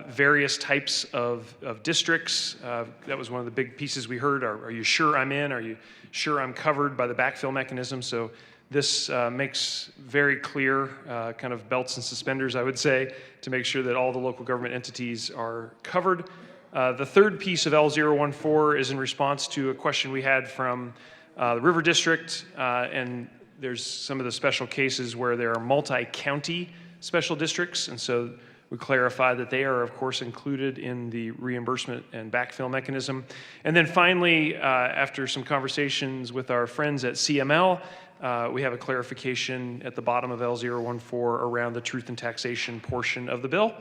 various types of districts. That was one of the big pieces we heard. Are you sure I'm in? Are you sure I'm covered by the backfill mechanism? So this makes very clear kind of belts and suspenders, I would say, to make sure that all the local government entities are covered. The third piece of L014 is in response to a question we had from the River District, and there's some of the special cases where there are multi-county special districts, and so we clarify that they are, of course, included in the reimbursement and backfill mechanism. And then finally, after some conversations with our friends at CML, we have a clarification at the bottom of L014 around the truth and taxation portion of the bill,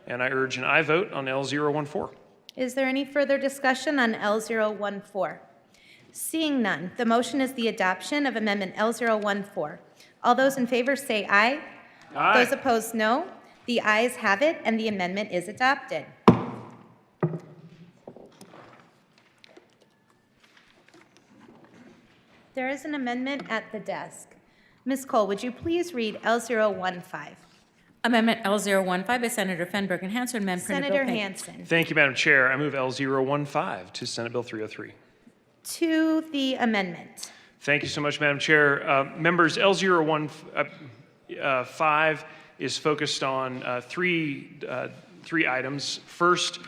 and I urge an aye vote on L014. Is there any further discussion on L014? Seeing none, the motion is the adoption of Amendment L014. All those in favor say aye. Aye. Those opposed, no. The ayes have it, and the amendment is adopted. There is an amendment at the desk. Ms. Cole, would you please read L015? Amendment L015 by Senator Svenberg and Hansen. Amendment Senator Hansen. Thank you, Madam Chair. I move L015 to Senate Bill 303. To the amendment. Thank you so much, Madam Chair. Members, L015 is focused on three items. First,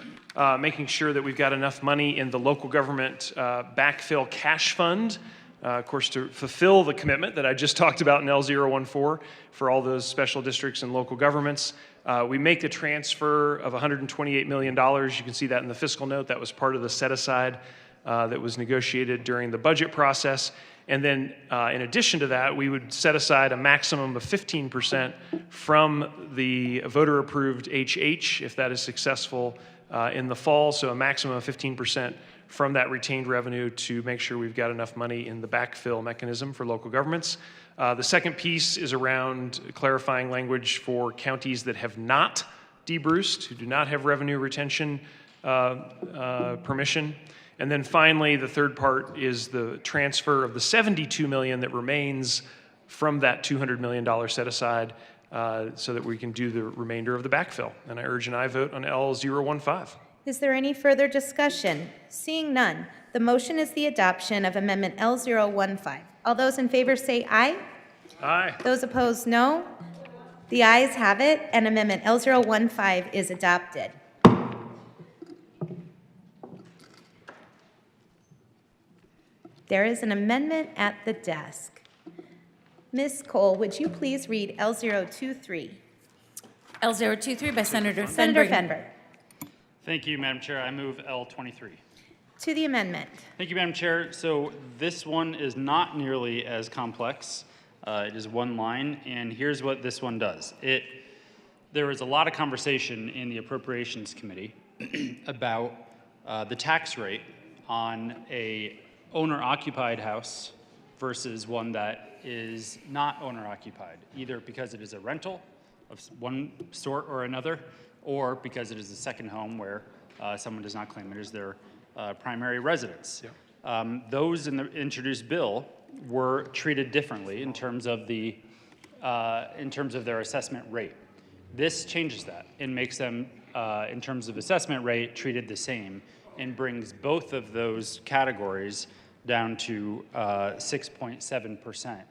making sure that we've got enough money in the local government backfill cash fund, of course, to fulfill the commitment that I just talked about in L014 for all those special districts and local governments. We make the transfer of $128 million. You can see that in the fiscal note. That was part of the set-aside that was negotiated during the budget process. And then in addition to that, we would set aside a maximum of 15% from the voter-approved HH, if that is successful in the fall, so a maximum of 15% from that retained revenue to make sure we've got enough money in the backfill mechanism for local governments. The second piece is around clarifying language for counties that have not debruced, who do not have revenue retention permission. And then finally, the third part is the transfer of the $72 million that remains from that $200 million set aside so that we can do the remainder of the backfill. And I urge an aye vote on L015. Is there any further discussion? Seeing none, the motion is the adoption of Amendment L015. All those in favor say aye. Aye. Those opposed, no. The ayes have it, and Amendment L015 is adopted. There is an amendment at the desk. Ms. Cole, would you please read L023? L023 by Senator Senator Fenberg. Fenberg. Thank you, Madam Chair. I move L23. To the amendment. Thank you, Madam Chair. So this one is not nearly as complex. It is one line, and here's what this one does. There was a lot of conversation in the Appropriations Committee about the tax rate on a owner-occupied house versus one that is not owner-occupied, either because it is a rental of one sort or another, or because it is a second home where someone does not claim it as their primary residence. Those in the introduced bill were treated differently in terms of their assessment rate. This changes that and makes them, in terms of assessment rate, treated the same and brings both of those categories down to 6.7%.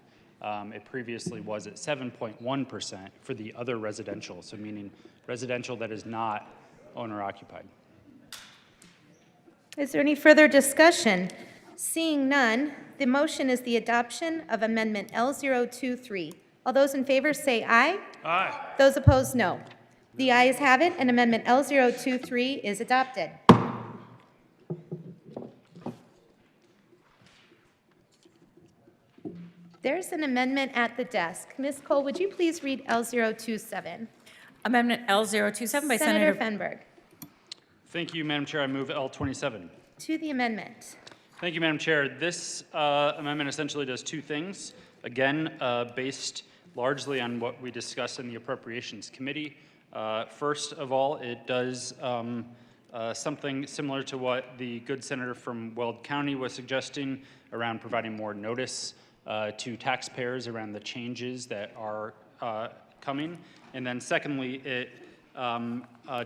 It previously was at 7.1% for the other residential, so meaning residential that is not owner-occupied. Is there any further discussion? Seeing none, the motion is the adoption of Amendment L023. All those in favor say aye. Aye. Those opposed, no. The ayes have it, and Amendment L023 is adopted. There's an amendment at the desk. Ms. Cole, would you please read L027? Amendment L027 by Senator Fenberg. Thank you, Madam Chair. I move L27. To the amendment. Thank you, Madam Chair. This amendment essentially does two things. Again, based largely on what we discussed in the Appropriations Committee. First of all, it does something similar to what the good senator from Weld County was suggesting around providing more notice to taxpayers around the changes that are coming. And then secondly, it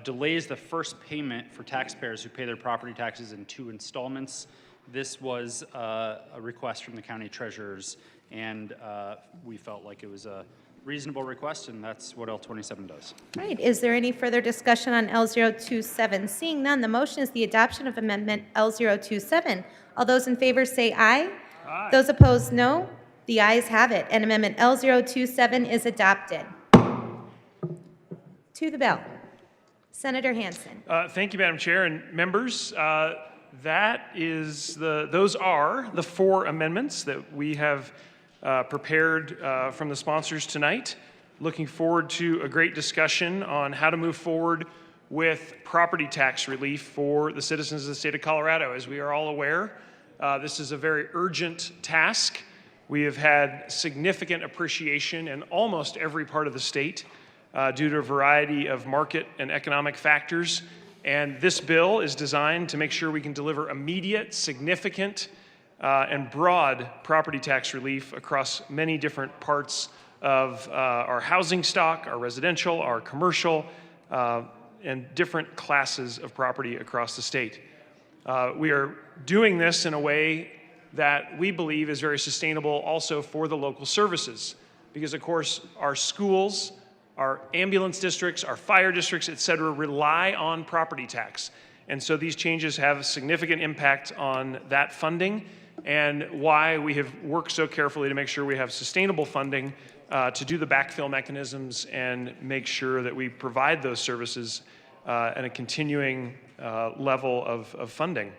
delays the first payment for taxpayers who pay their property taxes in 2 installments. This was a request from the county treasurers, and we felt like it was a reasonable request, and that's what L27 does. All right, is there any further discussion on L027? Seeing none, the motion is the adoption of Amendment L027. All those in favor say aye. Aye. Those opposed, no. The ayes have it, and Amendment L027 is adopted. To the bell. Senator Hansen. Thank you, Madam Chair and members. Those are the 4 amendments that we have prepared from the sponsors tonight. Looking forward to a great discussion on how to move forward with property tax relief for the citizens of the state of Colorado. As we are all aware, this is a very urgent task. We have had significant appreciation in almost every part of the state due to a variety of market and economic factors. And this bill is designed to make sure we can deliver immediate, significant, and broad property tax relief across many different parts of our housing stock, our residential, our commercial, and different classes of property across the state. We are doing this in a way that we believe is very sustainable also for the local services, because of course our schools, our ambulance districts, our fire districts, et cetera, rely on property tax. And so these changes have a significant impact on that funding, and why we have worked so carefully to make sure we have sustainable funding to do the backfill mechanisms and make sure that we provide those services at a continuing level of funding.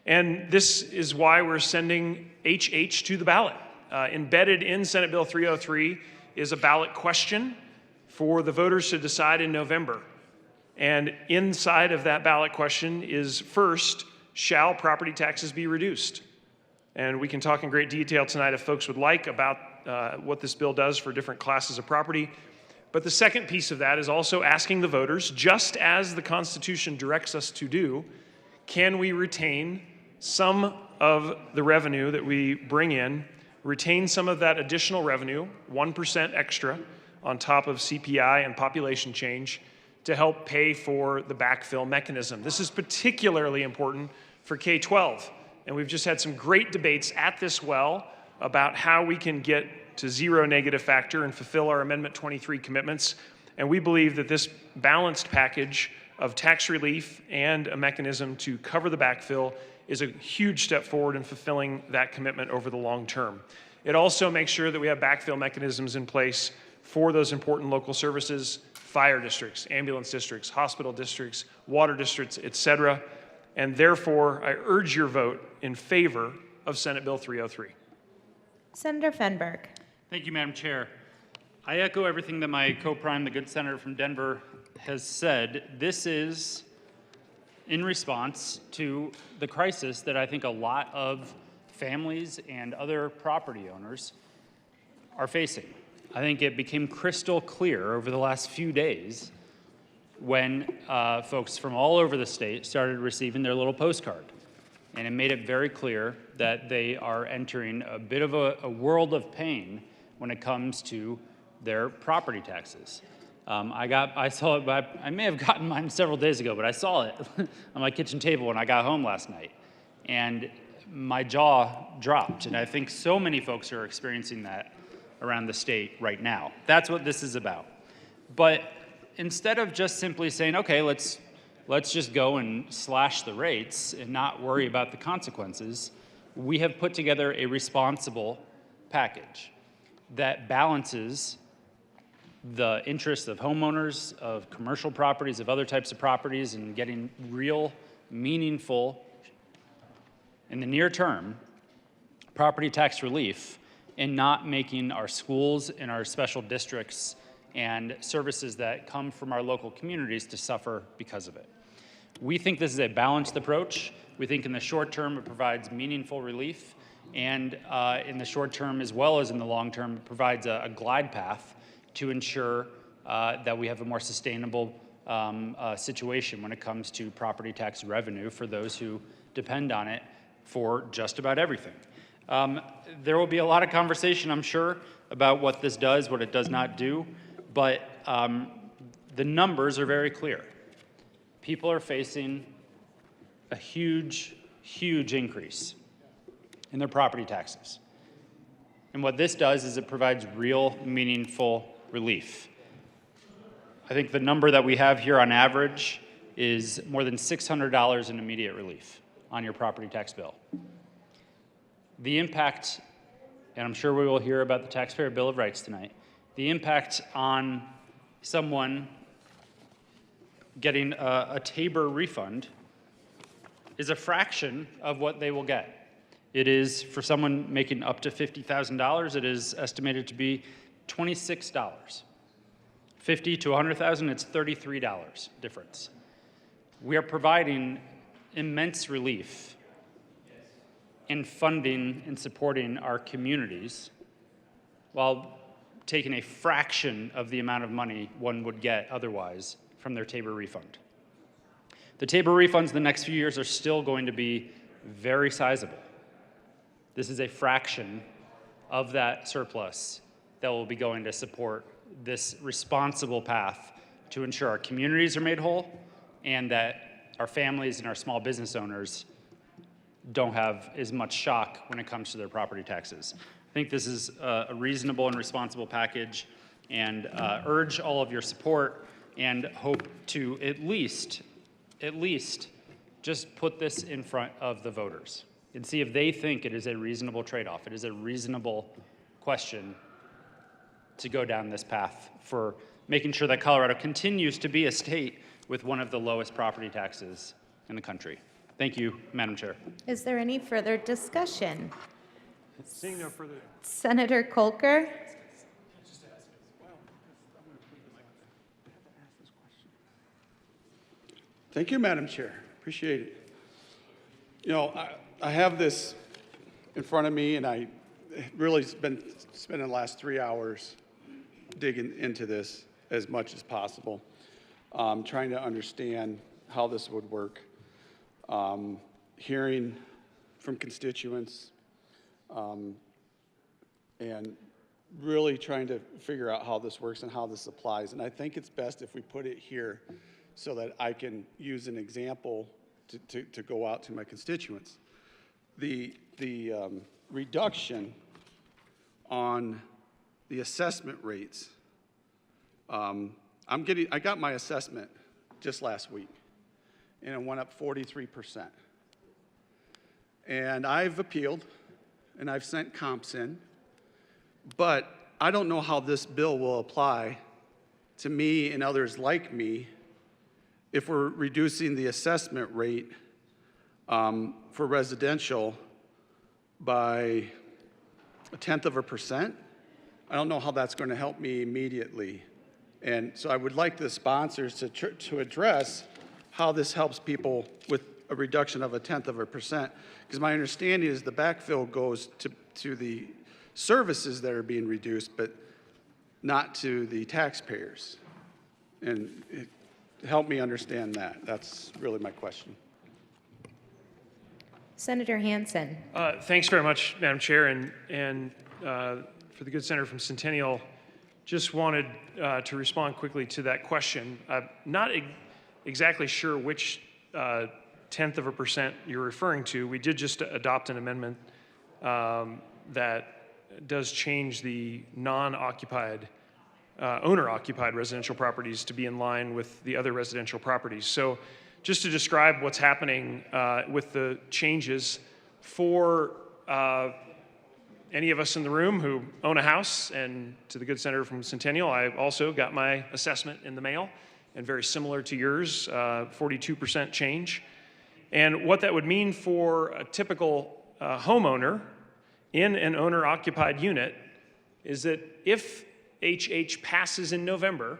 And this is why we're sending HH to the ballot. Embedded in Senate Bill 303 is a ballot question for the voters to decide in November. And inside of that ballot question is, first, shall property taxes be reduced? And we can talk in great detail tonight if folks would like about what this bill does for different classes of property. But the second piece of that is also asking the voters, just as the Constitution directs us to do, can we retain some of the revenue that we bring in, retain some of that additional revenue, 1% extra on top of CPI and population change, to help pay for the backfill mechanism. This is particularly important for K-12. And we've just had some great debates at this well about how we can get to zero negative factor and fulfill our Amendment 23 commitments. And we believe that this balanced package of tax relief and a mechanism to cover the backfill is a huge step forward in fulfilling that commitment over the long term. It also makes sure that we have backfill mechanisms in place for those important local services, fire districts, ambulance districts, hospital districts, water districts, et cetera. And therefore, I urge your vote in favor of Senate Bill 303. Senator Fenberg. Thank you, Madam Chair. I echo everything that my co-prime, the good senator from Denver, has said. This is in response to the crisis that I think a lot of families and other property owners are facing. I think it became crystal clear over the last few days when folks from all over the state started receiving their little postcard. And it made it very clear that they are entering a bit of a world of pain when it comes to their property taxes. I saw it, I may have gotten mine several days ago, but I saw it on my kitchen table when I got home last night. And my jaw dropped. And I think so many folks are experiencing that around the state right now. That's what this is about. But instead of just simply saying, okay, let's just go and slash the rates and not worry about the consequences, we have put together a responsible package that balances the interests of homeowners, of commercial properties, of other types of properties, and getting real, meaningful, in the near term, property tax relief, and not making our schools and our special districts and services that come from our local communities to suffer because of it. We think this is a balanced approach. We think in the short term it provides meaningful relief, and in the short term as well as in the long term it provides a glide path to ensure that we have a more sustainable situation when it comes to property tax revenue for those who depend on it for just about everything. There will be a lot of conversation, I'm sure, about what this does, what it does not do, but the numbers are very clear. People are facing a huge, huge increase in their property taxes. And what this does is it provides real, meaningful relief. I think the number that we have here on average is more than $600 in immediate relief on your property tax bill. The impact, and I'm sure we will hear about the Taxpayer Bill of Rights tonight, the impact on someone getting a Tabor refund is a fraction of what they will get. It is, for someone making up to $50,000, it is estimated to be $26. 50 to 100,000, it's $33 difference. We are providing immense relief in funding and supporting our communities while taking a fraction of the amount of money one would get otherwise from their Tabor refund. The Tabor refunds in the next few years are still going to be very sizable. This is a fraction of that surplus that will be going to support this responsible path to ensure our communities are made whole and that our families and our small business owners don't have as much shock when it comes to their property taxes. I think this is a reasonable and responsible package, and urge all of your support and hope to at least just put this in front of the voters and see if they think it is a reasonable trade-off. It is a reasonable question to go down this path for making sure that Colorado continues to be a state with one of the lowest property taxes in the country. Thank you, Madam Chair. Is there any further discussion? Seeing no further. Senator Kolker. Thank you, Madam Chair. Appreciate it. You know, I have this in front of me, and I really been spending the last 3 hours digging into this as much as possible, trying to understand how this would work, hearing from constituents, and really trying to figure out how this works and how this applies. And I think it's best if we put it here so that I can use an example to go out to my constituents. The reduction on the assessment rates. I got my assessment just last week, and it went up 43%. And I've appealed, and I've sent comps in, but I don't know how this bill will apply to me and others like me if we're reducing the assessment rate for residential by 0.1%. I don't know how that's going to help me immediately. And so I would like the sponsors to address how this helps people with a reduction of 0.1%, because my understanding is the backfill goes to the services that are being reduced, but not to the taxpayers. And help me understand that. That's really my question. Senator Hansen. Thanks very much, Madam Chair, and for the good senator from Centennial, just wanted to respond quickly to that question. Not exactly sure which 0.1% you're referring to. We did just adopt an amendment that does change the non-occupied, owner-occupied residential properties to be in line with the other residential properties. So just to describe what's happening with the changes for any of us in the room who own a house, and to the good senator from Centennial, I also got my assessment in the mail, and very similar to yours, 42% change. And what that would mean for a typical homeowner in an owner-occupied unit is that if HH passes in November,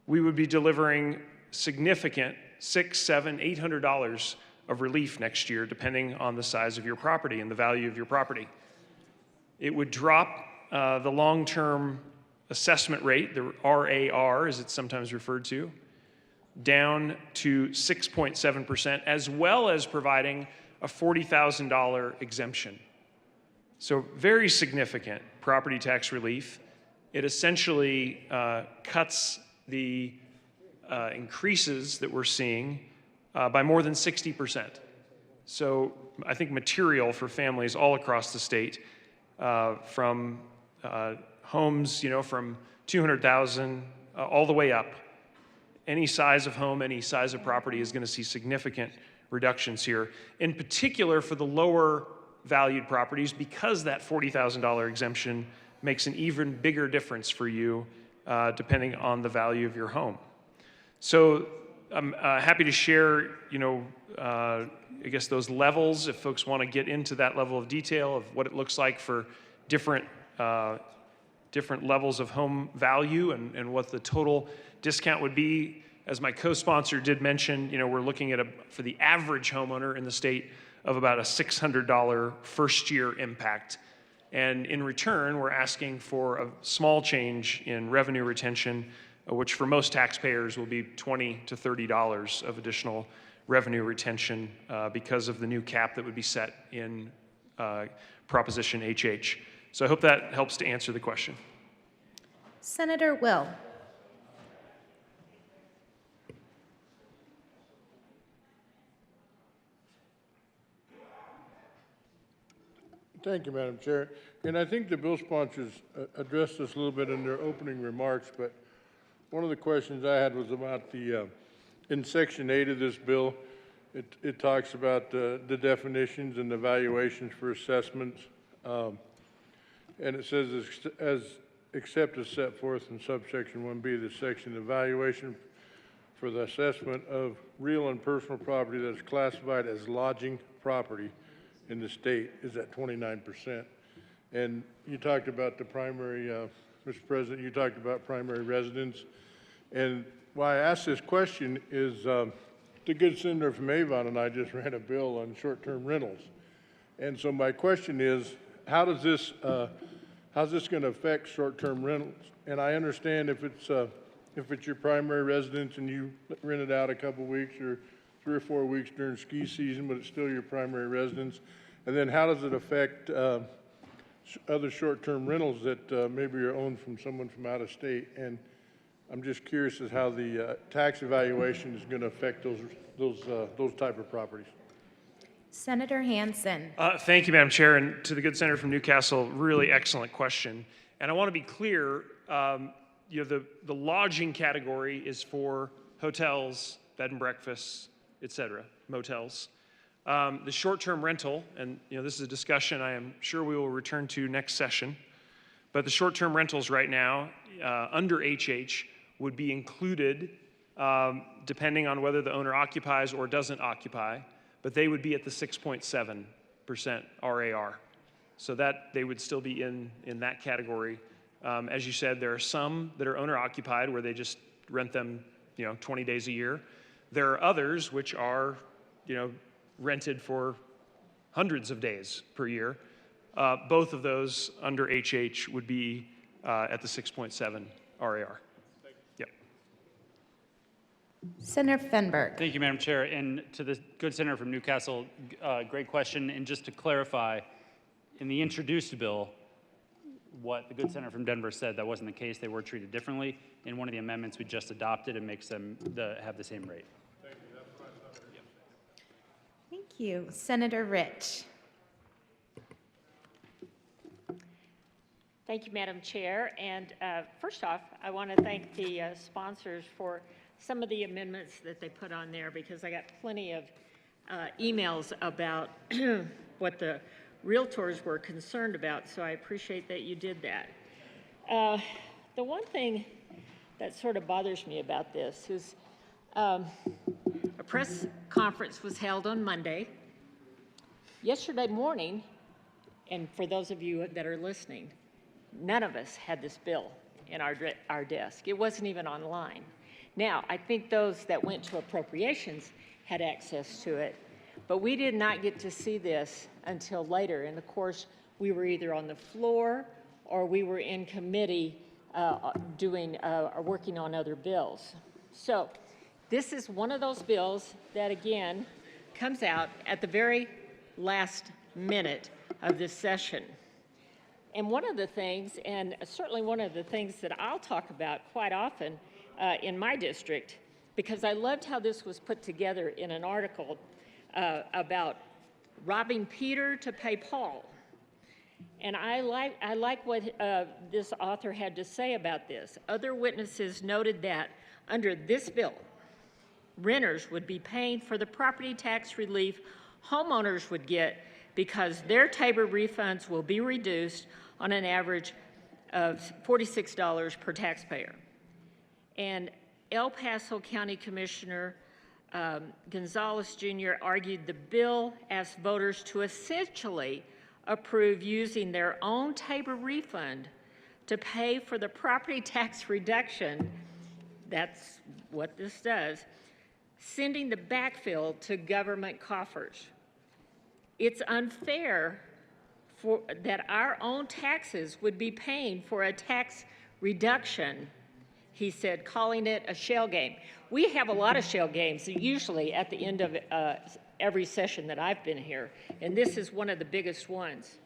we would be delivering significant $600, $700, $800 of relief next year, depending on the size of your property and the value of your property. It would drop the long-term assessment rate, the RAR as it's sometimes referred to, down to 6.7%, as well as providing a $40,000 exemption. So very significant property tax relief. It essentially cuts the increases that we're seeing by more than 60%. So I think material for families all across the state, from homes, from 200,000 all the way up. Any size of home, any size of property is going to see significant reductions here. In particular for the lower valued properties, because that $40,000 exemption makes an even bigger difference for you depending on the value of your home. So I'm happy to share, I guess those levels, if folks want to get into that level of detail of what it looks like for different levels of home value and what the total discount would be. As my co-sponsor did mention, we're looking at for the average homeowner in the state of about a $600 first year impact. And in return, we're asking for a small change in revenue retention, which for most taxpayers will be $20 to $30 of additional revenue retention because of the new cap that would be set in Proposition HH. So I hope that helps to answer the question. Senator Will. Thank you, Madam Chair. And I think the bill sponsors addressed this a little bit in their opening remarks, but one of the questions I had was about in Section 8 of this bill, it talks about the definitions and the valuations for assessments. And it says, except as set forth in subsection 1B of the section, the valuation for the assessment of real and personal property that is classified as lodging property in the state is at 29%. And you talked about the primary, Mr. President, you talked about primary residence. And why I asked this question is the good senator from Avon and I just ran a bill on short-term rentals. And so my question is, how's this going to affect short-term rentals? And I understand if it's your primary residence and you rent it out a couple weeks or 3 or 4 weeks during ski season, but it's still your primary residence. And then how does it affect other short-term rentals that maybe are owned from someone from out of state? And I'm just curious as how the tax evaluation is going to affect those type of properties. Senator Hansen. Thank you, Madam Chair, and to the good senator from Newcastle, really excellent question. And I want to be clear, the lodging category is for hotels, bed and breakfasts, et cetera, motels. The short-term rental, and this is a discussion I am sure we will return to next session, but the short-term rentals right now under HH would be included depending on whether the owner occupies or doesn't occupy, but they would be at the 6.7% RAR. So that they would still be in that category. As you said, there are some that are owner-occupied where they just rent them 20 days a year. There are others which are rented for hundreds of days per year. Both of those under HH would be at the 6.7 RAR. Yep. Senator Fenberg. Thank you, Madam Chair. And to the good senator from Newcastle, great question. And just to clarify, in the introduced bill, what the good senator from Denver said, that wasn't the case. They were treated differently. In one of the amendments we just adopted, it makes them have the same rate. Thank you. Senator Rich. Thank you, Madam Chair. And first off, I want to thank the sponsors for some of the amendments that they put on there, because I got plenty of emails about what the realtors were concerned about, so I appreciate that you did that. The one thing that sort of bothers me about this is a press conference was held on Monday. Yesterday morning, and for those of you that are listening, none of us had this bill in our desk. It wasn't even online. Now, I think those that went to appropriations had access to it, but we did not get to see this until later. And of course, we were either on the floor or we were in committee working on other bills. So this is one of those bills that, again, comes out at the very last minute of this session. And one of the things, and certainly one of the things that I'll talk about quite often in my district, because I loved how this was put together in an article about robbing Peter to pay Paul. And I like what this author had to say about this. Other witnesses noted that under this bill, renters would be paying for the property tax relief homeowners would get because their Tabor refunds will be reduced on an average of $46 per taxpayer. And El Paso County Commissioner Gonzalez Jr. argued the bill asked voters to essentially approve using their own Tabor refund to pay for the property tax reduction. That's what this does, sending the backfill to government coffers. It's unfair that our own taxes would be paying for a tax reduction, he said, calling it a shell game. We have a lot of shell games, usually at the end of every session that I've been here, and this is one of the biggest ones.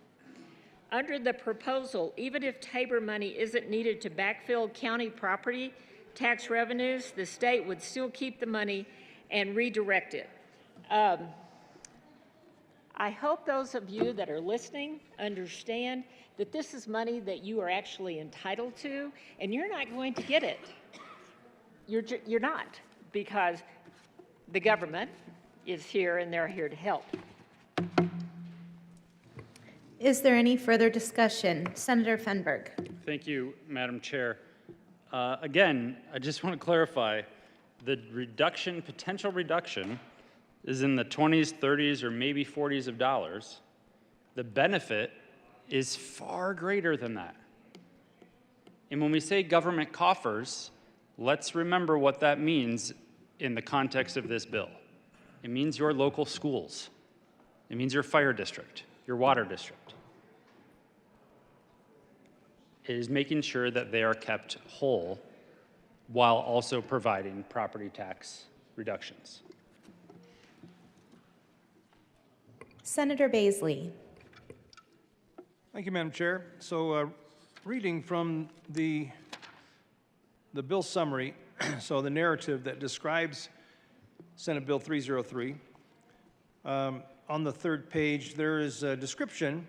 Under the proposal, even if Tabor money isn't needed to backfill county property tax revenues, the state would still keep the money and redirect it. I hope those of you that are listening understand that this is money that you are actually entitled to, and you're not going to get it. You're not, because the government is here and they're here to help. Is there any further discussion? Senator Fenberg. Thank you, Madam Chair. Again, I just want to clarify, the potential reduction is in the 20s, 30s, or maybe 40s of dollars. The benefit is far greater than that. And when we say government coffers, let's remember what that means in the context of this bill. It means your local schools. It means your fire district, your water district. It is making sure that they are kept whole while also providing property tax reductions. Senator Baisley. Thank you, Madam Chair. So reading from the bill summary, so the narrative that describes Senate Bill 303, I'll on the third page, there is a description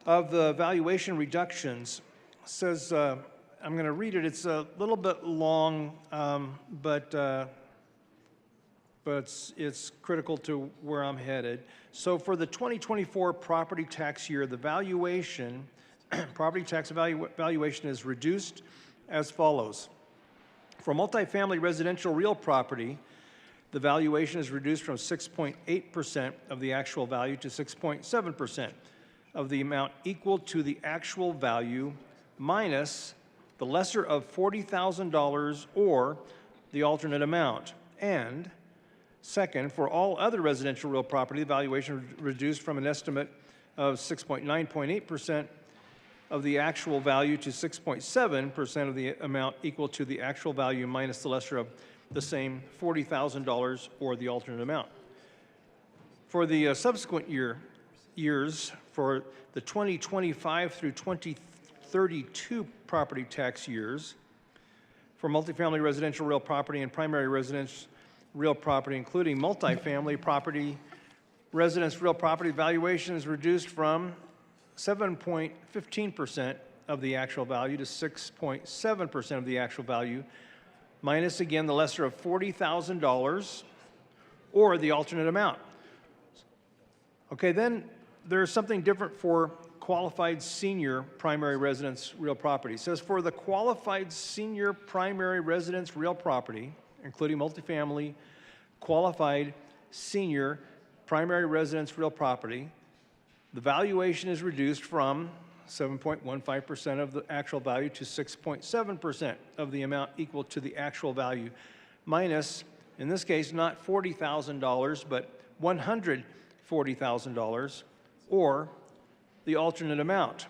of the valuation reductions. It says, I'm going to read it. It's a little bit long, but it's critical to where I'm headed. So for the 2024 property tax year, the valuation, property tax valuation is reduced as follows. For multifamily residential real property, the valuation is reduced from 6.8% of the actual value to 6.7% of the amount equal to the actual value minus the lesser of $40,000 or the alternate amount. And second, for all other residential real property, the valuation reduced from an estimate of 9.8% of the actual value to 6.7% of the amount equal to the actual value minus the lesser of the same $40,000 or the alternate amount. For the subsequent years, for the 2025 through 2032 property tax years, for multifamily residential real property and primary residence real property, including multifamily property, residence real property, valuation is reduced from 7.15% of the actual value to 6.7% of the actual value, minus again the lesser of $40,000 or the alternate amount. Okay, then there's something different for qualified senior primary residence real property. It says for the qualified senior primary residence real property, including multifamily, qualified senior primary residence real property, the valuation is reduced from 7.15% of the actual value to 6.7% of the amount equal to the actual value, minus, in this case, not $40,000, but $140,000, or the alternate amount.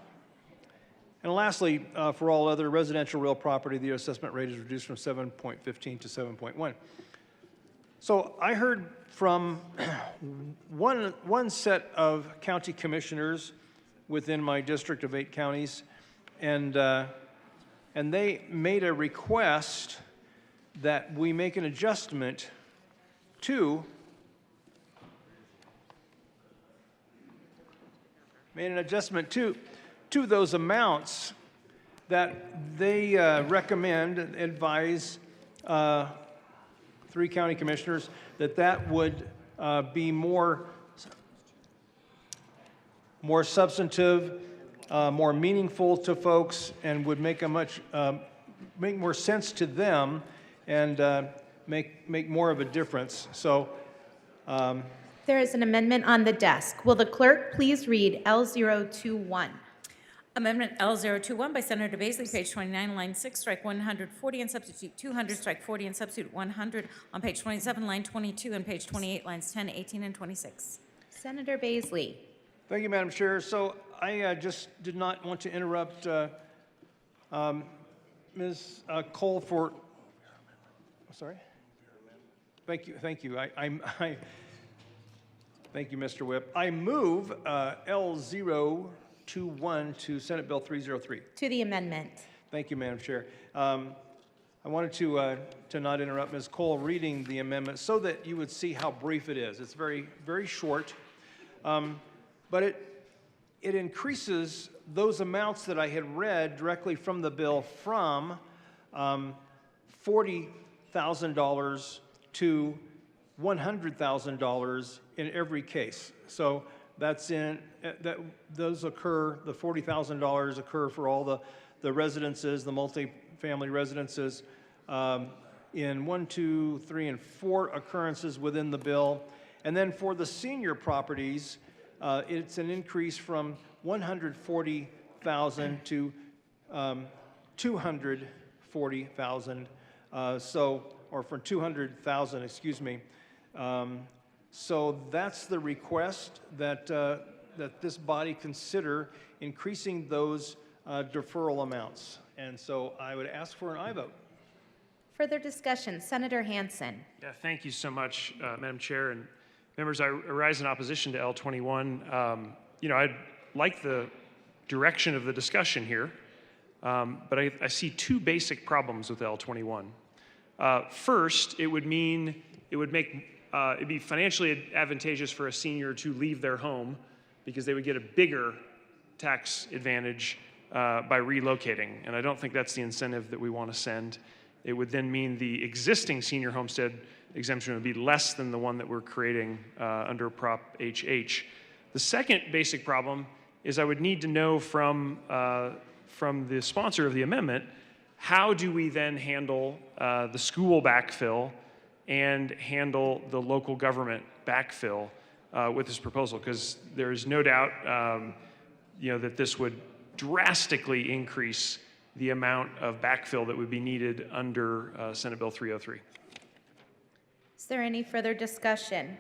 And lastly, for all other residential real property, the assessment rate is reduced from 7.15 to 7.1. So I heard from one set of county commissioners within my district of 8 counties, and they made a request that we make an adjustment to those amounts that they recommend and advise 3 county commissioners that would be more substantive, more meaningful to folks, and would make make more sense to them, and make more of a difference. So. There is an amendment on the desk. Will the clerk please read L021? Amendment L021 by Senator Baisley, page 29, line 6, strike 140 and substitute 200, strike 40 and substitute 100 on page 27, line 22, and page 28, lines 10, 18, and 26. Senator Baisley. Thank you, Madam Chair. So I just did not want to interrupt Ms. Cole for. Sorry. Thank you. Thank you. Thank you, Mr. Whip. I move L021 to Senate Bill 303. To the amendment. Thank you, Madam Chair. I wanted to not interrupt Ms. Cole reading the amendment so that you would see how brief it is. It's very, very short, but it increases those amounts that I had read directly from the bill from $40,000 to $100,000 in every case. So that's those occur, the $40,000 occur for all the residences, the multifamily residences, in 1, 2, 3, and 4 occurrences within the bill. And then for the senior properties, it's an increase from $140,000 to $240,000. Or from $200,000, excuse me. So that's the request that this body consider increasing those deferral amounts. And so I would ask for an aye vote. Further discussion, Senator Hansen. Yeah, thank you so much, Madam Chair. And members, I rise in opposition to L21. I like the direction of the discussion here, but I see 2 basic problems with L21. First, it would make it'd be financially advantageous for a senior to leave their home because they would get a bigger tax advantage by relocating. And I don't think that's the incentive that we want to send. It would then mean the existing senior homestead exemption would be less than the one that we're creating under Prop HH. The second basic problem is I would need to know from the sponsor of the amendment, how do we then handle the school backfill and handle the local government backfill with this proposal? Because there is no doubt that this would drastically increase the amount of backfill that would be needed under Senate Bill 303. Is there any further discussion?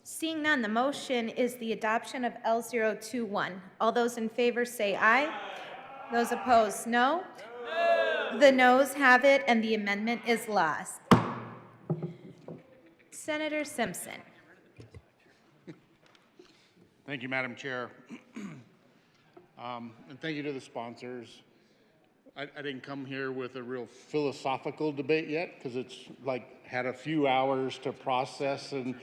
Seeing none, the motion is the adoption of L021. All those in favor say aye. Those opposed, no. The noes have it, and the amendment is lost. Senator Simpson. Thank you, Madam Chair. And thank you to the sponsors. I didn't come here with a real philosophical debate yet because it's like had a few hours to process and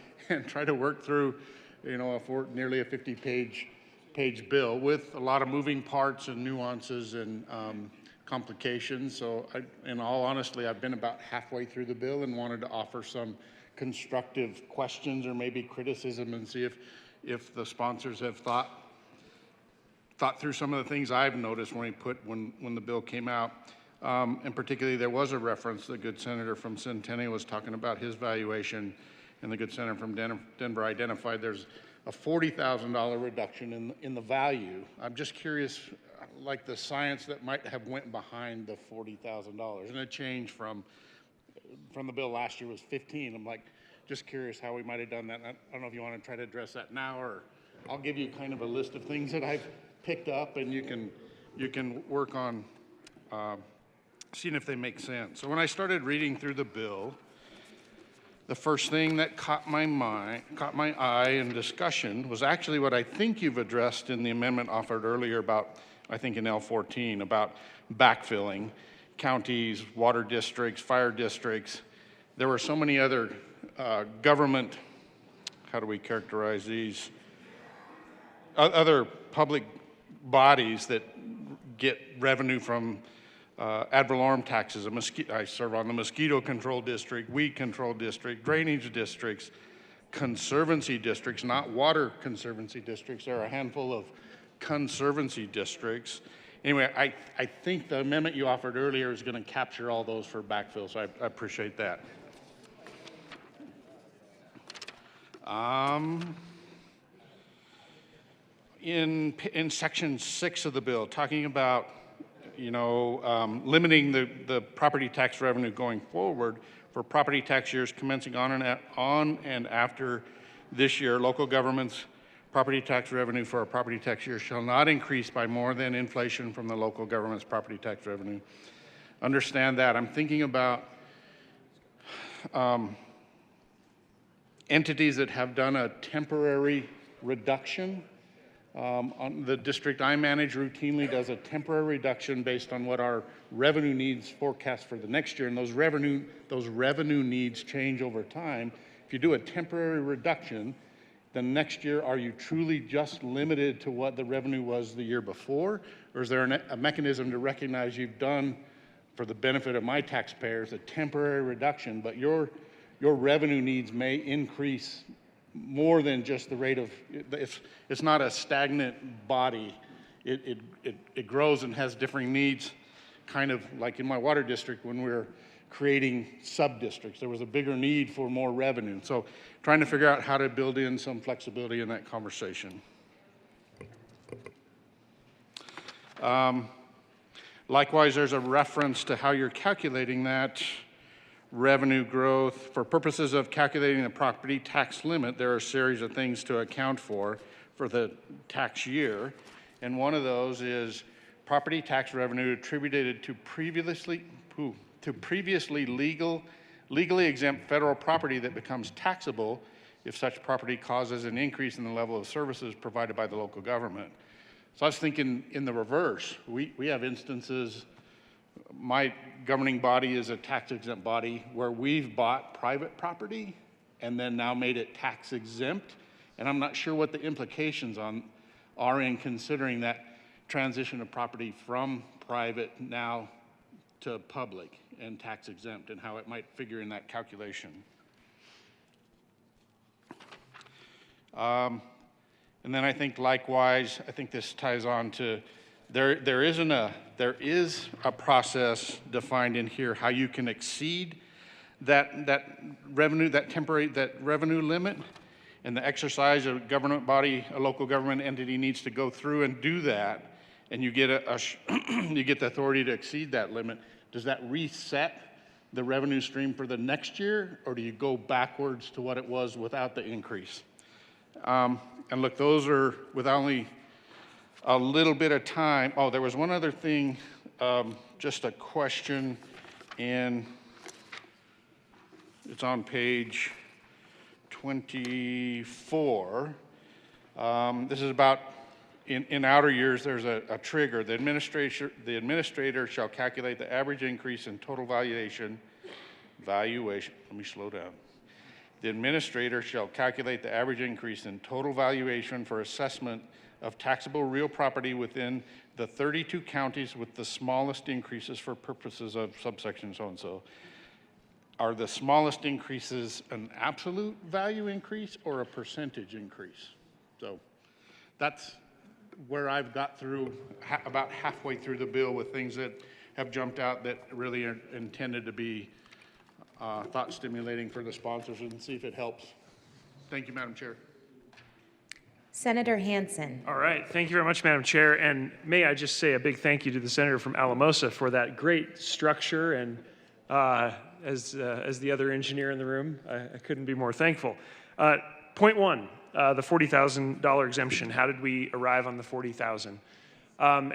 try to work through, nearly a 50-page bill with a lot of moving parts and nuances and complications. So in all honesty, I've been about halfway through the bill and wanted to offer some constructive questions or maybe criticism and see if the sponsors have thought through some of the things I've noticed when the bill came out. And particularly, there was a reference, the good senator from Centennial was talking about his valuation, and the good senator from Denver identified there's a $40,000 reduction in the value. I'm just curious, like the science that might have went behind the $40,000. And a change from the bill last year was 15. I'm like, just curious how we might have done that. I don't know if you want to try to address that now, or I'll give you kind of a list of things that I've picked up, and you can work on seeing if they make sense. So when I started reading through the bill, the first thing that caught my eye in discussion was actually what I think you've addressed in the amendment offered earlier about, I think in L14, about backfilling counties, water districts, fire districts. There were so many other government, how do we characterize these? Other public bodies that get revenue from ad valorem taxes. I serve on the mosquito control district, weed control district, drainage districts, conservancy districts, not water conservancy districts. There are a handful of conservancy districts. Anyway, I think the amendment you offered earlier is going to capture all those for backfill, so I appreciate that. In section 6 of the bill, talking about limiting the property tax revenue going forward for property tax years commencing on and after this year, local governments' property tax revenue for a property tax year shall not increase by more than inflation from the local government's property tax revenue. Understand that. I'm thinking about entities that have done a temporary reduction. On the district I manage routinely does a temporary reduction based on what our revenue needs forecast for the next year, and those revenue needs change over time. If you do a temporary reduction, the next year, are you truly just limited to what the revenue was the year before, or is there a mechanism to recognize you've done, for the benefit of my taxpayers, a temporary reduction, but your revenue needs may increase more than just the rate of, it's not a stagnant body. It grows and has differing needs, kind of like in my water district when we were creating sub-districts. There was a bigger need for more revenue. So trying to figure out how to build in some flexibility in that conversation. Likewise, there's a reference to how you're calculating that revenue growth. For purposes of calculating the property tax limit, there are a series of things to account for the tax year. And one of those is property tax revenue attributed to previously legally exempt federal property that becomes taxable if such property causes an increase in the level of services provided by the local government. So I was thinking in the reverse. We have instances, my governing body is a tax exempt body where we've bought private property and then now made it tax exempt. And I'm not sure what the implications are in considering that transition of property from private now to public and tax exempt, and how it might figure in that calculation. And then I think likewise, I think this ties on to, there is a process defined in here how you can exceed that revenue limit, and the exercise of a government body, a local government entity needs to go through and do that, and you get you get the authority to exceed that limit. Does that reset the revenue stream for the next year, or do you go backwards to what it was without the increase? And look, those are with only a little bit of time. Oh, there was one other thing, just a question, and it's on page 24. This is about, in outer years, there's a trigger. The administrator shall calculate the average increase in total valuation, let me slow down. The administrator shall calculate the average increase in total valuation for assessment of taxable real property within the 32 counties with the smallest increases for purposes of subsection so-and-so. Are the smallest increases an absolute value increase or a percentage increase? So that's where I've got through about halfway through the bill with things that have jumped out that really are intended to be thought stimulating for the sponsors, and see if it helps. Thank you, Madam Chair. Senator Hansen. All right, thank you very much, Madam Chair, and may I just say a big thank you to the senator from Alamosa for that great structure, and as the other engineer in the room, I couldn't be more thankful. Point one, the $40,000 exemption. How did we arrive on the $40,000?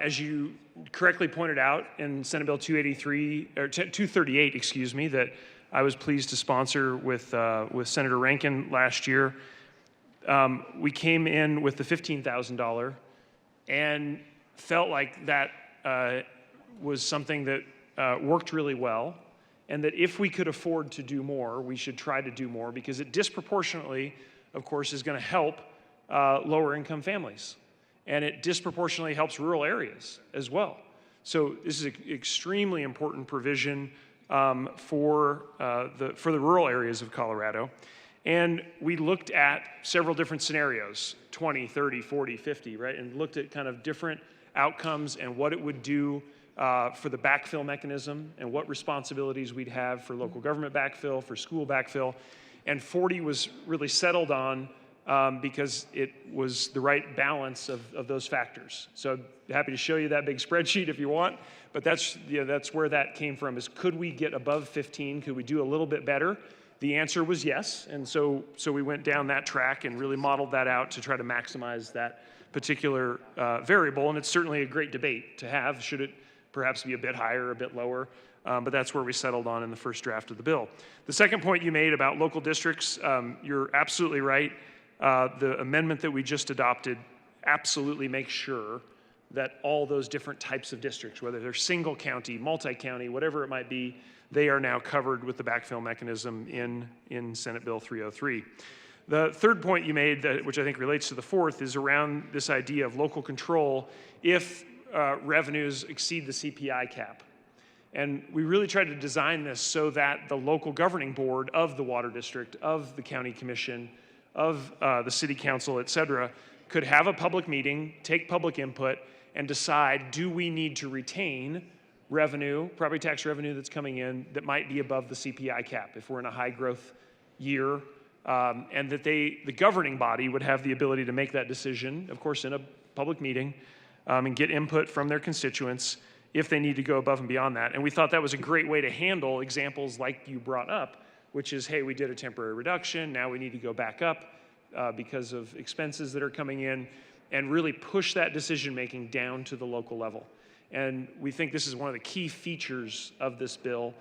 As you correctly pointed out in Senate Bill 238, excuse me, that I was pleased to sponsor with Senator Rankin last year, we came in with the $15,000 and felt like that was something that worked really well, and that if we could afford to do more, we should try to do more, because it disproportionately, of course, is going to help lower income families. And it disproportionately helps rural areas as well. So this is an extremely important provision for the rural areas of Colorado. And we looked at several different scenarios, 20, 30, 40, 50, right? And looked at kind of different outcomes and what it would do for the backfill mechanism and what responsibilities we'd have for local government backfill, for school backfill. And 40 was really settled on because it was the right balance of those factors. So happy to show you that big spreadsheet if you want, but that's where that came from, is could we get above 15? Could we do a little bit better? The answer was yes, and so we went down that track and really modeled that out to try to maximize that particular variable, and it's certainly a great debate to have. Should it perhaps be a bit higher, a bit lower? But that's where we settled on in the first draft of the bill. The second point you made about local districts, you're absolutely right. The amendment that we just adopted absolutely makes sure that all those different types of districts, whether they're single county, multi-county, whatever it might be, they are now covered with the backfill mechanism in Senate Bill 303. The third point you made, which I think relates to the fourth, is around this idea of local control if revenues exceed the CPI cap. And we really tried to design this so that the local governing board of the water district, of the county commission, of the city council, et cetera, could have a public meeting, take public input, and decide, do we need to retain revenue, property tax revenue that's coming in that might be above the CPI cap if we're in a high growth year, and that the governing body would have the ability to make that decision, of course, in a public meeting, and get input from their constituents if they need to go above and beyond that. And we thought that was a great way to handle examples like you brought up, which is, hey, we did a temporary reduction, now we need to go back up because of expenses that are coming in, and really push that decision-making down to the local level. And we think this is one of the key features of this bill,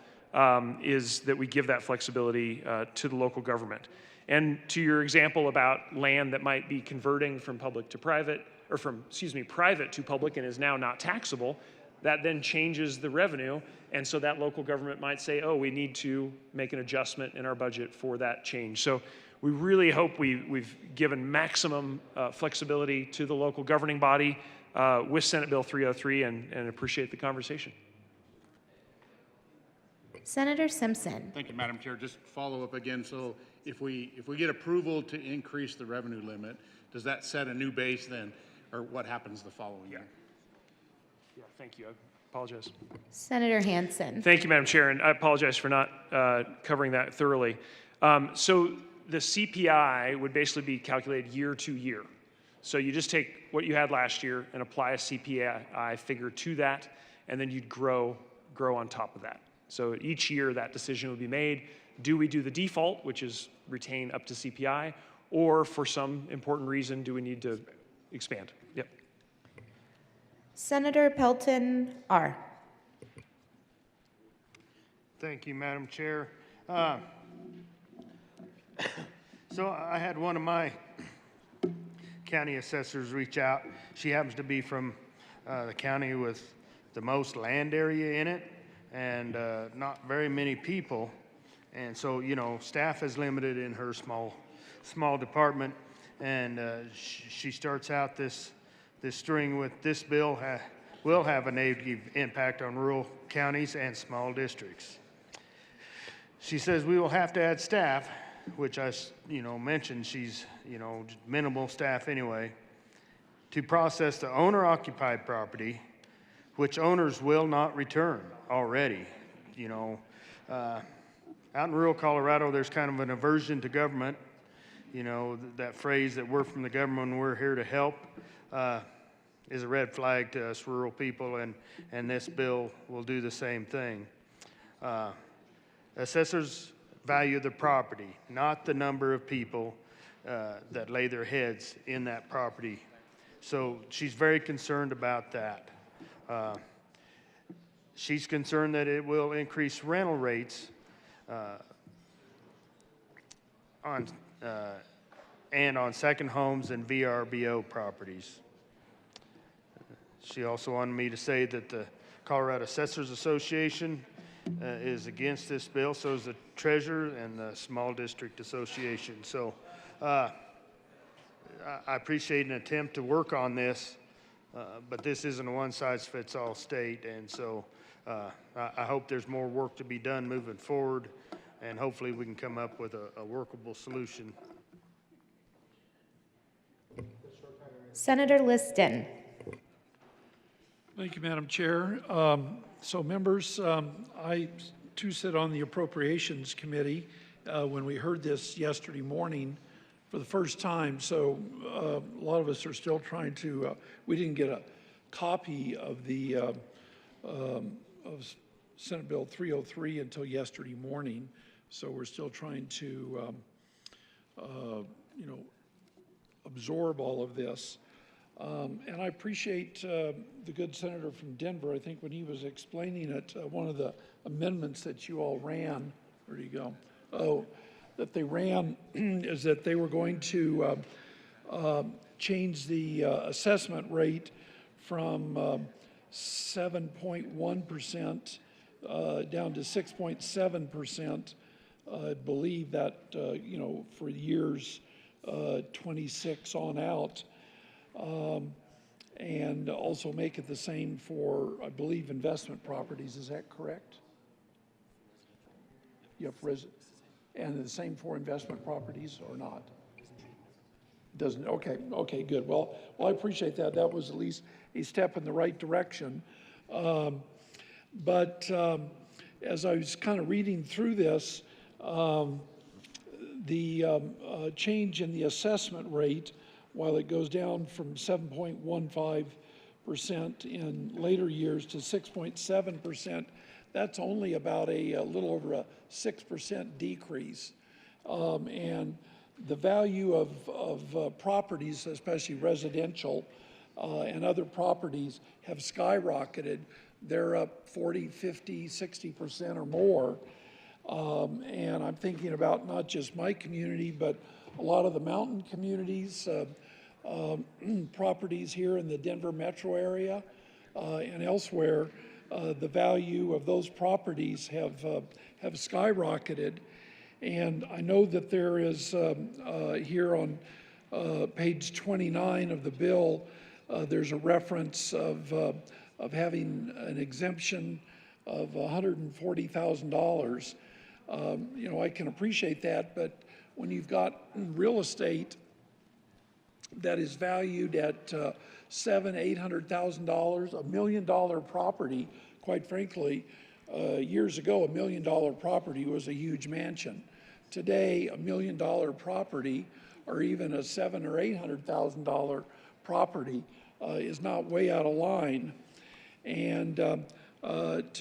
is that we give that flexibility to the local government. And to your example about land that might be converting from public to private, or from, private to public and is now not taxable, that then changes the revenue. And so that local government might say, oh, we need to make an adjustment in our budget for that change. So we really hope we've given maximum flexibility to the local governing body with Senate Bill 303 and appreciate the conversation. Senator Simpson. Thank you, Madam Chair. Just follow up again. So if we get approval to increase the revenue limit, does that set a new base then, or what happens the following year? Yeah, thank you. I apologize. Senator Hansen. Thank you, Madam Chair, and I apologize for not covering that thoroughly. So the CPI would basically be calculated year to year. So you just take what you had last year and apply a CPI figure to that, and then you'd grow on top of that. So each year that decision would be made. Do we do the default, which is retain up to CPI, or for some important reason, do we need to expand? Yep. Senator Pelton R. Thank you, Madam Chair. So I had one of my county assessors reach out. She happens to be from the county with the most land area in it and not very many people. And so, you know, staff is limited in her small department. And she starts out this string with this bill will have a negative impact on rural counties and small districts. She says we will have to add staff, which I, mentioned she's, minimal staff anyway, to process the owner-occupied property, which owners will not return already. Out in rural Colorado, there's kind of an aversion to government. That phrase that we're from the government and we're here to help is a red flag to us rural people, and this bill will do the same thing. Assessors value the property, not the number of people that lay their heads in that property. So she's very concerned about that. She's concerned that it will increase rental rates and on second homes and VRBO properties. She also wanted me to say that the Colorado Assessors Association is against this bill, so is the Treasurer and the Small District Association. So I appreciate an attempt to work on this, but this isn't a one-size-fits-all state, and so I hope there's more work to be done moving forward, and hopefully we can come up with a workable solution. Senator Liston. Thank you, Madam Chair. So members, I too sit on the Appropriations Committee when we heard this yesterday morning for the first time. So a lot of us are still trying to, we didn't get a copy of the of Senate Bill 303 until yesterday morning. So we're still trying to, absorb all of this. And I appreciate the good senator from Denver. I think when he was explaining it, one of the amendments that you all ran, where do you go? Oh, that they ran is that they were going to change the assessment rate from 7.1% down to 6.7%. I believe that, for years 26 on out. And also make it the same for, I believe, investment properties. Is that correct? You have and the same for investment properties or not? Doesn't, okay, good. Well, I appreciate that. That was at least a step in the right direction. But as I was kind of reading through this, the change in the assessment rate, while it goes down from 7.15% in later years to 6.7%, that's only about a little over a 6% decrease. And the value of properties, especially residential and other properties, have skyrocketed. They're up 40, 50, 60% or more. And I'm thinking about not just my community, but a lot of the mountain communities, properties here in the Denver metro area, and elsewhere, the value of those properties have skyrocketed. And I know that there is here on page 29 of the bill, there's a reference of having an exemption of $140,000. You know, I can appreciate that, but when you've got real estate that is valued at $700,000, $800,000, $1 million property, quite frankly, years ago, $1 million property was a huge mansion. Today, $1 million property, or even a $700,000 or $800,000 property, is not way out of line. And to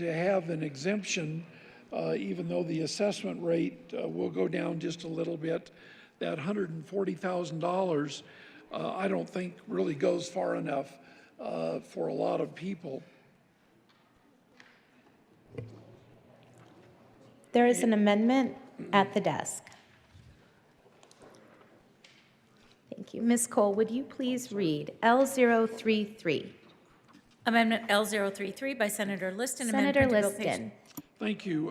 have an exemption, even though the assessment rate will go down just a little bit, that $140,000, I don't think really goes far enough for a lot of people. There is an amendment at the desk. Thank you. Ms. Cole, would you please read L033? Amendment L033 by Senator Liston. Senator Amendment to Bill Liston. Thank you.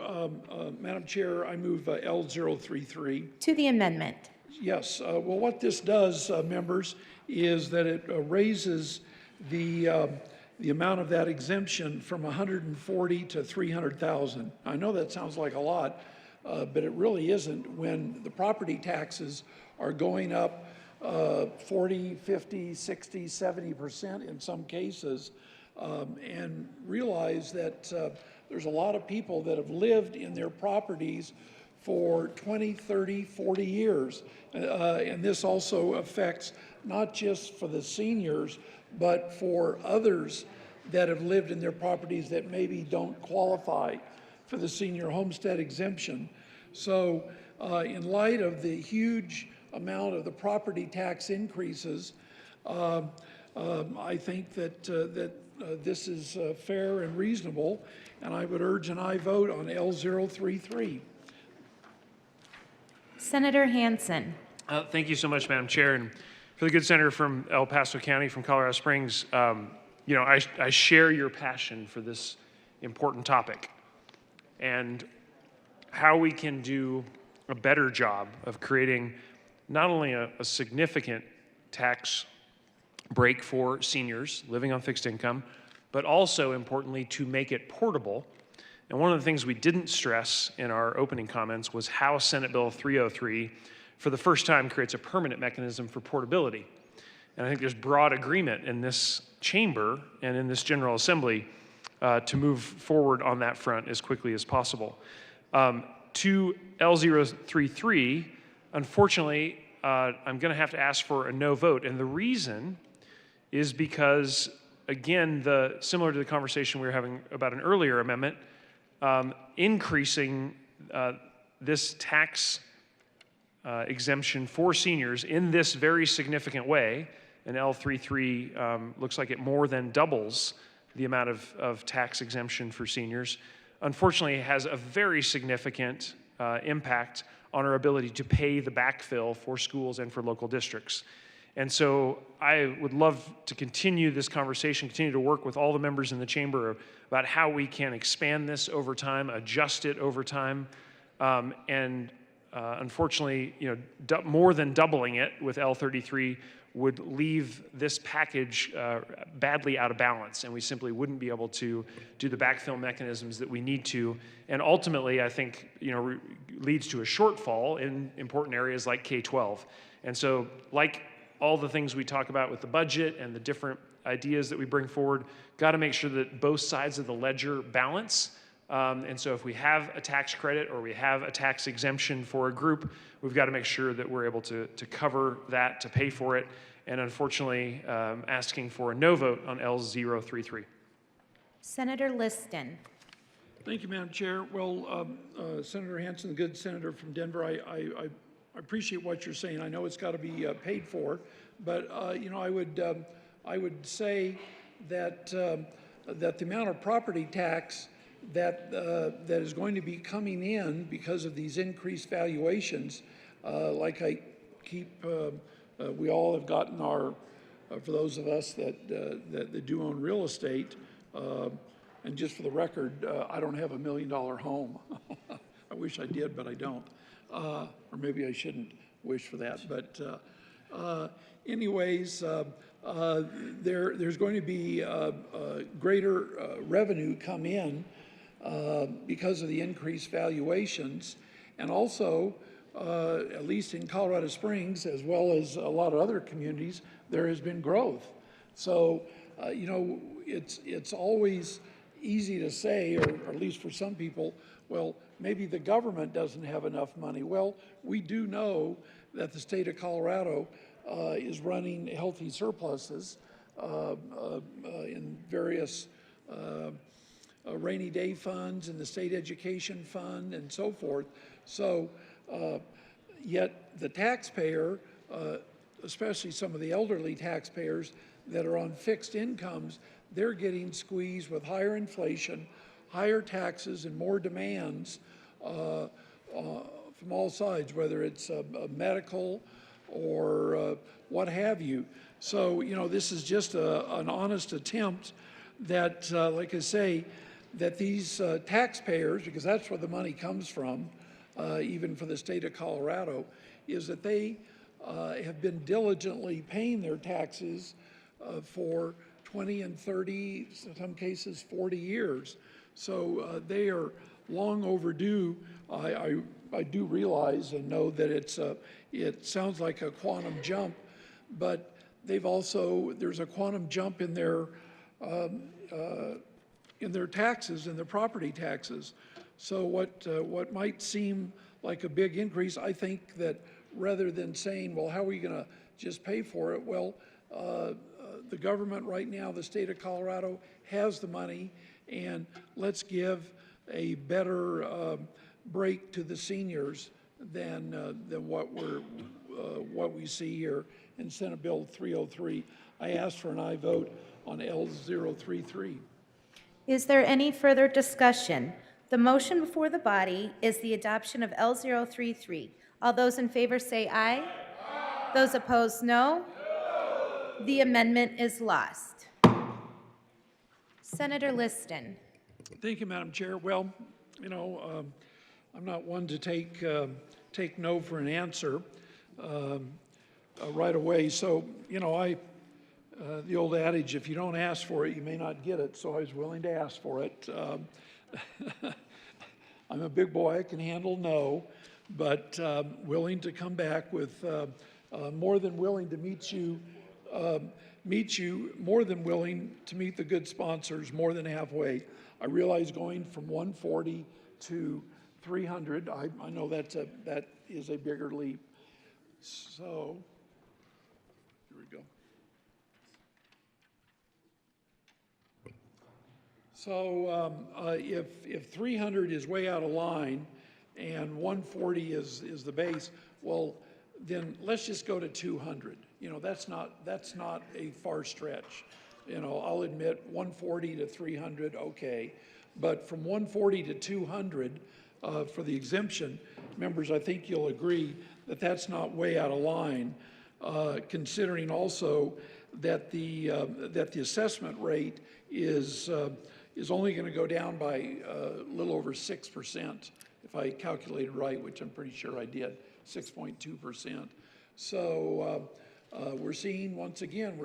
Madam Chair, I move L033. To the amendment. Yes. Well, what this does, members, is that it raises the amount of that exemption from 140 to 300,000. I know that sounds like a lot, but it really isn't when the property taxes are going up 40, 50, 60, 70% in some cases, and realize that there's a lot of people that have lived in their properties for 20, 30, 40 years. And this also affects not just for the seniors, but for others that have lived in their properties that maybe don't qualify for the senior homestead exemption. So in light of the huge amount of the property tax increases, I think that this is fair and reasonable, and I would urge an aye vote on L033. Senator Hansen. Thank you so much, Madam Chair. And for the good senator from El Paso County, from Colorado Springs, you know, I share your passion for this important topic and how we can do a better job of creating not only a significant tax break for seniors living on fixed income, but also importantly to make it portable. And one of the things we didn't stress in our opening comments was how Senate Bill 303 for the first time creates a permanent mechanism for portability. And I think there's broad agreement in this chamber and in this General Assembly to move forward on that front as quickly as possible. To L033, unfortunately, I'm going to have to ask for a no vote. And the reason is because, again, similar to the conversation we were having about an earlier amendment, increasing this tax exemption for seniors in this very significant way, and L33 looks like it more than doubles the amount of tax exemption for seniors, unfortunately has a very significant impact on our ability to pay the backfill for schools and for local districts. And so I would love to continue this conversation, continue to work with all the members in the chamber about how we can expand this over time, adjust it over time, and unfortunately, you know, more than doubling it with L33 would leave this package badly out of balance, and we simply wouldn't be able to do the backfill mechanisms that we need to, and ultimately, I think, you know, leads to a shortfall in important areas like K-12. And so, like all the things we talk about with the budget and the different ideas that we bring forward, got to make sure that both sides of the ledger balance. And so if we have a tax credit or we have a tax exemption for a group, we've got to make sure that we're able to cover that, to pay for it. And unfortunately, asking for a no vote on L033. Senator Liston. Thank you, Madam Chair. Well, Senator Hansen, good senator from Denver, I appreciate what you're saying. I know it's got to be paid for, but you know, I would say that that the amount of property tax that is going to be coming in because of these increased valuations, like I keep, we all have gotten our for those of us that do own real estate, and just for the record, I don't have $1 million home. I wish I did, but I don't. Or maybe I shouldn't wish for that. But anyways, there's going to be greater revenue come in because of the increased valuations. And also, at least in Colorado Springs, as well as a lot of other communities, there has been growth. So, you know, it's always easy to say, or at least for some people, well, maybe the government doesn't have enough money. Well, we do know that the state of Colorado is running healthy surpluses in various rainy day funds and the state education fund and so forth. So, yet the taxpayer, especially some of the elderly taxpayers that are on fixed incomes, they're getting squeezed with higher inflation, higher taxes, and more demands from all sides, whether it's medical or what have you. So, you know, this is just an honest attempt that, like I say, that these taxpayers, because that's where the money comes from, even for the state of Colorado, is that they have been diligently paying their taxes for 20 and 30, in some cases 40 years. So they are long overdue. I do realize and know that it sounds like a quantum jump, but there's a quantum jump in their taxes, in their property taxes. So what might seem like a big increase, I think that rather than saying, well, how are we going to just pay for it? Well, the government right now, the state of Colorado, has the money, and let's give a better break to the seniors than what we see here in Senate Bill 303. I ask for an aye vote on L033. Is there any further discussion? The motion before the body is the adoption of L033. All those in favor say aye. Those opposed, no. The amendment is lost. Senator Liston. Thank you, Madam Chair. Well, you know, I'm not one to take no for an answer right away. So, you know, the old adage, if you don't ask for it, you may not get it. So I was willing to ask for it. I'm a big boy. I can handle no, but willing to come back with more than willing to meet you, more than willing to meet the good sponsors more than halfway. I realize going from 140 to 300, I know that is a bigger leap. So, here we go. So if 300 is way out of line and 140 is the base, well, then let's just go to 200. You know, that's not a far stretch. You know, I'll admit 140 to 300, okay. But from 140 to 200 for the exemption, members, I think you'll agree that that's not way out of line, considering also that the assessment rate is only going to go down by a little over 6%, if I calculated right, which I'm pretty sure I did, 6.2%. So we're seeing, once again,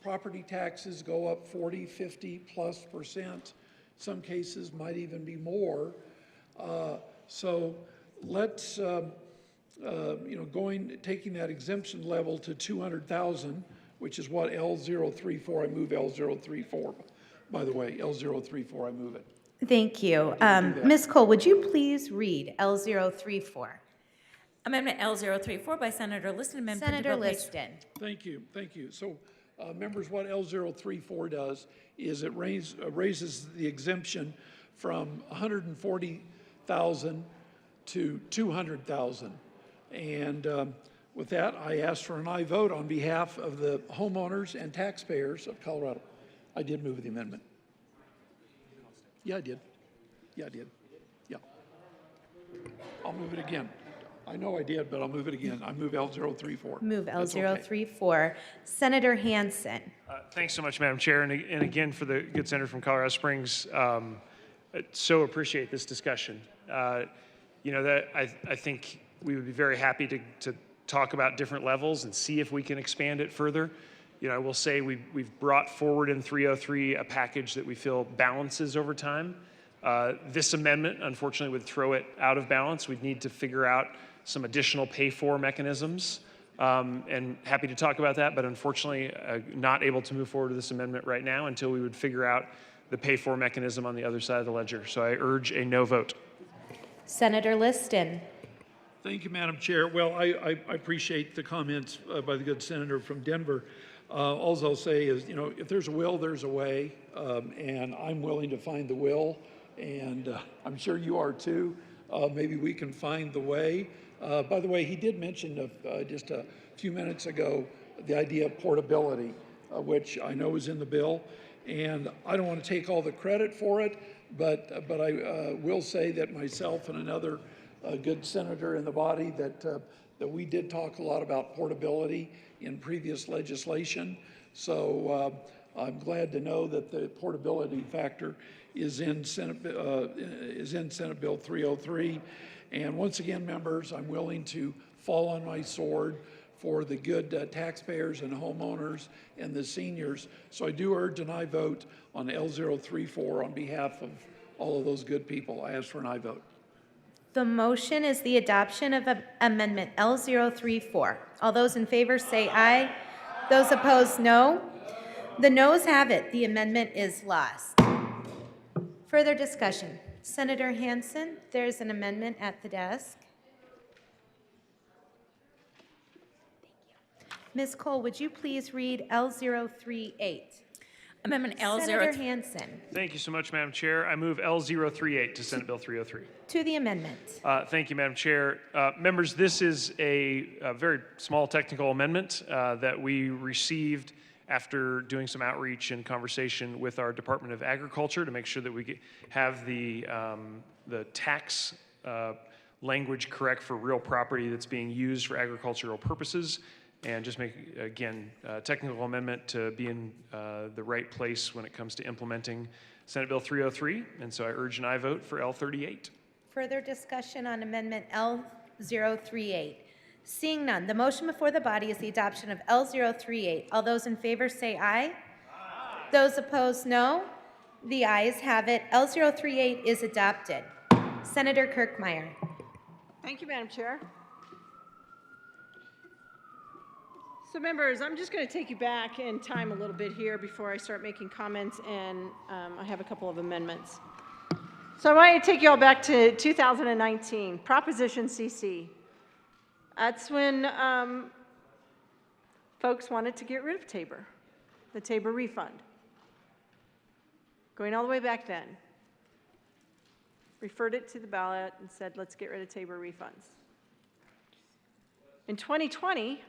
property taxes go up 40, 50+%. Some cases might even be more. So let's, taking that exemption level to 200,000, which is what L034, I move L034. By the way, L034, I move it. Thank you. Ms. Cole, would you please read L034? Amendment L034 by Senator Liston. Amendment Senator Liston. Thank you. So, members, what L034 does is it raises the exemption from 140,000 to 200,000. And with that, I ask for an aye vote on behalf of the homeowners and taxpayers of Colorado. I did move the amendment. Yeah, I did. Yeah. I'll move it again. I know I did, but I'll move it again. I move L034. Move That's okay. L034. Senator Hansen. Thanks so much, Madam Chair. And again, for the good senator from Colorado Springs, so appreciate this discussion. That I think we would be very happy to talk about different levels and see if we can expand it further. I will say we've brought forward in 303 a package that we feel balances over time. This amendment, unfortunately, would throw it out of balance. We'd need to figure out some additional pay-for mechanisms, and happy to talk about that, but unfortunately, not able to move forward with this amendment right now until we would figure out the pay-for mechanism on the other side of the ledger. So I urge a no vote. Senator Liston. Thank you, Madam Chair. Well, I appreciate the comments by the good senator from Denver. All I'll say is, if there's a will, there's a way, and I'm willing to find the will, and I'm sure you are too. Maybe we can find the way. By the way, he did mention just a few minutes ago the idea of portability, which I know is in the bill, and I don't want to take all the credit for it, but I will say that myself and another good senator in the body that we did talk a lot about portability in previous legislation. So I'm glad to know that the portability factor is in Senate Bill 303. And once again, members, I'm willing to fall on my sword for the good taxpayers and homeowners and the seniors. So I do urge an aye vote on L034 on behalf of all of those good people. I ask for an aye vote. The motion is the adoption of Amendment L034. All those in favor say aye. Those opposed, no. The noes have it. The amendment is lost. Further discussion. Senator Hansen, there's an amendment at the desk. Ms. Cole, would you please read L038? Amendment L0. Senator Hansen. Thank you so much, Madam Chair. I move L038 to Senate Bill 303. To the amendment. Thank you, Madam Chair. Members, this is a very small technical amendment that we received after doing some outreach and conversation with our Department of Agriculture to make sure that we have the tax language correct for real property that's being used for agricultural purposes, and just make, again, a technical amendment to be in the right place when it comes to implementing Senate Bill 303. And so I urge an aye vote for L38. Further discussion on Amendment L038. Seeing none, the motion before the body is the adoption of L038. All those in favor say aye. Aye. Those opposed, no. The ayes have it. L038 is adopted. Senator Kirkmeyer. Thank you, Madam Chair. So members, I'm just going to take you back in time a little bit here before I start making comments, and I have a couple of amendments. So I want to take you all back to 2019, Proposition CC. That's when folks wanted to get rid of Tabor, the Tabor refund. Going all the way back then. Referred it to the ballot and said, let's get rid of Tabor refunds. In 2020,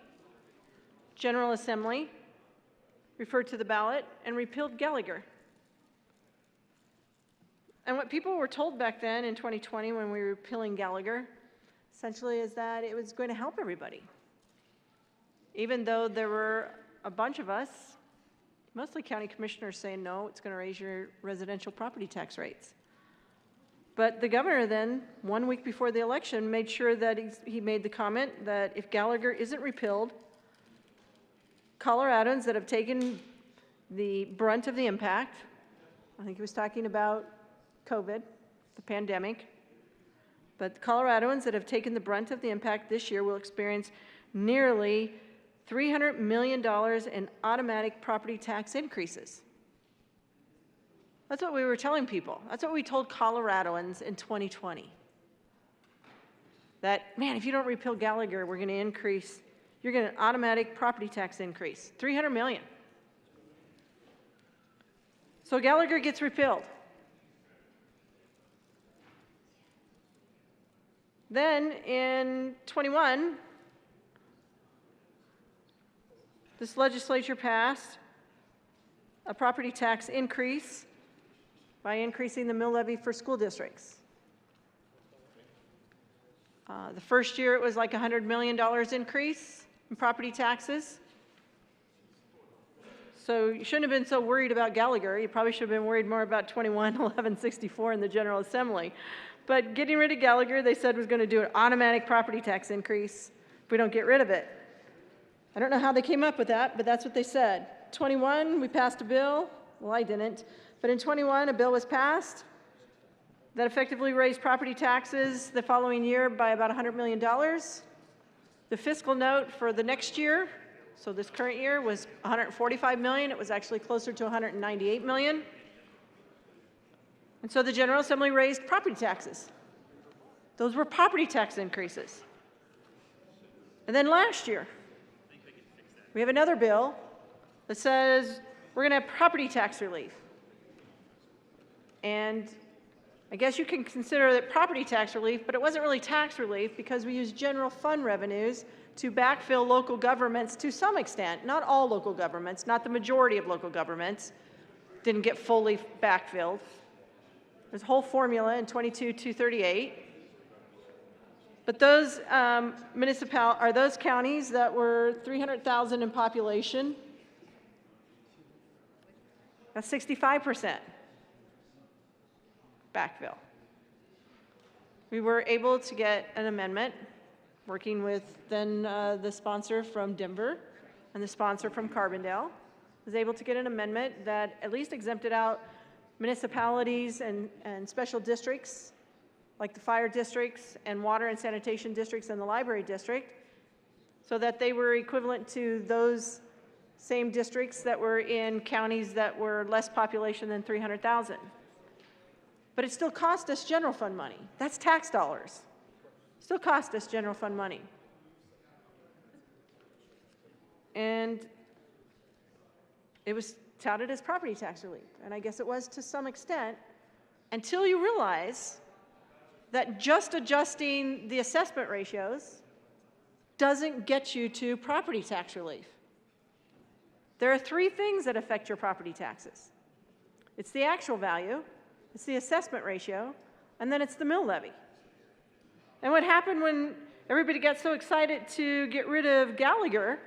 General Assembly referred to the ballot and repealed Gallagher. And what people were told back then in 2020 when we were repealing Gallagher, essentially, is that it was going to help everybody. Even though there were a bunch of us, mostly county commissioners, saying, no, it's going to raise your residential property tax rates. But the governor then, 1 week before the election, made sure that he made the comment that if Gallagher isn't repealed, Coloradans that have taken the brunt of the impact, I think he was talking about COVID, the pandemic, but Coloradans that have taken the brunt of the impact this year will experience nearly $300 million in automatic property tax increases. That's what we were telling people. That's what we told Coloradans in 2020. That, man, if you don't repeal Gallagher, we're going to increase, you're going to automatic property tax increase, $300 million. So Gallagher gets repealed. Then in 21, this legislature passed a property tax increase by increasing the mill levy for school districts. The first year, it was like $100 million increase in property taxes. So you shouldn't have been so worried about Gallagher. You probably should have been worried more about 211164 in the General Assembly. But getting rid of Gallagher, they said was going to do an automatic property tax increase if we don't get rid of it. I don't know how they came up with that, but that's what they said. 21, we passed a bill. Well, I didn't. But in 21, a bill was passed that effectively raised property taxes the following year by about $100 million. The fiscal note for the next year, so this current year, was $145 million. It was actually closer to $198 million. And so the General Assembly raised property taxes. Those were property tax increases. And then last year, we have another bill that says we're going to have property tax relief. And I guess you can consider it property tax relief, but it wasn't really tax relief because we used general fund revenues to backfill local governments to some extent. Not all local governments, not the majority of local governments didn't get fully backfilled. There's a whole formula in 22-238. But those those counties that were 300,000 in population, that's 65% backfill. We were able to get an amendment working with then the sponsor from Denver and the sponsor from Carbondale, was able to get an amendment that at least exempted out municipalities and special districts like the fire districts and water and sanitation districts and the library district, so that they were equivalent to those same districts that were in counties that were less population than 300,000. But it still cost us general fund money. That's tax dollars. Still cost us general fund money. And it was touted as property tax relief, and I guess it was to some extent, until you realize that just adjusting the assessment ratios doesn't get you to property tax relief. There are three things that affect your property taxes. It's the actual value, it's the assessment ratio, and then it's the mill levy. And what happened when everybody got so excited to get rid of Gallagher,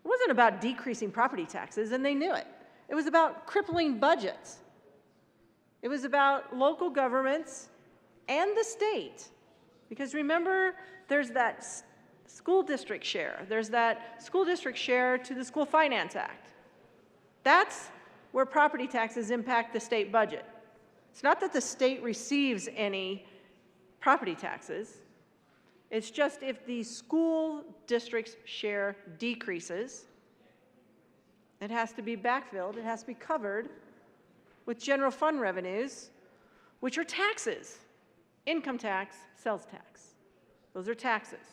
it wasn't about decreasing property taxes, and they knew it. It was about crippling budgets. It was about local governments and the state. Because remember, there's that school district share. There's that school district share to the School Finance Act. That's where property taxes impact the state budget. It's not that the state receives any property taxes. It's just if the school district's share decreases, it has to be backfilled, it has to be covered with general fund revenues, which are taxes. Income tax, sales tax. Those are taxes.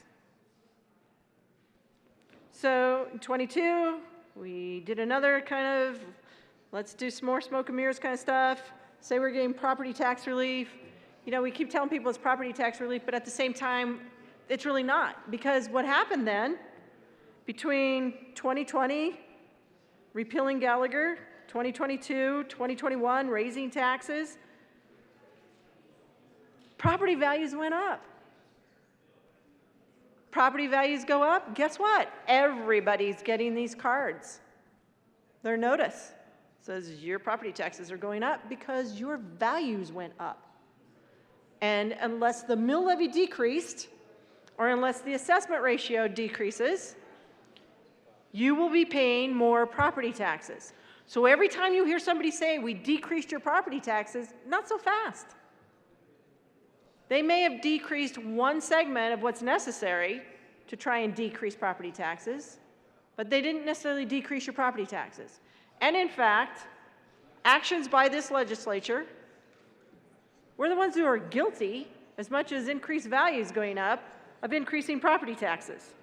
So in 22, we did another kind of, let's do some more smoke and mirrors kind of stuff, say we're getting property tax relief. You know, we keep telling people it's property tax relief, but at the same time, it's really not. Because what happened then, between 2020, repealing Gallagher, 2022, 2021, raising taxes, property values went up. Property values go up, guess what? Everybody's getting these cards. Their notice says your property taxes are going up because your values went up. And unless the mill levy decreased, or unless the assessment ratio decreases, you will be paying more property taxes. So every time you hear somebody say, we decreased your property taxes, not so fast. They may have decreased one segment of what's necessary to try and decrease property taxes, but they didn't necessarily decrease your property taxes. And in fact, actions by this legislature, we're the ones who are guilty, as much as increased values going up, of increasing property taxes.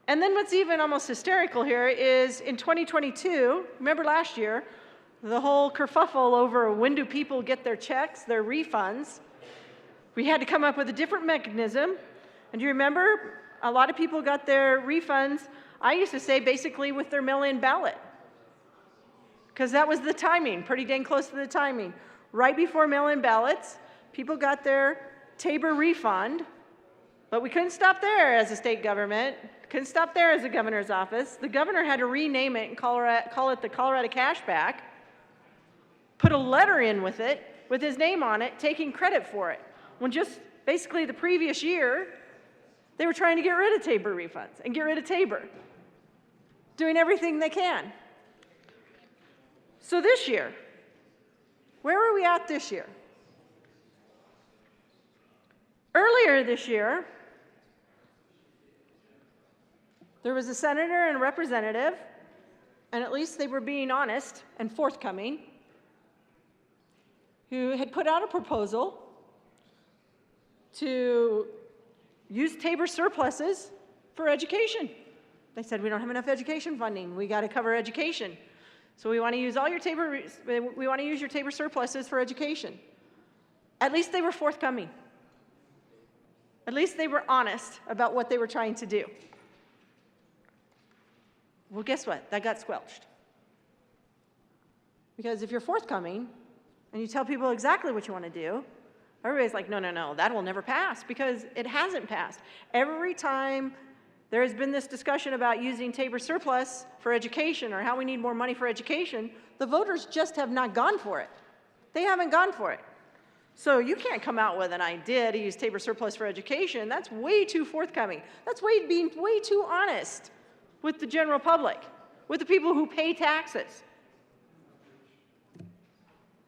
And then what's even almost hysterical here is in 2022, remember last year, the whole kerfuffle over when do people get their checks, their refunds. We had to come up with a different mechanism. And do you remember, a lot of people got their refunds, I used to say basically with their mail-in ballot. Because that was the timing, pretty dang close to the timing. Right before mail-in ballots, people got their Tabor refund, but we couldn't stop there as a state government, couldn't stop there as the governor's office. The governor had to rename it and call it the Colorado Cashback, put a letter in with it, with his name on it, taking credit for it. When just basically the previous year, they were trying to get rid of Tabor refunds and get rid of Tabor, doing everything they can. So this year, where are we at this year? Earlier this year, there was a senator and a representative, and at least they were being honest and forthcoming, who had put out a proposal to use Tabor surpluses for education. They said, we don't have enough education funding. We got to cover education. So we want to use all your Tabor, we want to use your Tabor surpluses for education. At least they were forthcoming. At least they were honest about what they were trying to do. Well, guess what? That got squelched. Because if you're forthcoming and you tell people exactly what you want to do, everybody's like, no, no, no, that will never pass, because it hasn't passed. Every time there has been this discussion about using Tabor surplus for education or how we need more money for education, the voters just have not gone for it. They haven't gone for it. So you can't come out with an idea to use Tabor surplus for education. That's way too forthcoming. That's being way too honest with the general public, with the people who pay taxes.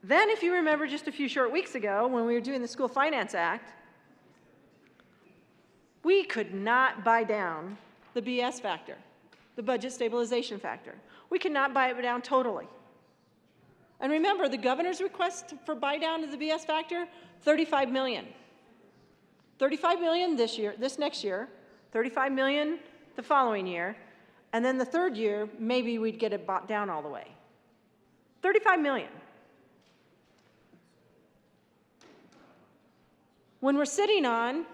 Then, if you remember just a few short weeks ago when we were doing the School Finance Act, we could not buy down the BS factor, the budget stabilization factor. We could not buy it down totally. And remember, the governor's request for buy down of the BS factor, $35 million. $35 million this next year, $35 million the following year, and then the third year, maybe we'd get it bought down all the way. $35 million. When we're sitting on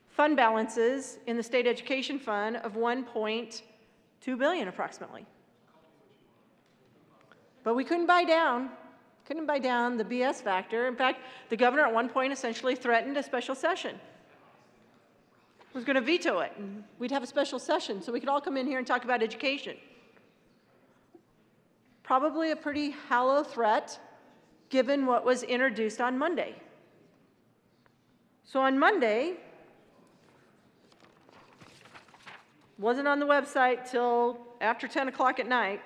fund balances in the state education fund of $1.2 billion approximately. But we couldn't buy down the BS factor. In fact, the governor at one point essentially threatened a special session. Was going to veto it, and we'd have a special session so we could all come in here and talk about education. Probably a pretty hollow threat given what was introduced on Monday. So on Monday, wasn't on the website till after 10 o'clock at night.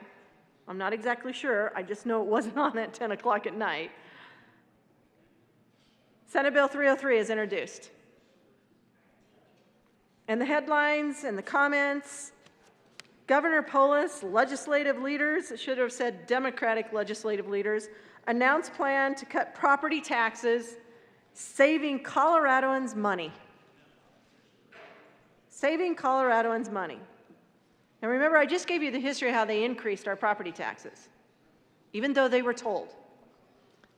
I'm not exactly sure. I just know it wasn't on at 10 o'clock at night. Senate Bill 303 is introduced. And the headlines and the comments, Governor Polis, legislative leaders, it should have said Democratic legislative leaders, announced plan to cut property taxes, saving Coloradoans money. Saving Coloradoans money. Now remember, I just gave you the history of how they increased our property taxes, even though they were told.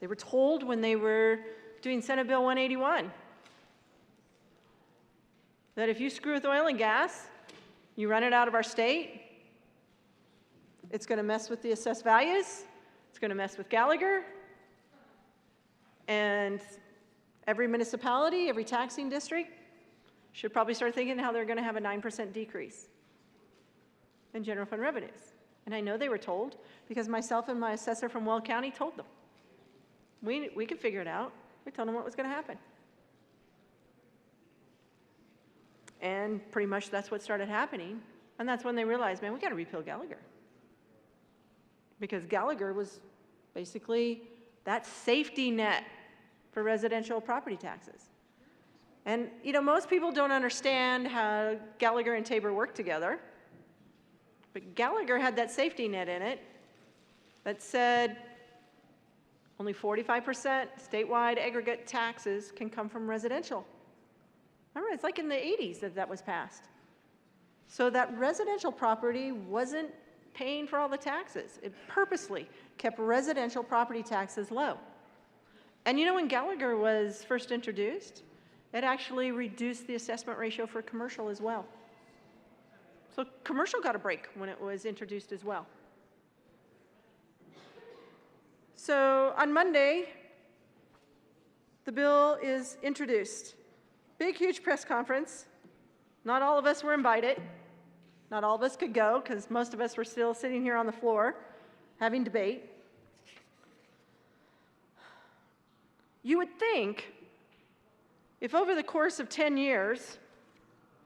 They were told when they were doing Senate Bill 181 that if you screw with oil and gas, you run it out of our state, it's going to mess with the assessed values, it's going to mess with Gallagher, and every municipality, every taxing district should probably start thinking how they're going to have a 9% decrease in general fund revenues. And I know they were told because myself and my assessor from Weld County told them. We could figure it out. We told them what was going to happen. And pretty much that's what started happening. And that's when they realized, man, we got to repeal Gallagher. Because Gallagher was basically that safety net for residential property taxes. And, you know, most people don't understand how Gallagher and Tabor work together. But Gallagher had that safety net in it that said only 45% statewide aggregate taxes can come from residential. Remember, it's like in the 80s that was passed. So that residential property wasn't paying for all the taxes. It purposely kept residential property taxes low. And you know, when Gallagher was first introduced, it actually reduced the assessment ratio for commercial as well. So commercial got a break when it was introduced as well. So on Monday, the bill is introduced. Big, huge press conference. Not all of us were invited. Not all of us could go because most of us were still sitting here on the floor having debate. You would think if over the course of 10 years,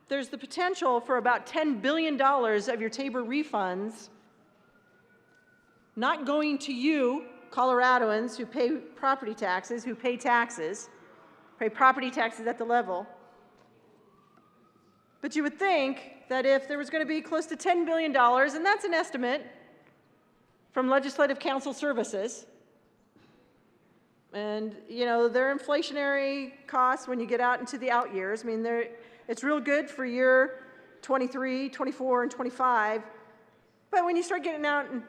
there's the potential for about $10 billion of your Tabor refunds not going to you, Coloradoans who pay property taxes, who pay taxes, pay property taxes at the level. But you would think that if there was going to be close to $10 billion, and that's an estimate from Legislative Council Services, and you know, their inflationary costs when you get out into the out years, I mean, it's real good for year 23, 24, and 25, but when you start getting out in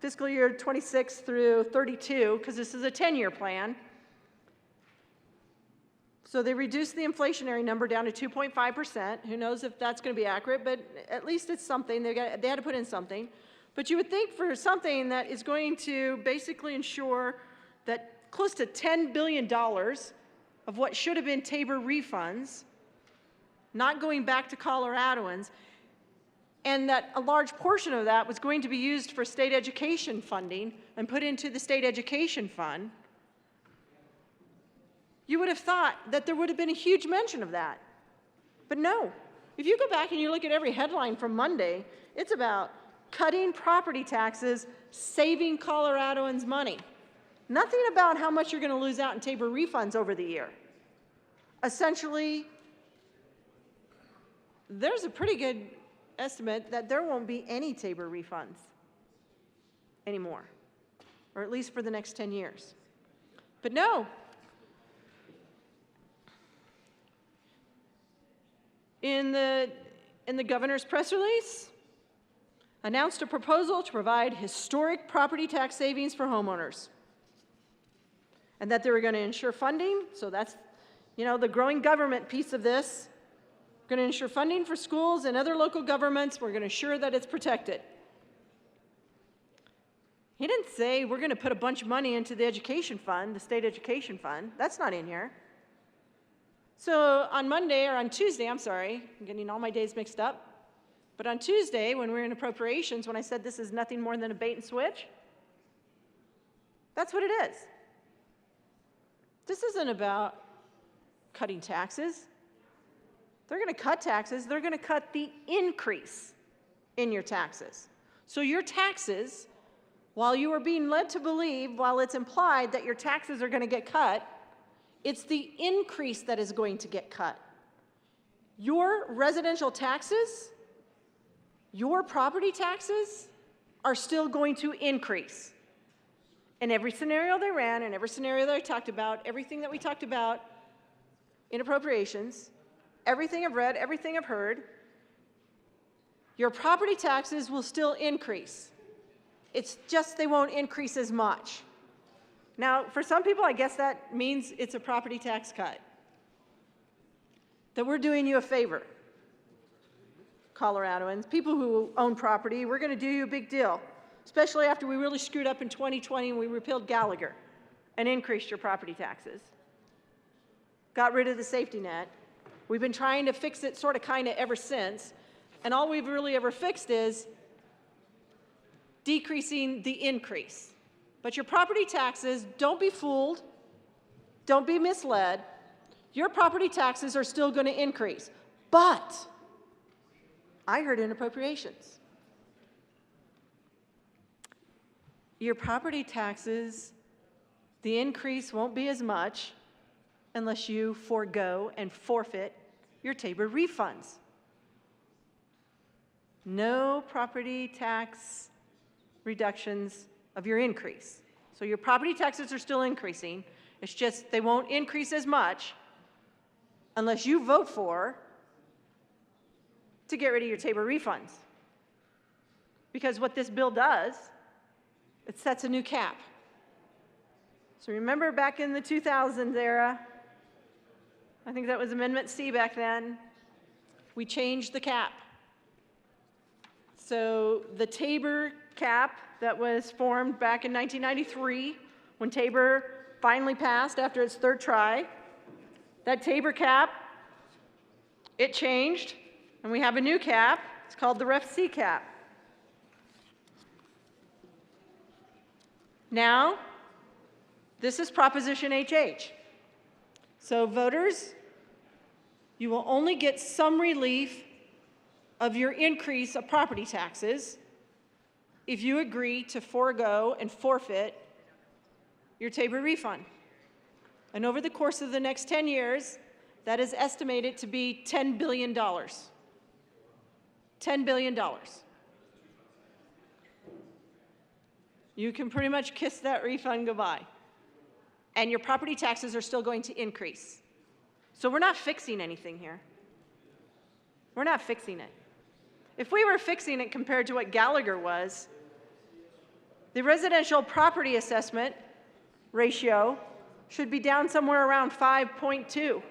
fiscal year 26 through 32, because this is a 10-year plan, so they reduced the inflationary number down to 2.5%. Who knows if that's going to be accurate, but at least it's something. They had to put in something. But you would think for something that is going to basically ensure that close to $10 billion of what should have been Tabor refunds, not going back to Coloradoans, and that a large portion of that was going to be used for state education funding and put into the state education fund, you would have thought that there would have been a huge mention of that. But no. If you go back and you look at every headline from Monday, it's about cutting property taxes, saving Coloradoans money. Nothing about how much you're going to lose out in Tabor refunds over the year. Essentially, there's a pretty good estimate that there won't be any Tabor refunds anymore, or at least for the next 10 years. But no. In the governor's press release, announced a proposal to provide historic property tax savings for homeowners, and that they were going to ensure funding. So that's, you know, the growing government piece of this. We're going to ensure funding for schools and other local governments. We're going to ensure that it's protected. He didn't say we're going to put a bunch of money into the education fund, the state education fund. That's not in here. So on Monday, or on Tuesday, I'm sorry, I'm getting all my days mixed up. But on Tuesday, when we were in appropriations, when I said this is nothing more than a bait and switch, that's what it is. This isn't about cutting taxes. They're going to cut taxes. They're going to cut the increase in your taxes. So your taxes, while you are being led to believe, while it's implied that your taxes are going to get cut, it's the increase that is going to get cut. Your residential taxes, your property taxes are still going to increase. In every scenario they ran, in every scenario that I talked about, everything that we talked about in appropriations, everything I've read, everything I've heard, your property taxes will still increase. It's just they won't increase as much. Now, for some people, I guess that means it's a property tax cut. That we're doing you a favor, Coloradoans, people who own property, we're going to do you a big deal, especially after we really screwed up in 2020 and we repealed Gallagher and increased your property taxes. Got rid of the safety net. We've been trying to fix it sort of kind of ever since, and all we've really ever fixed is decreasing the increase. But your property taxes, don't be fooled, don't be misled. Your property taxes are still going to increase. But I heard in appropriations, your property taxes, the increase won't be as much unless you forego and forfeit your Tabor refunds. No property tax reductions of your increase. So your property taxes are still increasing. It's just they won't increase as much unless you vote to get rid of your Tabor refunds. Because what this bill does, it sets a new cap. So remember back in the 2000s era, I think that was Amendment C back then, we changed the cap. So the Tabor cap that was formed back in 1993, when Tabor finally passed after its third try, That Tabor cap, it changed, and we have a new cap. It's called the Ref C cap. Now, this is Proposition HH. So voters, you will only get some relief of your increase of property taxes if you agree to forego and forfeit your Tabor refund. And over the course of the next 10 years, that is estimated to be $10 billion. $10 billion. You can pretty much kiss that refund goodbye. And your property taxes are still going to increase. So we're not fixing anything here. We're not fixing it. If we were fixing it compared to what Gallagher was, the residential property assessment ratio should be down somewhere around 5.2.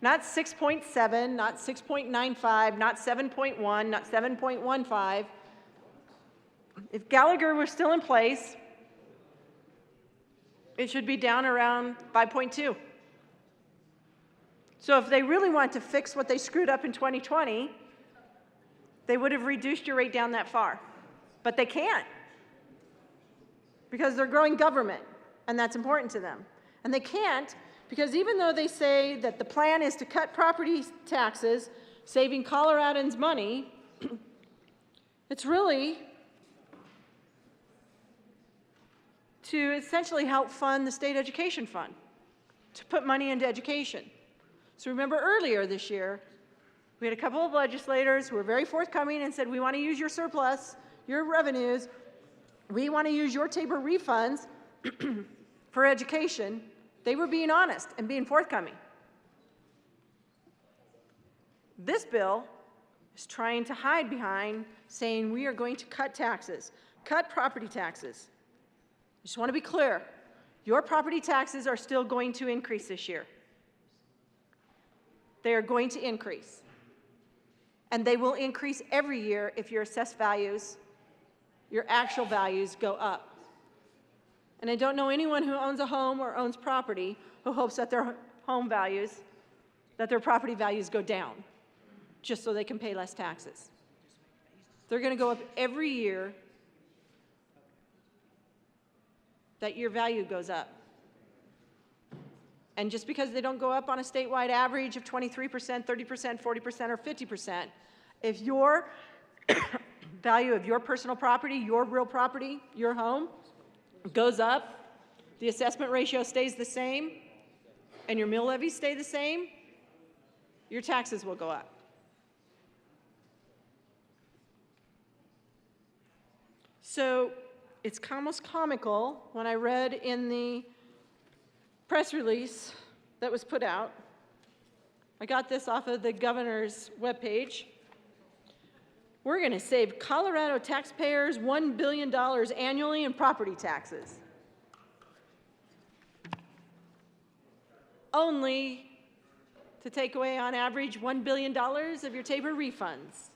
Not 6.7, not 6.95, not 7.1, not 7.15. If Gallagher were still in place, it should be down around 5.2. So if they really want to fix what they screwed up in 2020, they would have reduced your rate down that far. But they can't, because they're growing government, and that's important to them. And they can't, because even though they say that the plan is to cut property taxes, saving Coloradans money, it's really to essentially help fund the state education fund, to put money into education. So remember earlier this year, we had a couple of legislators who were very forthcoming and said, we want to use your surplus, your revenues, we want to use your Tabor refunds for education. They were being honest and being forthcoming. This bill is trying to hide behind saying we are going to cut taxes, cut property taxes. I just want to be clear, your property taxes are still going to increase this year. They are going to increase. And they will increase every year if your assessed values, your actual values go up. And I don't know anyone who owns a home or owns property who hopes that their home values, that their property values go down just so they can pay less taxes. They're going to go up every year that your value goes up. And just because they don't go up on a statewide average of 23%, 30%, 40%, or 50%, if your value of your personal property, your real property, your home, goes up, the assessment ratio stays the same, and your mill levies stay the same, your taxes will go up. So it's almost comical when I read in the press release that was put out. I got this off of the governor's webpage. We're going to save Colorado taxpayers $1 billion annually in property taxes. Only to take away, on average, $1 billion of your Tabor refunds.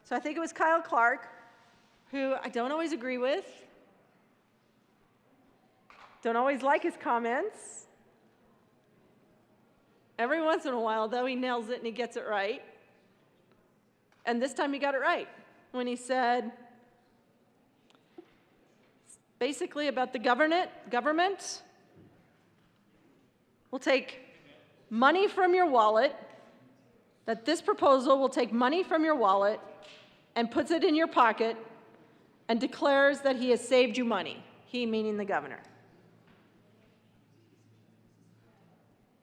So I think it was Kyle Clark, who I don't always agree with, don't always like his comments. Every once in a while, though, he nails it and he gets it right. And this time he got it right when he said, basically about the government will take money from your wallet, that this proposal will take money from your wallet and puts it in your pocket and declares that he has saved you money, he meaning the governor.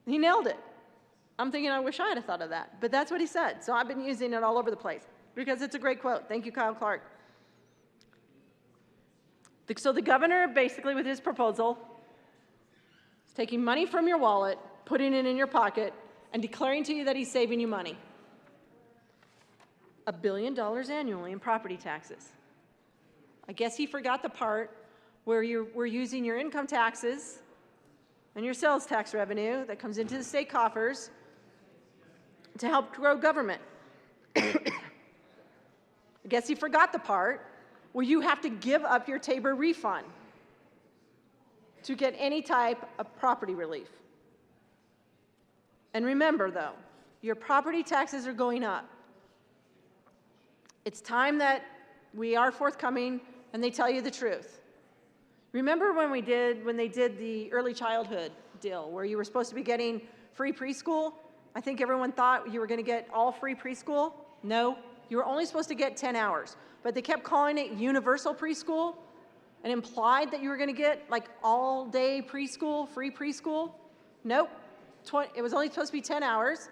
He nailed it. I'm thinking, I wish I had thought of that, but that's what he said. So I've been using it all over the place because it's a great quote. Thank you, Kyle Clark. So the governor, basically with his proposal, is taking money from your wallet, putting it in your pocket, and declaring to you that he's saving you money. $1 billion annually in property taxes. I guess he forgot the part where we're using your income taxes and your sales tax revenue that comes into the state coffers to help grow government. I guess he forgot the part where you have to give up your Tabor refund to get any type of property relief. And remember, though, your property taxes are going up. It's time that we are forthcoming and they tell you the truth. Remember when they did the early childhood deal where you were supposed to be getting free preschool? I think everyone thought you were going to get all free preschool. No, you were only supposed to get 10 hours. But they kept calling it universal preschool and implied that you were going to get like all day preschool, free preschool. Nope, it was only supposed to be 10 hours.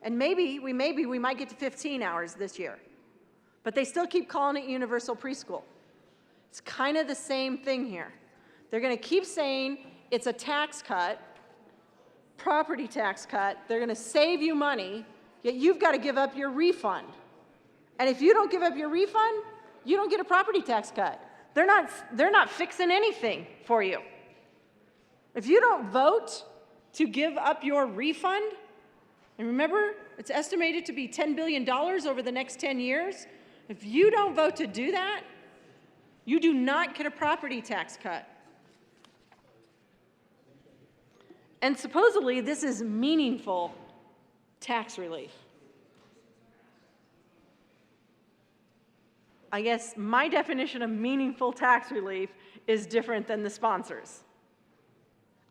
And maybe we might get to 15 hours this year. But they still keep calling it universal preschool. It's kind of the same thing here. They're going to keep saying it's a tax cut, property tax cut. They're going to save you money, yet you've got to give up your refund. And if you don't give up your refund, you don't get a property tax cut. They're not fixing anything for you. If you don't vote to give up your refund, and remember, it's estimated to be $10 billion over the next 10 years. If you don't vote to do that, you do not get a property tax cut. And supposedly, this is meaningful tax relief. I guess my definition of meaningful tax relief is different than the sponsors.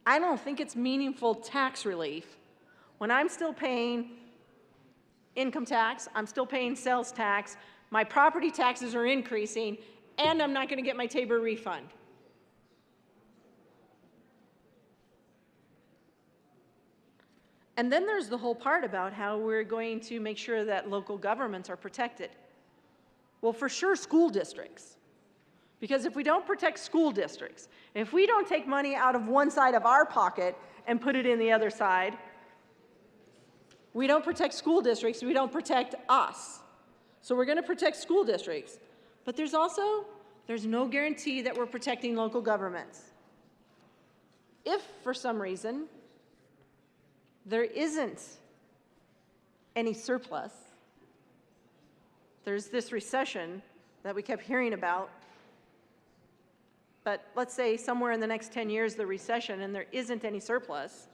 I don't think it's meaningful tax relief when I'm still paying income tax, I'm still paying sales tax, my property taxes are increasing, and I'm not going to get my Tabor refund. And then there's the whole part about how we're going to make sure that local governments are protected. Well, for sure, school districts. Because if we don't protect school districts, if we don't take money out of one side of our pocket and put it in the other side, we don't protect school districts, we don't protect us. So we're going to protect school districts. But there's no guarantee that we're protecting local governments. If, for some reason, there isn't any surplus, there's this recession that we kept hearing about, but let's say somewhere in the next 10 years the recession and there isn't any surplus,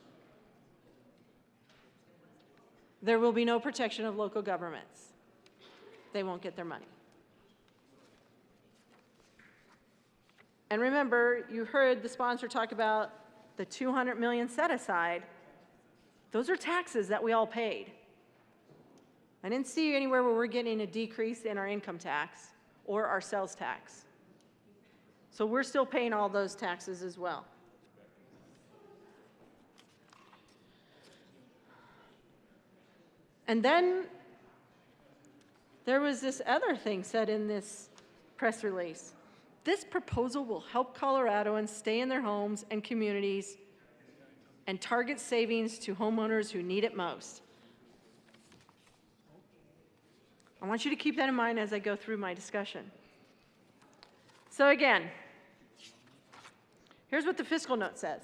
there will be no protection of local governments. They won't get their money. And remember, you heard the sponsor talk about the $200 million set aside. Those are taxes that we all paid. I didn't see anywhere where we're getting a decrease in our income tax or our sales tax. So we're still paying all those taxes as well. And then there was this other thing said in this press release. This proposal will help Coloradoans stay in their homes and communities and target savings to homeowners who need it most. I want you to keep that in mind as I go through my discussion. So again, here's what the fiscal note says.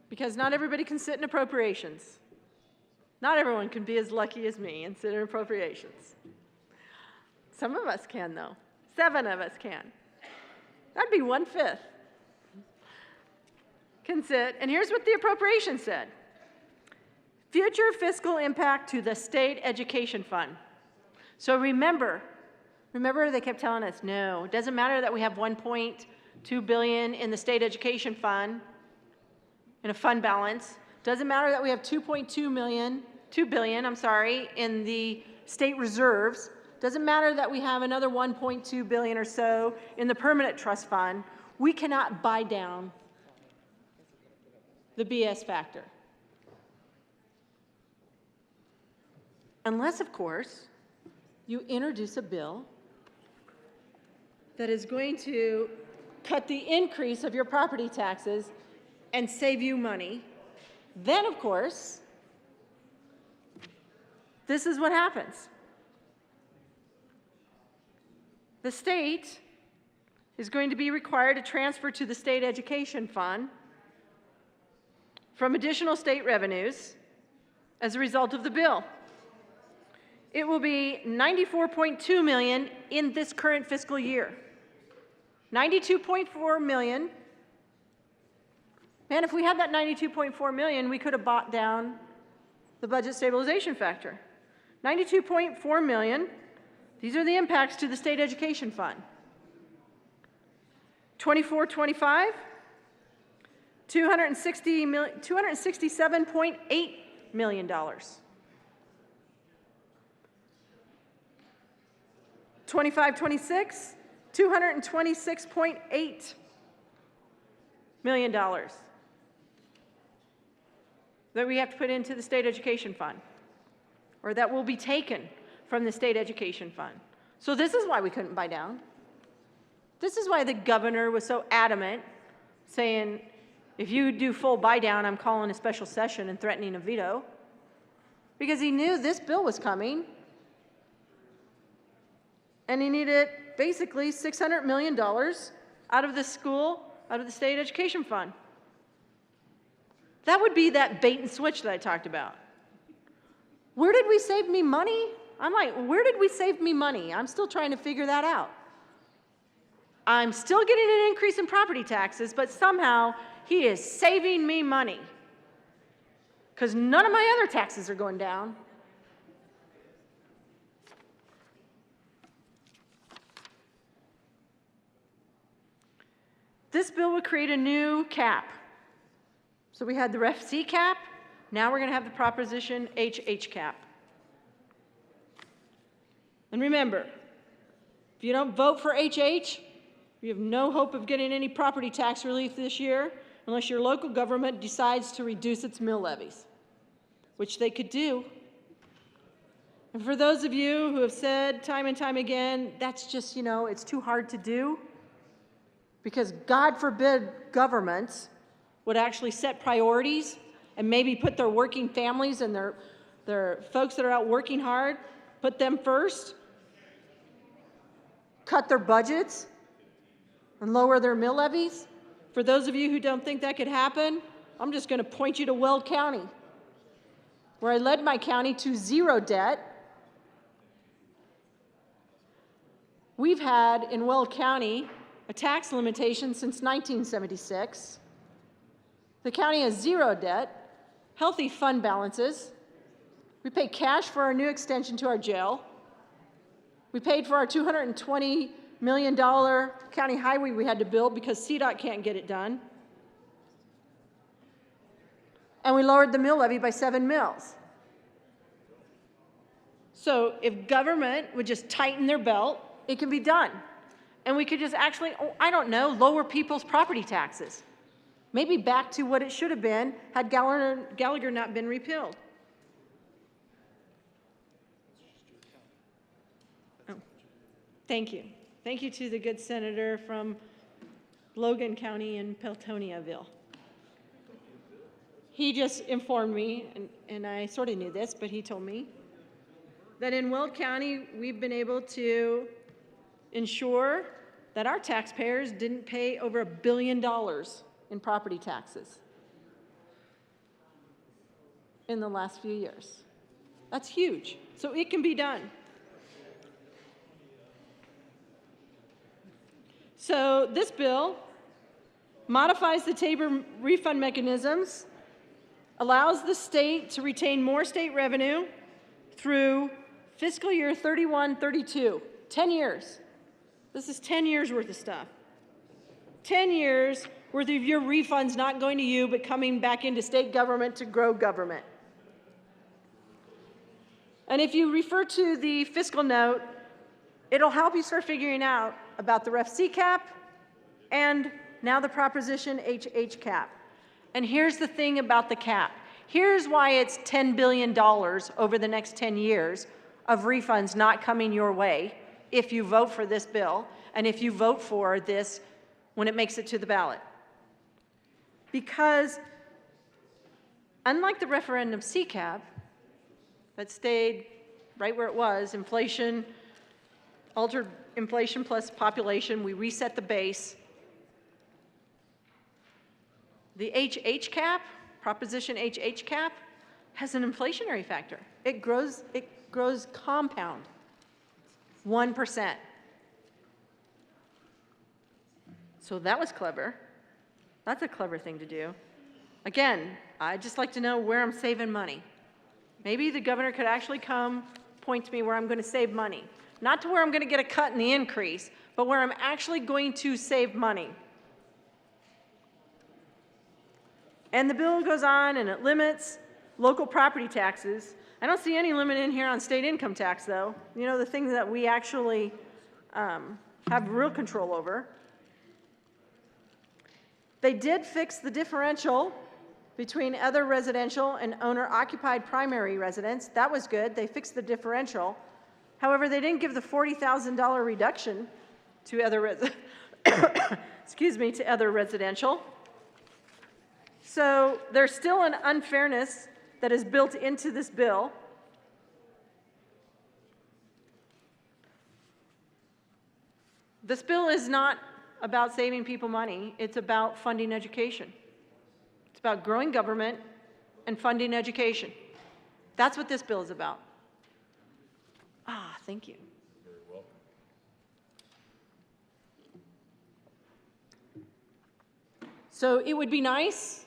Because not everybody can sit in appropriations. Not everyone can be as lucky as me and sit in appropriations. Some of us can, though. 7 of us can. That'd be 1/5. Can sit. And here's what the appropriation said. Future fiscal impact to the state education fund. So remember they kept telling us, no, it doesn't matter that we have $1.2 billion in the state education fund, in a fund balance. Doesn't matter that we have $2 billion, in the state reserves. Doesn't matter that we have another $1.2 billion or so in the permanent trust fund. We cannot buy down the BS factor. Unless, of course, you introduce a bill that is going to cut the increase of your property taxes and save you money. Then, of course, this is what happens. The state is going to be required to transfer to the state education fund from additional state revenues as a result of the bill. It will be $94.2 million in this current fiscal year. $92.4 million Man, if we had that 92.4 million, we could have bought down the budget stabilization factor. 92.4 million, these are the impacts to the state education fund. 24-25, $267.8 million. 25-26, $226.8 million that we have to put into the state education fund, or that will be taken from the state education fund. So this is why we couldn't buy down. This is why the governor was so adamant, saying, if you do full buy down, I'm calling a special session and threatening a veto, because he knew this bill was coming, and he needed basically $600 million out of the state education fund. That would be that bait and switch that I talked about. Where did we save me money? I'm like, where did we save me money? I'm still trying to figure that out. I'm still getting an increase in property taxes, but somehow he is saving me money because none of my other taxes are going down. This bill would create a new cap. So we had the Ref C cap, now we're going to have the Proposition HH cap. And remember, if you don't vote for HH, you have no hope of getting any property tax relief this year unless your local government decides to reduce its mill levies, which they could do. And for those of you who have said time and time again, that's just, it's too hard to do, because God forbid governments would actually set priorities and maybe put their working families and their folks that are out working hard, put them first, cut their budgets, and lower their mill levies. For those of you who don't think that could happen, I'm just going to point you to Weld County, where I led my county to zero debt. We've had in Weld County a tax limitation since 1976. The county has zero debt, healthy fund balances. We pay cash for our new extension to our jail. We paid for our $220 million county highway we had to build because CDOT can't get it done. And we lowered the mill levy by 7 mills. So if government would just tighten their belt, it can be done. And we could just actually, lower people's property taxes. Maybe back to what it should have been had Gallagher not been repealed. Oh, thank you. Thank you to the good senator from Logan County in Peltoniaville. He just informed me, and I sort of knew this, but he told me that in Weld County, we've been able to ensure that our taxpayers didn't pay over $1 billion in property taxes in the last few years. That's huge. So it can be done. So this bill modifies the Tabor refund mechanisms, allows the state to retain more state revenue through fiscal year 31-32, 10 years. This is 10 years worth of stuff. 10 years worth of your refunds not going to you, but coming back into state government to grow government. And if you refer to the fiscal note, it'll help you start figuring out about the Ref C cap and now the Proposition HH cap. And here's the thing about the cap. Here's why it's $10 billion over the next 10 years of refunds not coming your way if you vote for this bill and if you vote for this when it makes it to the ballot. Because unlike the referendum C cap that stayed right where it was, inflation, altered inflation plus population, we reset the base. The HH cap, Proposition HH cap, has an inflationary factor. It grows compound, 1%. So that was clever. That's a clever thing to do. Again, I'd just like to know where I'm saving money. Maybe the governor could actually come point to me where I'm going to save money. Not to where I'm going to get a cut in the increase, but where I'm actually going to save money. And the bill goes on and it limits local property taxes. I don't see any limit in here on state income tax, though. You know, the things that we actually have real control over. They did fix the differential between other residential and owner-occupied primary residence. That was good. They fixed the differential. However, they didn't give the $40,000 reduction to other to other residential. So there's still an unfairness that is built into this bill. This bill is not about saving people money. It's about funding education. It's about growing government and funding education. That's what this bill is about. Ah, thank you. Very welcome. So it would be nice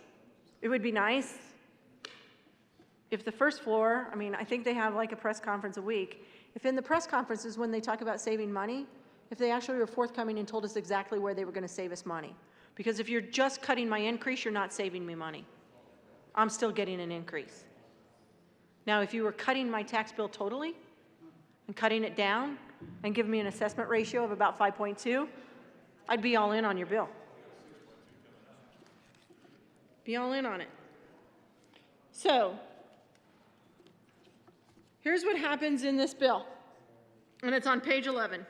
if the first floor, I mean, I think they have like a press conference a week. If in the press conferences when they talk about saving money, if they actually were forthcoming and told us exactly where they were going to save us money. Because if you're just cutting my increase, you're not saving me money. I'm still getting an increase. Now, if you were cutting my tax bill totally and cutting it down and giving me an assessment ratio of about 5.2, I'd be all in on your bill. Be all in on it. So, here's what happens in this bill, and it's on page 11.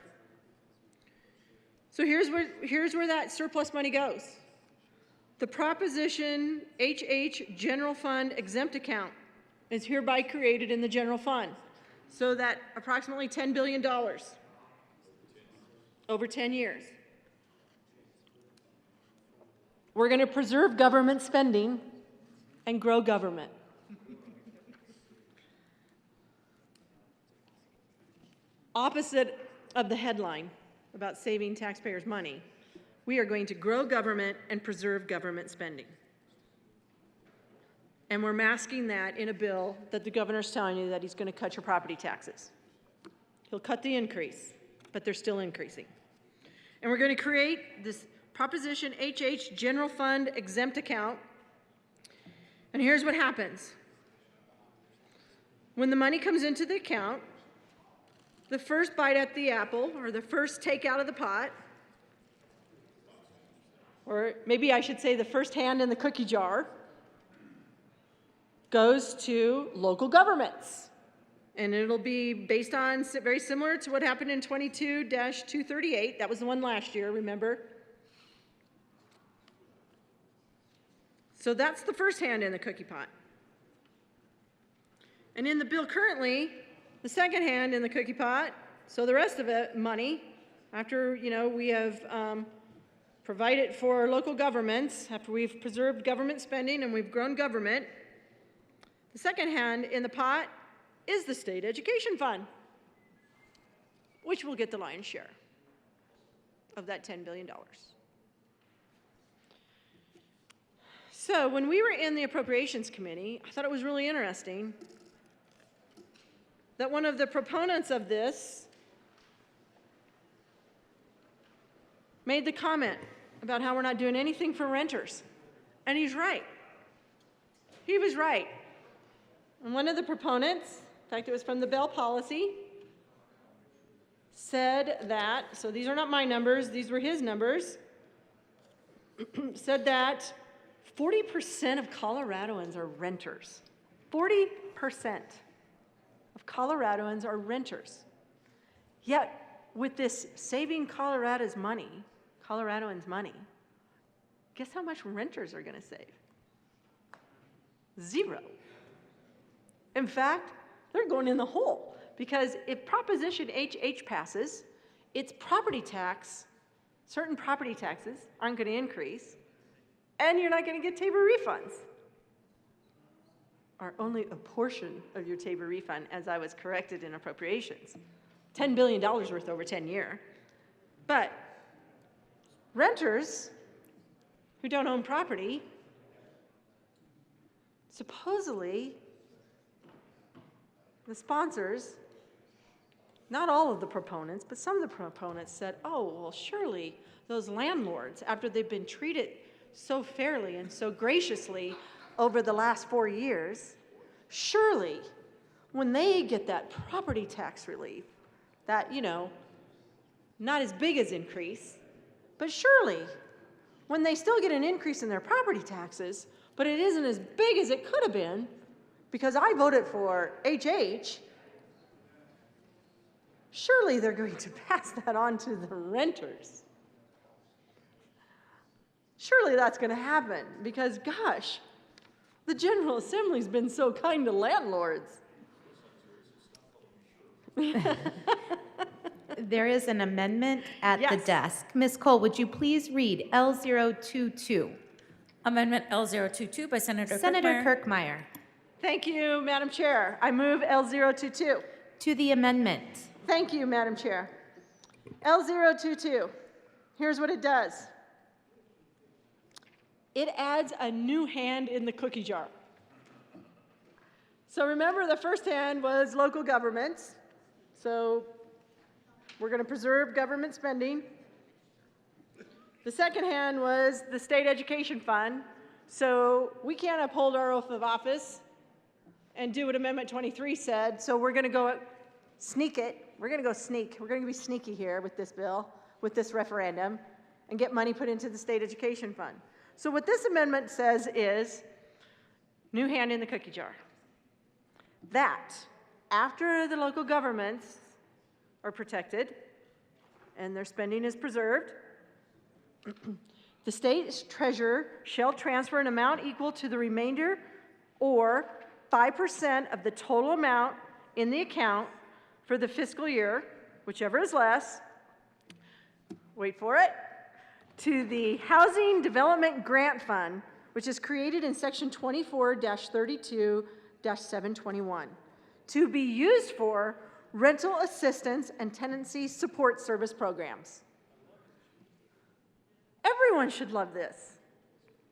So here's where that surplus money goes. The Proposition HH General Fund Exempt Account is hereby created in the general fund, so that approximately $10 billion over 10 years. We're going to preserve government spending and grow government. Opposite of the headline about saving taxpayers' money, we are going to grow government and preserve government spending. And we're masking that in a bill that the governor's telling you that he's going to cut your property taxes. He'll cut the increase, but they're still increasing. And we're going to create this Proposition HH General Fund Exempt Account. And here's what happens. When the money comes into the account, the first bite at the apple, or the first take out of the pot, or maybe I should say the first hand in the cookie jar, goes to local governments. And it'll be based on very similar to what happened in 22-238. That was the one last year, remember? So that's the first hand in the cookie pot. And in the bill currently, the second hand in the cookie pot, so the rest of it, money, after we have provided for local governments, after we've preserved government spending and we've grown government, the second hand in the pot is the state education fund, which will get the lion's share of that $10 billion. So when we were in the Appropriations Committee, I thought it was really interesting that one of the proponents of this made the comment about how we're not doing anything for renters. And he's right. He was right. And one of the proponents, in fact, it was from the Bell policy, said that, so these are not my numbers, these were his numbers, said that 40% of Coloradoans are renters. 40% of Coloradoans are renters. Yet, with this saving Coloradoans money, guess how much renters are going to save? Zero. In fact, they're going in the hole, because if Proposition HH passes, its property tax, certain property taxes aren't going to increase, and you're not going to get Tabor refunds. Or only a portion of your Tabor refund, as I was corrected in appropriations. $10 billion worth over 10 years. But renters who don't own property supposedly, the sponsors, not all of the proponents, but some of the proponents said, oh, well, surely those landlords, after they've been treated so fairly and so graciously over the last 4 years, surely when they get that property tax relief, that, you know, not as big as increase, but surely when they still get an increase in their property taxes, but it isn't as big as it could have been because I voted for HH, surely they're going to pass that on to the renters. Surely that's going to happen because, gosh, the General Assembly's been so kind to landlords. There is an amendment at the Yes. desk. Ms. Cole, would you please read L022? Amendment L022 by Senator Senator Kirkmeyer. Kirkmeyer. Thank you, Madam Chair. I move L022. To the amendment. Thank you, Madam Chair. L022, here's what it does. It adds a new hand in the cookie jar. So remember, the first hand was local governments. So we're going to preserve government spending. The second hand was the state education fund. So we can't uphold our oath of office and do what Amendment 23 said. So we're going to go sneak it. We're going to go sneak. We're going to be sneaky here with this bill, with this referendum, and get money put into the state education fund. So what this amendment says is, new hand in the cookie jar. That after the local governments are protected and their spending is preserved, the state treasurer shall transfer an amount equal to the remainder or 5% of the total amount in the account for the fiscal year, whichever is less, wait for it, to the Housing Development Grant Fund, which is created in Section 24-32-721, to be used for rental assistance and tenancy support service programs. Everyone should love this.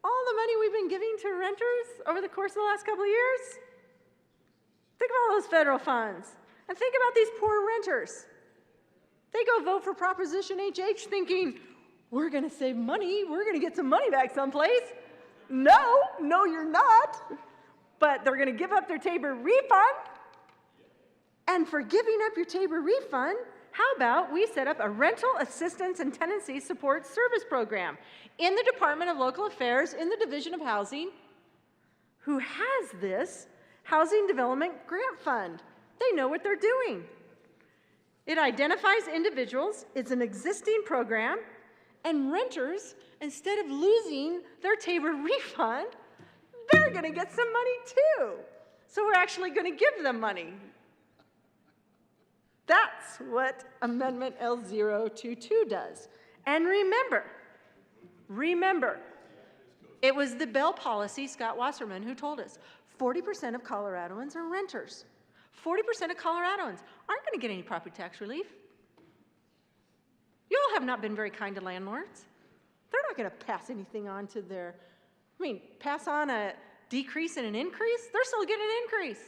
All the money we've been giving to renters over the course of the last couple of years. Think of all those federal funds. And think about these poor renters. They go vote for Proposition HH thinking, we're going to save money. We're going to get some money back someplace. No, you're not. But they're going to give up their Tabor refund. And for giving up your Tabor refund, how about we set up a rental assistance and tenancy support service program in the Department of Local Affairs in the Division of Housing, who has this Housing Development Grant Fund. They know what they're doing. It identifies individuals. It's an existing program. And renters, instead of losing their Tabor refund, they're going to get some money too. So we're actually going to give them money. That's what Amendment L022 does. And remember, it was the Bell policy, Scott Wasserman, who told us 40% of Coloradoans are renters. 40% of Coloradoans aren't going to get any property tax relief. You all have not been very kind to landlords. They're not going to pass anything on to pass on a decrease and an increase. They're still getting an increase.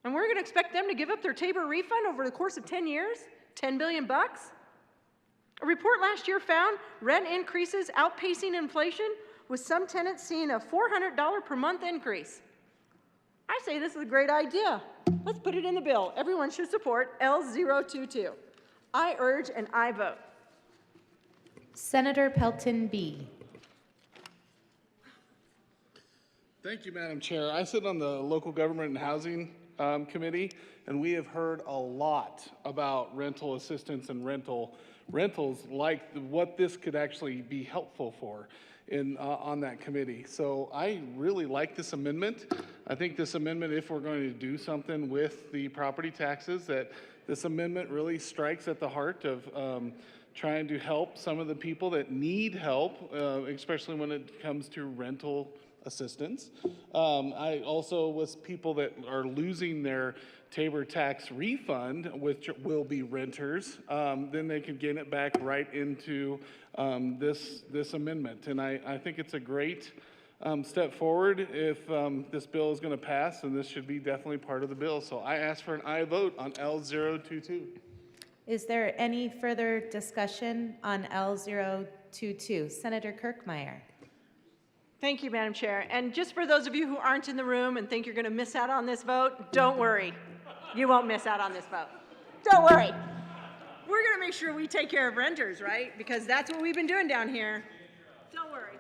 And we're going to expect them to give up their Tabor refund over the course of 10 years, $10 billion bucks. A report last year found rent increases outpacing inflation, with some tenants seeing a $400 per month increase. I say this is a great idea. Let's put it in the bill. Everyone should support L022. I urge and I vote. Senator Pelton B. Thank you, Madam Chair. I sit on the Local Government and Housing Committee, and we have heard a lot about rental assistance and rentals, like what this could actually be helpful for on that committee. So I really like this amendment. I think this amendment, if we're going to do something with the property taxes, that this amendment really strikes at the heart of trying to help some of the people that need help, especially when it comes to rental assistance. I also, with people that are losing their Tabor tax refund, which will be renters, then they can gain it back right into this amendment. And I think it's a great step forward if this bill is going to pass, and this should be definitely part of the bill. So I ask for an aye vote on L022. Is there any further discussion on L022? Senator Kirkmeyer. Thank you, Madam Chair. And just for those of you who aren't in the room and think you're going to miss out on this vote, don't worry. You won't miss out on this vote. Don't worry. We're going to make sure we take care of renters, right? Because that's what we've been doing down here. Don't worry.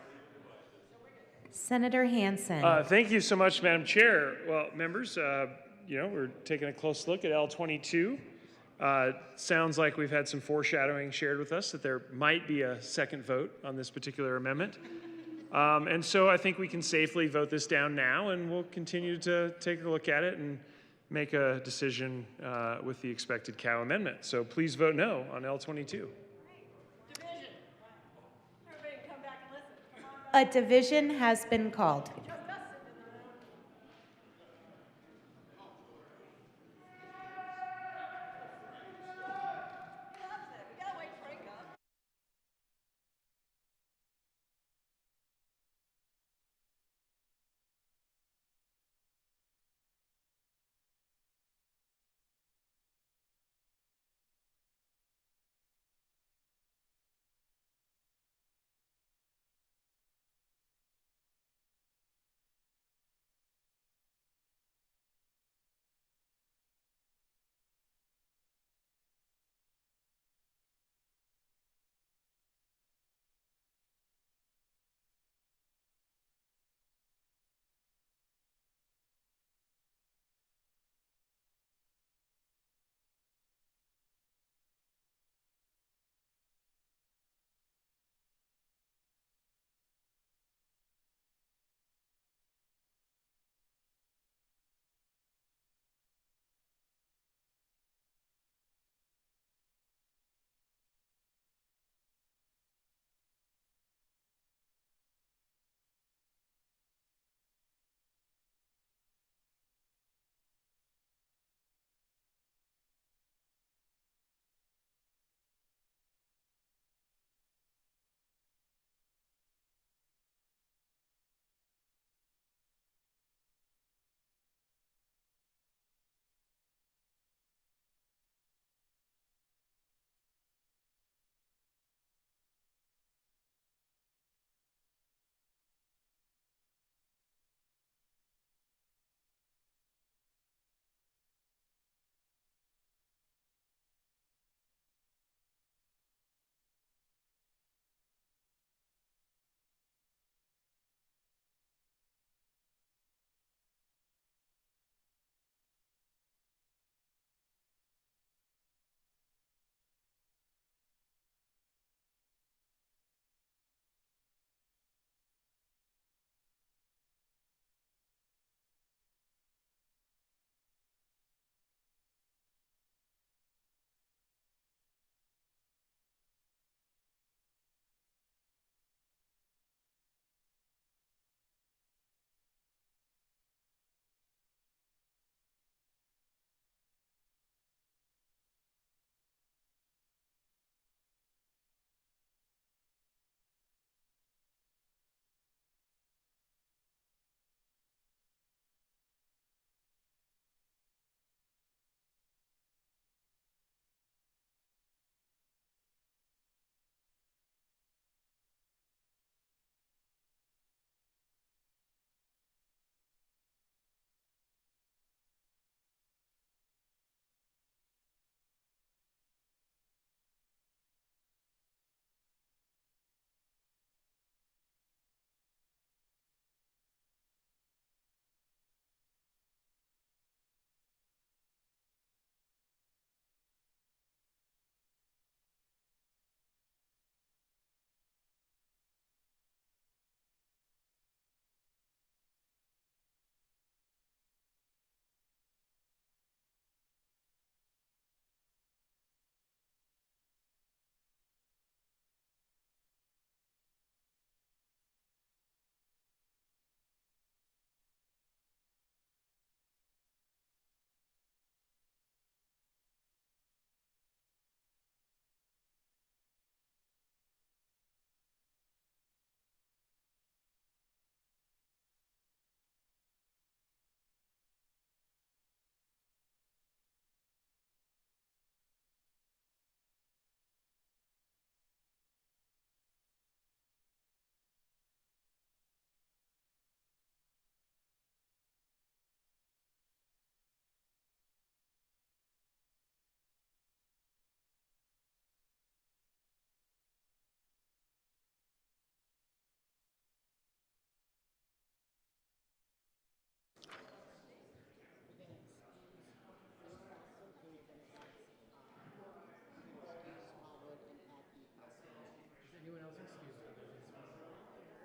Senator Hansen. Thank you so much, Madam Chair. Well, members, we're taking a close look at L22. Sounds like we've had some foreshadowing shared with us that there might be a second vote on this particular amendment. And so I think we can safely vote this down now, and we'll continue to take a look at it and make a decision with the expected cow amendment. So please vote no on L22. A division has been called.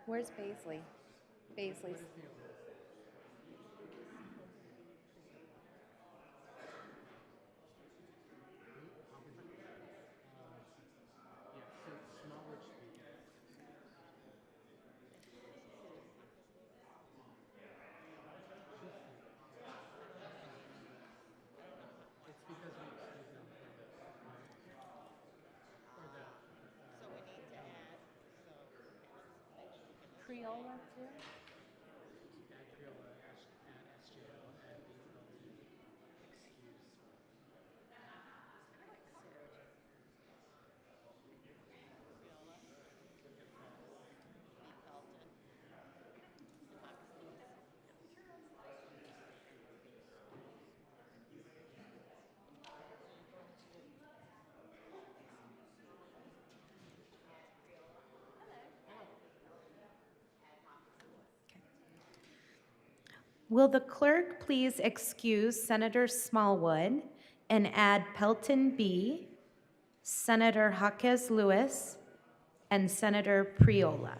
Where's Baisley? Baisley's. Priola too? Will the clerk please excuse Senator Smallwood and add Pelton B., Senator Jaquez Lewis, and Senator Priola?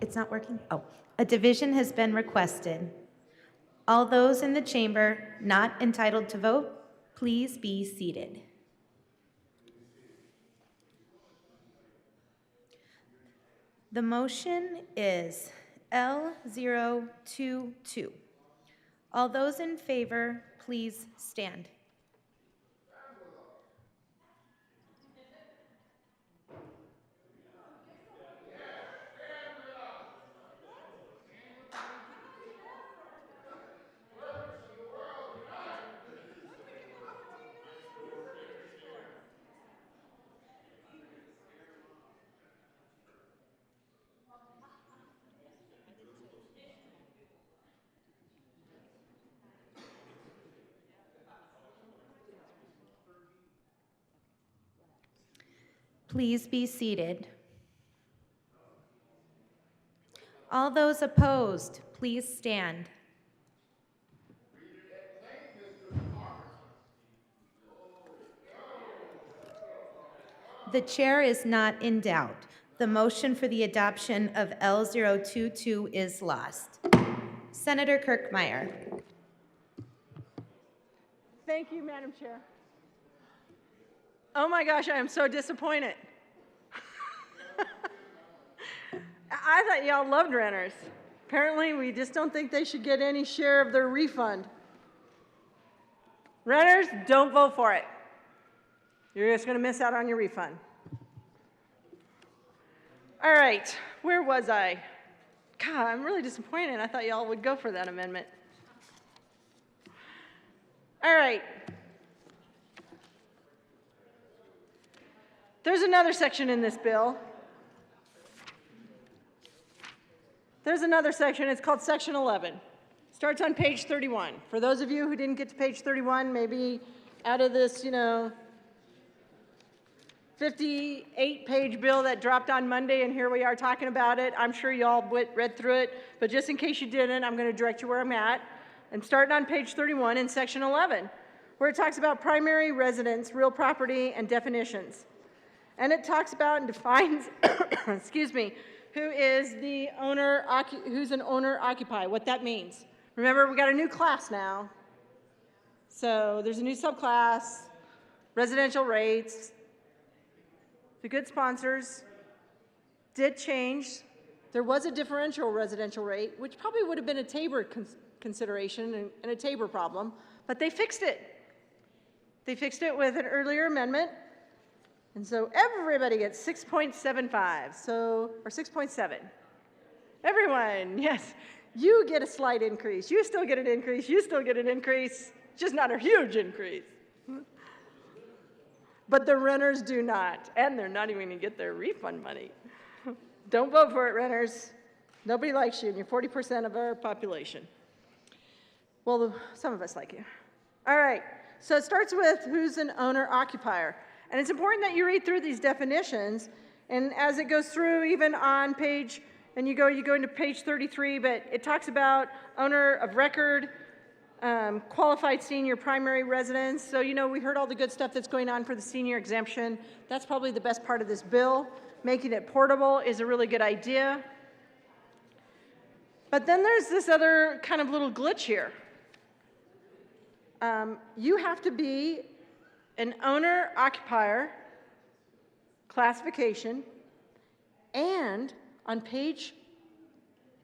It's not working? Oh, a division has been requested. All those in the chamber not entitled to vote, please be seated. The motion is L022. All those in favor, please stand. Please be seated. All those opposed, please stand. The chair is not in doubt. The motion for the adoption of L022 is lost. Senator Kirkmeyer. Thank you, Madam Chair. Oh my gosh, I am so disappointed. I thought y'all loved renters. Apparently, we just don't think they should get any share of their refund. Renters, don't vote for it. You're just going to miss out on your refund. All right, where was I? God, I'm really disappointed. I thought y'all would go for that amendment. All right. There's another section in this bill. There's another section. It's called Section 11. Starts on page 31. For those of you who didn't get to page 31, maybe out of this, 58-page bill that dropped on Monday, and here we are talking about it. I'm sure y'all read through it, but just in case you didn't, I'm going to direct you where I'm at. I'm starting on page 31 in Section 11, where it talks about primary residence, real property, and definitions. And it talks about and defines, excuse me, who is the owner, who's an owner-occupied, what that means. Remember, we got a new class now. So there's a new subclass, residential rates. The good sponsors did change. There was a differential residential rate, which probably would have been a Tabor consideration and a Tabor problem, but they fixed it. They fixed it with an earlier amendment. And so everybody gets 6.75, or 6.7. Everyone, yes, you get a slight increase. You still get an increase. You still get an increase, just not a huge increase. But the renters do not, and they're not even going to get their refund money. Don't vote for it, renters. Nobody likes you, and you're 40% of our population. Well, some of us like you. All right, so it starts with who's an owner-occupier. And it's important that you read through these definitions, and as it goes through, even on page, and you go into page 33, but it talks about owner of record, qualified senior primary residence. So, we heard all the good stuff that's going on for the senior exemption. That's probably the best part of this bill. Making it portable is a really good idea. But then there's this other kind of little glitch here. You have to be an owner-occupier classification, and on page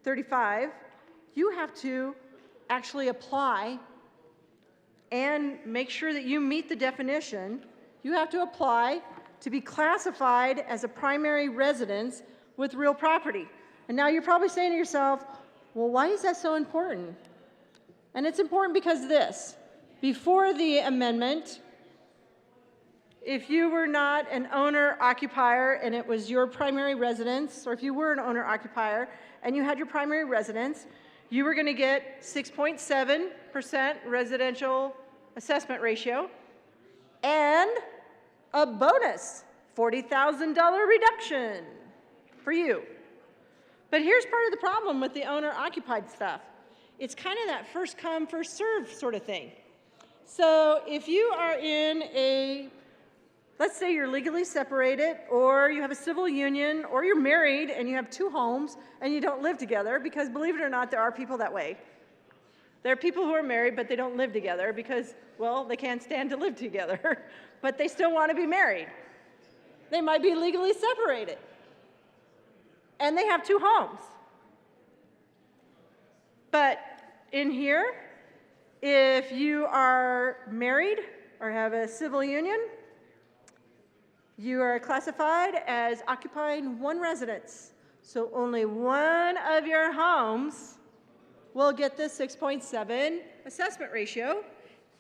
35, you have to actually apply and make sure that you meet the definition. You have to apply to be classified as a primary residence with real property. And now you're probably saying to yourself, well, why is that so important? And it's important because before the amendment, if you were not an owner-occupier and it was your primary residence, or if you were an owner-occupier and you had your primary residence, you were going to get 6.7% residential assessment ratio and a bonus, $40,000 reduction for you. But here's part of the problem with the owner-occupied stuff. It's kind of that first come, first serve sort of thing. So if you are in a let's say you're legally separated, or you have a civil union, or you're married and you have 2 homes and you don't live together, because believe it or not, there are people that way. There are people who are married, but they don't live together because, well, they can't stand to live together, but they still want to be married. They might be legally separated, and they have 2 homes. But in here, if you are married or have a civil union, you are classified as occupying 1 residence. So only 1 of your homes will get the 6.7 assessment ratio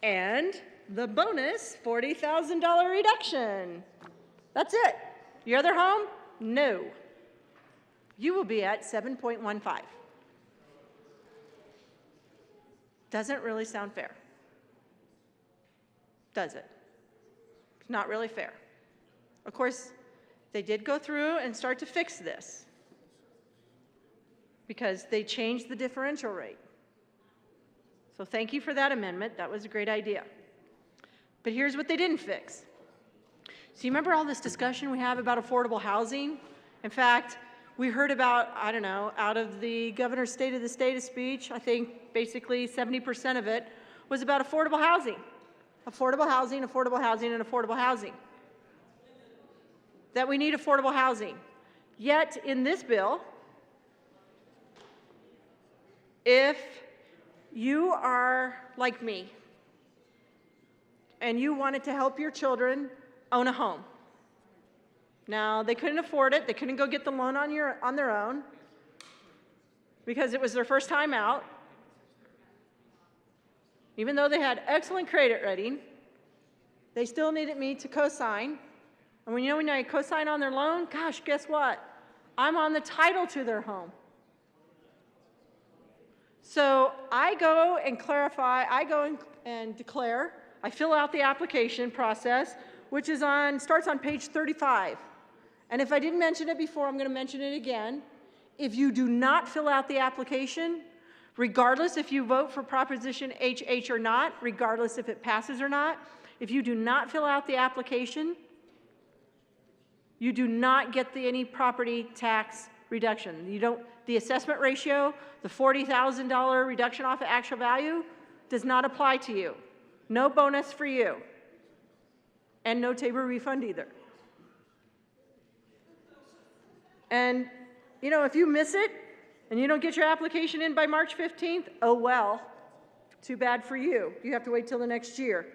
and the bonus $40,000 reduction. That's it. Your other home? No. You will be at 7.15. Doesn't really sound fair, does it? It's not really fair. Of course, they did go through and start to fix this because they changed the differential rate. So thank you for that amendment. That was a great idea. But here's what they didn't fix. So you remember all this discussion we have about affordable housing? In fact, we heard about, I don't know, out of the governor's State of the State speech, I think basically 70% of it was about affordable housing. Affordable housing, affordable housing, and affordable housing. That we need affordable housing. Yet in this bill, if you are like me and you wanted to help your children own a home, now, they couldn't afford it. They couldn't go get the loan on their own because it was their first time out. Even though they had excellent credit rating, they still needed me to co-sign. And when I co-sign on their loan, gosh, guess what? I'm on the title to their home. So I go and clarify, I go and declare, I fill out the application process, which is starts on page 35. And if I didn't mention it before, I'm going to mention it again. If you do not fill out the application, regardless if you vote for Proposition HH or not, regardless if it passes or not, if you do not fill out the application, you do not get any property tax reduction. The assessment ratio, the $40,000 reduction off of actual value, does not apply to you. No bonus for you. And no Tabor refund either. And, if you miss it and you don't get your application in by March 15th, oh well, too bad for you. You have to wait till the next year.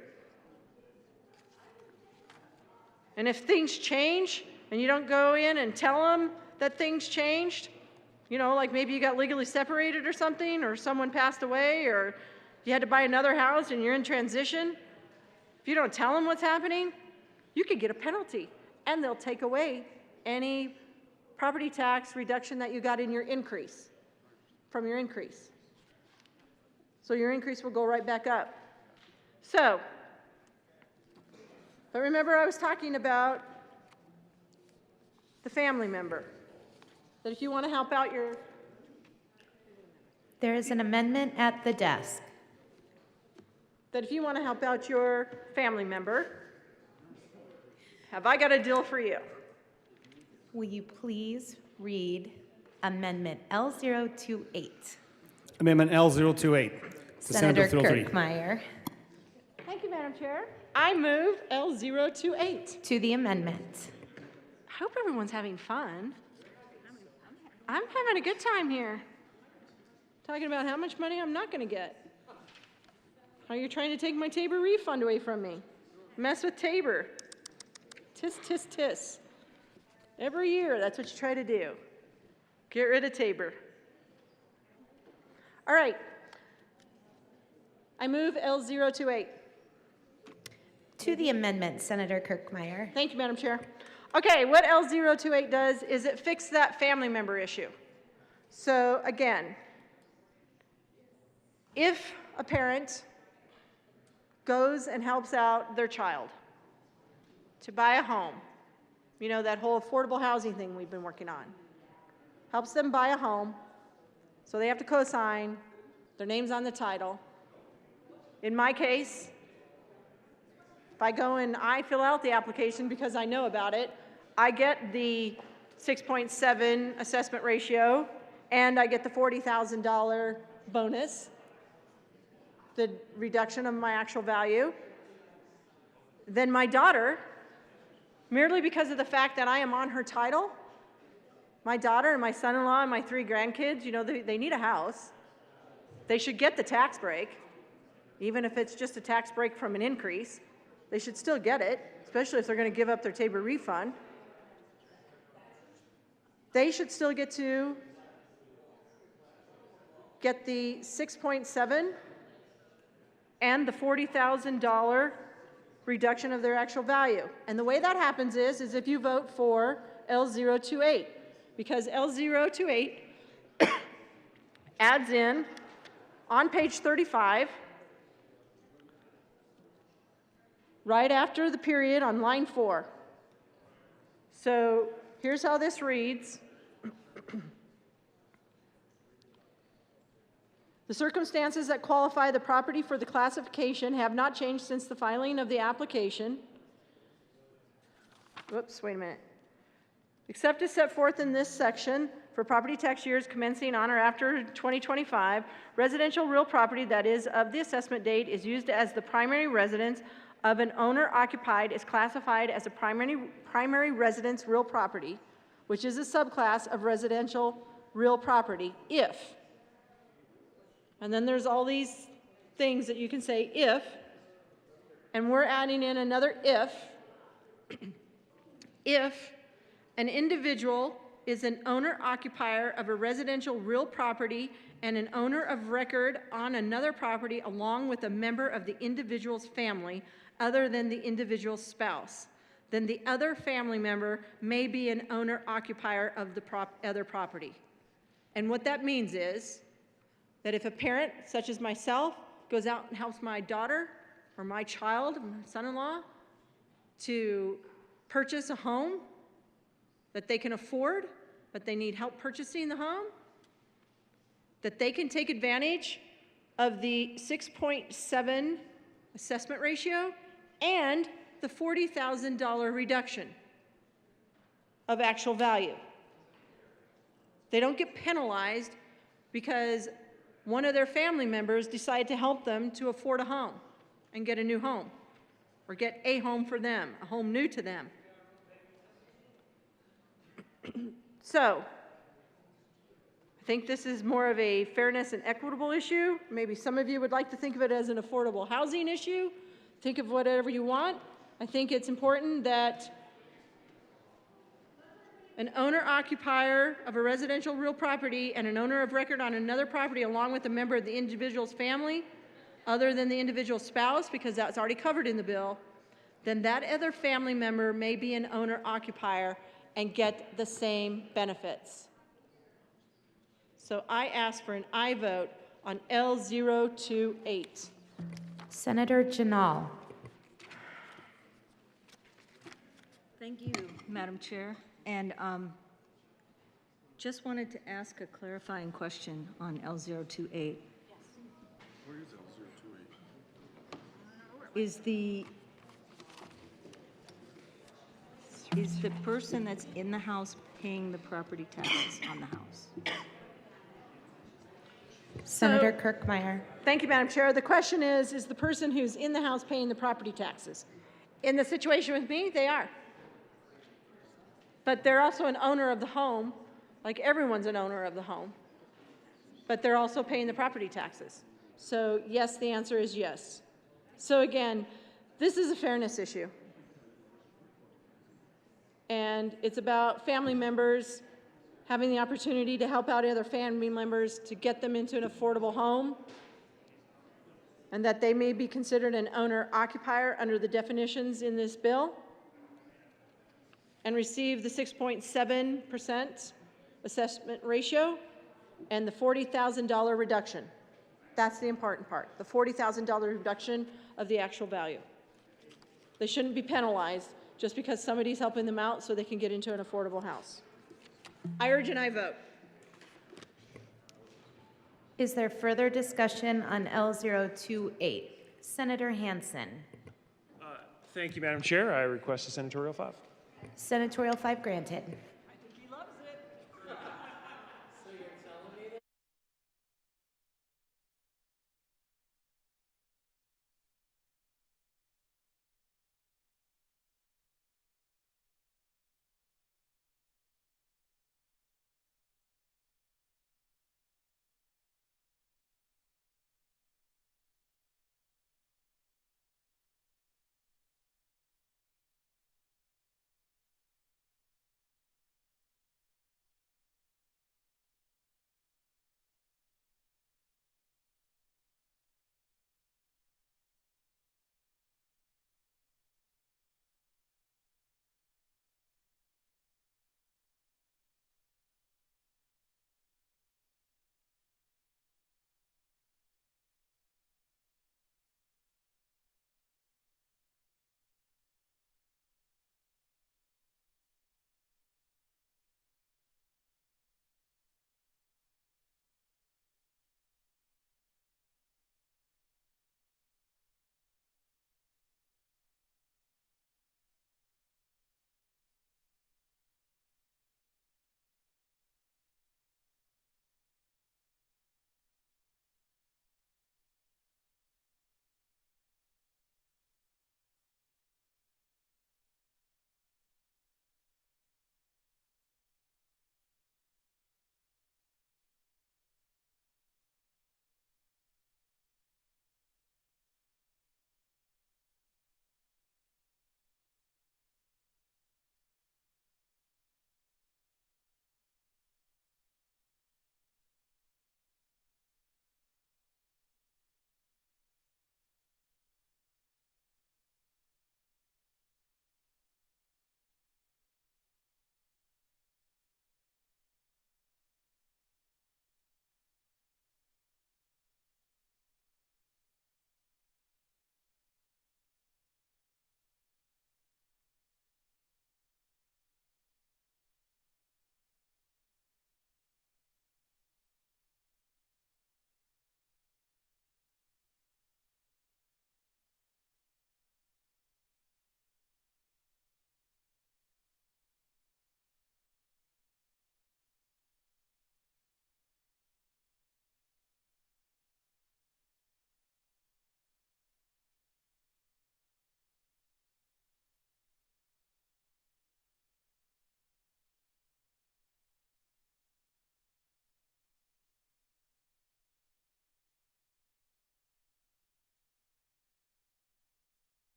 And if things change and you don't go in and tell them that things changed, like maybe you got legally separated or something, or someone passed away, or you had to buy another house and you're in transition, if you don't tell them what's happening, you could get a penalty, and they'll take away any property tax reduction that you got in your increase, from your increase. So your increase will go right back up. So, but remember I was talking about the family member, that if you want to help out your... There is an amendment at the desk. That if you want to help out your family member, have I got a deal for you? Will you please read Amendment L028? Amendment L028. Senator Kirkmeyer. Thank you, Madam Chair. I move L028. To the amendment. I hope everyone's having fun. I'm having a good time here. Talking about how much money I'm not going to get. How you're trying to take my Tabor refund away from me. Mess with Tabor. Tis, tis, tis. Every year, that's what you try to do. Get rid of Tabor. All right. I move L028. To the amendment, Senator Kirkmeyer. Thank you, Madam Chair. Okay, what L028 does is it fixes that family member issue. So again, if a parent goes and helps out their child to buy a home, that whole affordable housing thing we've been working on, helps them buy a home, so they have to co-sign, their name's on the title. In my case, If I go and I fill out the application because I know about it, I get the 6.7 assessment ratio, and I get the $40,000 bonus, the reduction of my actual value. Then my daughter, merely because of the fact that I am on her title, my daughter and my son-in-law and my 3 grandkids, you know, they need a house. They should get the tax break, even if it's just a tax break from an increase. They should still get it, especially if they're going to give up their Tabor refund. They should still get to get the 6.7 and the $40,000 reduction of their actual value. And the way that happens is if you vote for L028, because L028 adds in on page 35, right after the period on line 4. So here's how this reads. The circumstances that qualify the property for the classification have not changed since the filing of the application. Whoops, wait a minute. Except as set forth in this section, for property tax years commencing on or after 2025, residential real property that is of the assessment date is used as the primary residence of an owner occupied is classified as a primary residence real property, which is a subclass of residential real property if, and then there's all these things that you can say if, and we're adding in another if an individual is an owner-occupier of a residential real property and an owner of record on another property along with a member of the individual's family other than the individual's spouse, then the other family member may be an owner-occupier of the other property. And what that means is that if a parent, such as myself, goes out and helps my daughter or my child, my son-in-law, to purchase a home that they can afford, but they need help purchasing the home, that they can take advantage of the 6.7 assessment ratio and the $40,000 reduction of actual value. They don't get penalized because one of their family members decided to help them to afford a home and get a new home, or get a home for them, a home new to them. So, I think this is more of a fairness and equitable issue. Maybe some of you would like to think of it as an affordable housing issue. Think of whatever you want. I think it's important that an owner-occupier of a residential real property and an owner of record on another property along with a member of the individual's family, other than the individual's spouse, because that's already covered in the bill, then that other family member may be an owner-occupier and get the same benefits. So I ask for an aye vote on L028. Senator Janal. Thank you, Madam Chair. And just wanted to ask a clarifying question on L028. Yes. Where is L028? Is the person that's in the house paying the property taxes on the house? Senator Kirkmeyer. Thank you, Madam Chair. The question is the person who's in the house paying the property taxes? In the situation with me, they are. But they're also an owner of the home, like everyone's an owner of the home. But they're also paying the property taxes. So yes, the answer is yes. So again, this is a fairness issue. And it's about family members having the opportunity to help out other family members to get them into an affordable home, and that they may be considered an owner-occupier under the definitions in this bill, and receive the 6.7% assessment ratio and the $40,000 reduction. That's the important part, the $40,000 reduction of the actual value. They shouldn't be penalized just because somebody's helping them out so they can get into an affordable house. I urge an aye vote. Is there further discussion on L028? Senator Hansen. Thank you, Madam Chair. I request a senatorial 5. Senatorial 5 granted.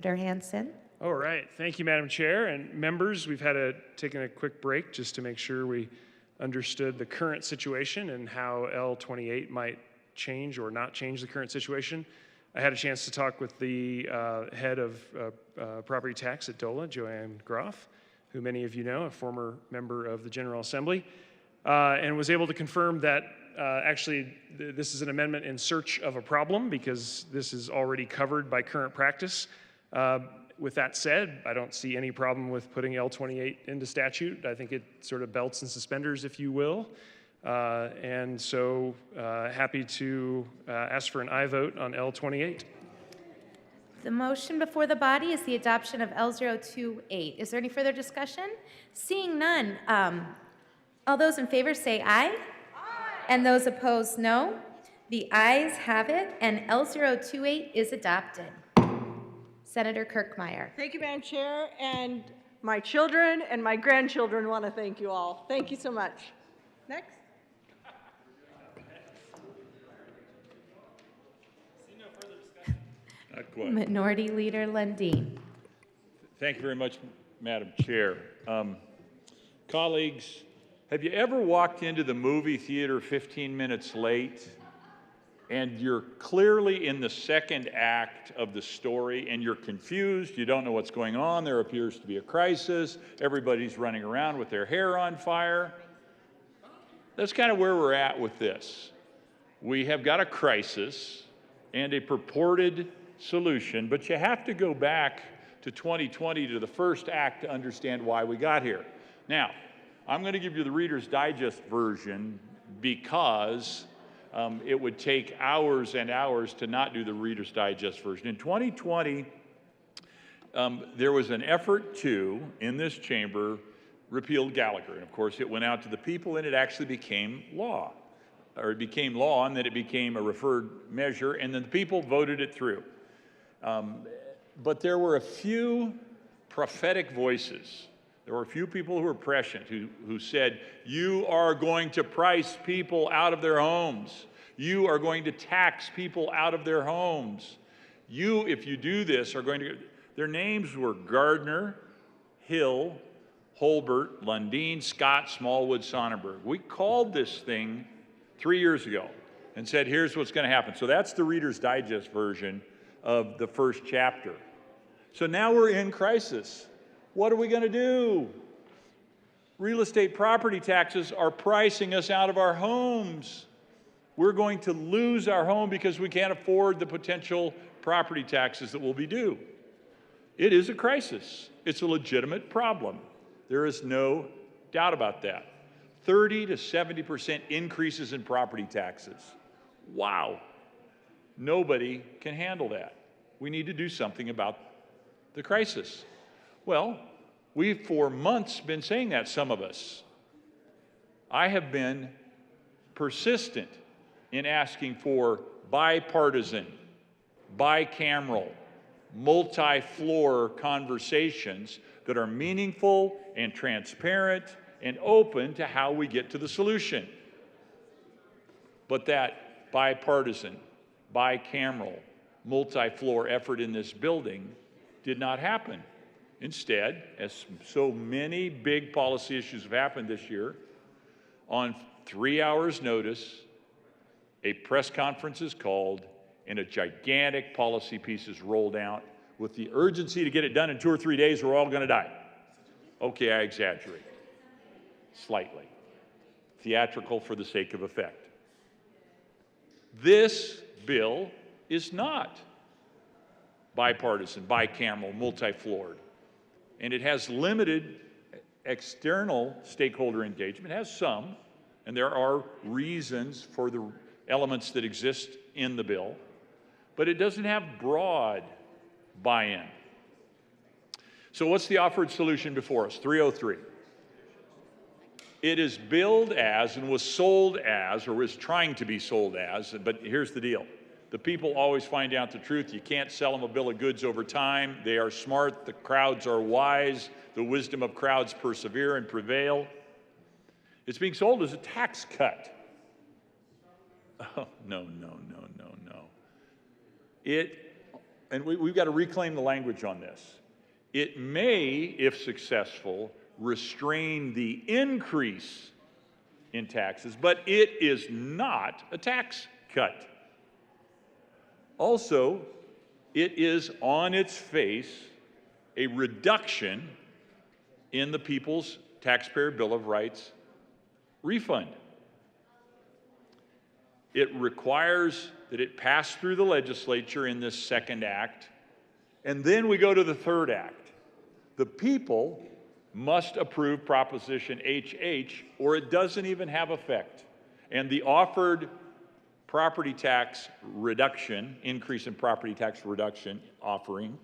Senator Hansen. All right. Thank you, Madam Chair. And members, we've taken a quick break just to make sure we understood the current situation and how L28 might change or not change the current situation. I had a chance to talk with the head of property tax at DOLA, Joanne Groff, who many of you know, a former member of the General Assembly, and was able to confirm that actually this is an amendment in search of a problem because this is already covered by current practice. With that said, I don't see any problem with putting L28 into statute. I think it sort of belts and suspenders, if you will. And so happy to ask for an aye vote on L28. The motion before the body is the adoption of L028. Is there any further discussion? Seeing none, all those in favor say aye. Aye. And those opposed, no. The ayes have it, and L028 is adopted. Senator Kirkmeyer. Thank you, Madam Chair, and my children and my grandchildren want to thank you all. Thank you so much. Next. Not quite. Minority Leader Lundeen. Thank you very much, Madam Chair. Colleagues, have you ever walked into the movie theater 15 minutes late and you're clearly in the second act of the story, and you're confused, you don't know what's going on, there appears to be a crisis, everybody's running around with their hair on fire. That's kind of where we're at with this. We have got a crisis and a purported solution, but you have to go back to 2020 to the first act to understand why we got here. Now, I'm going to give you the Reader's Digest version because it would take hours and hours to not do the Reader's Digest version. In 2020, there was an effort to, in this chamber, repeal Gallagher. And of course, it went out to the people and it actually became law. Or it became law, and then it became a referred measure, and then the people voted it through. But there were a few prophetic voices. There were a few people who were prescient who said, you are going to price people out of their homes. You are going to tax people out of their homes. You, if you do this, are going to... Their names were Gardner, Hill, Holbert, Lundeen, Scott, Smallwood, Sonnenberg. We called this thing 3 years ago and said, here's what's going to happen. So that's the Reader's Digest version of the first chapter. So now we're in crisis. What are we going to do? Real estate property taxes are pricing us out of our homes. We're going to lose our home because we can't afford the potential property taxes that will be due. It is a crisis. It's a legitimate problem. There is no doubt about that. 30 to 70% increases in property taxes. Wow. Nobody can handle that. We need to do something about the crisis. Well, we've for months been saying that, some of us. I have been persistent in asking for bipartisan, bicameral, multi-floor conversations that are meaningful and transparent and open to how we get to the solution. But that bipartisan, bicameral, multi-floor effort in this building did not happen. Instead, as so many big policy issues have happened this year, on 3 hours' notice, a press conference is called and a gigantic policy piece is rolled out with the urgency to get it done in 2 or 3 days or we're all going to die. Okay, I exaggerate slightly. Theatrical for the sake of effect. This bill is not bipartisan, bicameral, multi-floored, and it has limited external stakeholder engagement. It has some, and there are reasons for the elements that exist in the bill, but it doesn't have broad buy-in. So what's the offered solution before us? 303. It is billed as and was sold as, or was trying to be sold as, but here's the deal. The people always find out the truth. You can't sell them a bill of goods over time. They are smart. The crowds are wise. The wisdom of crowds persevere and prevail. It's being sold as a tax cut. Oh, no. We've got to reclaim the language on this. It may, if successful, restrain the increase in taxes, but it is not a tax cut. Also, it is on its face a reduction in the People's Taxpayer Bill of Rights refund. It requires that it pass through the legislature in this second act, and then we go to the third act. The people must approve Proposition HH, or it doesn't even have effect. And the offered property tax reduction, increase in property tax reduction offering,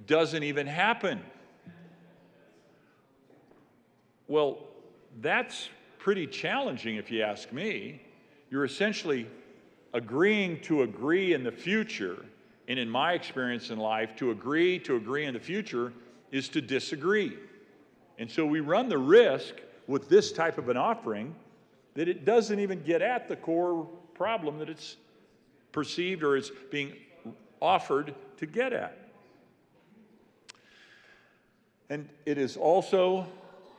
doesn't even happen. Well, that's pretty challenging if you ask me. You're essentially agreeing to agree in the future, and in my experience in life, to agree in the future is to disagree. And so we run the risk with this type of an offering that it doesn't even get at the core problem that it's perceived or is being offered to get at. And it is also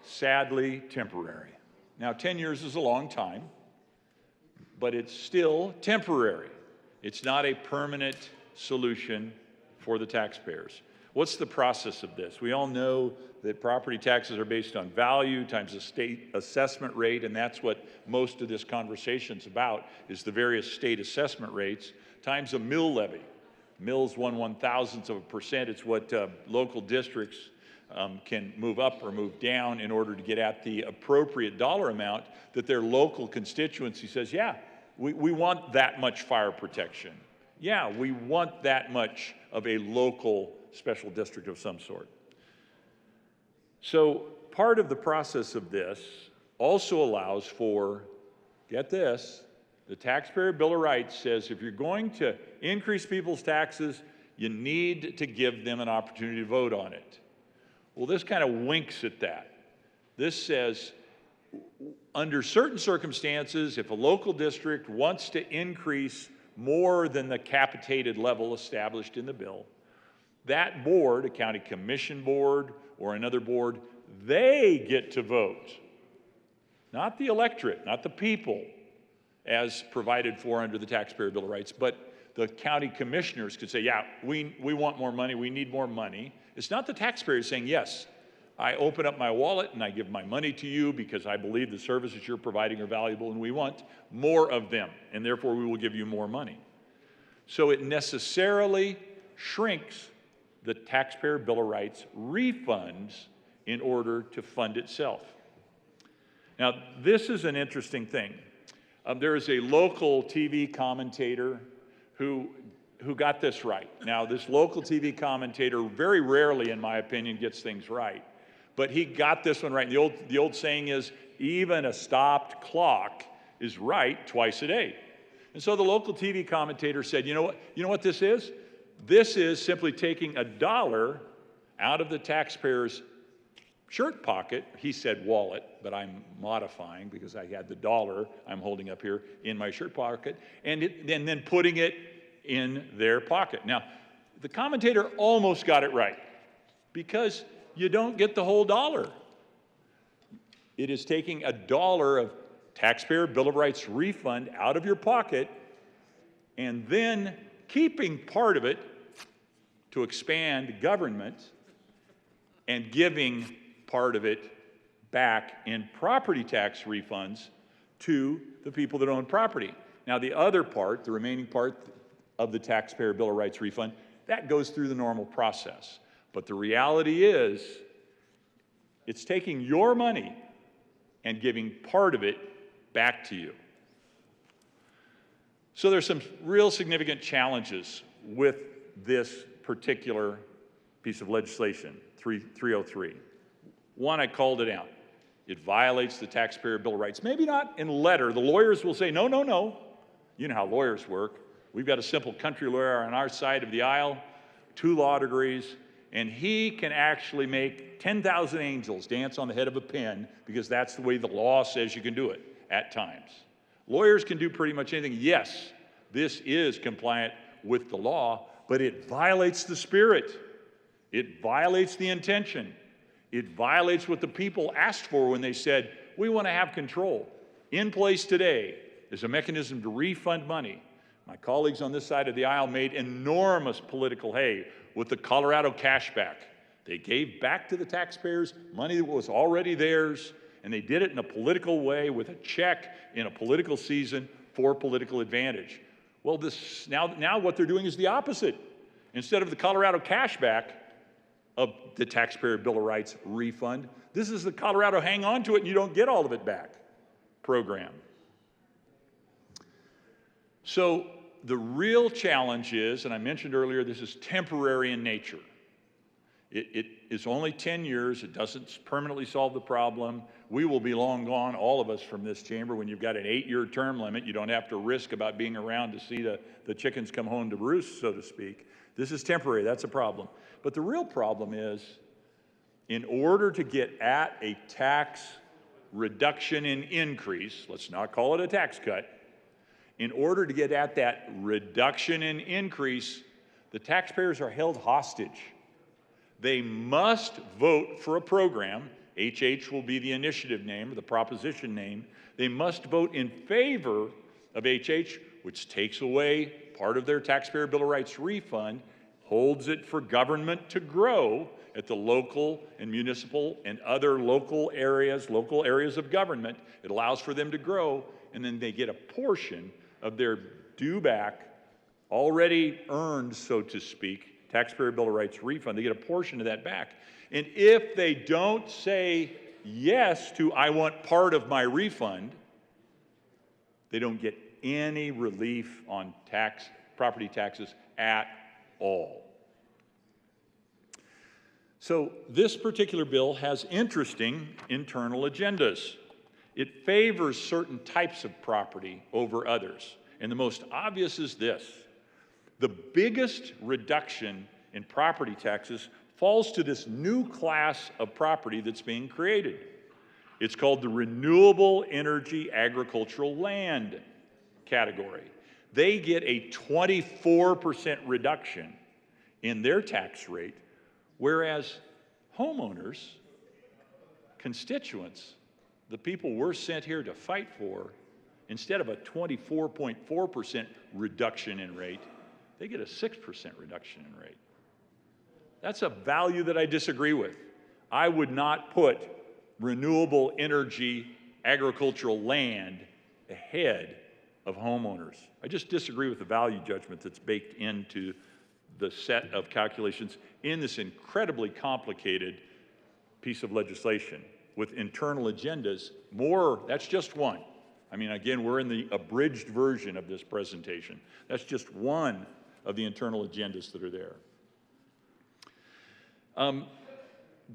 sadly temporary. Now, 10 years is a long time. but it's still temporary. It's not a permanent solution for the taxpayers. What's the process of this? We all know that property taxes are based on value times the state assessment rate, and that's what most of this conversation's about, is the various state assessment rates, times a mill levy. Mill's 1/1000%. It's what local districts can move up or move down in order to get at the appropriate dollar amount that their local constituency says, yeah, we want that much fire protection. Yeah, we want that much of a local special district of some sort. So part of the process of this also allows for, get this, the Taxpayer Bill of Rights says if you're going to increase people's taxes, you need to give them an opportunity to vote on it. Well, this kind of winks at that. This says, under certain circumstances, if a local district wants to increase more than the capitated level established in the bill, that board, a county commission board or another board, they get to vote. Not the electorate, not the people, as provided for under the Taxpayer Bill of Rights, but the county commissioners could say, yeah, we want more money, we need more money. It's not the taxpayers saying, yes, I open up my wallet and I give my money to you because I believe the services you're providing are valuable and we want more of them, and therefore we will give you more money. So it necessarily shrinks the Taxpayer Bill of Rights refunds in order to fund itself. Now, this is an interesting thing. There is a local TV commentator who got this right. Now, this local TV commentator very rarely, in my opinion, gets things right. But he got this one right. The old saying is, even a stopped clock is right twice a day. And so the local TV commentator said, you know what this is? This is simply taking $1 out of the taxpayer's shirt pocket. He said wallet, but I'm modifying because I had the dollar I'm holding up here in my shirt pocket, and then putting it in their pocket. Now, the commentator almost got it right because you don't get the whole dollar. It is taking $1 of Taxpayer Bill of Rights refund out of your pocket and then keeping part of it to expand government and giving part of it back in property tax refunds to the people that own property. Now, the other part, the remaining part of the Taxpayer Bill of Rights refund, that goes through the normal process. But the reality is, it's taking your money and giving part of it back to you. So there's some real significant challenges with this particular piece of legislation, 303. One, I called it out. It violates the Taxpayer Bill of Rights. Maybe not in letter. The lawyers will say, no, no, no. You know how lawyers work. We've got a simple country lawyer on our side of the aisle, 2 law degrees, and he can actually make 10,000 angels dance on the head of a pin because that's the way the law says you can do it at times. Lawyers can do pretty much anything. Yes, this is compliant with the law, but it violates the spirit. It violates the intention. It violates what the people asked for when they said, we want to have control. In place today is a mechanism to refund money. My colleagues on this side of the aisle made enormous political hay with the Colorado cashback. They gave back to the taxpayers money that was already theirs, and they did it in a political way with a check in a political season for political advantage. Well, now what they're doing is the opposite. Instead of the Colorado cashback of the Taxpayer Bill of Rights refund, this is the Colorado hang on to it and you don't get all of it back program. So the real challenge is, and I mentioned earlier, this is temporary in nature. It is only 10 years. It doesn't permanently solve the problem. We will be long gone, all of us from this chamber. When you've got an 8-year term limit, you don't have to risk about being around to see the chickens come home to roost, so to speak. This is temporary. That's a problem. But the real problem is, in order to get at a tax reduction and increase, let's not call it a tax cut, in order to get at that reduction and increase, the taxpayers are held hostage. They must vote for a program. HH will be the initiative name or the proposition name. They must vote in favor of HH, which takes away part of their taxpayer bill of rights refund, holds it for government to grow at the local and municipal and other local areas of government. It allows for them to grow, and then they get a portion of their due back, already earned, so to speak, taxpayer bill of rights refund. They get a portion of that back. And if they don't say yes to, I want part of my refund, they don't get any relief on property taxes at all. So this particular bill has interesting internal agendas. It favors certain types of property over others. And the most obvious is this: the biggest reduction in property taxes falls to this new class of property that's being created. It's called the renewable energy agricultural land category. They get a 24% reduction in their tax rate, whereas homeowners, constituents, the people we're sent here to fight for, instead of a 24.4% reduction in rate, they get a 6% reduction in rate. That's a value that I disagree with. I would not put renewable energy agricultural land ahead of homeowners. I just disagree with the value judgment that's baked into the set of calculations in this incredibly complicated piece of legislation with internal agendas. That's just one. I mean, again, we're in the abridged version of this presentation. That's just one of the internal agendas that are there.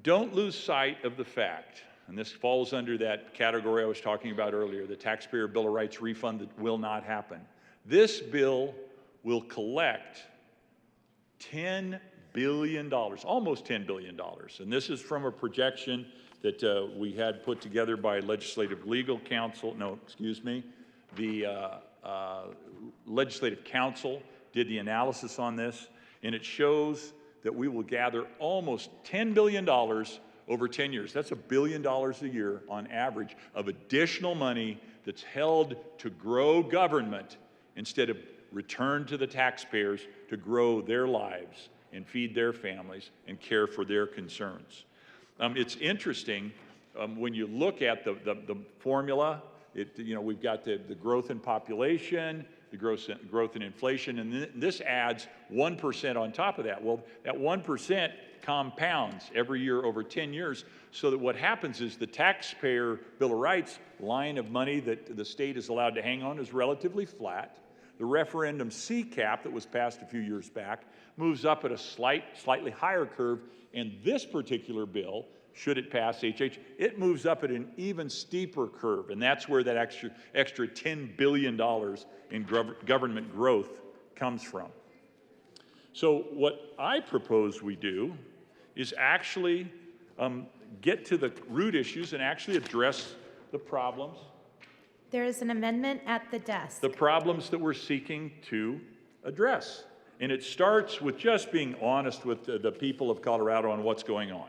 Don't lose sight of the fact, and this falls under that category I was talking about earlier, the taxpayer bill of rights refund that will not happen. This bill will collect $10 billion, almost $10 billion. And this is from a projection that we had put together by Legislative Legislative Council did the analysis on this, and it shows that we will gather almost $10 billion over 10 years. That's $1 billion a year on average of additional money that's held to grow government instead of returned to the taxpayers to grow their lives and feed their families and care for their concerns. It's interesting when you look at the formula. We've got the growth in population, the growth in inflation, and this adds 1% on top of that. Well, that 1% compounds every year over 10 years, so that what happens is the taxpayer bill of rights line of money that the state is allowed to hang on is relatively flat. The referendum C cap that was passed a few years back moves up at a slightly higher curve, and this particular bill, should it pass HH, it moves up at an even steeper curve, and that's where that extra $10 billion in government growth comes from. So what I propose we do is actually get to the root issues and actually address the problems. There is an amendment at the desk. The problems that we're seeking to address. And it starts with just being honest with the people of Colorado on what's going on.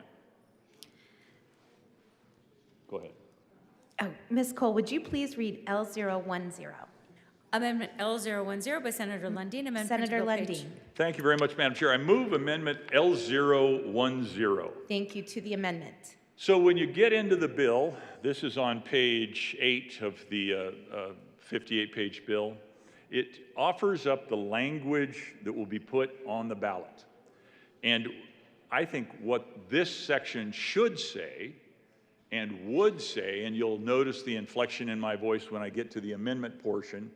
Go ahead. Oh, Ms. Cole, would you please read L010? Amendment L010 by Senator Lundin. Amendment Senator Principal Page. Lundin. Thank you very much, Madam Chair. I move Amendment L010. Thank you. To the amendment. So when you get into the bill, this is on page 8 of the 58-page bill. It offers up the language that will be put on the ballot. And I think what this section should say and would say, and you'll notice the inflection in my voice when I get to the amendment portion,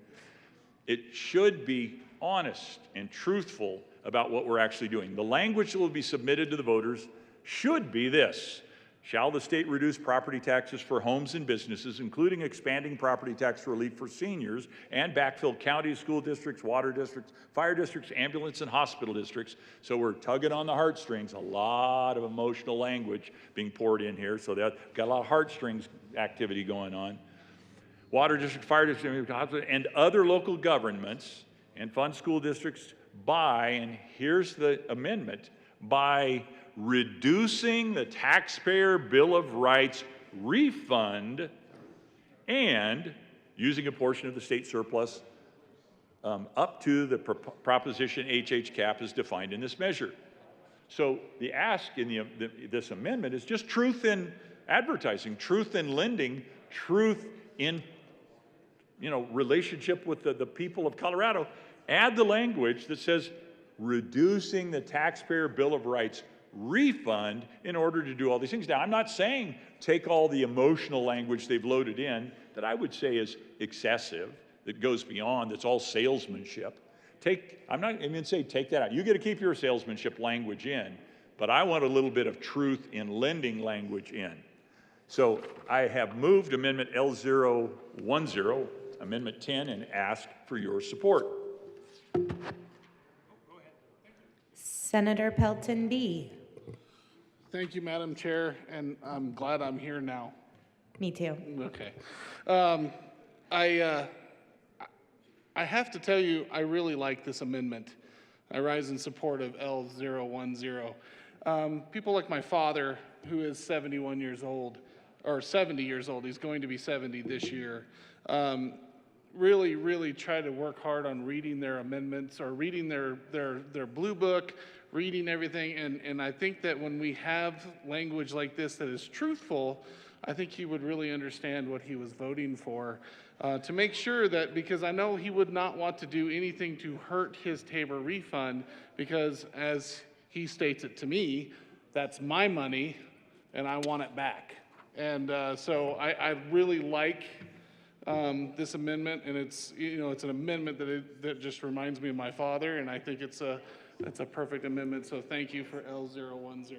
it should be honest and truthful about what we're actually doing. The language that will be submitted to the voters should be this: shall the state reduce property taxes for homes and businesses, including expanding property tax relief for seniors, and backfill counties, school districts, water districts, fire districts, ambulance, and hospital districts? So we're tugging on the heartstrings, a lot of emotional language being poured in here, so that got a lot of heartstrings activity going on. Water district, fire district, and other local governments and fund school districts by, and here's the amendment, by reducing the taxpayer bill of rights refund and using a portion of the state surplus up to the proposition HH cap as defined in this measure. So the ask in this amendment is just truth in advertising, truth in lending, truth in relationship with the people of Colorado. Add the language that says reducing the taxpayer Bill of Rights refund in order to do all these things. Now, I'm not saying take all the emotional language they've loaded in that I would say is excessive, that goes beyond, that's all salesmanship. I'm not even say take that out. You get to keep your salesmanship language in, but I want a little bit of truth in lending language in. So I have moved Amendment L010, Amendment 10, and ask for your support. Senator Pelton B. Thank you, Madam Chair, and I'm glad I'm here now. Me too. Okay. I have to tell you, I really like this amendment. I rise in support of L010. People like my father, who is 71 years old, or 70 years old, he's going to be 70 this year, really try to work hard on reading their amendments or reading their blue book, reading everything. And I think that when we have language like this that is truthful, I think he would really understand what he was voting for. To make sure that, because I know he would not want to do anything to hurt his Tabor refund, because as he states it to me, that's my money and I want it back. And so I really like this amendment, and it's an amendment that just reminds me of my father, and I think it's a perfect amendment. So thank you for L010.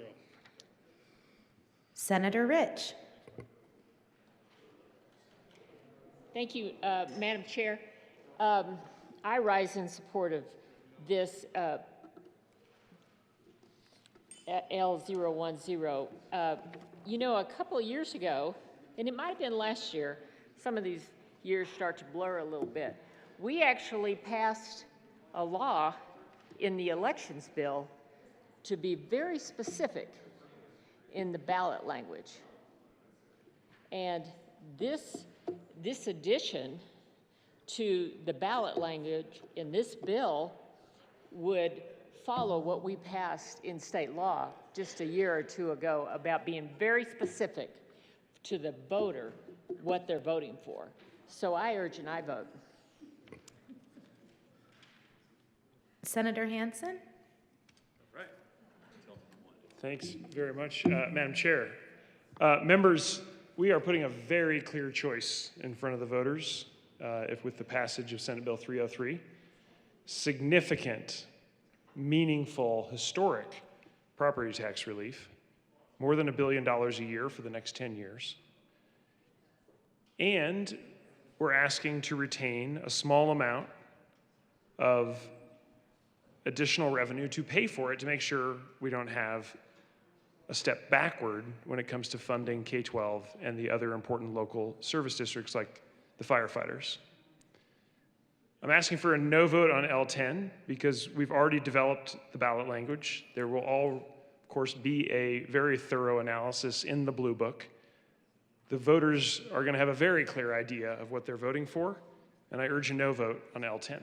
Senator Rich. Thank you, Madam Chair. I rise in support of this L010. A couple of years ago, and it might have been last year, some of these years start to blur a little bit, we actually passed a law in the elections bill to be very specific in the ballot language. And this addition to the ballot language in this bill would follow what we passed in state law just a year or two ago about being very specific to the voter what they're voting for. So I urge an aye vote. Senator Hansen. Thanks very much, Madam Chair. Members, we are putting a very clear choice in front of the voters if with the passage of Senate Bill 303. Significant, meaningful, historic property tax relief, more than $1 billion a year for the next 10 years. And we're asking to retain a small amount of additional revenue to pay for it, to make sure we don't have a step backward when it comes to funding K-12 and the other important local service districts like the firefighters. I'm asking for a no vote on L10 because we've already developed the ballot language. There will all, of course, be a very thorough analysis in the Blue Book. The voters are going to have a very clear idea of what they're voting for, and I urge a no vote on L10.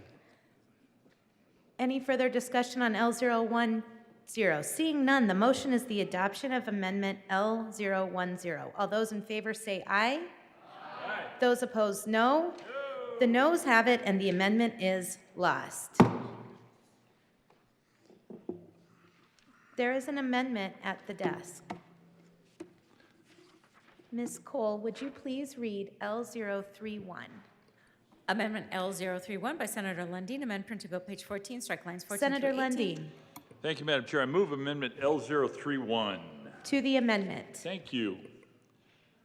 Any further discussion on L010? Seeing none, the motion is the adoption of Amendment L010. All those in favor say aye. Aye. Those opposed, no. The noes have it, and the amendment is lost. There is an amendment at the desk. Ms. Cole, would you please read L031? Amendment L031 by Senator Lundin, amend printed bill page 14, strike lines 14 Senator through 18. Lundin. Thank you, Madam Chair. I move Amendment L031. To the amendment. Thank you.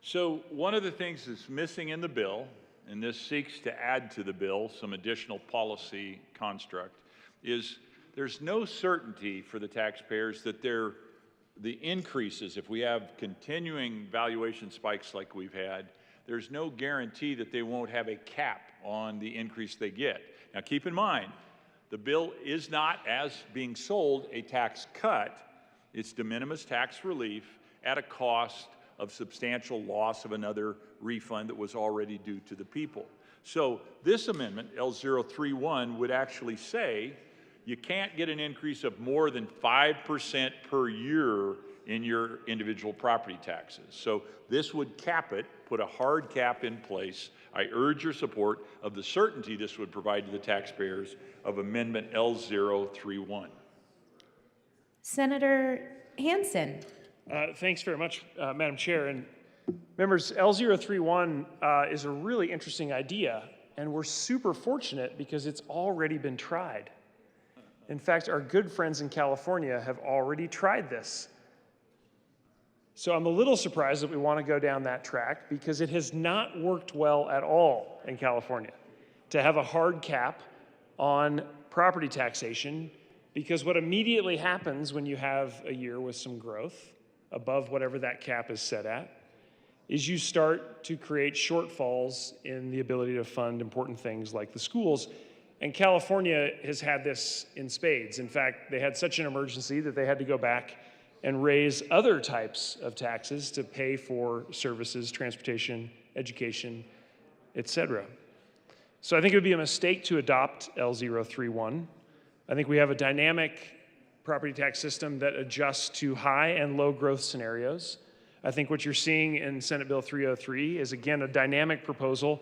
So one of the things that's missing in the bill, and this seeks to add to the bill some additional policy construct, is there's no certainty for the taxpayers that the increases, if we have continuing valuation spikes like we've had, there's no guarantee that they won't have a cap on the increase they get. Now keep in mind, the bill is not, as being sold, a tax cut. It's de minimis tax relief at a cost of substantial loss of another refund that was already due to the people. So this amendment, L031, would actually say you can't get an increase of more than 5% per year in your individual property taxes. So this would cap it, put a hard cap in place. I urge your support of the certainty this would provide to the taxpayers of Amendment L031. Senator Hansen. Thanks very much, Madam Chair. And members, L031 is a really interesting idea, and we're super fortunate because it's already been tried. In fact, our good friends in California have already tried this. So I'm a little surprised that we want to go down that track because it has not worked well at all in California to have a hard cap on property taxation, because what immediately happens when you have a year with some growth above whatever that cap is set at is you start to create shortfalls in the ability to fund important things like the schools. And California has had this in spades. In fact, they had such an emergency that they had to go back and raise other types of taxes to pay for services, transportation, education, etc. So I think it would be a mistake to adopt L031. I think we have a dynamic property tax system that adjusts to high and low growth scenarios. I think what you're seeing in Senate Bill 303 is, again, a dynamic proposal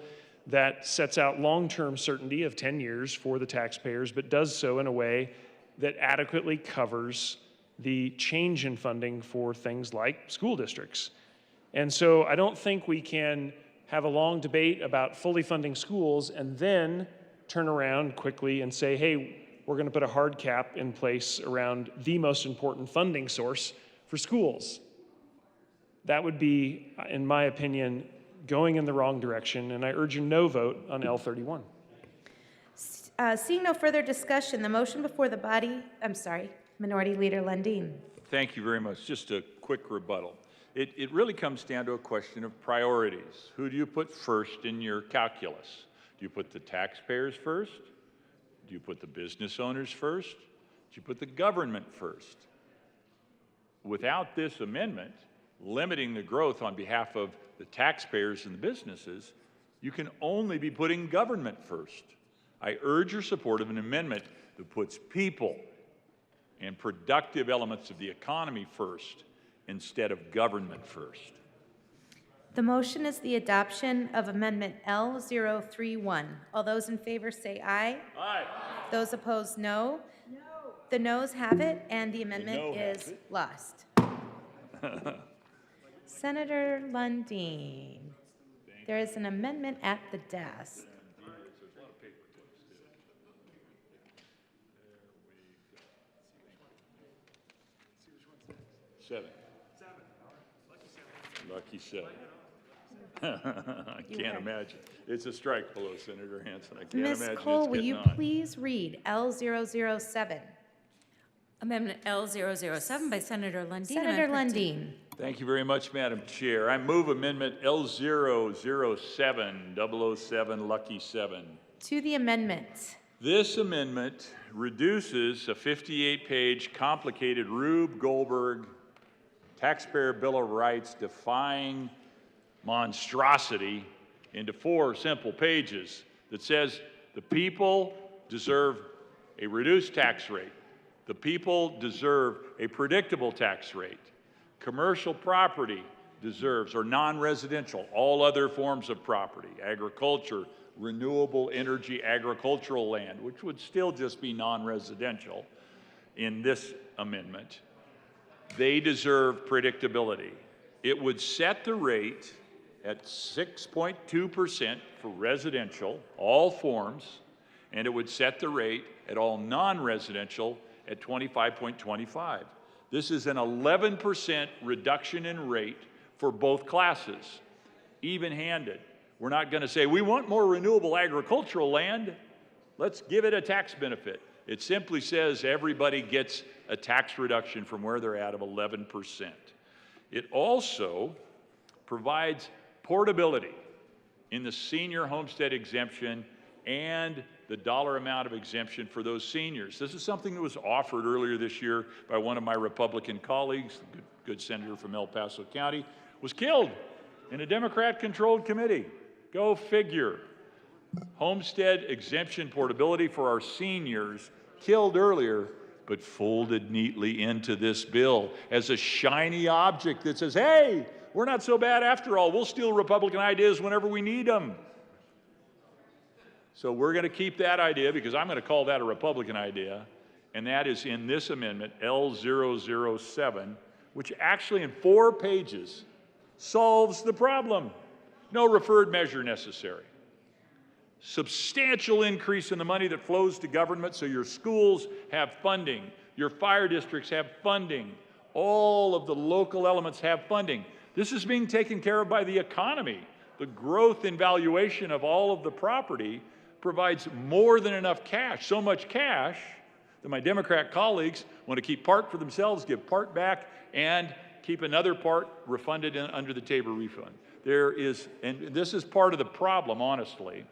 that sets out long-term certainty of 10 years for the taxpayers, but does so in a way that adequately covers the change in funding for things like school districts. And so I don't think we can have a long debate about fully funding schools and then turn around quickly and say, hey, we're going to put a hard cap in place around the most important funding source for schools. That would be, in my opinion, going in the wrong direction, and I urge a no vote on L31. Seeing no further discussion, the motion before the body, Minority Leader Lundin. Thank you very much. Just a quick rebuttal. It really comes down to a question of priorities. Who do you put first in your calculus? Do you put the taxpayers first? Do you put the business owners first? Do you put the government first? Without this amendment, limiting the growth on behalf of the taxpayers and the businesses, you can only be putting government first. I urge your support of an amendment that puts people and productive elements of the economy first instead of government first. The motion is the adoption of Amendment L031. All those in favor say aye. Aye. Those opposed, no. No. The noes have it, and the amendment is lost. Senator Lundin, there is an amendment at the desk. Seven. Lucky seven. I can't imagine. It's a strike below, Senator Hansen. I can't Ms. imagine Cole, it's will getting you on. please read L007? Amendment L007 by Senator Lundin. Senator Lundin. Thank you very much, Madam Chair. I move Amendment L007, 007, Lucky 7. To the amendment. This amendment reduces a 58-page complicated Rube Goldberg Taxpayer Bill of Rights defying monstrosity into 4 simple pages that says the people deserve a reduced tax rate. The people deserve a predictable tax rate. Commercial property deserves, or non-residential, all other forms of property, agriculture, renewable energy, agricultural land, which would still just be non-residential in this amendment. They deserve predictability. It would set the rate at 6.2% for residential, all forms, and it would set the rate at all non-residential at 25.25. This is an 11% reduction in rate for both classes, even-handed. We're not going to say, we want more renewable agricultural land, let's give it a tax benefit. It simply says everybody gets a tax reduction from where they're at of 11%. It also provides portability in the senior homestead exemption and the dollar amount of exemption for those seniors. This is something that was offered earlier this year by one of my Republican colleagues, the good senator from El Paso County, was killed in a Democrat-controlled committee. Go figure. Homestead exemption portability for our seniors, killed earlier, but folded neatly into this bill as a shiny object that says, hey, we're not so bad after all. We'll steal Republican ideas whenever we need them. So we're going to keep that idea because I'm going to call that a Republican idea, and that is in this amendment, L007, which actually in 4 pages solves the problem. No referred measure necessary. Substantial increase in the money that flows to government so your schools have funding, your fire districts have funding, all of the local elements have funding. This is being taken care of by the economy. The growth in valuation of all of the property provides more than enough cash, so much cash that my Democrat colleagues want to keep part for themselves, give part back, and keep another part refunded under the Tabor refund. There is, and this is part of the problem, honestly.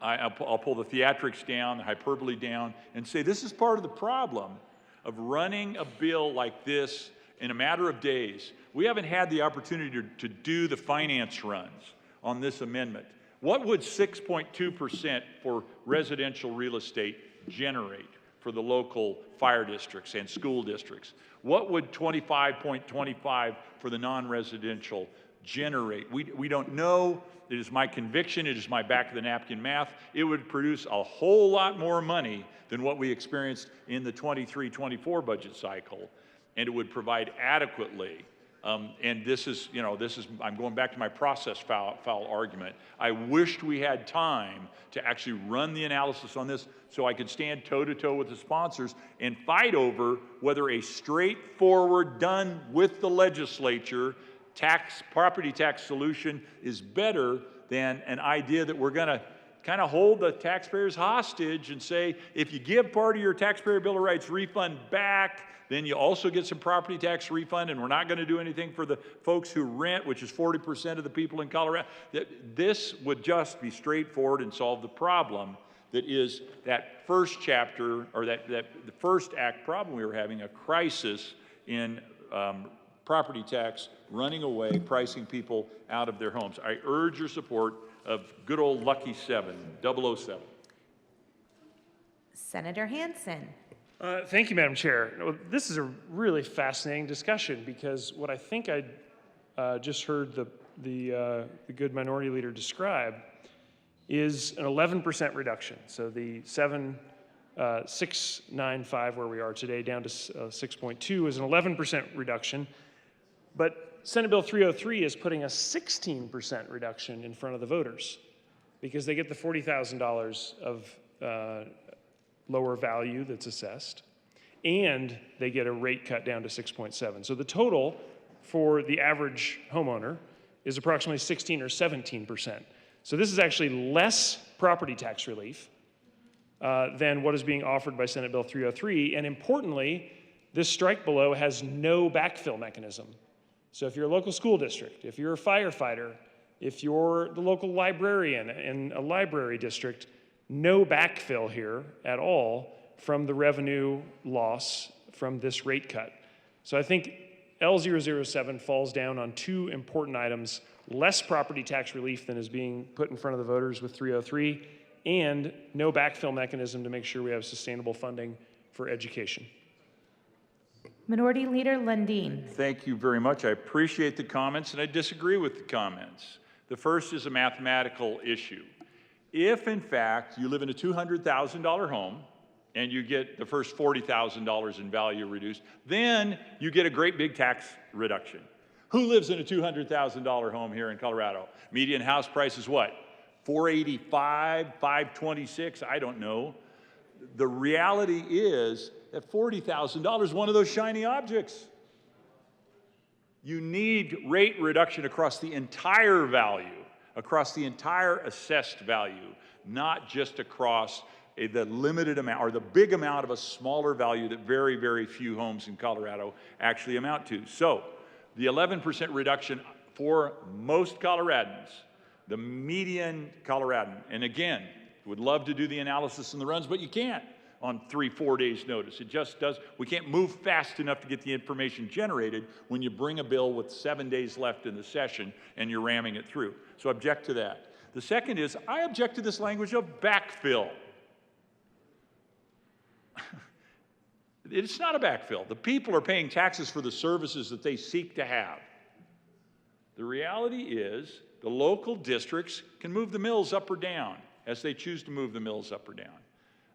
I'll pull the theatrics down, the hyperbole down, and say this is part of the problem of running a bill like this in a matter of days. We haven't had the opportunity to do the finance runs on this amendment. What would 6.2% for residential real estate generate for the local fire districts and school districts? What would 25.25 for the non-residential generate? We don't know. It is my conviction, it is my back-of-the-napkin math. It would produce a whole lot more money than what we experienced in the 23-24 budget cycle, and it would provide adequately. And this is, I'm going back to my process foul argument. I wished we had time to actually run the analysis on this so I could stand toe-to-toe with the sponsors and fight over whether a straightforward, done with the legislature, property tax solution is better than an idea that we're going to kind of hold the taxpayers hostage and say, if you give part of your taxpayer bill of rights refund back, then you also get some property tax refund, and we're not going to do anything for the folks who rent, which is 40% of the people in Colorado. This would just be straightforward and solve the problem that is that first chapter, or the first act problem we were having, a crisis in property tax running away, pricing people out of their homes. I urge your support of good old Lucky 7, 007. Senator Hansen. Thank you, Madam Chair. Well, this is a really fascinating discussion because what I think I just heard the good minority leader describe is an 11% reduction. So the 695 where we are today down to 6.2 is an 11% reduction. But Senate Bill 303 is putting a 16% reduction in front of the voters because they get the $40,000 of lower value that's assessed, and they get a rate cut down to 6.7. So the total for the average homeowner is approximately 16 or 17%. So this is actually less property tax relief than what is being offered by Senate Bill 303. And importantly, this strike below has no backfill mechanism. So if you're a local school district, if you're a firefighter, if you're the local librarian in a library district, no backfill here at all from the revenue loss from this rate cut. So I think L007 falls down on 2 important items: less property tax relief than is being put in front of the voters with 303, and no backfill mechanism to make sure we have sustainable funding for education. Minority Leader Lundin. Thank you very much. I appreciate the comments, and I disagree with the comments. The first is a mathematical issue. If, in fact, you live in a $200,000 home and you get the first $40,000 in value reduced, then you get a great big tax reduction. Who lives in a $200,000 home here in Colorado? Median house price is what? $485, $526, I don't know. The reality is that $40,000 is one of those shiny objects. You need rate reduction across the entire value, across the entire assessed value, not just across the limited amount or the big amount of a smaller value that very, very few homes in Colorado actually amount to. So the 11% reduction for most Coloradans, the median Coloradan, and again, would love to do the analysis and the runs, but you can't on 3-4 days notice. It just does. We can't move fast enough to get the information generated when you bring a bill with 7 days left in the session and you're ramming it through. So object to that. The second is, I object to this language of backfill. It's not a backfill. The people are paying taxes for the services that they seek to have. The reality is the local districts can move the mills up or down as they choose to move the mills up or down.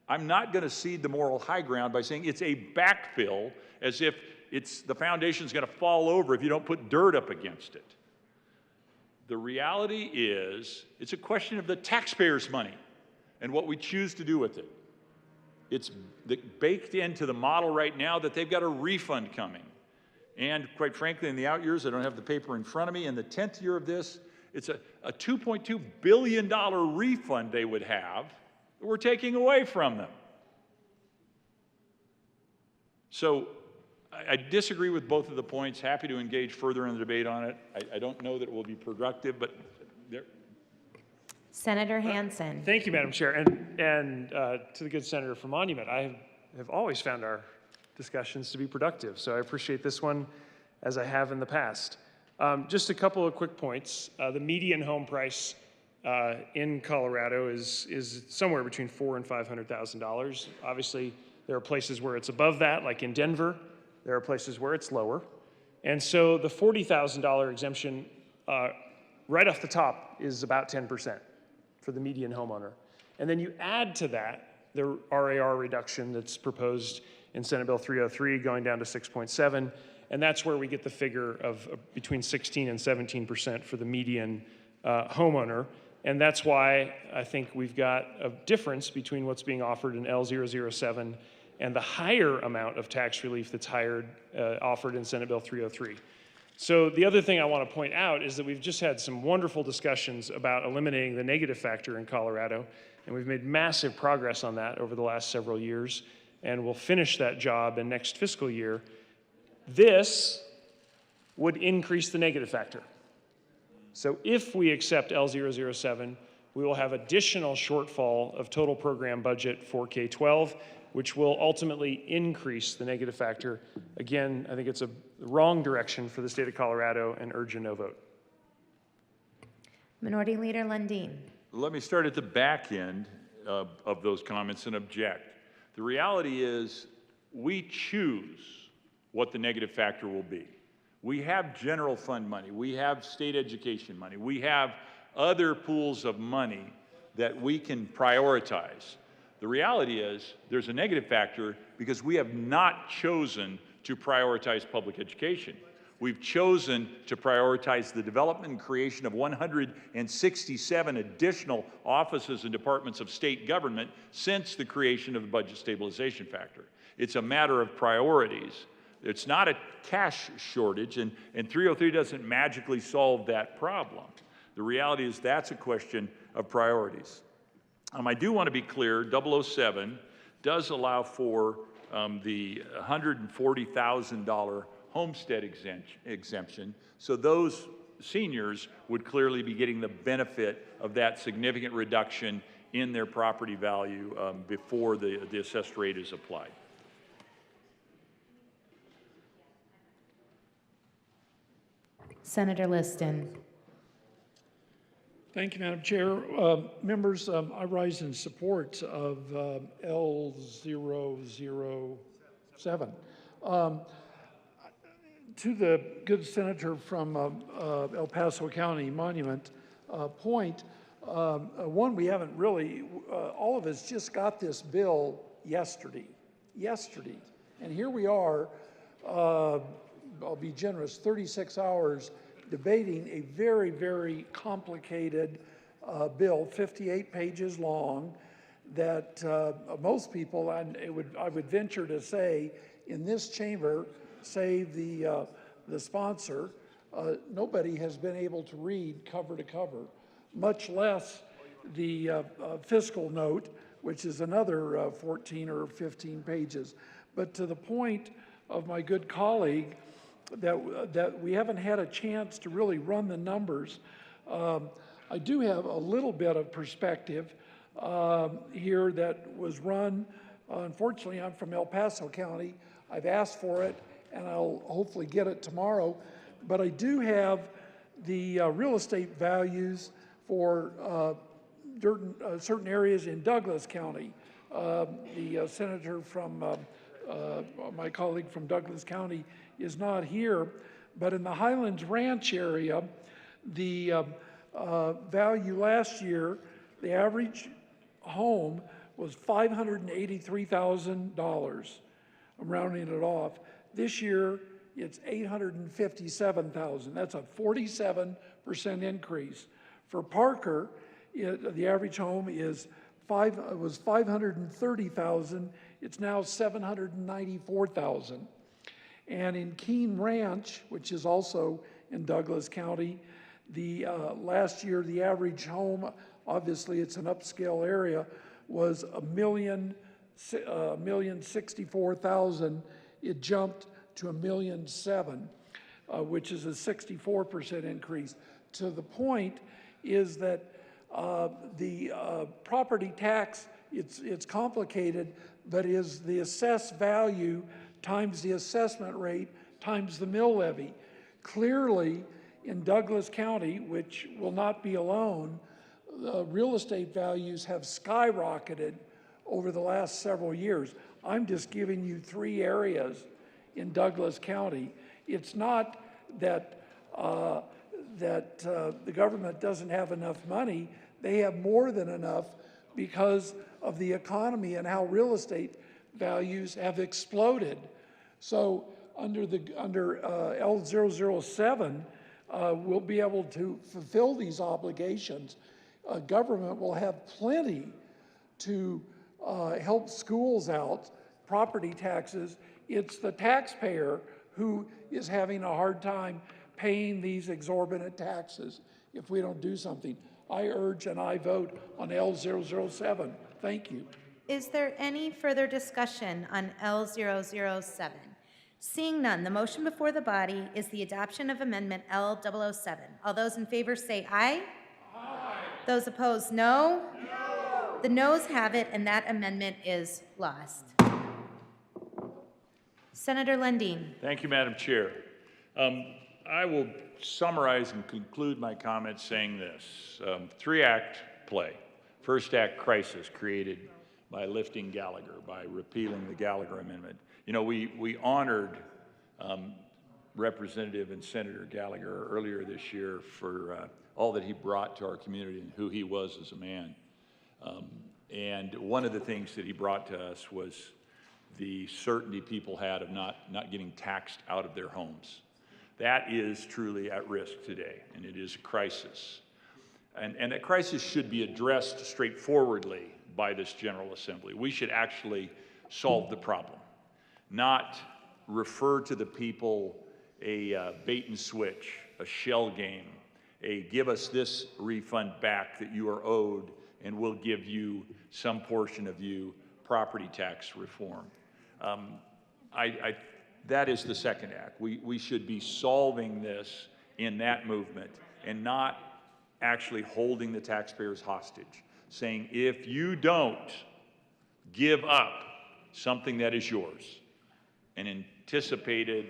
I'm not going to cede the moral high ground by saying it's a backfill as if the foundation's going to fall over if you don't put dirt up against it. The reality is it's a question of the taxpayers' money and what we choose to do with it. It's baked into the model right now that they've got a refund coming. And quite frankly, in the out years, I don't have the paper in front of me, in the 10th year of this, it's a $2.2 billion refund they would have that we're taking away from them. So I disagree with both of the points. Happy to engage further in the debate on it. I don't know that it will be productive, but there. Senator Hansen. Thank you, Madam Chair. And to the good senator from Monument, I have always found our discussions to be productive. So I appreciate this one as I have in the past. Just a couple of quick points. The median home price in Colorado is somewhere between $400,000 and $500,000. Obviously, there are places where it's above that, like in Denver. There are places where it's lower. And so the $40,000 exemption right off the top is about 10% for the median homeowner. And then you add to that the RAR reduction that's proposed in Senate Bill 303 going down to 6.7, and that's where we get the figure of between 16 and 17% for the median homeowner. And that's why I think we've got a difference between what's being offered in L007 and the higher amount of tax relief that's offered in Senate Bill 303. So the other thing I want to point out is that we've just had some wonderful discussions about eliminating the negative factor in Colorado, and we've made massive progress on that over the last several years, and we'll finish that job in next fiscal year. This would increase the negative factor. So if we accept L007, we will have additional shortfall of total program budget for K-12, which will ultimately increase the negative factor. Again, I think it's a wrong direction for the state of Colorado and urge a no vote. Minority Leader Lundin. Let me start at the back end of those comments and object. The reality is we choose what the negative factor will be. We have general fund money. We have state education money. We have other pools of money that we can prioritize. The reality is there's a negative factor because we have not chosen to prioritize public education. We've chosen to prioritize the development and creation of 167 additional offices and departments of state government since the creation of the budget stabilization factor. It's a matter of priorities. It's not a cash shortage, and 303 doesn't magically solve that problem. The reality is that's a question of priorities. I do want to be clear, 007 does allow for the $140,000 homestead exemption, so those seniors would clearly be getting the benefit of that significant reduction in their property value before the assessed rate is applied. Senator Liston. Thank you, Madam Chair. Members, I rise in support of L007. To the good senator from El Paso County Monument point, one, we haven't really, all of us just got this bill yesterday. And here we are, I'll be generous, 36 hours debating a very, very complicated bill, 58 pages long, that most people, and I would venture to say, in this chamber, save the sponsor, nobody has been able to read cover to cover, much less the fiscal note, which is another 14 or 15 pages. But to the point of my good colleague, that we haven't had a chance to really run the numbers. I do have a little bit of perspective here that was run. Unfortunately, I'm from El Paso County. I've asked for it, and I'll hopefully get it tomorrow. But I do have the real estate values for certain areas in Douglas County. The senator from, my colleague from Douglas County is not here, but in the Highlands Ranch area, the value last year, the average home was $583,000. I'm rounding it off. This year, it's $857,000. That's a 47% increase. For Parker, the average home was $530,000. It's now $794,000. And in Keene Ranch, which is also in Douglas County, the last year the average home, obviously it's an upscale area, was $1,064,000. It jumped to $1,007,000, which is a 64% increase. To the point is that the property tax, it's complicated, but is the assessed value times the assessment rate times the mill levy. Clearly, in Douglas County, which will not be alone, real estate values have skyrocketed over the last several years. I'm just giving you 3 areas in Douglas County. It's not that the government doesn't have enough money. They have more than enough because of the economy and how real estate values have exploded. So under L007, we'll be able to fulfill these obligations. Government will have plenty to help schools out, property taxes. It's the taxpayer who is having a hard time paying these exorbitant taxes if we don't do something. I urge and I vote on L007. Thank you. Is there any further discussion on L007? Seeing none, the motion before the body is the adoption of Amendment L007. All those in favor say aye. Aye. Those opposed, no. No. The noes have it, and that amendment is lost. Senator Lundin. Thank you, Madam Chair. I will summarize and conclude my comments saying this. 3-act play. First act, crisis, created by lifting Gallagher, by repealing the Gallagher Amendment. You know, we honored Representative and Senator Gallagher earlier this year for all that he brought to our community and who he was as a man. And one of the things that he brought to us was the certainty people had of not getting taxed out of their homes. That is truly at risk today, and it is a crisis. And that crisis should be addressed straightforwardly by this General Assembly. We should actually solve the problem, not refer to the people a bait and switch, a shell game, a give us this refund back that you are owed, and we'll give you some portion of you property tax reform. That is the second act. We should be solving this in that movement and not actually holding the taxpayers hostage, saying if you don't give up something that is yours, an anticipated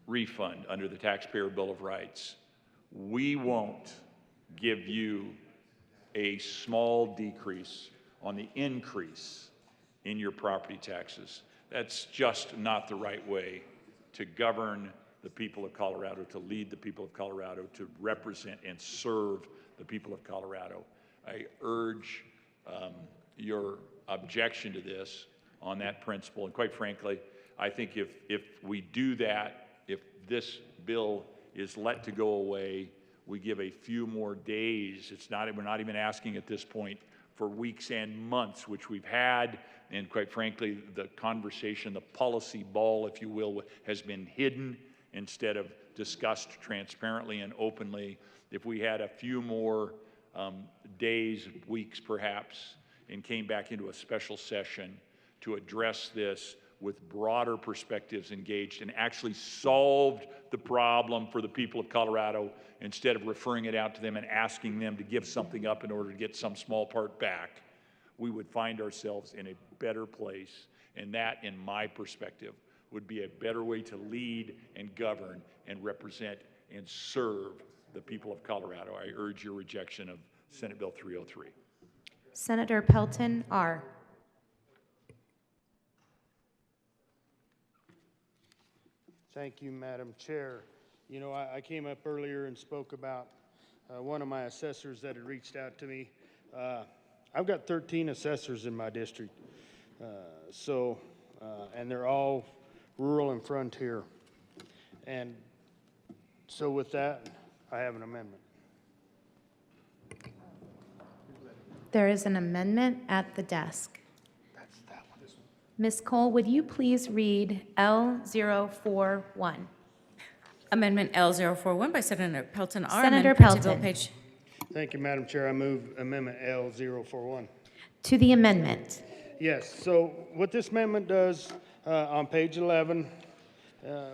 refund under the Taxpayer Bill of Rights, we won't give you a small decrease on the increase in your property taxes. That's just not the right way to govern the people of Colorado, to lead the people of Colorado, to represent and serve the people of Colorado. I urge your objection to this on that principle. And quite frankly, I think if we do that, if this bill is let to go away, we give a few more days. We're not even asking at this point for weeks and months, which we've had. And quite frankly, the conversation, the policy ball, if you will, has been hidden instead of discussed transparently and openly. If we had a few more days, weeks perhaps, and came back into a special session to address this with broader perspectives engaged and actually solved the problem for the people of Colorado instead of referring it out to them and asking them to give something up in order to get some small part back, we would find ourselves in a better place. And that, in my perspective, would be a better way to lead and govern and represent and serve the people of Colorado, I urge your rejection of Senate Bill 303. Senator Pelton, R. Thank you, Madam Chair. You know, I came up earlier and spoke about one of my assessors that had reached out to me. I've got 13 assessors in my district, and they're all rural and frontier. And so with that, I have an amendment. There is an amendment at the desk. Ms. Cole, would you please read L041? Amendment L041 by Senator Pelton, R. Senator Amendment to bill Pelton. page. Thank you, Madam Chair. I move Amendment L041. To the amendment. Yes, so what this amendment does on page 11,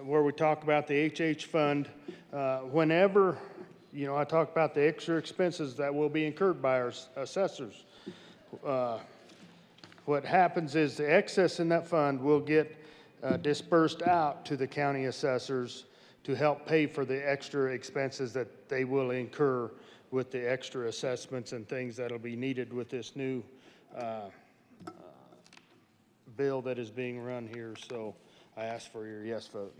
where we talk about the HH fund, whenever, I talk about the extra expenses that will be incurred by our assessors. What happens is the excess in that fund will get dispersed out to the county assessors to help pay for the extra expenses that they will incur with the extra assessments and things that'll be needed with this new bill that is being run here. So I ask for your yes vote.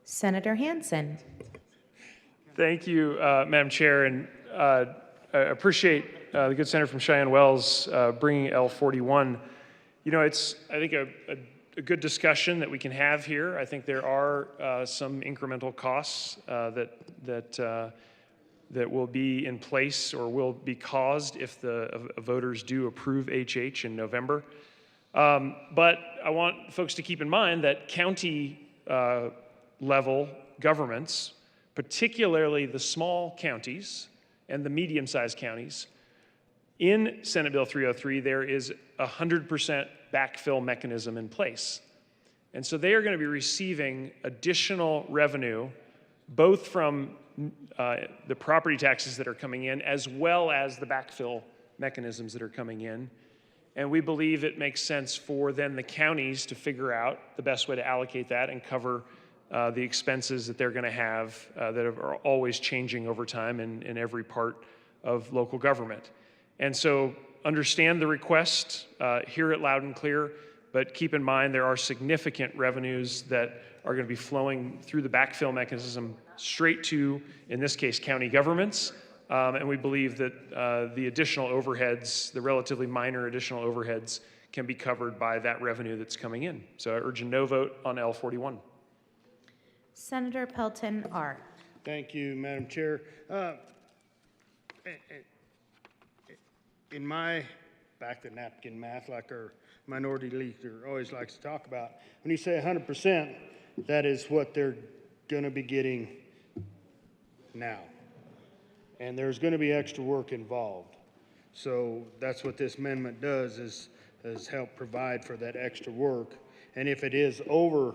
Senator Hansen. Thank you, Madam Chair, and I appreciate the good senator from Cheyenne Wells bringing L41. It's, I think, a good discussion that we can have here. I think there are some incremental costs that will be in place or will be caused if the voters do approve HH in November. But I want folks to keep in mind that county level governments, particularly the small counties and the medium-sized counties, in Senate Bill 303, there is a 100% backfill mechanism in place. And so they are going to be receiving additional revenue, both from the property taxes that are coming in, as well as the backfill mechanisms that are coming in. And we believe it makes sense for then the counties to figure out the best way to allocate that and cover the expenses that they're going to have that are always changing over time in every part of local government. And so understand the request, hear it loud and clear, but keep in mind there are significant revenues that are going to be flowing through the backfill mechanism straight to, in this case, county governments. And we believe that the additional overheads, the relatively minor additional overheads, can be covered by that revenue that's coming in. So I urge a no vote on L41. Senator Pelton, R. Thank you, Madam Chair. In my back-the-napkin math, like our minority leader always likes to talk about, when you say 100%, that is what they're going to be getting now. And there's going to be extra work involved. So that's what this amendment does, is help provide for that extra work. And if it is over,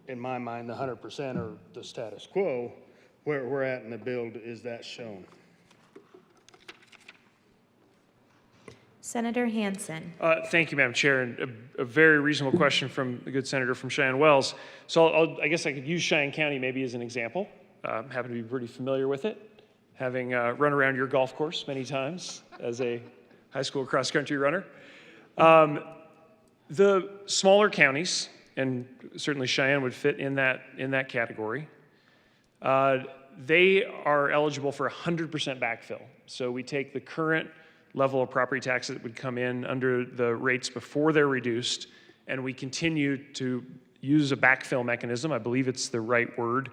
in my mind, the 100% or the status quo, where we're at in the bill is that shown. Senator Hansen. Thank you, Madam Chair, and a very reasonable question from the good senator from Cheyenne Wells. So I guess I could use Cheyenne County maybe as an example. Happen to be pretty familiar with it, having run around your golf course many times as a high school cross-country runner. The smaller counties, and certainly Cheyenne would fit in that category, they are eligible for 100% backfill. So we take the current level of property tax that would come in under the rates before they're reduced, and we continue to use a backfill mechanism, I believe it's the right word,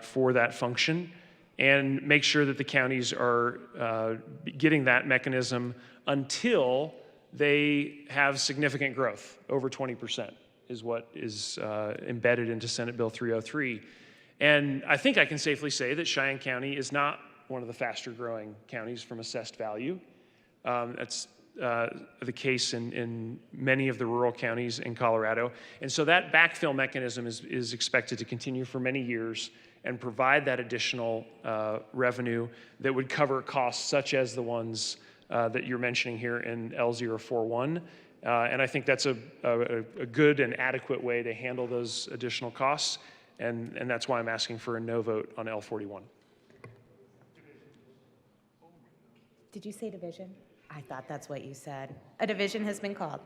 for that function, and make sure that the counties are getting that mechanism until they have significant growth, over 20% is what is embedded into Senate Bill 303. And I think I can safely say that Cheyenne County is not one of the faster growing counties from assessed value. That's the case in many of the rural counties in Colorado. And so that backfill mechanism is expected to continue for many years and provide that additional revenue that would cover costs such as the ones that you're mentioning here in L041. And I think that's a good and adequate way to handle those additional costs. and that's why I'm asking for a no vote on L41. Did you say division? I thought that's what you said. A division has been called.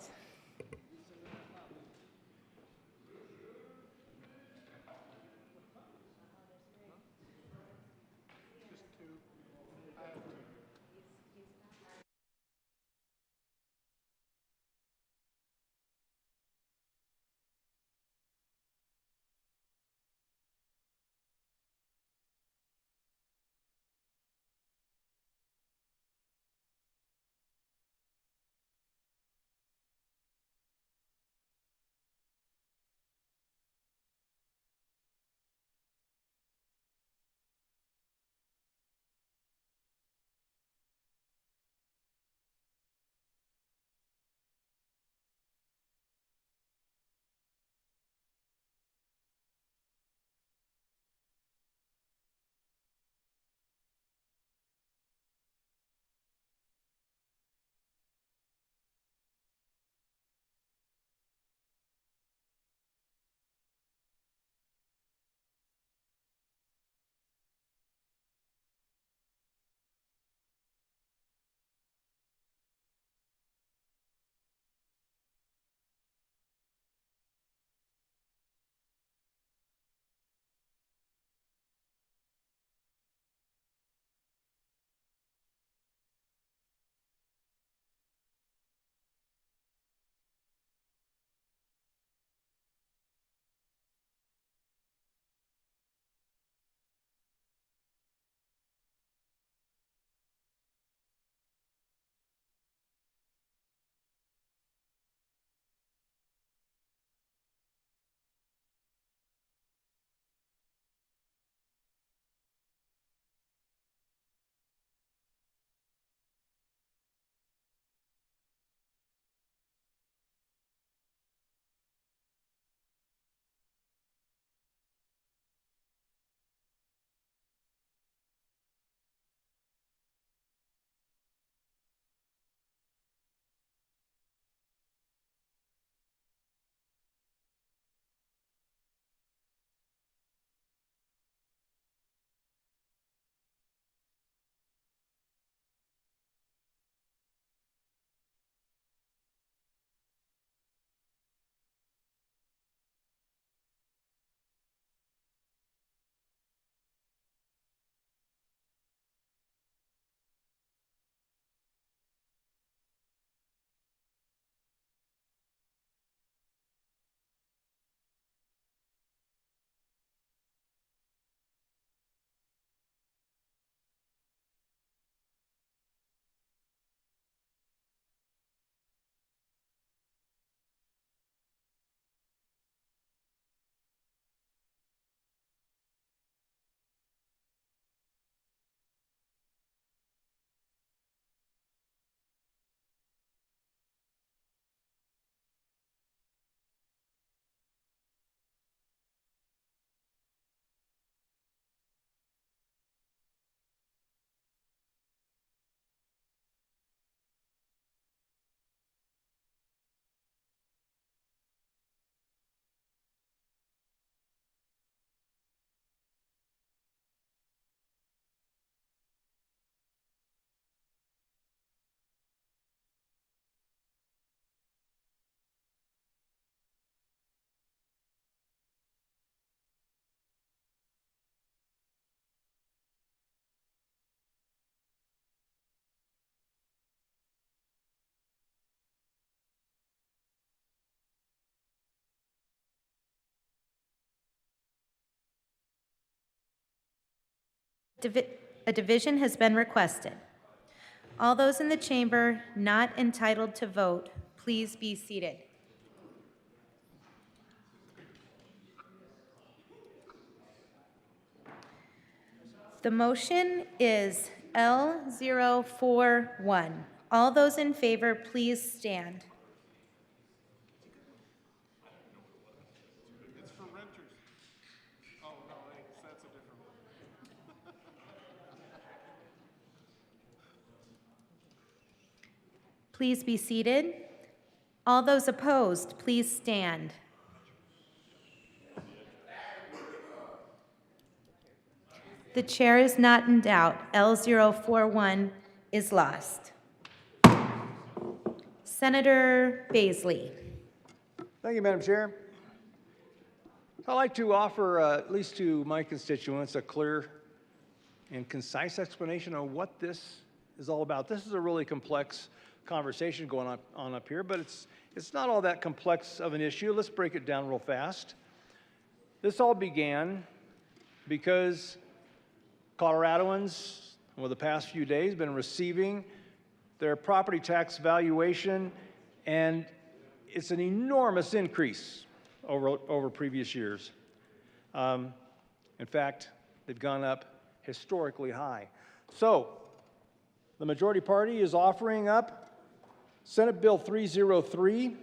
A division has been requested. All those in the chamber not entitled to vote, please be seated. The motion is L041. All those in favor, please stand. It's for renters. Oh, no, that's a different one. Please be seated. All those opposed, please stand. The chair is not in doubt. L041 is lost. Senator Baisley. Thank you, Madam Chair. I'd like to offer, at least to my constituents, a clear and concise explanation of what this is all about. This is a really complex conversation going on up here, but it's not all that complex of an issue. Let's break it down real fast. This all began because Coloradoans, over the past few days, been receiving their property tax valuation, and it's an enormous increase over previous years. In fact, they've gone up historically high. So, the majority party is offering up Senate Bill 303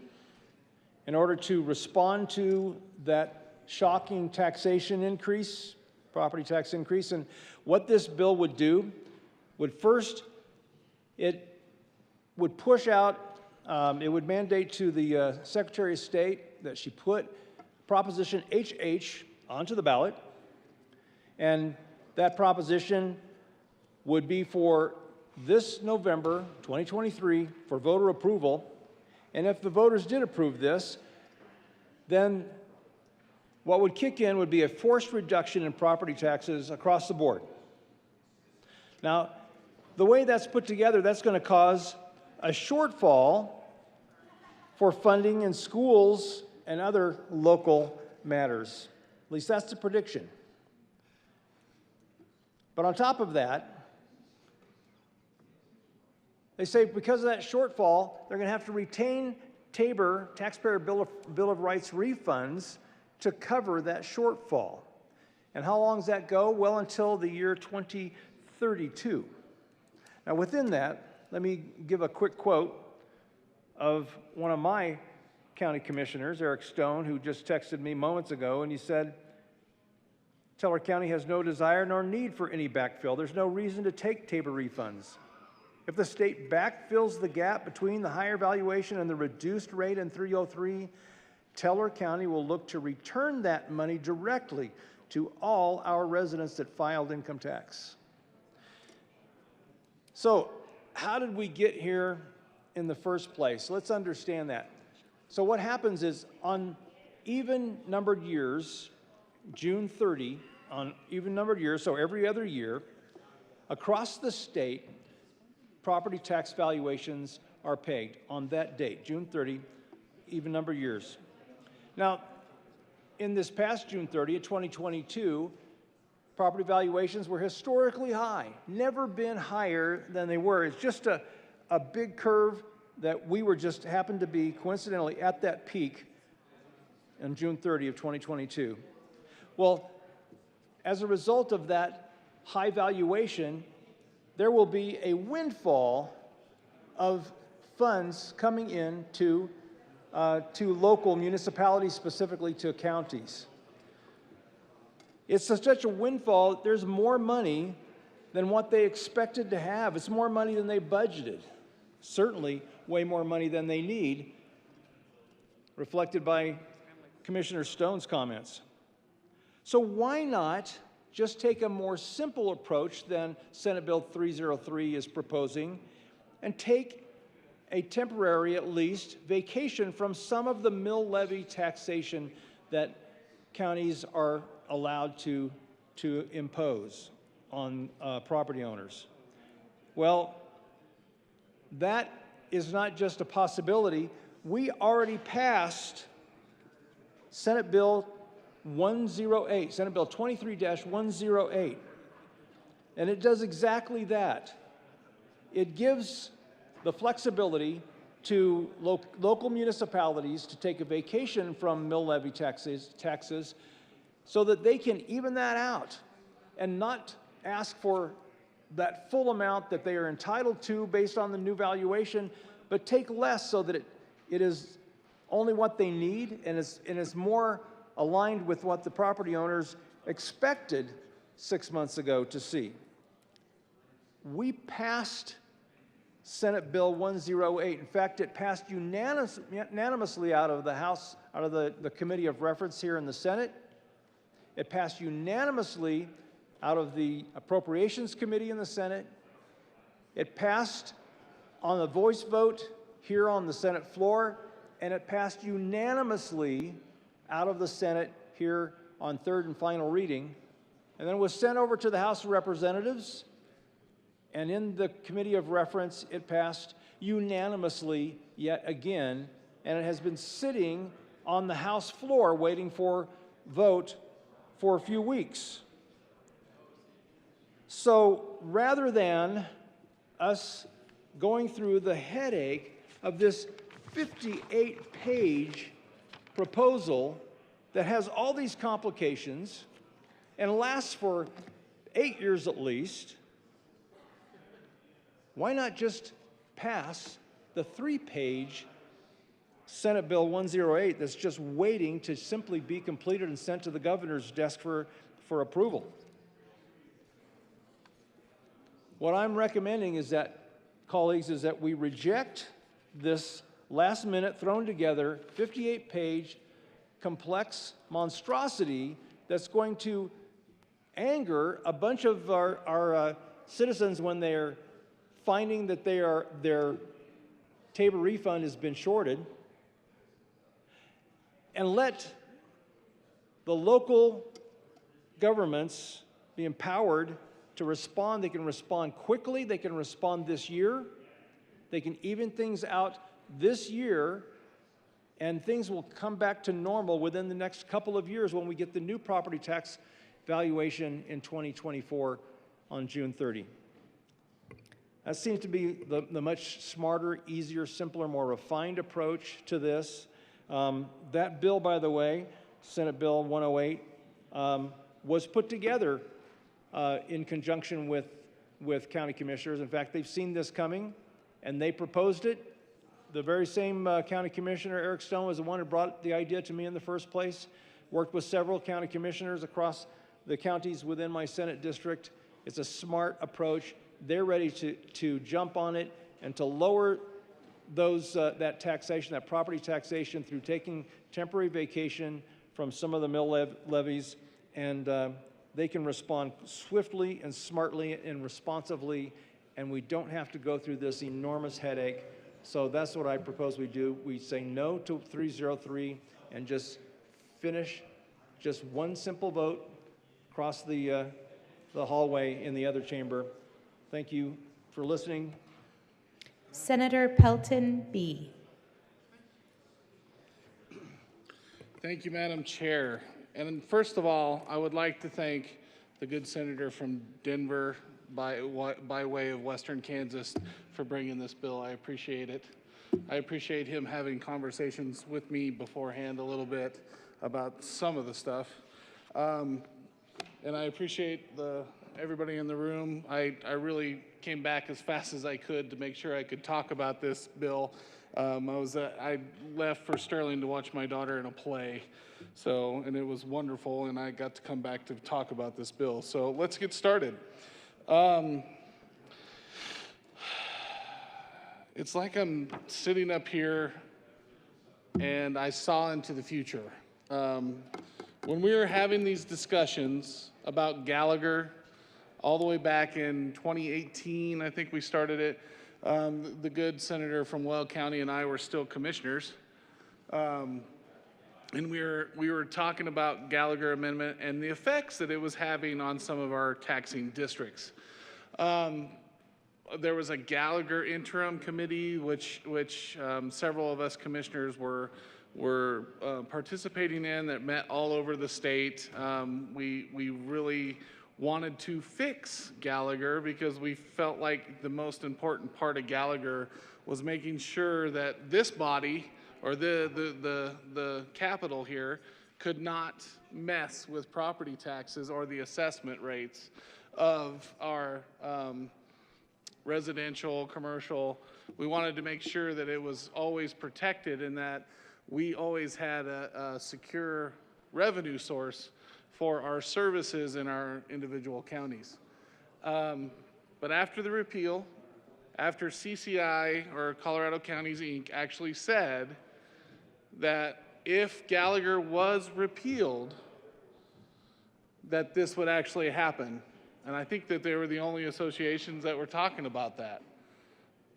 in order to respond to that shocking taxation increase, property tax increase. And what this bill would do would first, it would push out, it would mandate to the Secretary of State that she put Proposition HH onto the ballot, and that proposition would be for this November 2023 for voter approval. And if the voters did approve this, then what would kick in would be a forced reduction in property taxes across the board. Now, the way that's put together, that's going to cause a shortfall for funding in schools and other local matters. At least that's the prediction. But on top of that, they say because of that shortfall, they're going to have to retain Tabor Taxpayer Bill of Rights refunds to cover that shortfall. And how long does that go? Well, until the year 2032. Now, within that, let me give a quick quote of one of my county commissioners, Eric Stone, who just texted me moments ago, and he said, Teller County has no desire nor need for any backfill. There's no reason to take Tabor refunds. If the state backfills the gap between the higher valuation and the reduced rate in 303, Teller County will look to return that money directly to all our residents that filed income tax. So, how did we get here in the first place? Let's understand that. So what happens is on even numbered years, June 30, on even numbered years, so every other year, across the state, property tax valuations are pegged on that date, June 30, even numbered years. Now, in this past June 30, 2022, property valuations were historically high, never been higher than they were. It's just a big curve that we were just happened to be coincidentally at that peak on June 30 of 2022. Well, as a result of that high valuation, there will be a windfall of funds coming in to local municipalities, specifically to counties. It's such a windfall, there's more money than what they expected to have. It's more money than they budgeted. Certainly way more money than they need, reflected by Commissioner Stone's comments. So why not just take a more simple approach than Senate Bill 303 is proposing and take a temporary, at least, vacation from some of the mill levy taxation that counties are allowed to impose on property owners? Well, that is not just a possibility. We already passed Senate Bill 108, Senate Bill 23-108, and it does exactly that. It gives the flexibility to local municipalities to take a vacation from mill levy taxes so that they can even that out and not ask for that full amount that they are entitled to based on the new valuation, but take less so that it is only what they need and is more aligned with what the property owners expected 6 months ago to see. We passed Senate Bill 108. In fact, it passed unanimously out of the House, out of the Committee of Reference here in the Senate. It passed unanimously out of the Appropriations Committee in the Senate. It passed on a voice vote here on the Senate floor, and it passed unanimously out of the Senate here on third and final reading, and then was sent over to the House of Representatives, and in the committee of reference, it passed unanimously yet again, and it has been sitting on the House floor waiting for vote for a few weeks. So rather than us going through the headache of this 58-page proposal that has all these complications and lasts for 8 years at least, why not just pass the 3-page Senate Bill 108 that's just waiting to simply be completed and sent to the governor's desk for approval? What I'm recommending is that, colleagues, is that we reject this last-minute, thrown together, 58-page, complex monstrosity that's going to anger a bunch of our citizens when they're finding that their Tabor refund has been shorted, and let the local governments be empowered to respond. They can respond quickly. They can respond this year. They can even things out this year, and things will come back to normal within the next couple of years when we get the new property tax valuation in 2024 on June 30. That seems to be the much smarter, easier, simpler, more refined approach to this. That bill, by the way, Senate Bill 108, was put together in conjunction with county commissioners. In fact, they've seen this coming, and they proposed it. The very same county commissioner, Eric Stone, was the one who brought the idea to me in the first place. Worked with several county commissioners across the counties within my Senate district. It's a smart approach. They're ready to jump on it and to lower that taxation, that property taxation, through taking temporary vacation from some of the mill levies, and they can respond swiftly and smartly and responsively, and we don't have to go through this enormous headache. So that's what I propose we do. We say no to 303 and just finish just one simple vote across the hallway in the other chamber. Thank you for listening. Senator Pelton B. Thank you, Madam Chair. And first of all, I would like to thank the good senator from Denver by way of Western Kansas for bringing this bill. I appreciate it. I appreciate him having conversations with me beforehand a little bit about some of the stuff. And I appreciate everybody in the room. I really came back as fast as I could to make sure I could talk about this bill. I left for Sterling to watch my daughter in a play, and it was wonderful, and I got to come back to talk about this bill. So let's get started. It's like I'm sitting up here and I saw into the future. When we were having these discussions about Gallagher, all the way back in 2018, I think we started it, the good senator from Weld County and I were still commissioners. And we were talking about Gallagher Amendment and the effects that it was having on some of our taxing districts. There was a Gallagher interim committee, which several of us commissioners were participating in, that met all over the state. We really wanted to fix Gallagher because we felt like the most important part of Gallagher was making sure that this body, or the capital here, could not mess with property taxes or the assessment rates of our residential, commercial. We wanted to make sure that it was always protected and that we always had a secure revenue source for our services in our individual counties. But after the repeal, after CCI, or Colorado Counties, Inc., actually said that if Gallagher was repealed, that this would actually happen. And I think that they were the only associations that were talking about that.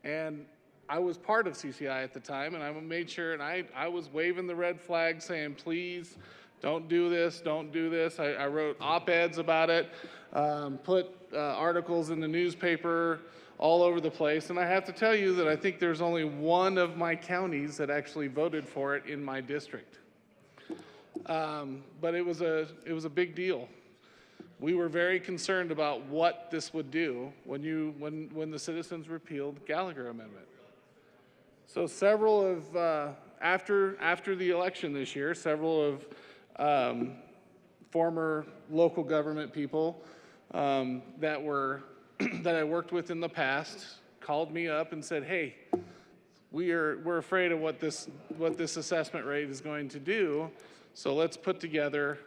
And I was part of CCI at the time, and I made sure, and I was waving the red flag saying, please, don't do this, don't do this. I wrote op-eds about it, put articles in the newspaper all over the place. And I have to tell you that I think there's only one of my counties that actually voted for it in my district. But it was a big deal. We were very concerned about what this would do when the citizens repealed Gallagher Amendment. So several of, after the election this year, several of former local government people that I worked with in the past called me up and said, hey, we're afraid of what this assessment rate is going to do, so let's put together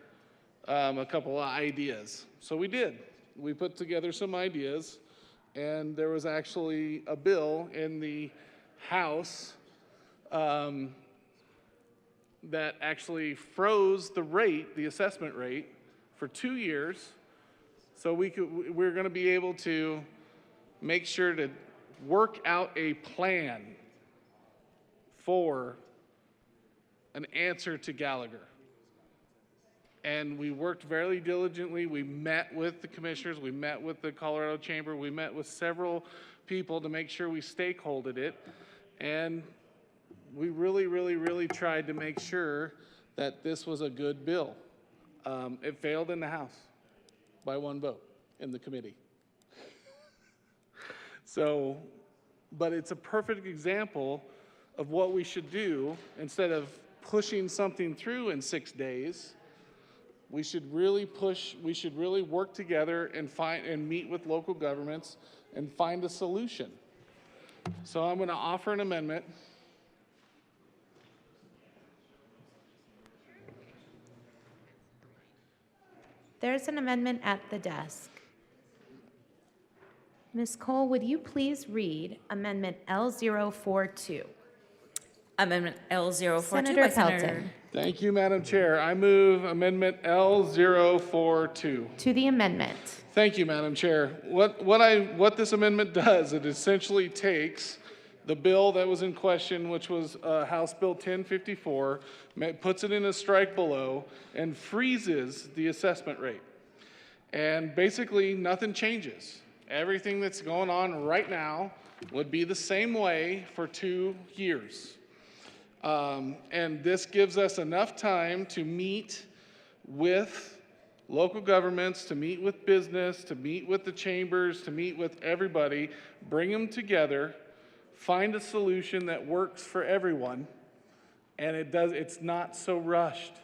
a couple of ideas. So we did. We put together some ideas, and there was actually a bill in the House that actually froze the rate, the assessment rate, for 2 years, so we're going to be able to make sure to work out a plan for an answer to Gallagher. And we worked very diligently. We met with the commissioners, we met with the Colorado Chamber, we met with several people to make sure we stakeholdered it. And we really tried to make sure that this was a good bill. It failed in the House by 1 vote in the committee. So, but it's a perfect example of what we should do. Instead of pushing something through in 6 days, we should really work together and meet with local governments and find a solution. So I'm going to offer an amendment. There's an amendment at the desk. Ms. Cole, would you please read Amendment L042? Amendment L042 Senator by Senator. Pelton. Thank you, Madam Chair. I move Amendment L042. To the amendment. Thank you, Madam Chair. What this amendment does, it essentially takes the bill that was in question, which was House Bill 1054, puts it in a strike below, and freezes the assessment rate. And basically, nothing changes. Everything that's going on right now would be the same way for 2 years. And this gives us enough time to meet with local governments, to meet with business, to meet with the chambers, to meet with everybody, bring them together, find a solution that works for everyone, and it's not so rushed.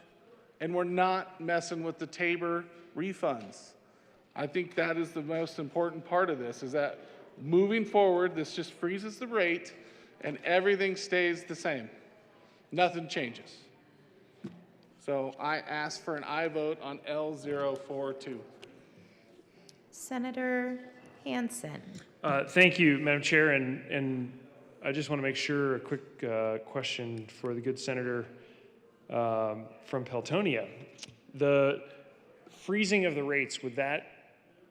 And we're not messing with the Tabor refunds. I think that is the most important part of this, is that moving forward, this just freezes the rate and everything stays the same. Nothing changes. So I ask for an aye vote on L042. Senator Hansen. Thank you, Madam Chair, and I just want to make sure, a quick question for the good senator from Peltonia. The freezing of the rates, would that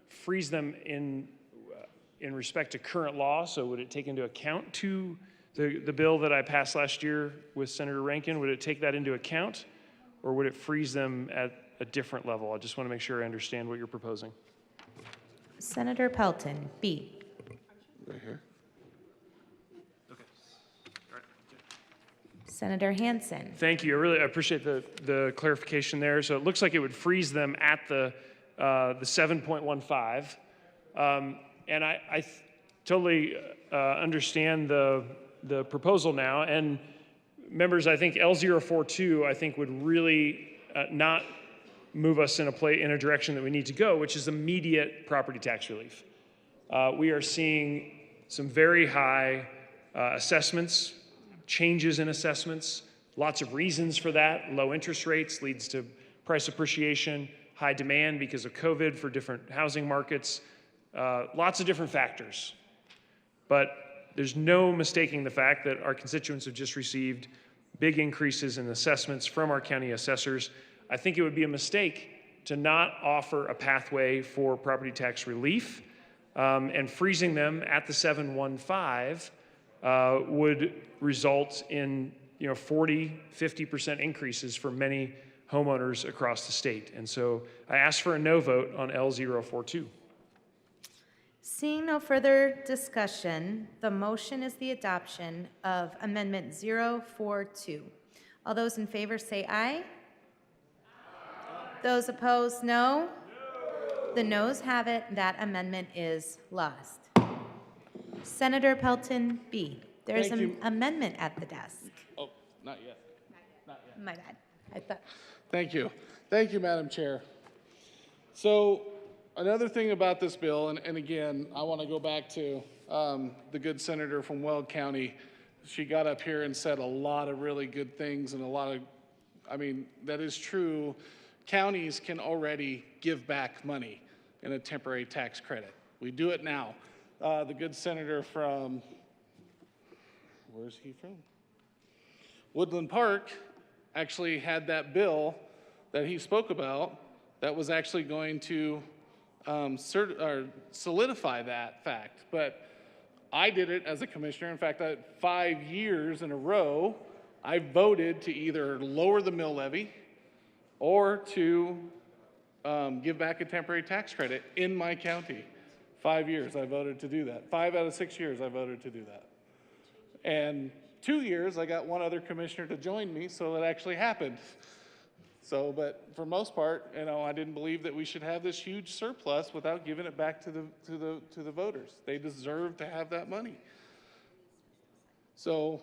freeze them in respect to current law? So would it take into account to the bill that I passed last year with Senator Rankin? Would it take that into account, or would it freeze them at a different level? I just want to make sure I understand what you're proposing. Senator Pelton, B. Right here. Senator Hansen. Thank you. I really appreciate the clarification there. So it looks like it would freeze them at the 7.15. And I totally understand the proposal now. And members, I think L042, I think, would really not move us in a direction that we need to go, which is immediate property tax relief. We are seeing some very high assessments, changes in assessments, lots of reasons for that. Low interest rates leads to price appreciation, high demand because of COVID for different housing markets, lots of different factors. But there's no mistaking the fact that our constituents have just received big increases in assessments from our county assessors. I think it would be a mistake to not offer a pathway for property tax relief, and freezing them at the 715 would result in 40, 50% increases for many homeowners across the state. And so I ask for a no vote on L042. Seeing no further discussion, the motion is the adoption of Amendment 042. All those in favor say aye. Those opposed, no. The noes have it. That amendment is lost. Senator Pelton B. There's Thank an you. amendment at the desk. Oh, not yet. Not yet. My bad. I thought. Thank you. Thank you, Madam Chair. So another thing about this bill, and again, I want to go back to the good senator from Weld County. She got up here and said a lot of really good things and a lot of, that is true. Counties can already give back money in a temporary tax credit. We do it now. The good senator from, where's he from? Woodland Park actually had that bill that he spoke about that was actually going to solidify that fact. But I did it as a commissioner. In fact, 5 years in a row, I voted to either lower the mill levy or to give back a temporary tax credit in my county. 5 years I voted to do that. 5 out of 6 years I voted to do that. And 2 years I got one other commissioner to join me, so it actually happened. So, but for most part, I didn't believe that we should have this huge surplus without giving it back to the voters. They deserve to have that money. So,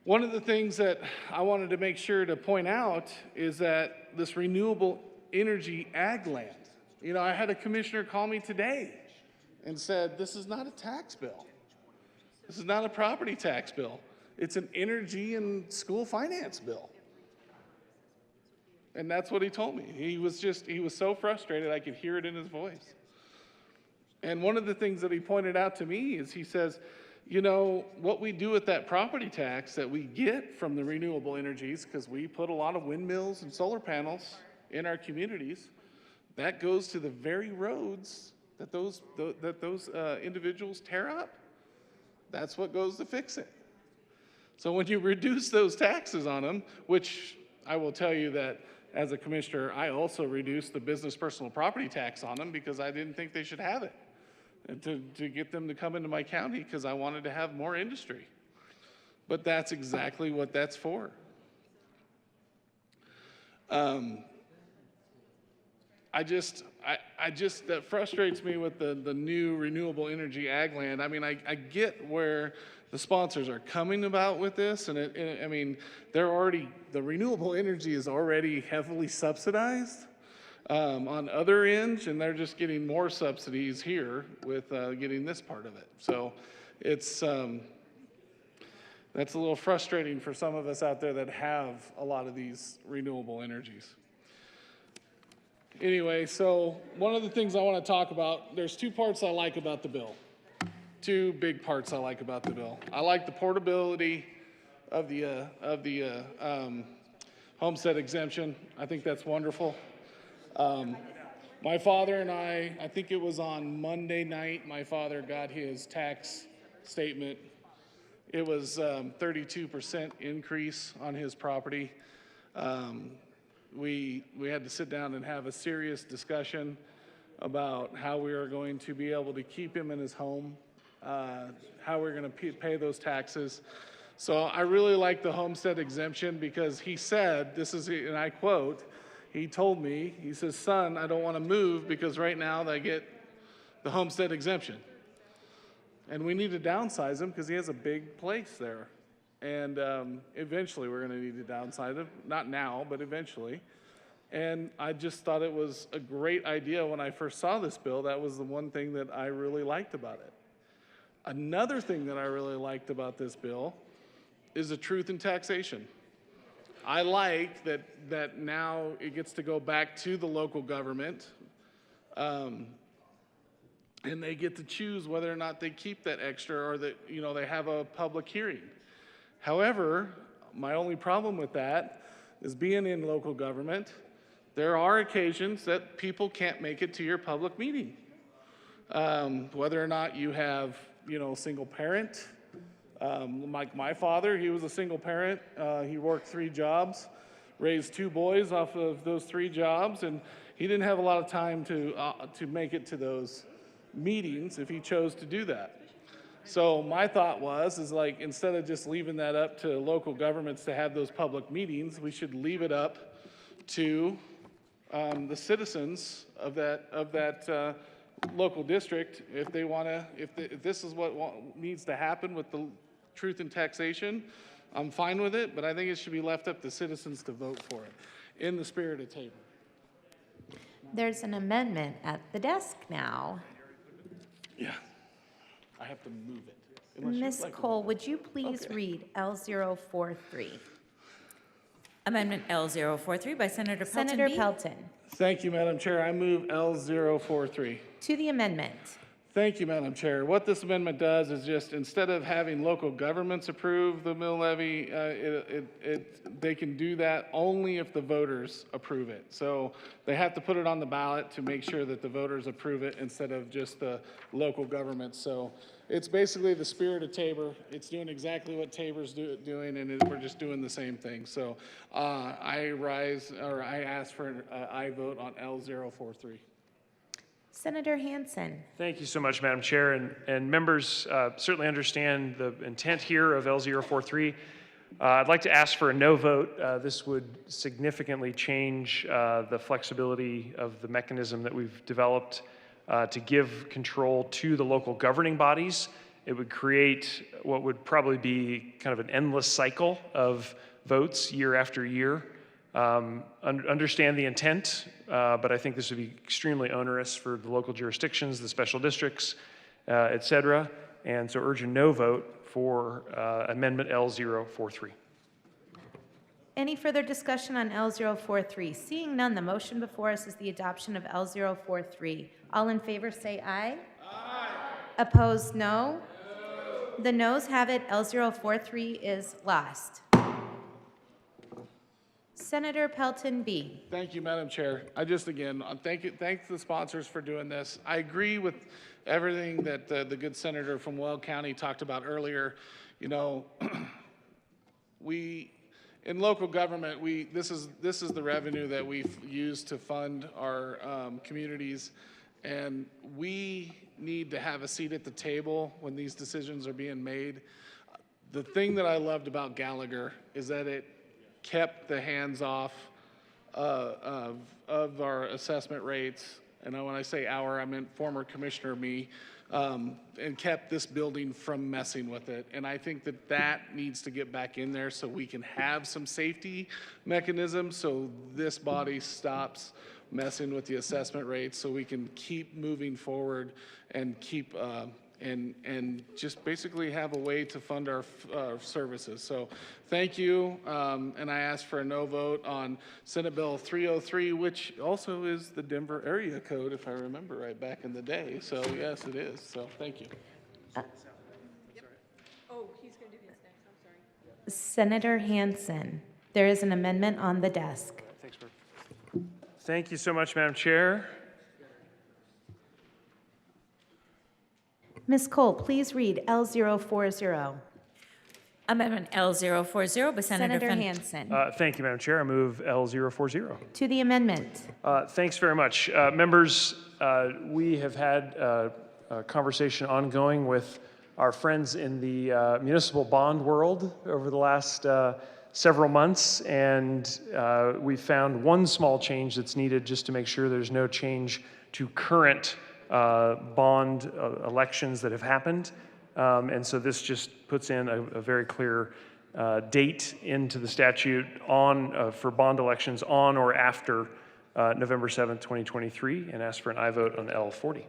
one of the things that I wanted to make sure to point out is that this renewable energy ag land, I had a commissioner call me today and said, this is not a tax bill. This is not a property tax bill. It's an energy and school finance bill. And that's what he told me. He was so frustrated, I could hear it in his voice. And one of the things that he pointed out to me is he says, what we do with that property tax that we get from the renewable energies, because we put a lot of windmills and solar panels in our communities, that goes to the very roads that those individuals tear up. That's what goes to fix it. So when you reduce those taxes on them, which I will tell you that as a commissioner, I also reduced the business personal property tax on them because I didn't think they should have it. And to get them to come into my county because I wanted to have more industry. But that's exactly what that's for. That frustrates me with the new renewable energy ag land. I get where the sponsors are coming about with this, and the renewable energy is already heavily subsidized on other ends, and they're just getting more subsidies here with getting this part of it. So it's that's a little frustrating for some of us out there that have a lot of these renewable energies. Anyway, so one of the things I want to talk about, there's two parts I like about the bill. Two big parts I like about the bill. I like the portability of the homestead exemption. I think that's wonderful. My father and I think it was on Monday night, my father got his tax statement. It was 32% increase on his property. We had to sit down and have a serious discussion about how we are going to be able to keep him in his home, how we're going to pay those taxes. So I really like the homestead exemption because he said, and I quote, he told me, he says, son, I don't want to move because right now they get the homestead exemption. And we need to downsize him because he has a big place there. And eventually we're going to need to downsize him. Not now, but eventually. And I just thought it was a great idea when I first saw this bill. That was the one thing that I really liked about it. Another thing that I really liked about this bill is the truth in taxation. I like that now it gets to go back to the local government, and they get to choose whether or not they keep that extra or that they have a public hearing. However, my only problem with that is being in local government, there are occasions that people can't make it to your public meeting. Whether or not you have, single parent. Like my father, he was a single parent. He worked 3 jobs, raised 2 boys off of those 3 jobs, and he didn't have a lot of time to make it to those meetings if he chose to do that. So my thought is like, instead of just leaving that up to local governments to have those public meetings, we should leave it up to the citizens of that local district if they want to, if this is what needs to happen with the truth in taxation. I'm fine with it, but I think it should be left up to citizens to vote for it in the spirit of Tabor. There's an amendment at the desk now. Yeah, I have to move it. Unless you'd Ms. like to- Cole, would you please read L043? Amendment L043 by Senator Pelton Senator B. Pelton. Thank you, Madam Chair. I move L043. To the amendment. Thank you, Madam Chair. What this amendment does is just, instead of having local governments approve the mill levy, they can do that only if the voters approve it. So they have to put it on the ballot to make sure that the voters approve it instead of just the local government. So it's basically the spirit of Tabor. It's doing exactly what Tabor's doing, and we're just doing the same thing. So I ask for an aye vote on L043. Senator Hansen. Thank you so much, Madam Chair. And members certainly understand the intent here of L043. I'd like to ask for a no vote. This would significantly change the flexibility of the mechanism that we've developed to give control to the local governing bodies. It would create what would probably be kind of an endless cycle of votes year after year. Understand the intent, but I think this would be extremely onerous for the local jurisdictions, the special districts, et cetera. And so urge a no vote for Amendment L043. Any further discussion on L043? Seeing none, the motion before us is the adoption of L043. All in favor say aye. Aye. Opposed, no. The noes have it. L043 is lost. Senator Pelton B. Thank you, Madam Chair. I just, again, thank the sponsors for doing this. I agree with everything that the good senator from Weld County talked about earlier. In local government, this is the revenue that we've used to fund our communities, and we need to have a seat at the table when these decisions are being made. The thing that I loved about Gallagher is that it kept the hands off of our assessment rates. And when I say our, I meant former Commissioner me, and kept this building from messing with it. And I think that needs to get back in there so we can have some safety mechanisms so this body stops messing with the assessment rates so we can keep moving forward and keep and just basically have a way to fund our services. So thank you, and I ask for a no vote on Senate Bill 303, which also is the Denver area code, if I remember right, back in the day. So yes, it is. So thank you. Oh, he's going to do his next. I'm sorry. Senator Hansen. There is an amendment on the desk. Thanks, Bert. Thank you so much, Madam Chair. Ms. Cole, please read L040. Amendment L040 by Senator Hansen. Thank you, Madam Chair. I move L040. To the amendment. Thanks very much. Members, we have had a conversation ongoing with our friends in the municipal bond world over the last several months, and we found one small change that's needed just to make sure there's no change to current bond elections that have happened. And so this just puts in a very clear date into the statute on for bond elections on or after November 7th, 2023, and ask for an aye vote on L40.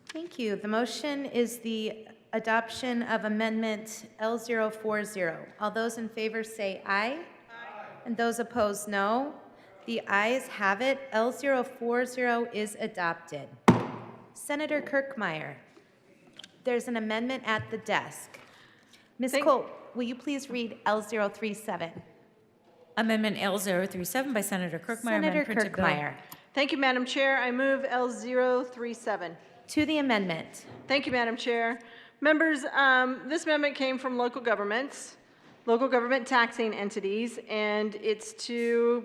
Thank you. The motion is the adoption of Amendment L040. All those in favor say aye. Aye. And those opposed, no. The ayes have it. L040 is adopted. Senator Kirkmeyer, there's an amendment at the desk. Ms. Cole, will you please read L037? Amendment L037 by Senator Kirkmeyer. Senator amend printed bill. Kirkmeyer. Thank you, Madam Chair. I move L037. To the amendment. Thank you, Madam Chair. Members, this amendment came from local governments, local government taxing entities, and it's to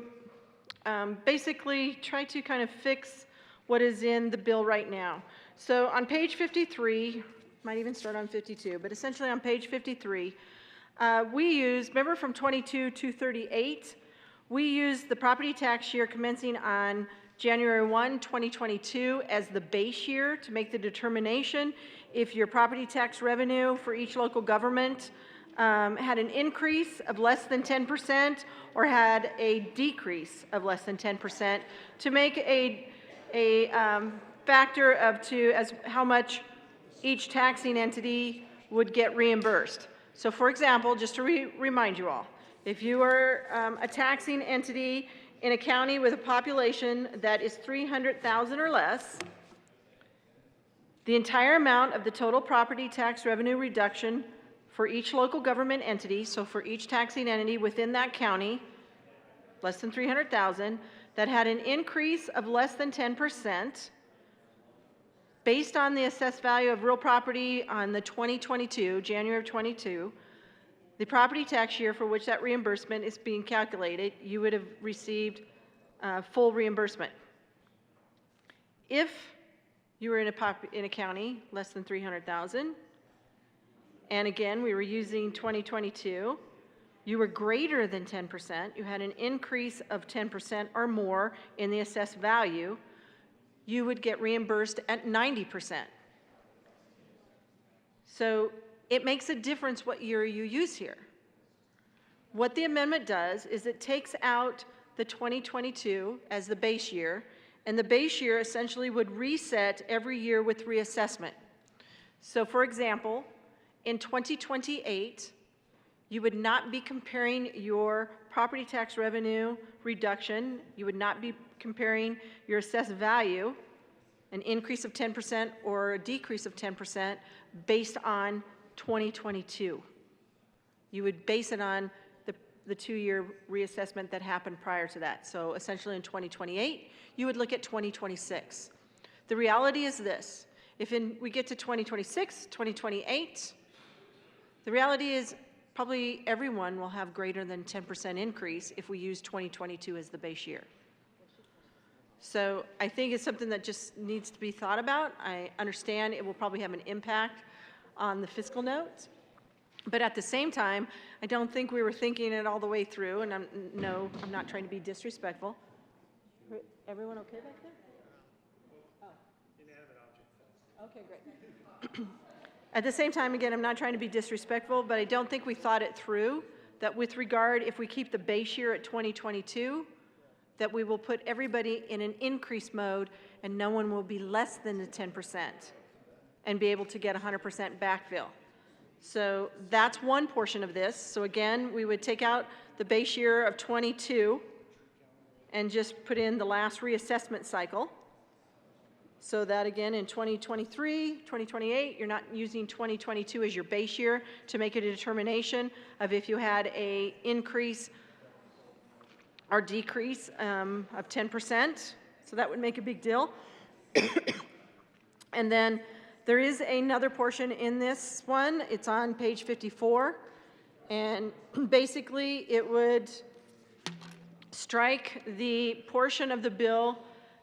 basically try to kind of fix what is in the bill right now. So on page 53, might even start on 52, but essentially on page 53, we use, remember from 22-238, we use the property tax year commencing on January 1, 2022 as the base year to make the determination if your property tax revenue for each local government had an increase of less than 10% or had a decrease of less than 10% to make a factor as how much each taxing entity would get reimbursed. So for example, just to remind you all, if you are a taxing entity in a county with a population that is 300,000 or less, the entire amount of the total property tax revenue reduction for each local government entity, so for each taxing entity within that county, less than 300,000, that had an increase of less than 10%, based on the assessed value of real property on the 2022, January of 22, the property tax year for which that reimbursement is being calculated, you would have received full reimbursement. If you were in a county less than 300,000, and again, we were using 2022, you were greater than 10%, you had an increase of 10% or more in the assessed value, you would get reimbursed at 90%. So it makes a difference what year you use here. What the amendment does is it takes out the 2022 as the base year, and the base year essentially would reset every year with reassessment. So for example, in 2028, you would not be comparing your property tax revenue reduction, you would not be comparing your assessed value, an increase of 10% or a decrease of 10% based on 2022. You would base it on the 2-year reassessment that happened prior to that. So essentially in 2028, you would look at 2026. The reality is this: if we get to 2026, 2028, the reality is probably everyone will have greater than 10% increase if we use 2022 as the base year. So I think it's something that just needs to be thought about. I understand it will probably have an impact on the fiscal note, but at the same time, I don't think we were thinking it all the way through, and I'm not trying to be disrespectful. Everyone okay back there? Oh. Inanimate object. Okay, great. At the same time, again, I'm not trying to be disrespectful, but I don't think we thought it through, that with regard, if we keep the base year at 2022, that we will put everybody in an increase mode and no one will be less than the 10% and be able to get 100% backfill. So that's one portion of this. So again, we would take out the base year of 22 and just put in the last reassessment cycle. So that again in 2023, 2028, you're not using 2022 as your base year to make a determination of if you had a increase or decrease of 10%. So that would make a big deal. And then there is another portion in this one. It's on page 54. And basically it would strike the portion of the bill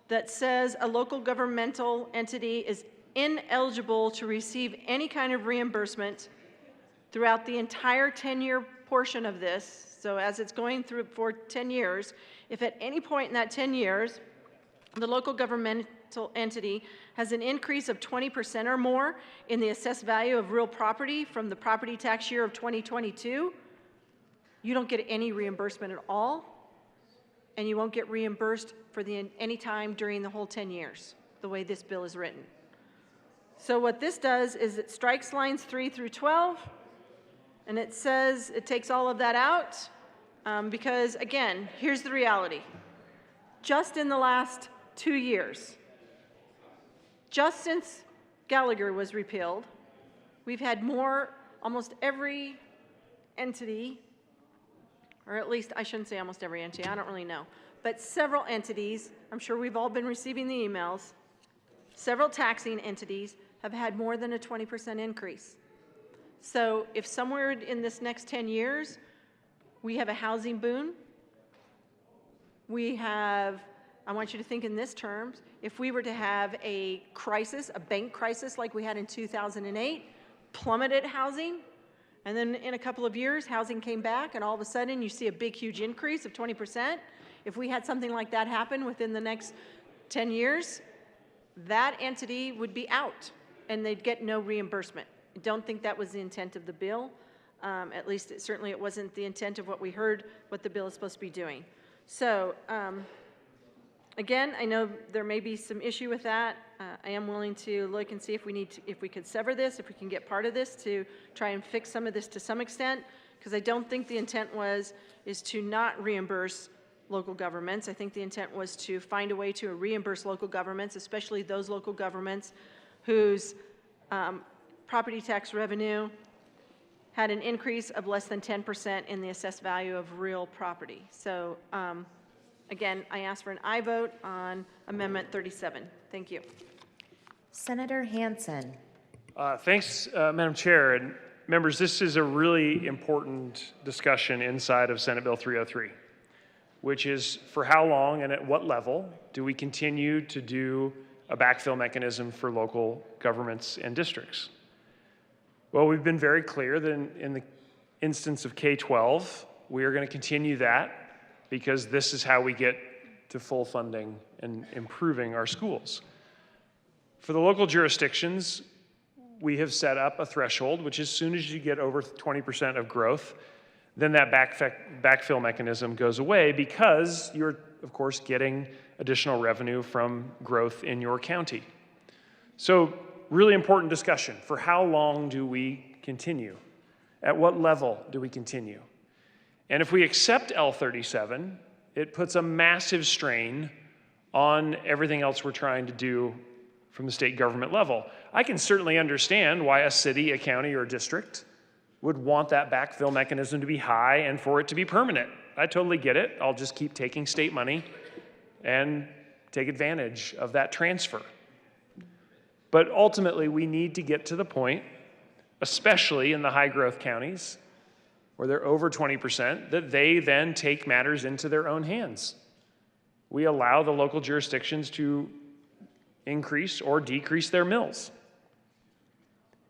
that says a local governmental entity is ineligible to receive any kind of reimbursement throughout the entire 10-year portion of this. So as it's going through for 10 years, if at any point in that 10 years, the local governmental entity has an increase of 20% or more in the assessed value of real property from the property tax year of 2022, you don't get any reimbursement at all, and you won't get reimbursed for any time during the whole 10 years, the way this bill is written. So what this does is it strikes lines 3 through 12, and it says it takes all of that out because, again, here's the reality. Just in the last 2 years, just since Gallagher was repealed, we've had almost every entity or at least I shouldn't say almost every entity, I don't really know, but several entities, I'm sure we've all been receiving the emails, several taxing entities have had more than a 20% increase. So if somewhere in this next 10 years, we have a housing boom, we have, I want you to think in this terms, if we were to have a crisis, a bank crisis like we had in 2008, plummeted housing, and then in a couple of years, housing came back, and all of a sudden you see a big, huge increase of 20%. If we had something like that happen within the next 10 years, that entity would be out, and they'd get no reimbursement. I don't think that was the intent of the bill. At least, certainly it wasn't the intent of what we heard, what the bill is supposed to be doing. So, again, I know there may be some issue with that. I am willing to look and see if we could sever this, if we can get part of this to try and fix some of this to some extent, because I don't think the intent is to not reimburse local governments. I think the intent was to find a way to reimburse local governments, especially those local governments whose property tax revenue had an increase of less than 10% in the assessed value of real property. So, again, I ask for an aye vote on Amendment 37. Thank you. Senator Hansen. Thanks, Madam Chair. And members, this is a really important discussion inside of Senate Bill 303, which is for how long and at what level do we continue to do a backfill mechanism for local governments and districts? Well, we've been very clear that in the instance of K-12, we are going to continue that because this is how we get to full funding and improving our schools. For the local jurisdictions, we have set up a threshold, which as soon as you get over 20% of growth, then that backfill mechanism goes away because you're, of course, getting additional revenue from growth in your county. So, really important discussion. For how long do we continue? At what level do we continue? And if we accept L37, it puts a massive strain on everything else we're trying to do from the state government level. I can certainly understand why a city, a county, or a district would want that backfill mechanism to be high and for it to be permanent. I totally get it. I'll just keep taking state money and take advantage of that transfer. But ultimately, we need to get to the point, especially in the high-growth counties, where they're over 20%, that they then take matters into their own hands. We allow the local jurisdictions to increase or decrease their mills.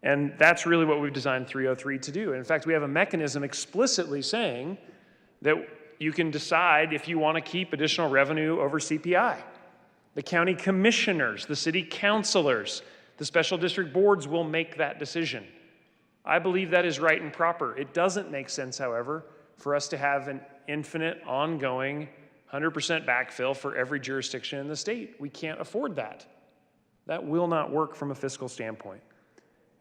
And that's really what we've designed 303 to do. In fact, we have a mechanism explicitly saying that you can decide if you want to keep additional revenue over CPI. The county commissioners, the city councilors, the special district boards will make that decision. I believe that is right and proper. It doesn't make sense, however, for us to have an infinite, ongoing, 100% backfill for every jurisdiction in the state. We can't afford that. That will not work from a fiscal standpoint.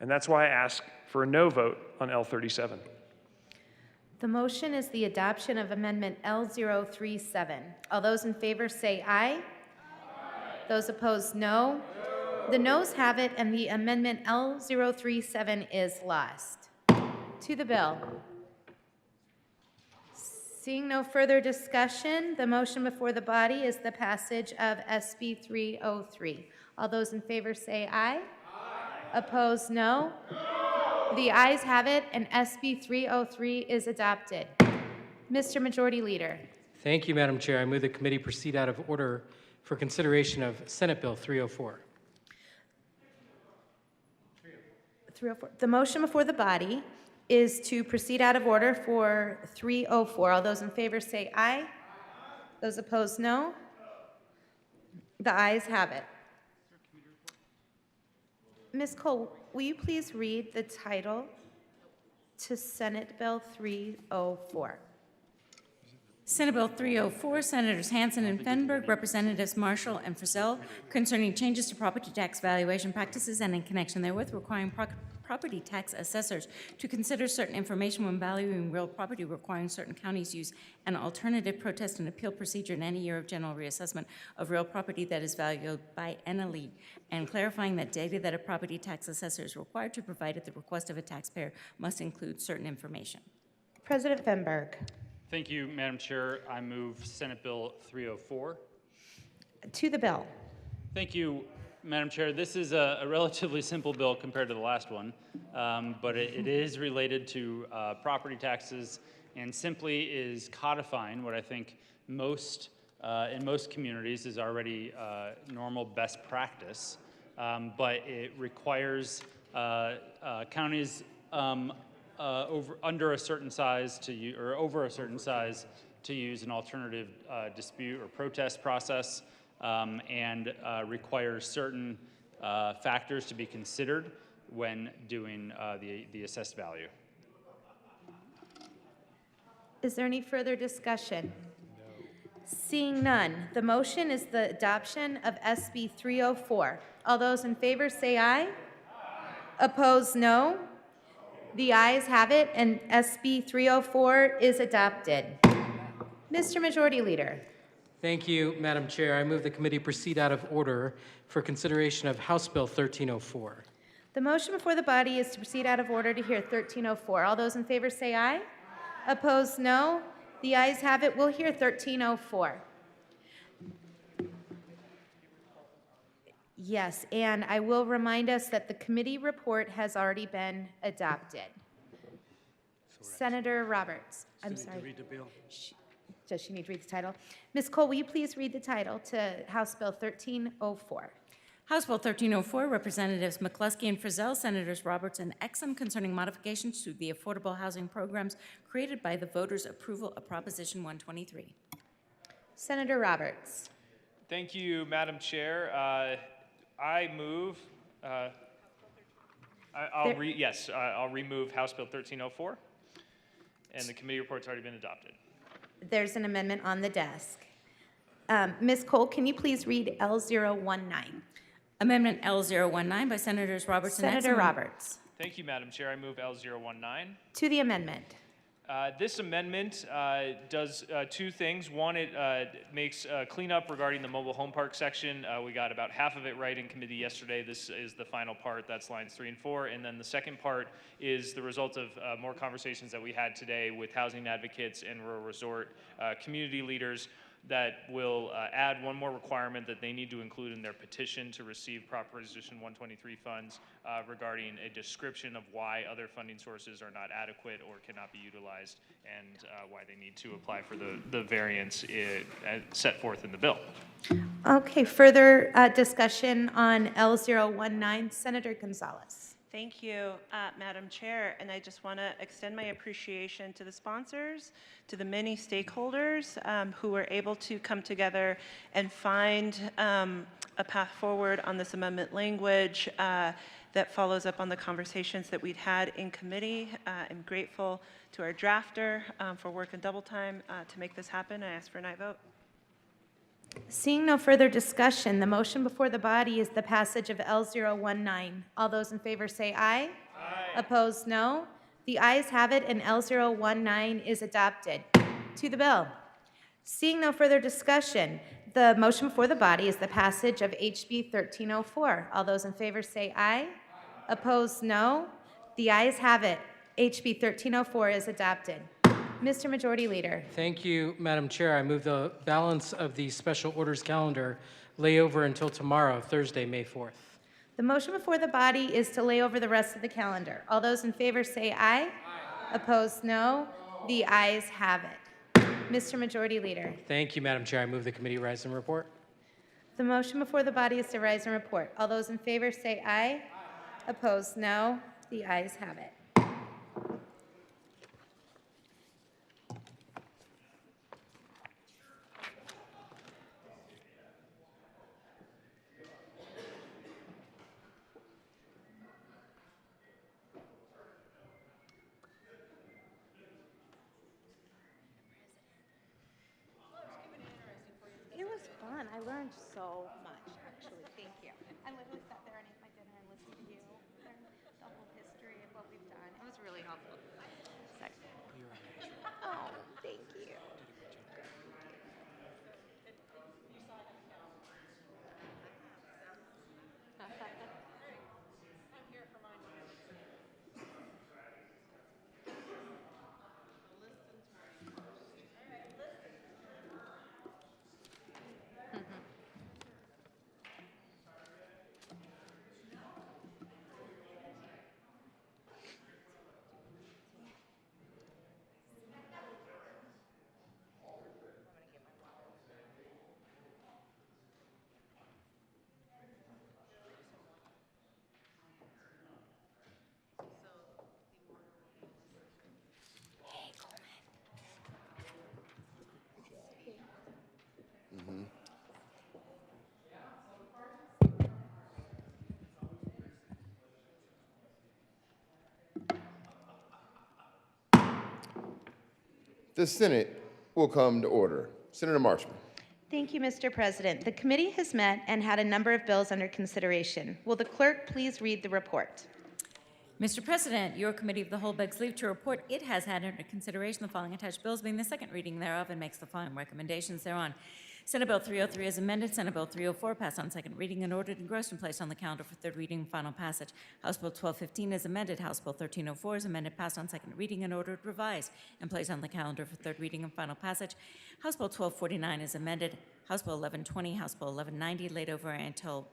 And that's why I ask for a no vote on L37. The motion is the adoption of Amendment L037. All those in favor say aye. Those opposed, no. The noes have it, and the amendment L037 is lost. To the bill. Seeing no further discussion, the motion before the body is the passage of SB 303. All those in favor say aye. Opposed, no. The ayes have it, and SB 303 is adopted. Mr. Majority Leader. Thank you, Madam Chair. I move the committee proceed out of order for consideration of Senate Bill 304. 304. The motion before the body is to proceed out of order for 304. All those in favor say aye. Those opposed, no. The ayes have it. Ms. Cole, will you please read the title to Senate Bill 304? Senate Bill 304, Senators Hansen and Fenberg, Representatives Marshall and Frizzell, concerning changes to property tax valuation practices and in connection therewith requiring property tax assessors to consider certain information when valuing real property, requiring certain counties use an alternative protest and appeal procedure in any year of general reassessment of real property that is valued by NLE, and clarifying that data that a property tax assessor is required to provide at the request of a taxpayer must include certain information. President Fenberg. Thank you, Madam Chair. I move Senate Bill 304. To the bill. Thank you, Madam Chair. This is a relatively simple bill compared to the last one, but it is related to property taxes and simply is codifying what I think in most communities is already normal best practice, but it requires counties under a certain size or over a certain size to use an alternative dispute or protest process, and requires certain factors to be considered when doing the assessed value. Is there any further discussion? Seeing none, the motion is the adoption of SB 304. All those in favor say aye. Opposed, no. The ayes have it, and SB 304 is adopted. Mr. Majority Leader. Thank you, Madam Chair. I move the committee proceed out of order for consideration of House Bill 1304. The motion before the body is to proceed out of order to hear 1304. All those in favor say aye. Opposed, no. The ayes have it. We'll hear 1304. Yes, and I will remind us that the committee report has already been adopted. Senator Roberts, I'm sorry. Read the bill. Does she need to read the title? Ms. Cole, will you please read the title to House Bill 1304? House Bill 1304, Representatives McCluskey and Frizzell, Senators Roberts and Exum, concerning modifications to the affordable housing programs created by the voters' approval of Proposition 123. Senator Roberts. Thank you, Madam Chair. I move, I'll remove House Bill 1304, and the committee report's already been adopted. There's an amendment on the desk. Ms. Cole, can you please read L019? Amendment L019 by Senators Roberts and Exum. Senator Roberts. Thank you, Madam Chair. I move L019. To the amendment. This amendment does two things. One, it makes cleanup regarding the mobile home park section. We got about half of it right in committee yesterday. This is the final part. That's lines 3 and 4. And then the second part is the result of more conversations that we had today with housing advocates and rural resort community leaders that will add one more requirement that they need to include in their petition to receive Proposition 123 funds regarding a description of why other funding sources are not adequate or cannot be utilized, and why they need to apply for the variance set forth in the bill. Okay, further discussion on L019. Senator Gonzalez. Thank you, Madam Chair, and I just want to extend my appreciation to the sponsors, to the many stakeholders who were able to come together and find a path forward on this amendment language that follows up on the conversations that we'd had in committee. I'm grateful to our drafter for working double time to make this happen. I ask for an aye vote. Seeing no further discussion, the motion before the body is the passage of L019. All those in favor say aye. Aye. Opposed, no. The ayes have it, and L019 is adopted. To the bill. Seeing no further discussion, the motion before the body is the passage of HB 1304. All those in favor say aye. Aye. Opposed, no. The ayes have it. HB 1304 is adopted. Mr. Majority Leader. Thank you, Madam Chair. I move the balance of the special orders calendar lay over until tomorrow, Thursday, May 4th. The motion before the body is to lay over the rest of the calendar. All those in favor say aye. Aye. Opposed, no. The ayes have it. Mr. Majority Leader. Thank you, Madam Chair. I move the committee rise and report. The motion before the body is to rise and report. All those in favor say aye. Aye. Opposed, no. The ayes have it. It was fun. I learned so much, actually. Thank you. I literally sat there and ate my dinner and listened to you learn the whole history of what we've done. It was really helpful. Oh, thank you. The Senate will come to order. Senator Marchman. Thank you, Mr. President. The committee has met and had a number of bills under consideration. Will the clerk please read the report? Mr. President, your committee of the whole begs leave to report it has had under consideration the following attached bills, being the second reading thereof, and makes the following recommendations thereon. Senate Bill 303 is amended. Senate Bill 304 passed on second reading and ordered engrossed and placed on the calendar for third reading and final passage. House Bill 1215 is amended. House Bill 1304 is amended, passed on second reading and ordered revised and placed on the calendar for third reading and final passage. House Bill 1249 is amended. House Bill 1120, House Bill 1190 laid over until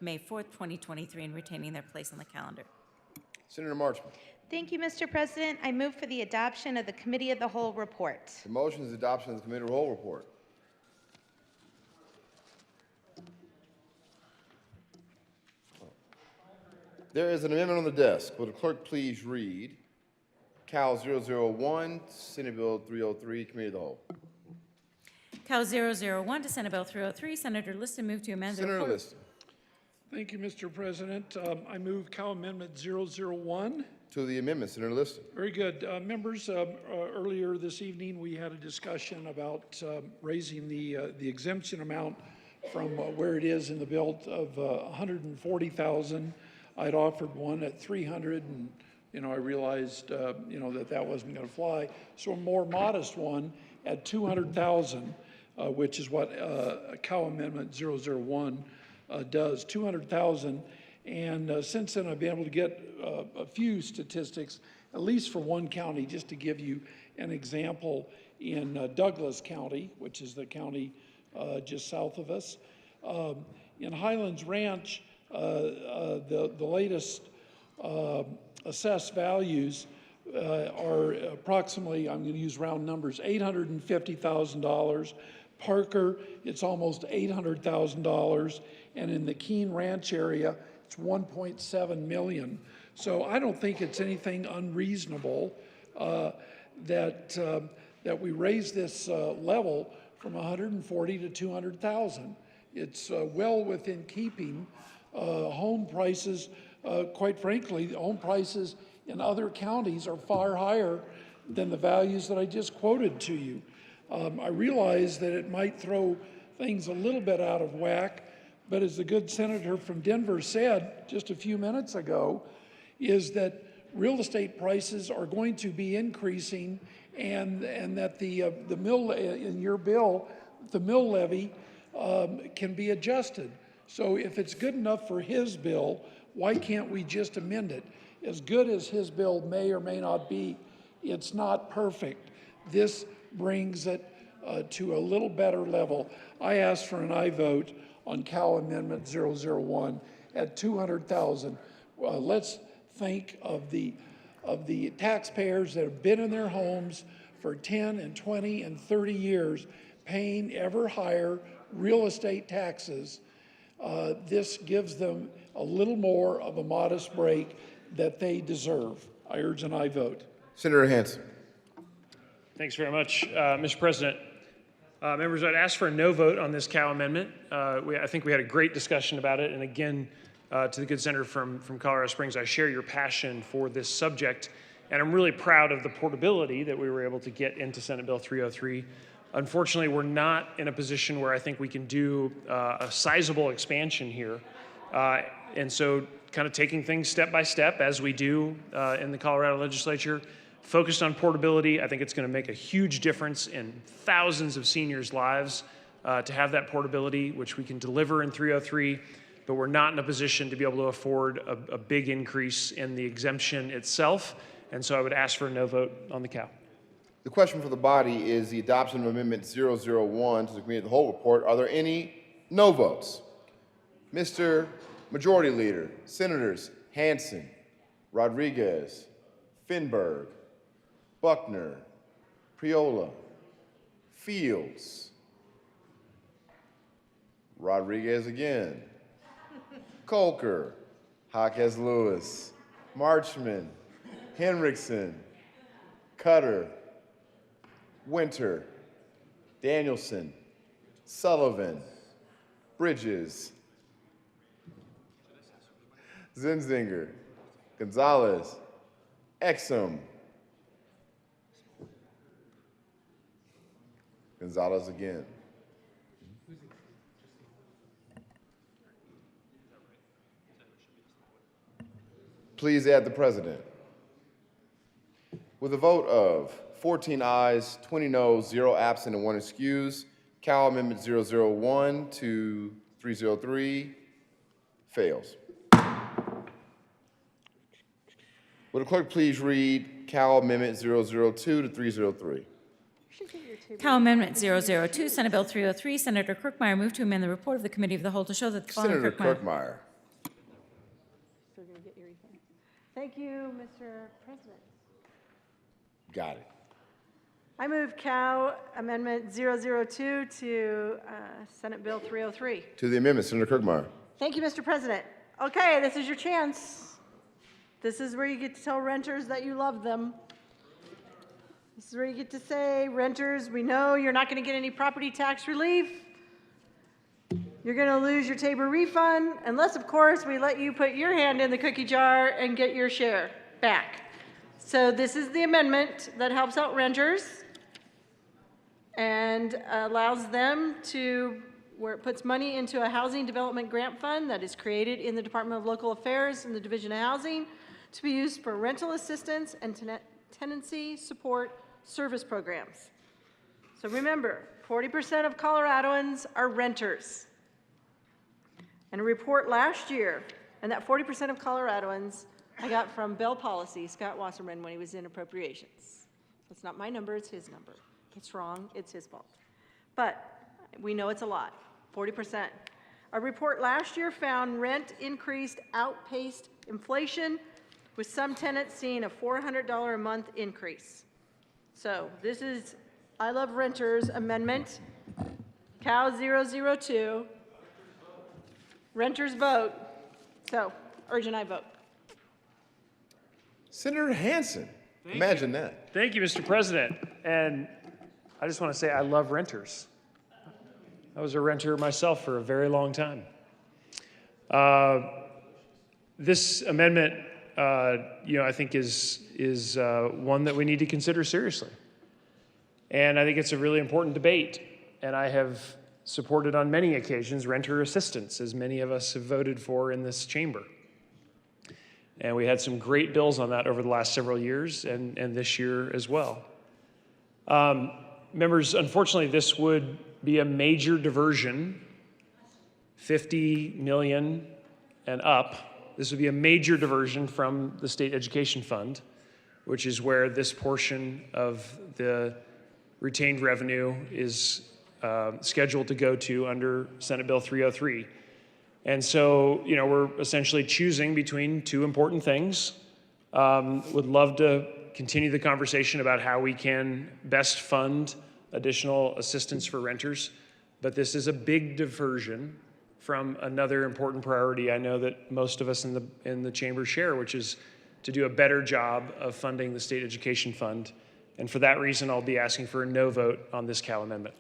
May 4th, 2023, and retaining their place on the calendar. Senator Marchman. Thank you, Mr. President. I move for the adoption of the committee of the whole report. The motion is adoption of the committee of the whole report. There is an amendment on the desk. Will the clerk please read Cal 001, Senate Bill 303, Committee of the Whole. Cal 001 to Senate Bill 303. Senator Liston moved to amend the report. Senator Liston. Thank you, Mr. President. I move Cal Amendment 001. To the amendment, Senator Liston. Very good. Members, earlier this evening, we had a discussion about raising the exemption amount from where it is in the bill of $140,000. I'd offered one at $300,000, and I realized that wasn't going to fly. So a more modest one at $200,000, which is what Cal Amendment 001 does. $200,000, and since then I've been able to get a few statistics, at least for one county, just to give you an example. In Douglas County, which is the county just south of us, in Highlands Ranch. The latest assessed values are approximately, I'm going to use round numbers, $850,000. Parker, it's almost $800,000. And in the Keene Ranch area, it's $1.7 million. So I don't think it's anything unreasonable that we raise this level from $140,000 to $200,000. It's well within keeping. Home prices, quite frankly, home prices in other counties are far higher than the values that I just quoted to you. I realize that it might throw things a little bit out of whack, but as the good senator from Denver said just a few minutes ago, is that real estate prices are going to be increasing, and that the mill in your bill, the mill levy, can be adjusted. So if it's good enough for his bill, why can't we just amend it? As good as his bill may or may not be, it's not perfect. This brings it to a little better level. I ask for an aye vote on Cal Amendment 001 at $200,000. Let's think of the taxpayers that have been in their homes for 10 and 20 and 30 years, paying ever higher real estate taxes. This gives them a little more of a modest break that they deserve. I urge an aye vote. Senator Hansen. Thanks very much, Mr. President. Members, I'd ask for a no vote on this Cal amendment. I think we had a great discussion about it, and again, to the good senator from Colorado Springs, I share your passion for this subject, and I'm really proud of the portability that we were able to get into Senate Bill 303. Unfortunately, we're not in a position where I think we can do a sizable expansion here. And so kind of taking things step by step, as we do in the Colorado legislature, focused on portability. I think it's going to make a huge difference in thousands of seniors' lives to have that portability, which we can deliver in 303, but we're not in a position to be able to afford a big increase in the exemption itself. And so I would ask for a no vote on the Cal. The question for the body is the adoption of Amendment 001 to the Committee of the Whole report. Are there any no votes? Mr. Majority Leader, Senators Hansen, Rodriguez, Finberg, Buckner, Priola, Fields, Rodriguez again, Colker, Jaquez Lewis, Marchman, Henriksen, Cutter, Winter, Danielson, Sullivan, Bridges, Zinzinger, Gonzalez, Exum, Gonzalez again. Please add the president. With a vote of 14 ayes, 20 noes, 0 absent, and 1 excused, Cal Amendment 001 to 303 fails. Would the clerk please read Cal Amendment 002 to 303? Cal Amendment 002, Senate Bill 303. Senator Kirkmeyer moved to amend the report of the Committee of the Whole to show that the following Senator Kirkmeyer. Still gonna get your refund. Thank you, Mr. President. Got it. I move Cow Amendment 002 to Senate Bill 303. To the amendment, Senator Kirkmeyer. Thank you, Mr. President. Okay, this is your chance. This is where you get to tell renters that you love them. This is where you get to say, renters, we know you're not going to get any property tax relief. You're going to lose your Tabor refund, unless, of course, we let you put your hand in the cookie jar and get your share back. So this is the amendment that helps out renters and allows them to, where it puts money into a housing development grant fund that is created in the Department of Local Affairs and the Division of Housing to be used for rental assistance and tenancy support service programs. So remember, 40% of Coloradoans are renters. And a report last year, and that 40% of Coloradoans I got from Bell Policy, Scott Wasserman, when he was in appropriations. It's not my number, it's his number. It's wrong, it's his fault. But we know it's a lot, 40%. A report last year found rent increased outpaced inflation, with some tenants seeing a $400 a month increase. So this is I Love Renters Amendment, Cal 002. Renters vote. So urge and I vote. Senator Hansen. Imagine that. Thank you, Mr. President. And I just want to say I love renters. I was a renter myself for a very long time. This amendment, I think is one that we need to consider seriously. And I think it's a really important debate. And I have supported on many occasions renter assistance, as many of us have voted for in this chamber. And we had some great bills on that over the last several years and this year as well. Members, unfortunately, this would be a major diversion, 50 million and up. This would be a major diversion from the State Education Fund, which is where this portion of the retained revenue is scheduled to go to under Senate Bill 303. And so, we're essentially choosing between two important things. Would love to continue the conversation about how we can best fund additional assistance for renters, but this is a big diversion from another important priority I know that most of us in the chamber share, which is to do a better job of funding the State Education Fund. And for that reason, I'll be asking for a no vote on this Cal amendment.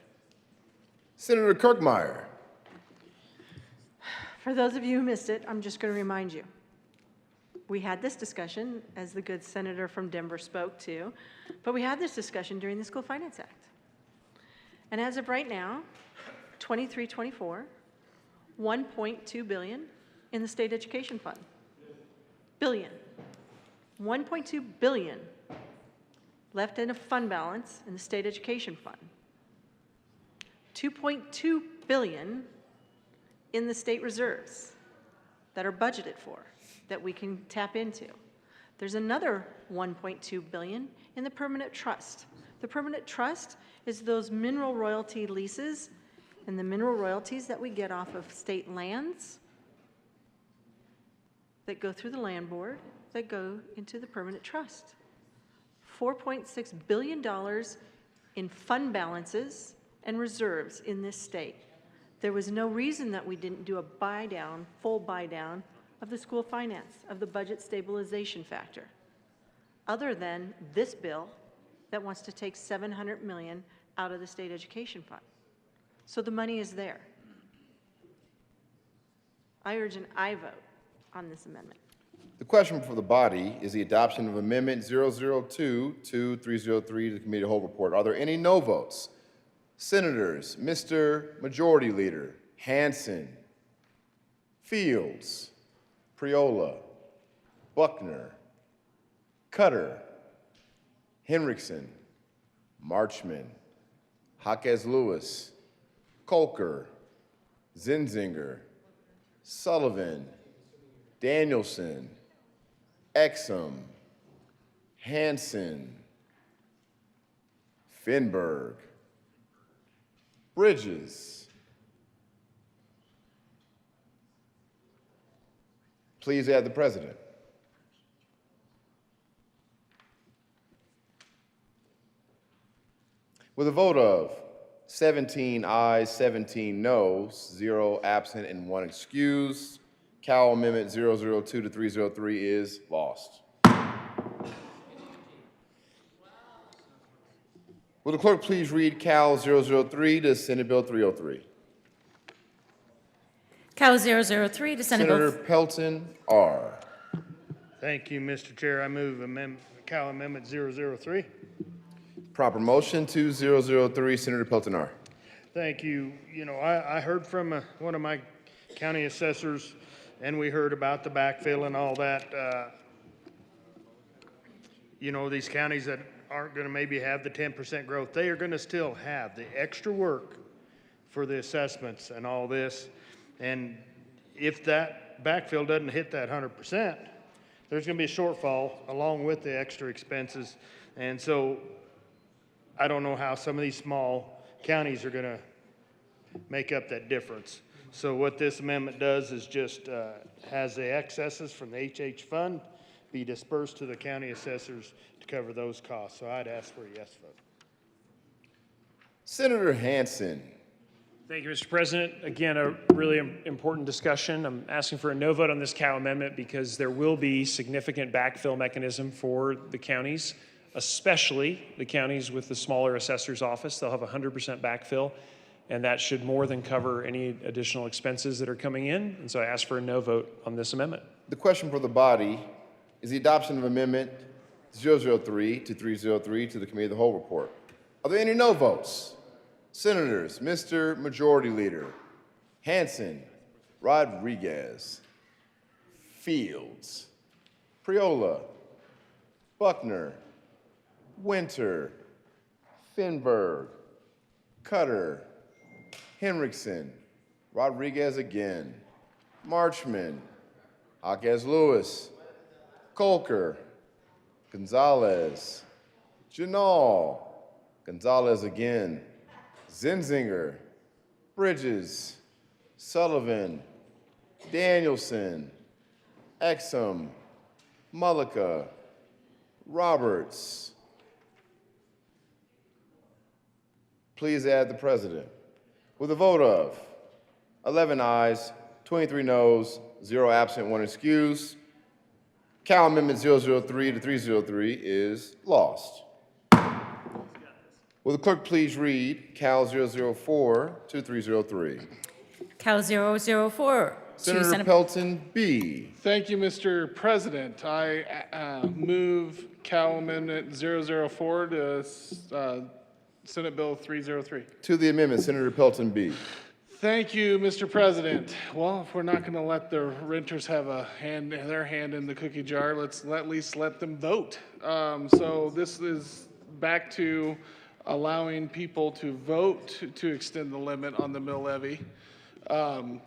Senator Kirkmeyer. For those of you who missed it, I'm just going to remind you. We had this discussion, as the good senator from Denver spoke to, but we had this discussion during the School Finance Act. And as of right now, 23-24, $1.2 billion in the State Education Fund. Billion. $1.2 billion left in a fund balance in the State Education Fund. $2.2 billion in the state reserves that are budgeted for, that we can tap into. There's another $1.2 billion in the permanent trust. The permanent trust is those mineral royalty leases and the mineral royalties that we get off of state lands that go through the land board, that go into the permanent trust. $4.6 billion in fund balances and reserves in this state. There was no reason that we didn't do a buy down, full buy down of the school finance, of the budget stabilization factor, other than this bill that wants to take $700 million out of the State Education Fund. So the money is there. I urge an aye vote on this amendment. The question for the body is the adoption of Amendment 002 to 303 to the Committee of the Whole report. Are there any no votes? Senators, Mr. Majority Leader Hansen, Fields, Priola, Buckner, Cutter, Henriksen, Marchman, Jaquez Lewis, Kolker, Zinzinger, Sullivan, Danielson, Exum, Hansen, Finberg, Bridges. Please add the president. With a vote of 17 ayes, 17 noes, 0 absent, and 1 excused, Cal Amendment 002 to 303 is lost. Will the clerk please read Cal 003 to Senate Bill 303? Cal 003 to Senate Senator Bill. Pelton, R. Thank you, Mr. Chair. I move Cal Amendment 003. Proper motion to 003, Senator Pelton, R. Thank you. You know, I heard from one of my county assessors, and we heard about the backfill and all that. You know, these counties that aren't going to maybe have the 10% growth, they are going to still have the extra work for the assessments and all this. And if that backfill doesn't hit that 100%, there's going to be a shortfall along with the extra expenses. And so I don't know how some of these small counties are going to make up that difference. So what this amendment does is just has the excesses from the HH fund be dispersed to the county assessors to cover those costs. So I'd ask for a yes vote. Senator Hansen. Thank you, Mr. President. Again, a really important discussion. I'm asking for a no vote on this Cal amendment because there will be significant backfill mechanism for the counties, especially the counties with the smaller assessor's office. They'll have 100% backfill, and that should more than cover any additional expenses that are coming in. And so I ask for a no vote on this amendment. The question for the body is the adoption of Amendment 003 to 303 to the Committee of the Whole report. Are there any no votes? Senators, Mr. Majority Leader Hansen, Rodriguez, Fields, Priola, Buckner, Winter, Finberg, Cutter, Henriksen, Rodriguez again, Marchman, Jaquez Lewis, Kolker, Gonzalez, Janal, Gonzalez again, Zinzinger, Bridges, Sullivan, Danielson, Exum, Mullica, Roberts. Please add the president. With a vote of 11 ayes, 23 noes, 0 absent, 1 excused, Cal Amendment 003 to 303 is lost. Will the clerk please read Cal 004 to 303? Cal 004 to Senator Senate. Pelton, B. Thank you, Mr. President. I move Cal Amendment 004 to Senate Bill 303. To the amendment, Senator Pelton, B. Thank you, Mr. President. Well, if we're not going to let the renters have their hand in the cookie jar, let's at least let them vote. So this is back to allowing people to vote to extend the limit on the mill levy. And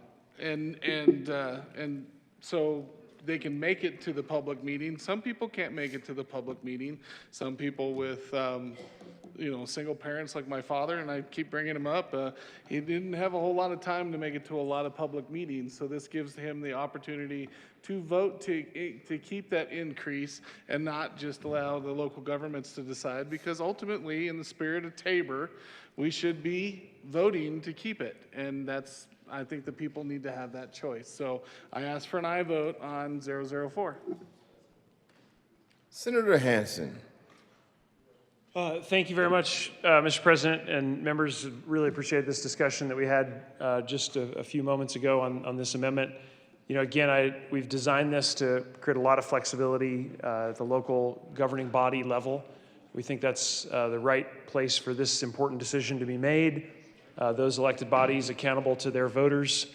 so they can make it to the public meeting. Some people can't make it to the public meeting. Some people with, single parents like my father, and I keep bringing him up, he didn't have a whole lot of time to make it to a lot of public meetings. So this gives him the opportunity to vote to keep that increase and not just allow the local governments to decide, because ultimately, in the spirit of Tabor, we should be voting to keep it. And I think the people need to have that choice. So I ask for an aye vote on 004. Senator Hansen. Thank you very much, Mr. President and members. Really appreciate this discussion that we had just a few moments ago on this amendment. Again, we've designed this to create a lot of flexibility at the local governing body level. We think that's the right place for this important decision to be made. Those elected bodies accountable to their voters.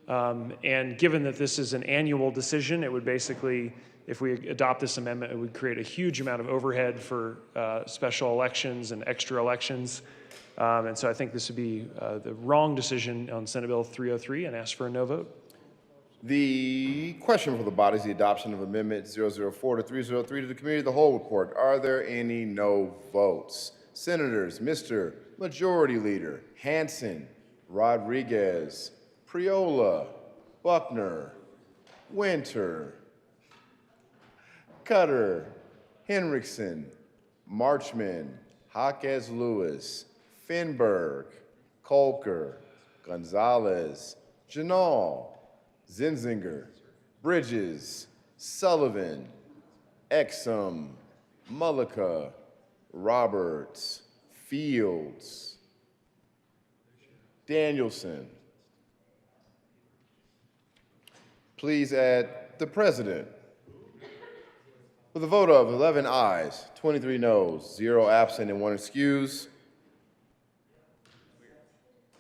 And given that this is an annual decision, it would basically, if we adopt this amendment, it would create a huge amount of overhead for special elections and extra elections. And so I think this would be the wrong decision on Senate Bill 303 and ask for a no vote. The question for the body is the adoption of Amendment 004 to 303 to the Committee of the Whole report. Are there any no votes? Senators, Mr. Majority Leader Hansen, Rodriguez, Priola, Buckner, Winter, Cutter, Henriksen, Marchman, Jaquez Lewis, Finberg, Kolker, Gonzalez, Janal, Zinzinger, Bridges, Sullivan, Exum, Mullica, Roberts, Fields, Danielson. Please add the president. With a vote of 11 ayes, 23 noes, 0 absent, and 1 excuse,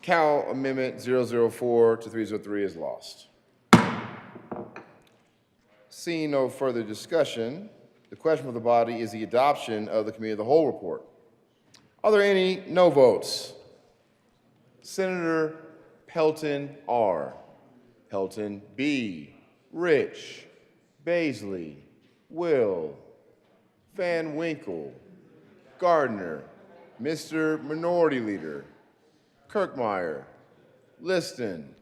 Cal Amendment 004 to 303 is lost. Seeing no further discussion, the question for the body is the adoption of the Committee of the Whole report. Are there any no votes? Senator Pelton R. Pelton B. Rich, Baisley, Will, Van Winkle, Gardner, Mr. Minority Leader, Kirkmeyer, Liston.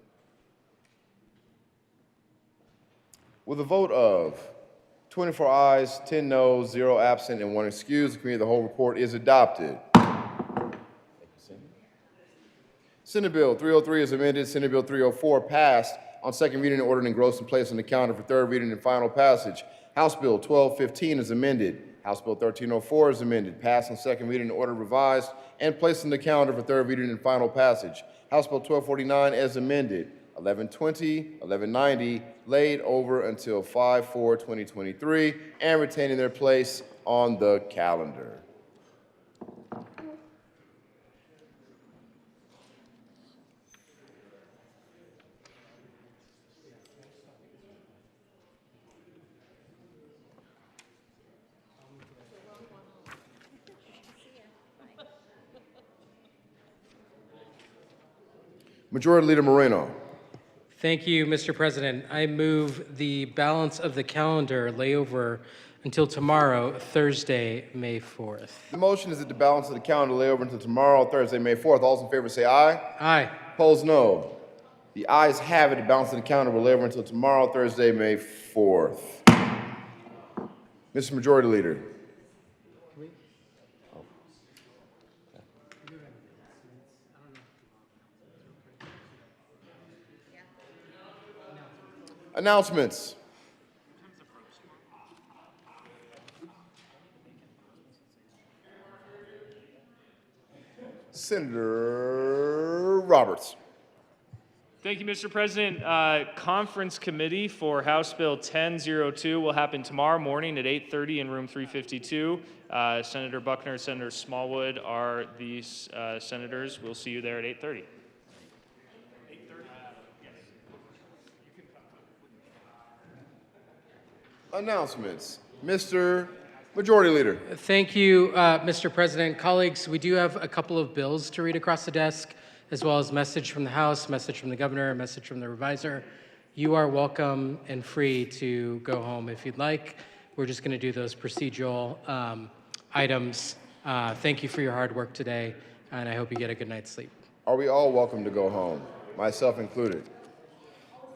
With a vote of 24 ayes, 10 noes, 0 absent, and 1 excused, the Committee of the Whole report is adopted. Senate Bill 303 is amended. Senate Bill 304 passed on second reading and ordered engrossed and placed on the calendar for third reading and final passage. House Bill 1215 is amended. House Bill 1304 is amended, passed on second reading and ordered revised and placed on the calendar for third reading and final passage. House Bill 1249 as amended. 1120, 1190 laid over until 5/4/2023 and retaining their place on the calendar. Majority Leader Moreno. Thank you, Mr. President. I move the balance of the calendar lay over until tomorrow, Thursday, May 4th. The motion is that the balance of the calendar lay over until tomorrow, Thursday, May 4th. All those in favor say aye. Aye. Opposed, no. The ayes have it. The balance of the calendar will lay over until tomorrow, Thursday, May 4th. Mr. Majority Leader. Announcements. Senator Roberts. Thank you, Mr. President. Conference committee for House Bill 1002 will happen tomorrow morning at 8:30 in room 352. Senator Buckner, Senator Smallwood are these senators. We'll see you there at 8:30. Announcements. Mr. Majority Leader. Thank you, Mr. President. Colleagues, we do have a couple of bills to read across the desk, as well as message from the House, message from the governor, a message from the revisor. You are welcome and free to go home if you'd like. We're just going to do those procedural items. Thank you for your hard work today, and I hope you get a good night's sleep. Are we all welcome to go home, myself included?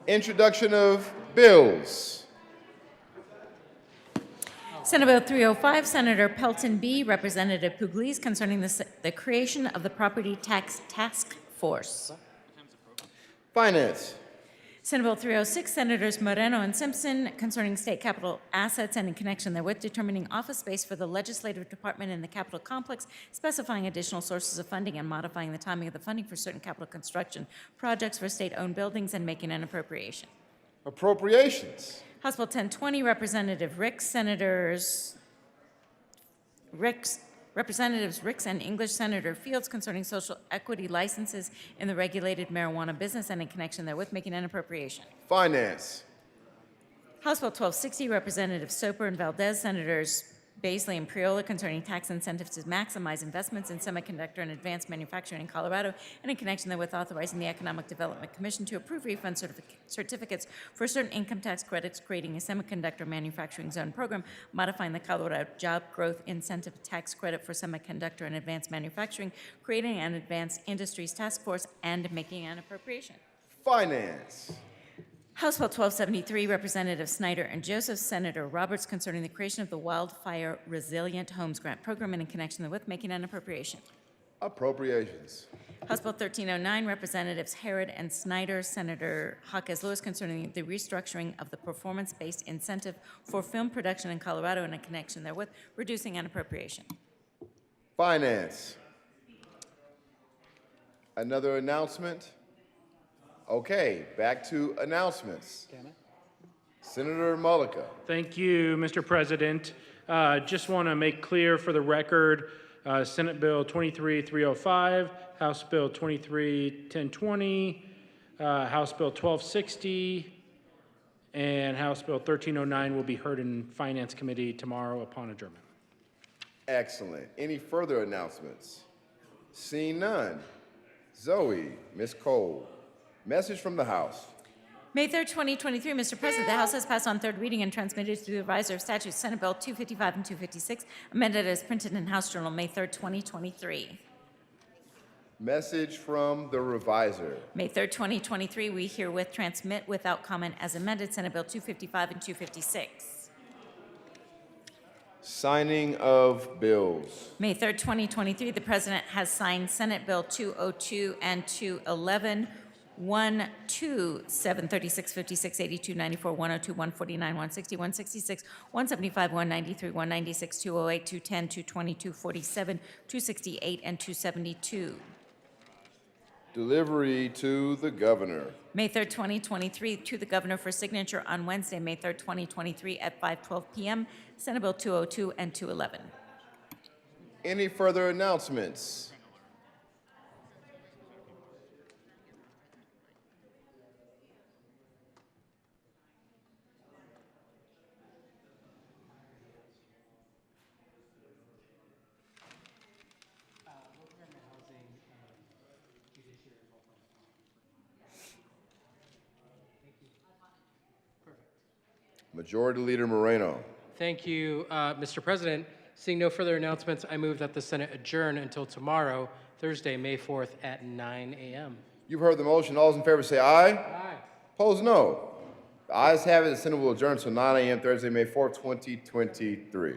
Introduction of bills. Senate Bill 305, Senator Pelton B., Representative Pugliese, concerning the creation of the Property Tax Task Force. Finance. Senate Bill 306, Senators Moreno and Simpson, concerning state capital assets and in connection therewith determining office space for the legislative department in the Capitol complex, specifying additional sources of funding and modifying the timing of the funding for certain capital construction projects for state-owned buildings and making an appropriation. Appropriations. House Bill 1020, Representative Ricks, Senators Ricks, Representatives Ricks and English, Senator Fields, concerning social equity licenses in the regulated marijuana business and in connection therewith making an appropriation. Finance. House Bill 1260, Representatives Soper and Valdez, Senators Baisley and Priola, concerning tax incentives to maximize investments in semiconductor and advanced manufacturing in Colorado, and in connection therewith authorizing the Economic Development Commission to approve refund certificates for certain income tax credits, creating a semiconductor manufacturing zone program, modifying the Colorado Job Growth Incentive Tax Credit for semiconductor and advanced manufacturing, creating an advanced industries task force, and making an appropriation. Finance. House Bill 1273, Representative Snyder and Joseph, Senator Roberts, concerning the creation of the Wildfire Resilient Homes Grant Program and in connection therewith making an appropriation. Appropriations. House Bill 1309, Representatives Herod and Snyder, Senator Hawkes Lewis, concerning the restructuring of the performance-based incentive for film production in Colorado and in connection therewith reducing an appropriation. Finance. Another announcement? Okay, back to announcements. Senator Mullica. Thank you, Mr. President. Just want to make clear for the record, Senate Bill 23305, House Bill 23120, House Bill 1260, and House Bill 1309 will be heard in Finance Committee tomorrow upon adjournment. Excellent. Any further announcements? Seeing none. Zoe, Ms. Cole. Message from the House. May 3rd, 2023, Mr. President, the House has passed on third reading and transmitted to the Advisor of Statutes Senate Bill 255 and 256, amended as printed in House Journal, May 3rd, 2023. Message from the Revisor. May 3rd, 2023, we herewith transmit without comment as amended Senate Bill 255 and 256. Signing of bills. May 3rd, 2023, the President has signed Senate Bill 202 and 211, 1, 2, 7, 36, 56, 82, 94, 102, 149, 160, 166, 175, 193, 196, 208, 210, 220, 247, 268, and 272. Delivery to the Governor. May 3rd, 2023, to the Governor for signature on Wednesday, May 3rd, 2023, at 5:12 p.m., Senate Bill 202 and 211. Any further announcements? Majority Leader Moreno. Thank you, Mr. President. Seeing no further announcements, I move that the Senate adjourn until tomorrow, Thursday, May 4th at 9 a.m. You've heard the motion. All those in favor say aye. Aye. Opposed, no. The ayes have it. The Senate will adjourn until 9 a.m. Thursday, May 4th, 2023.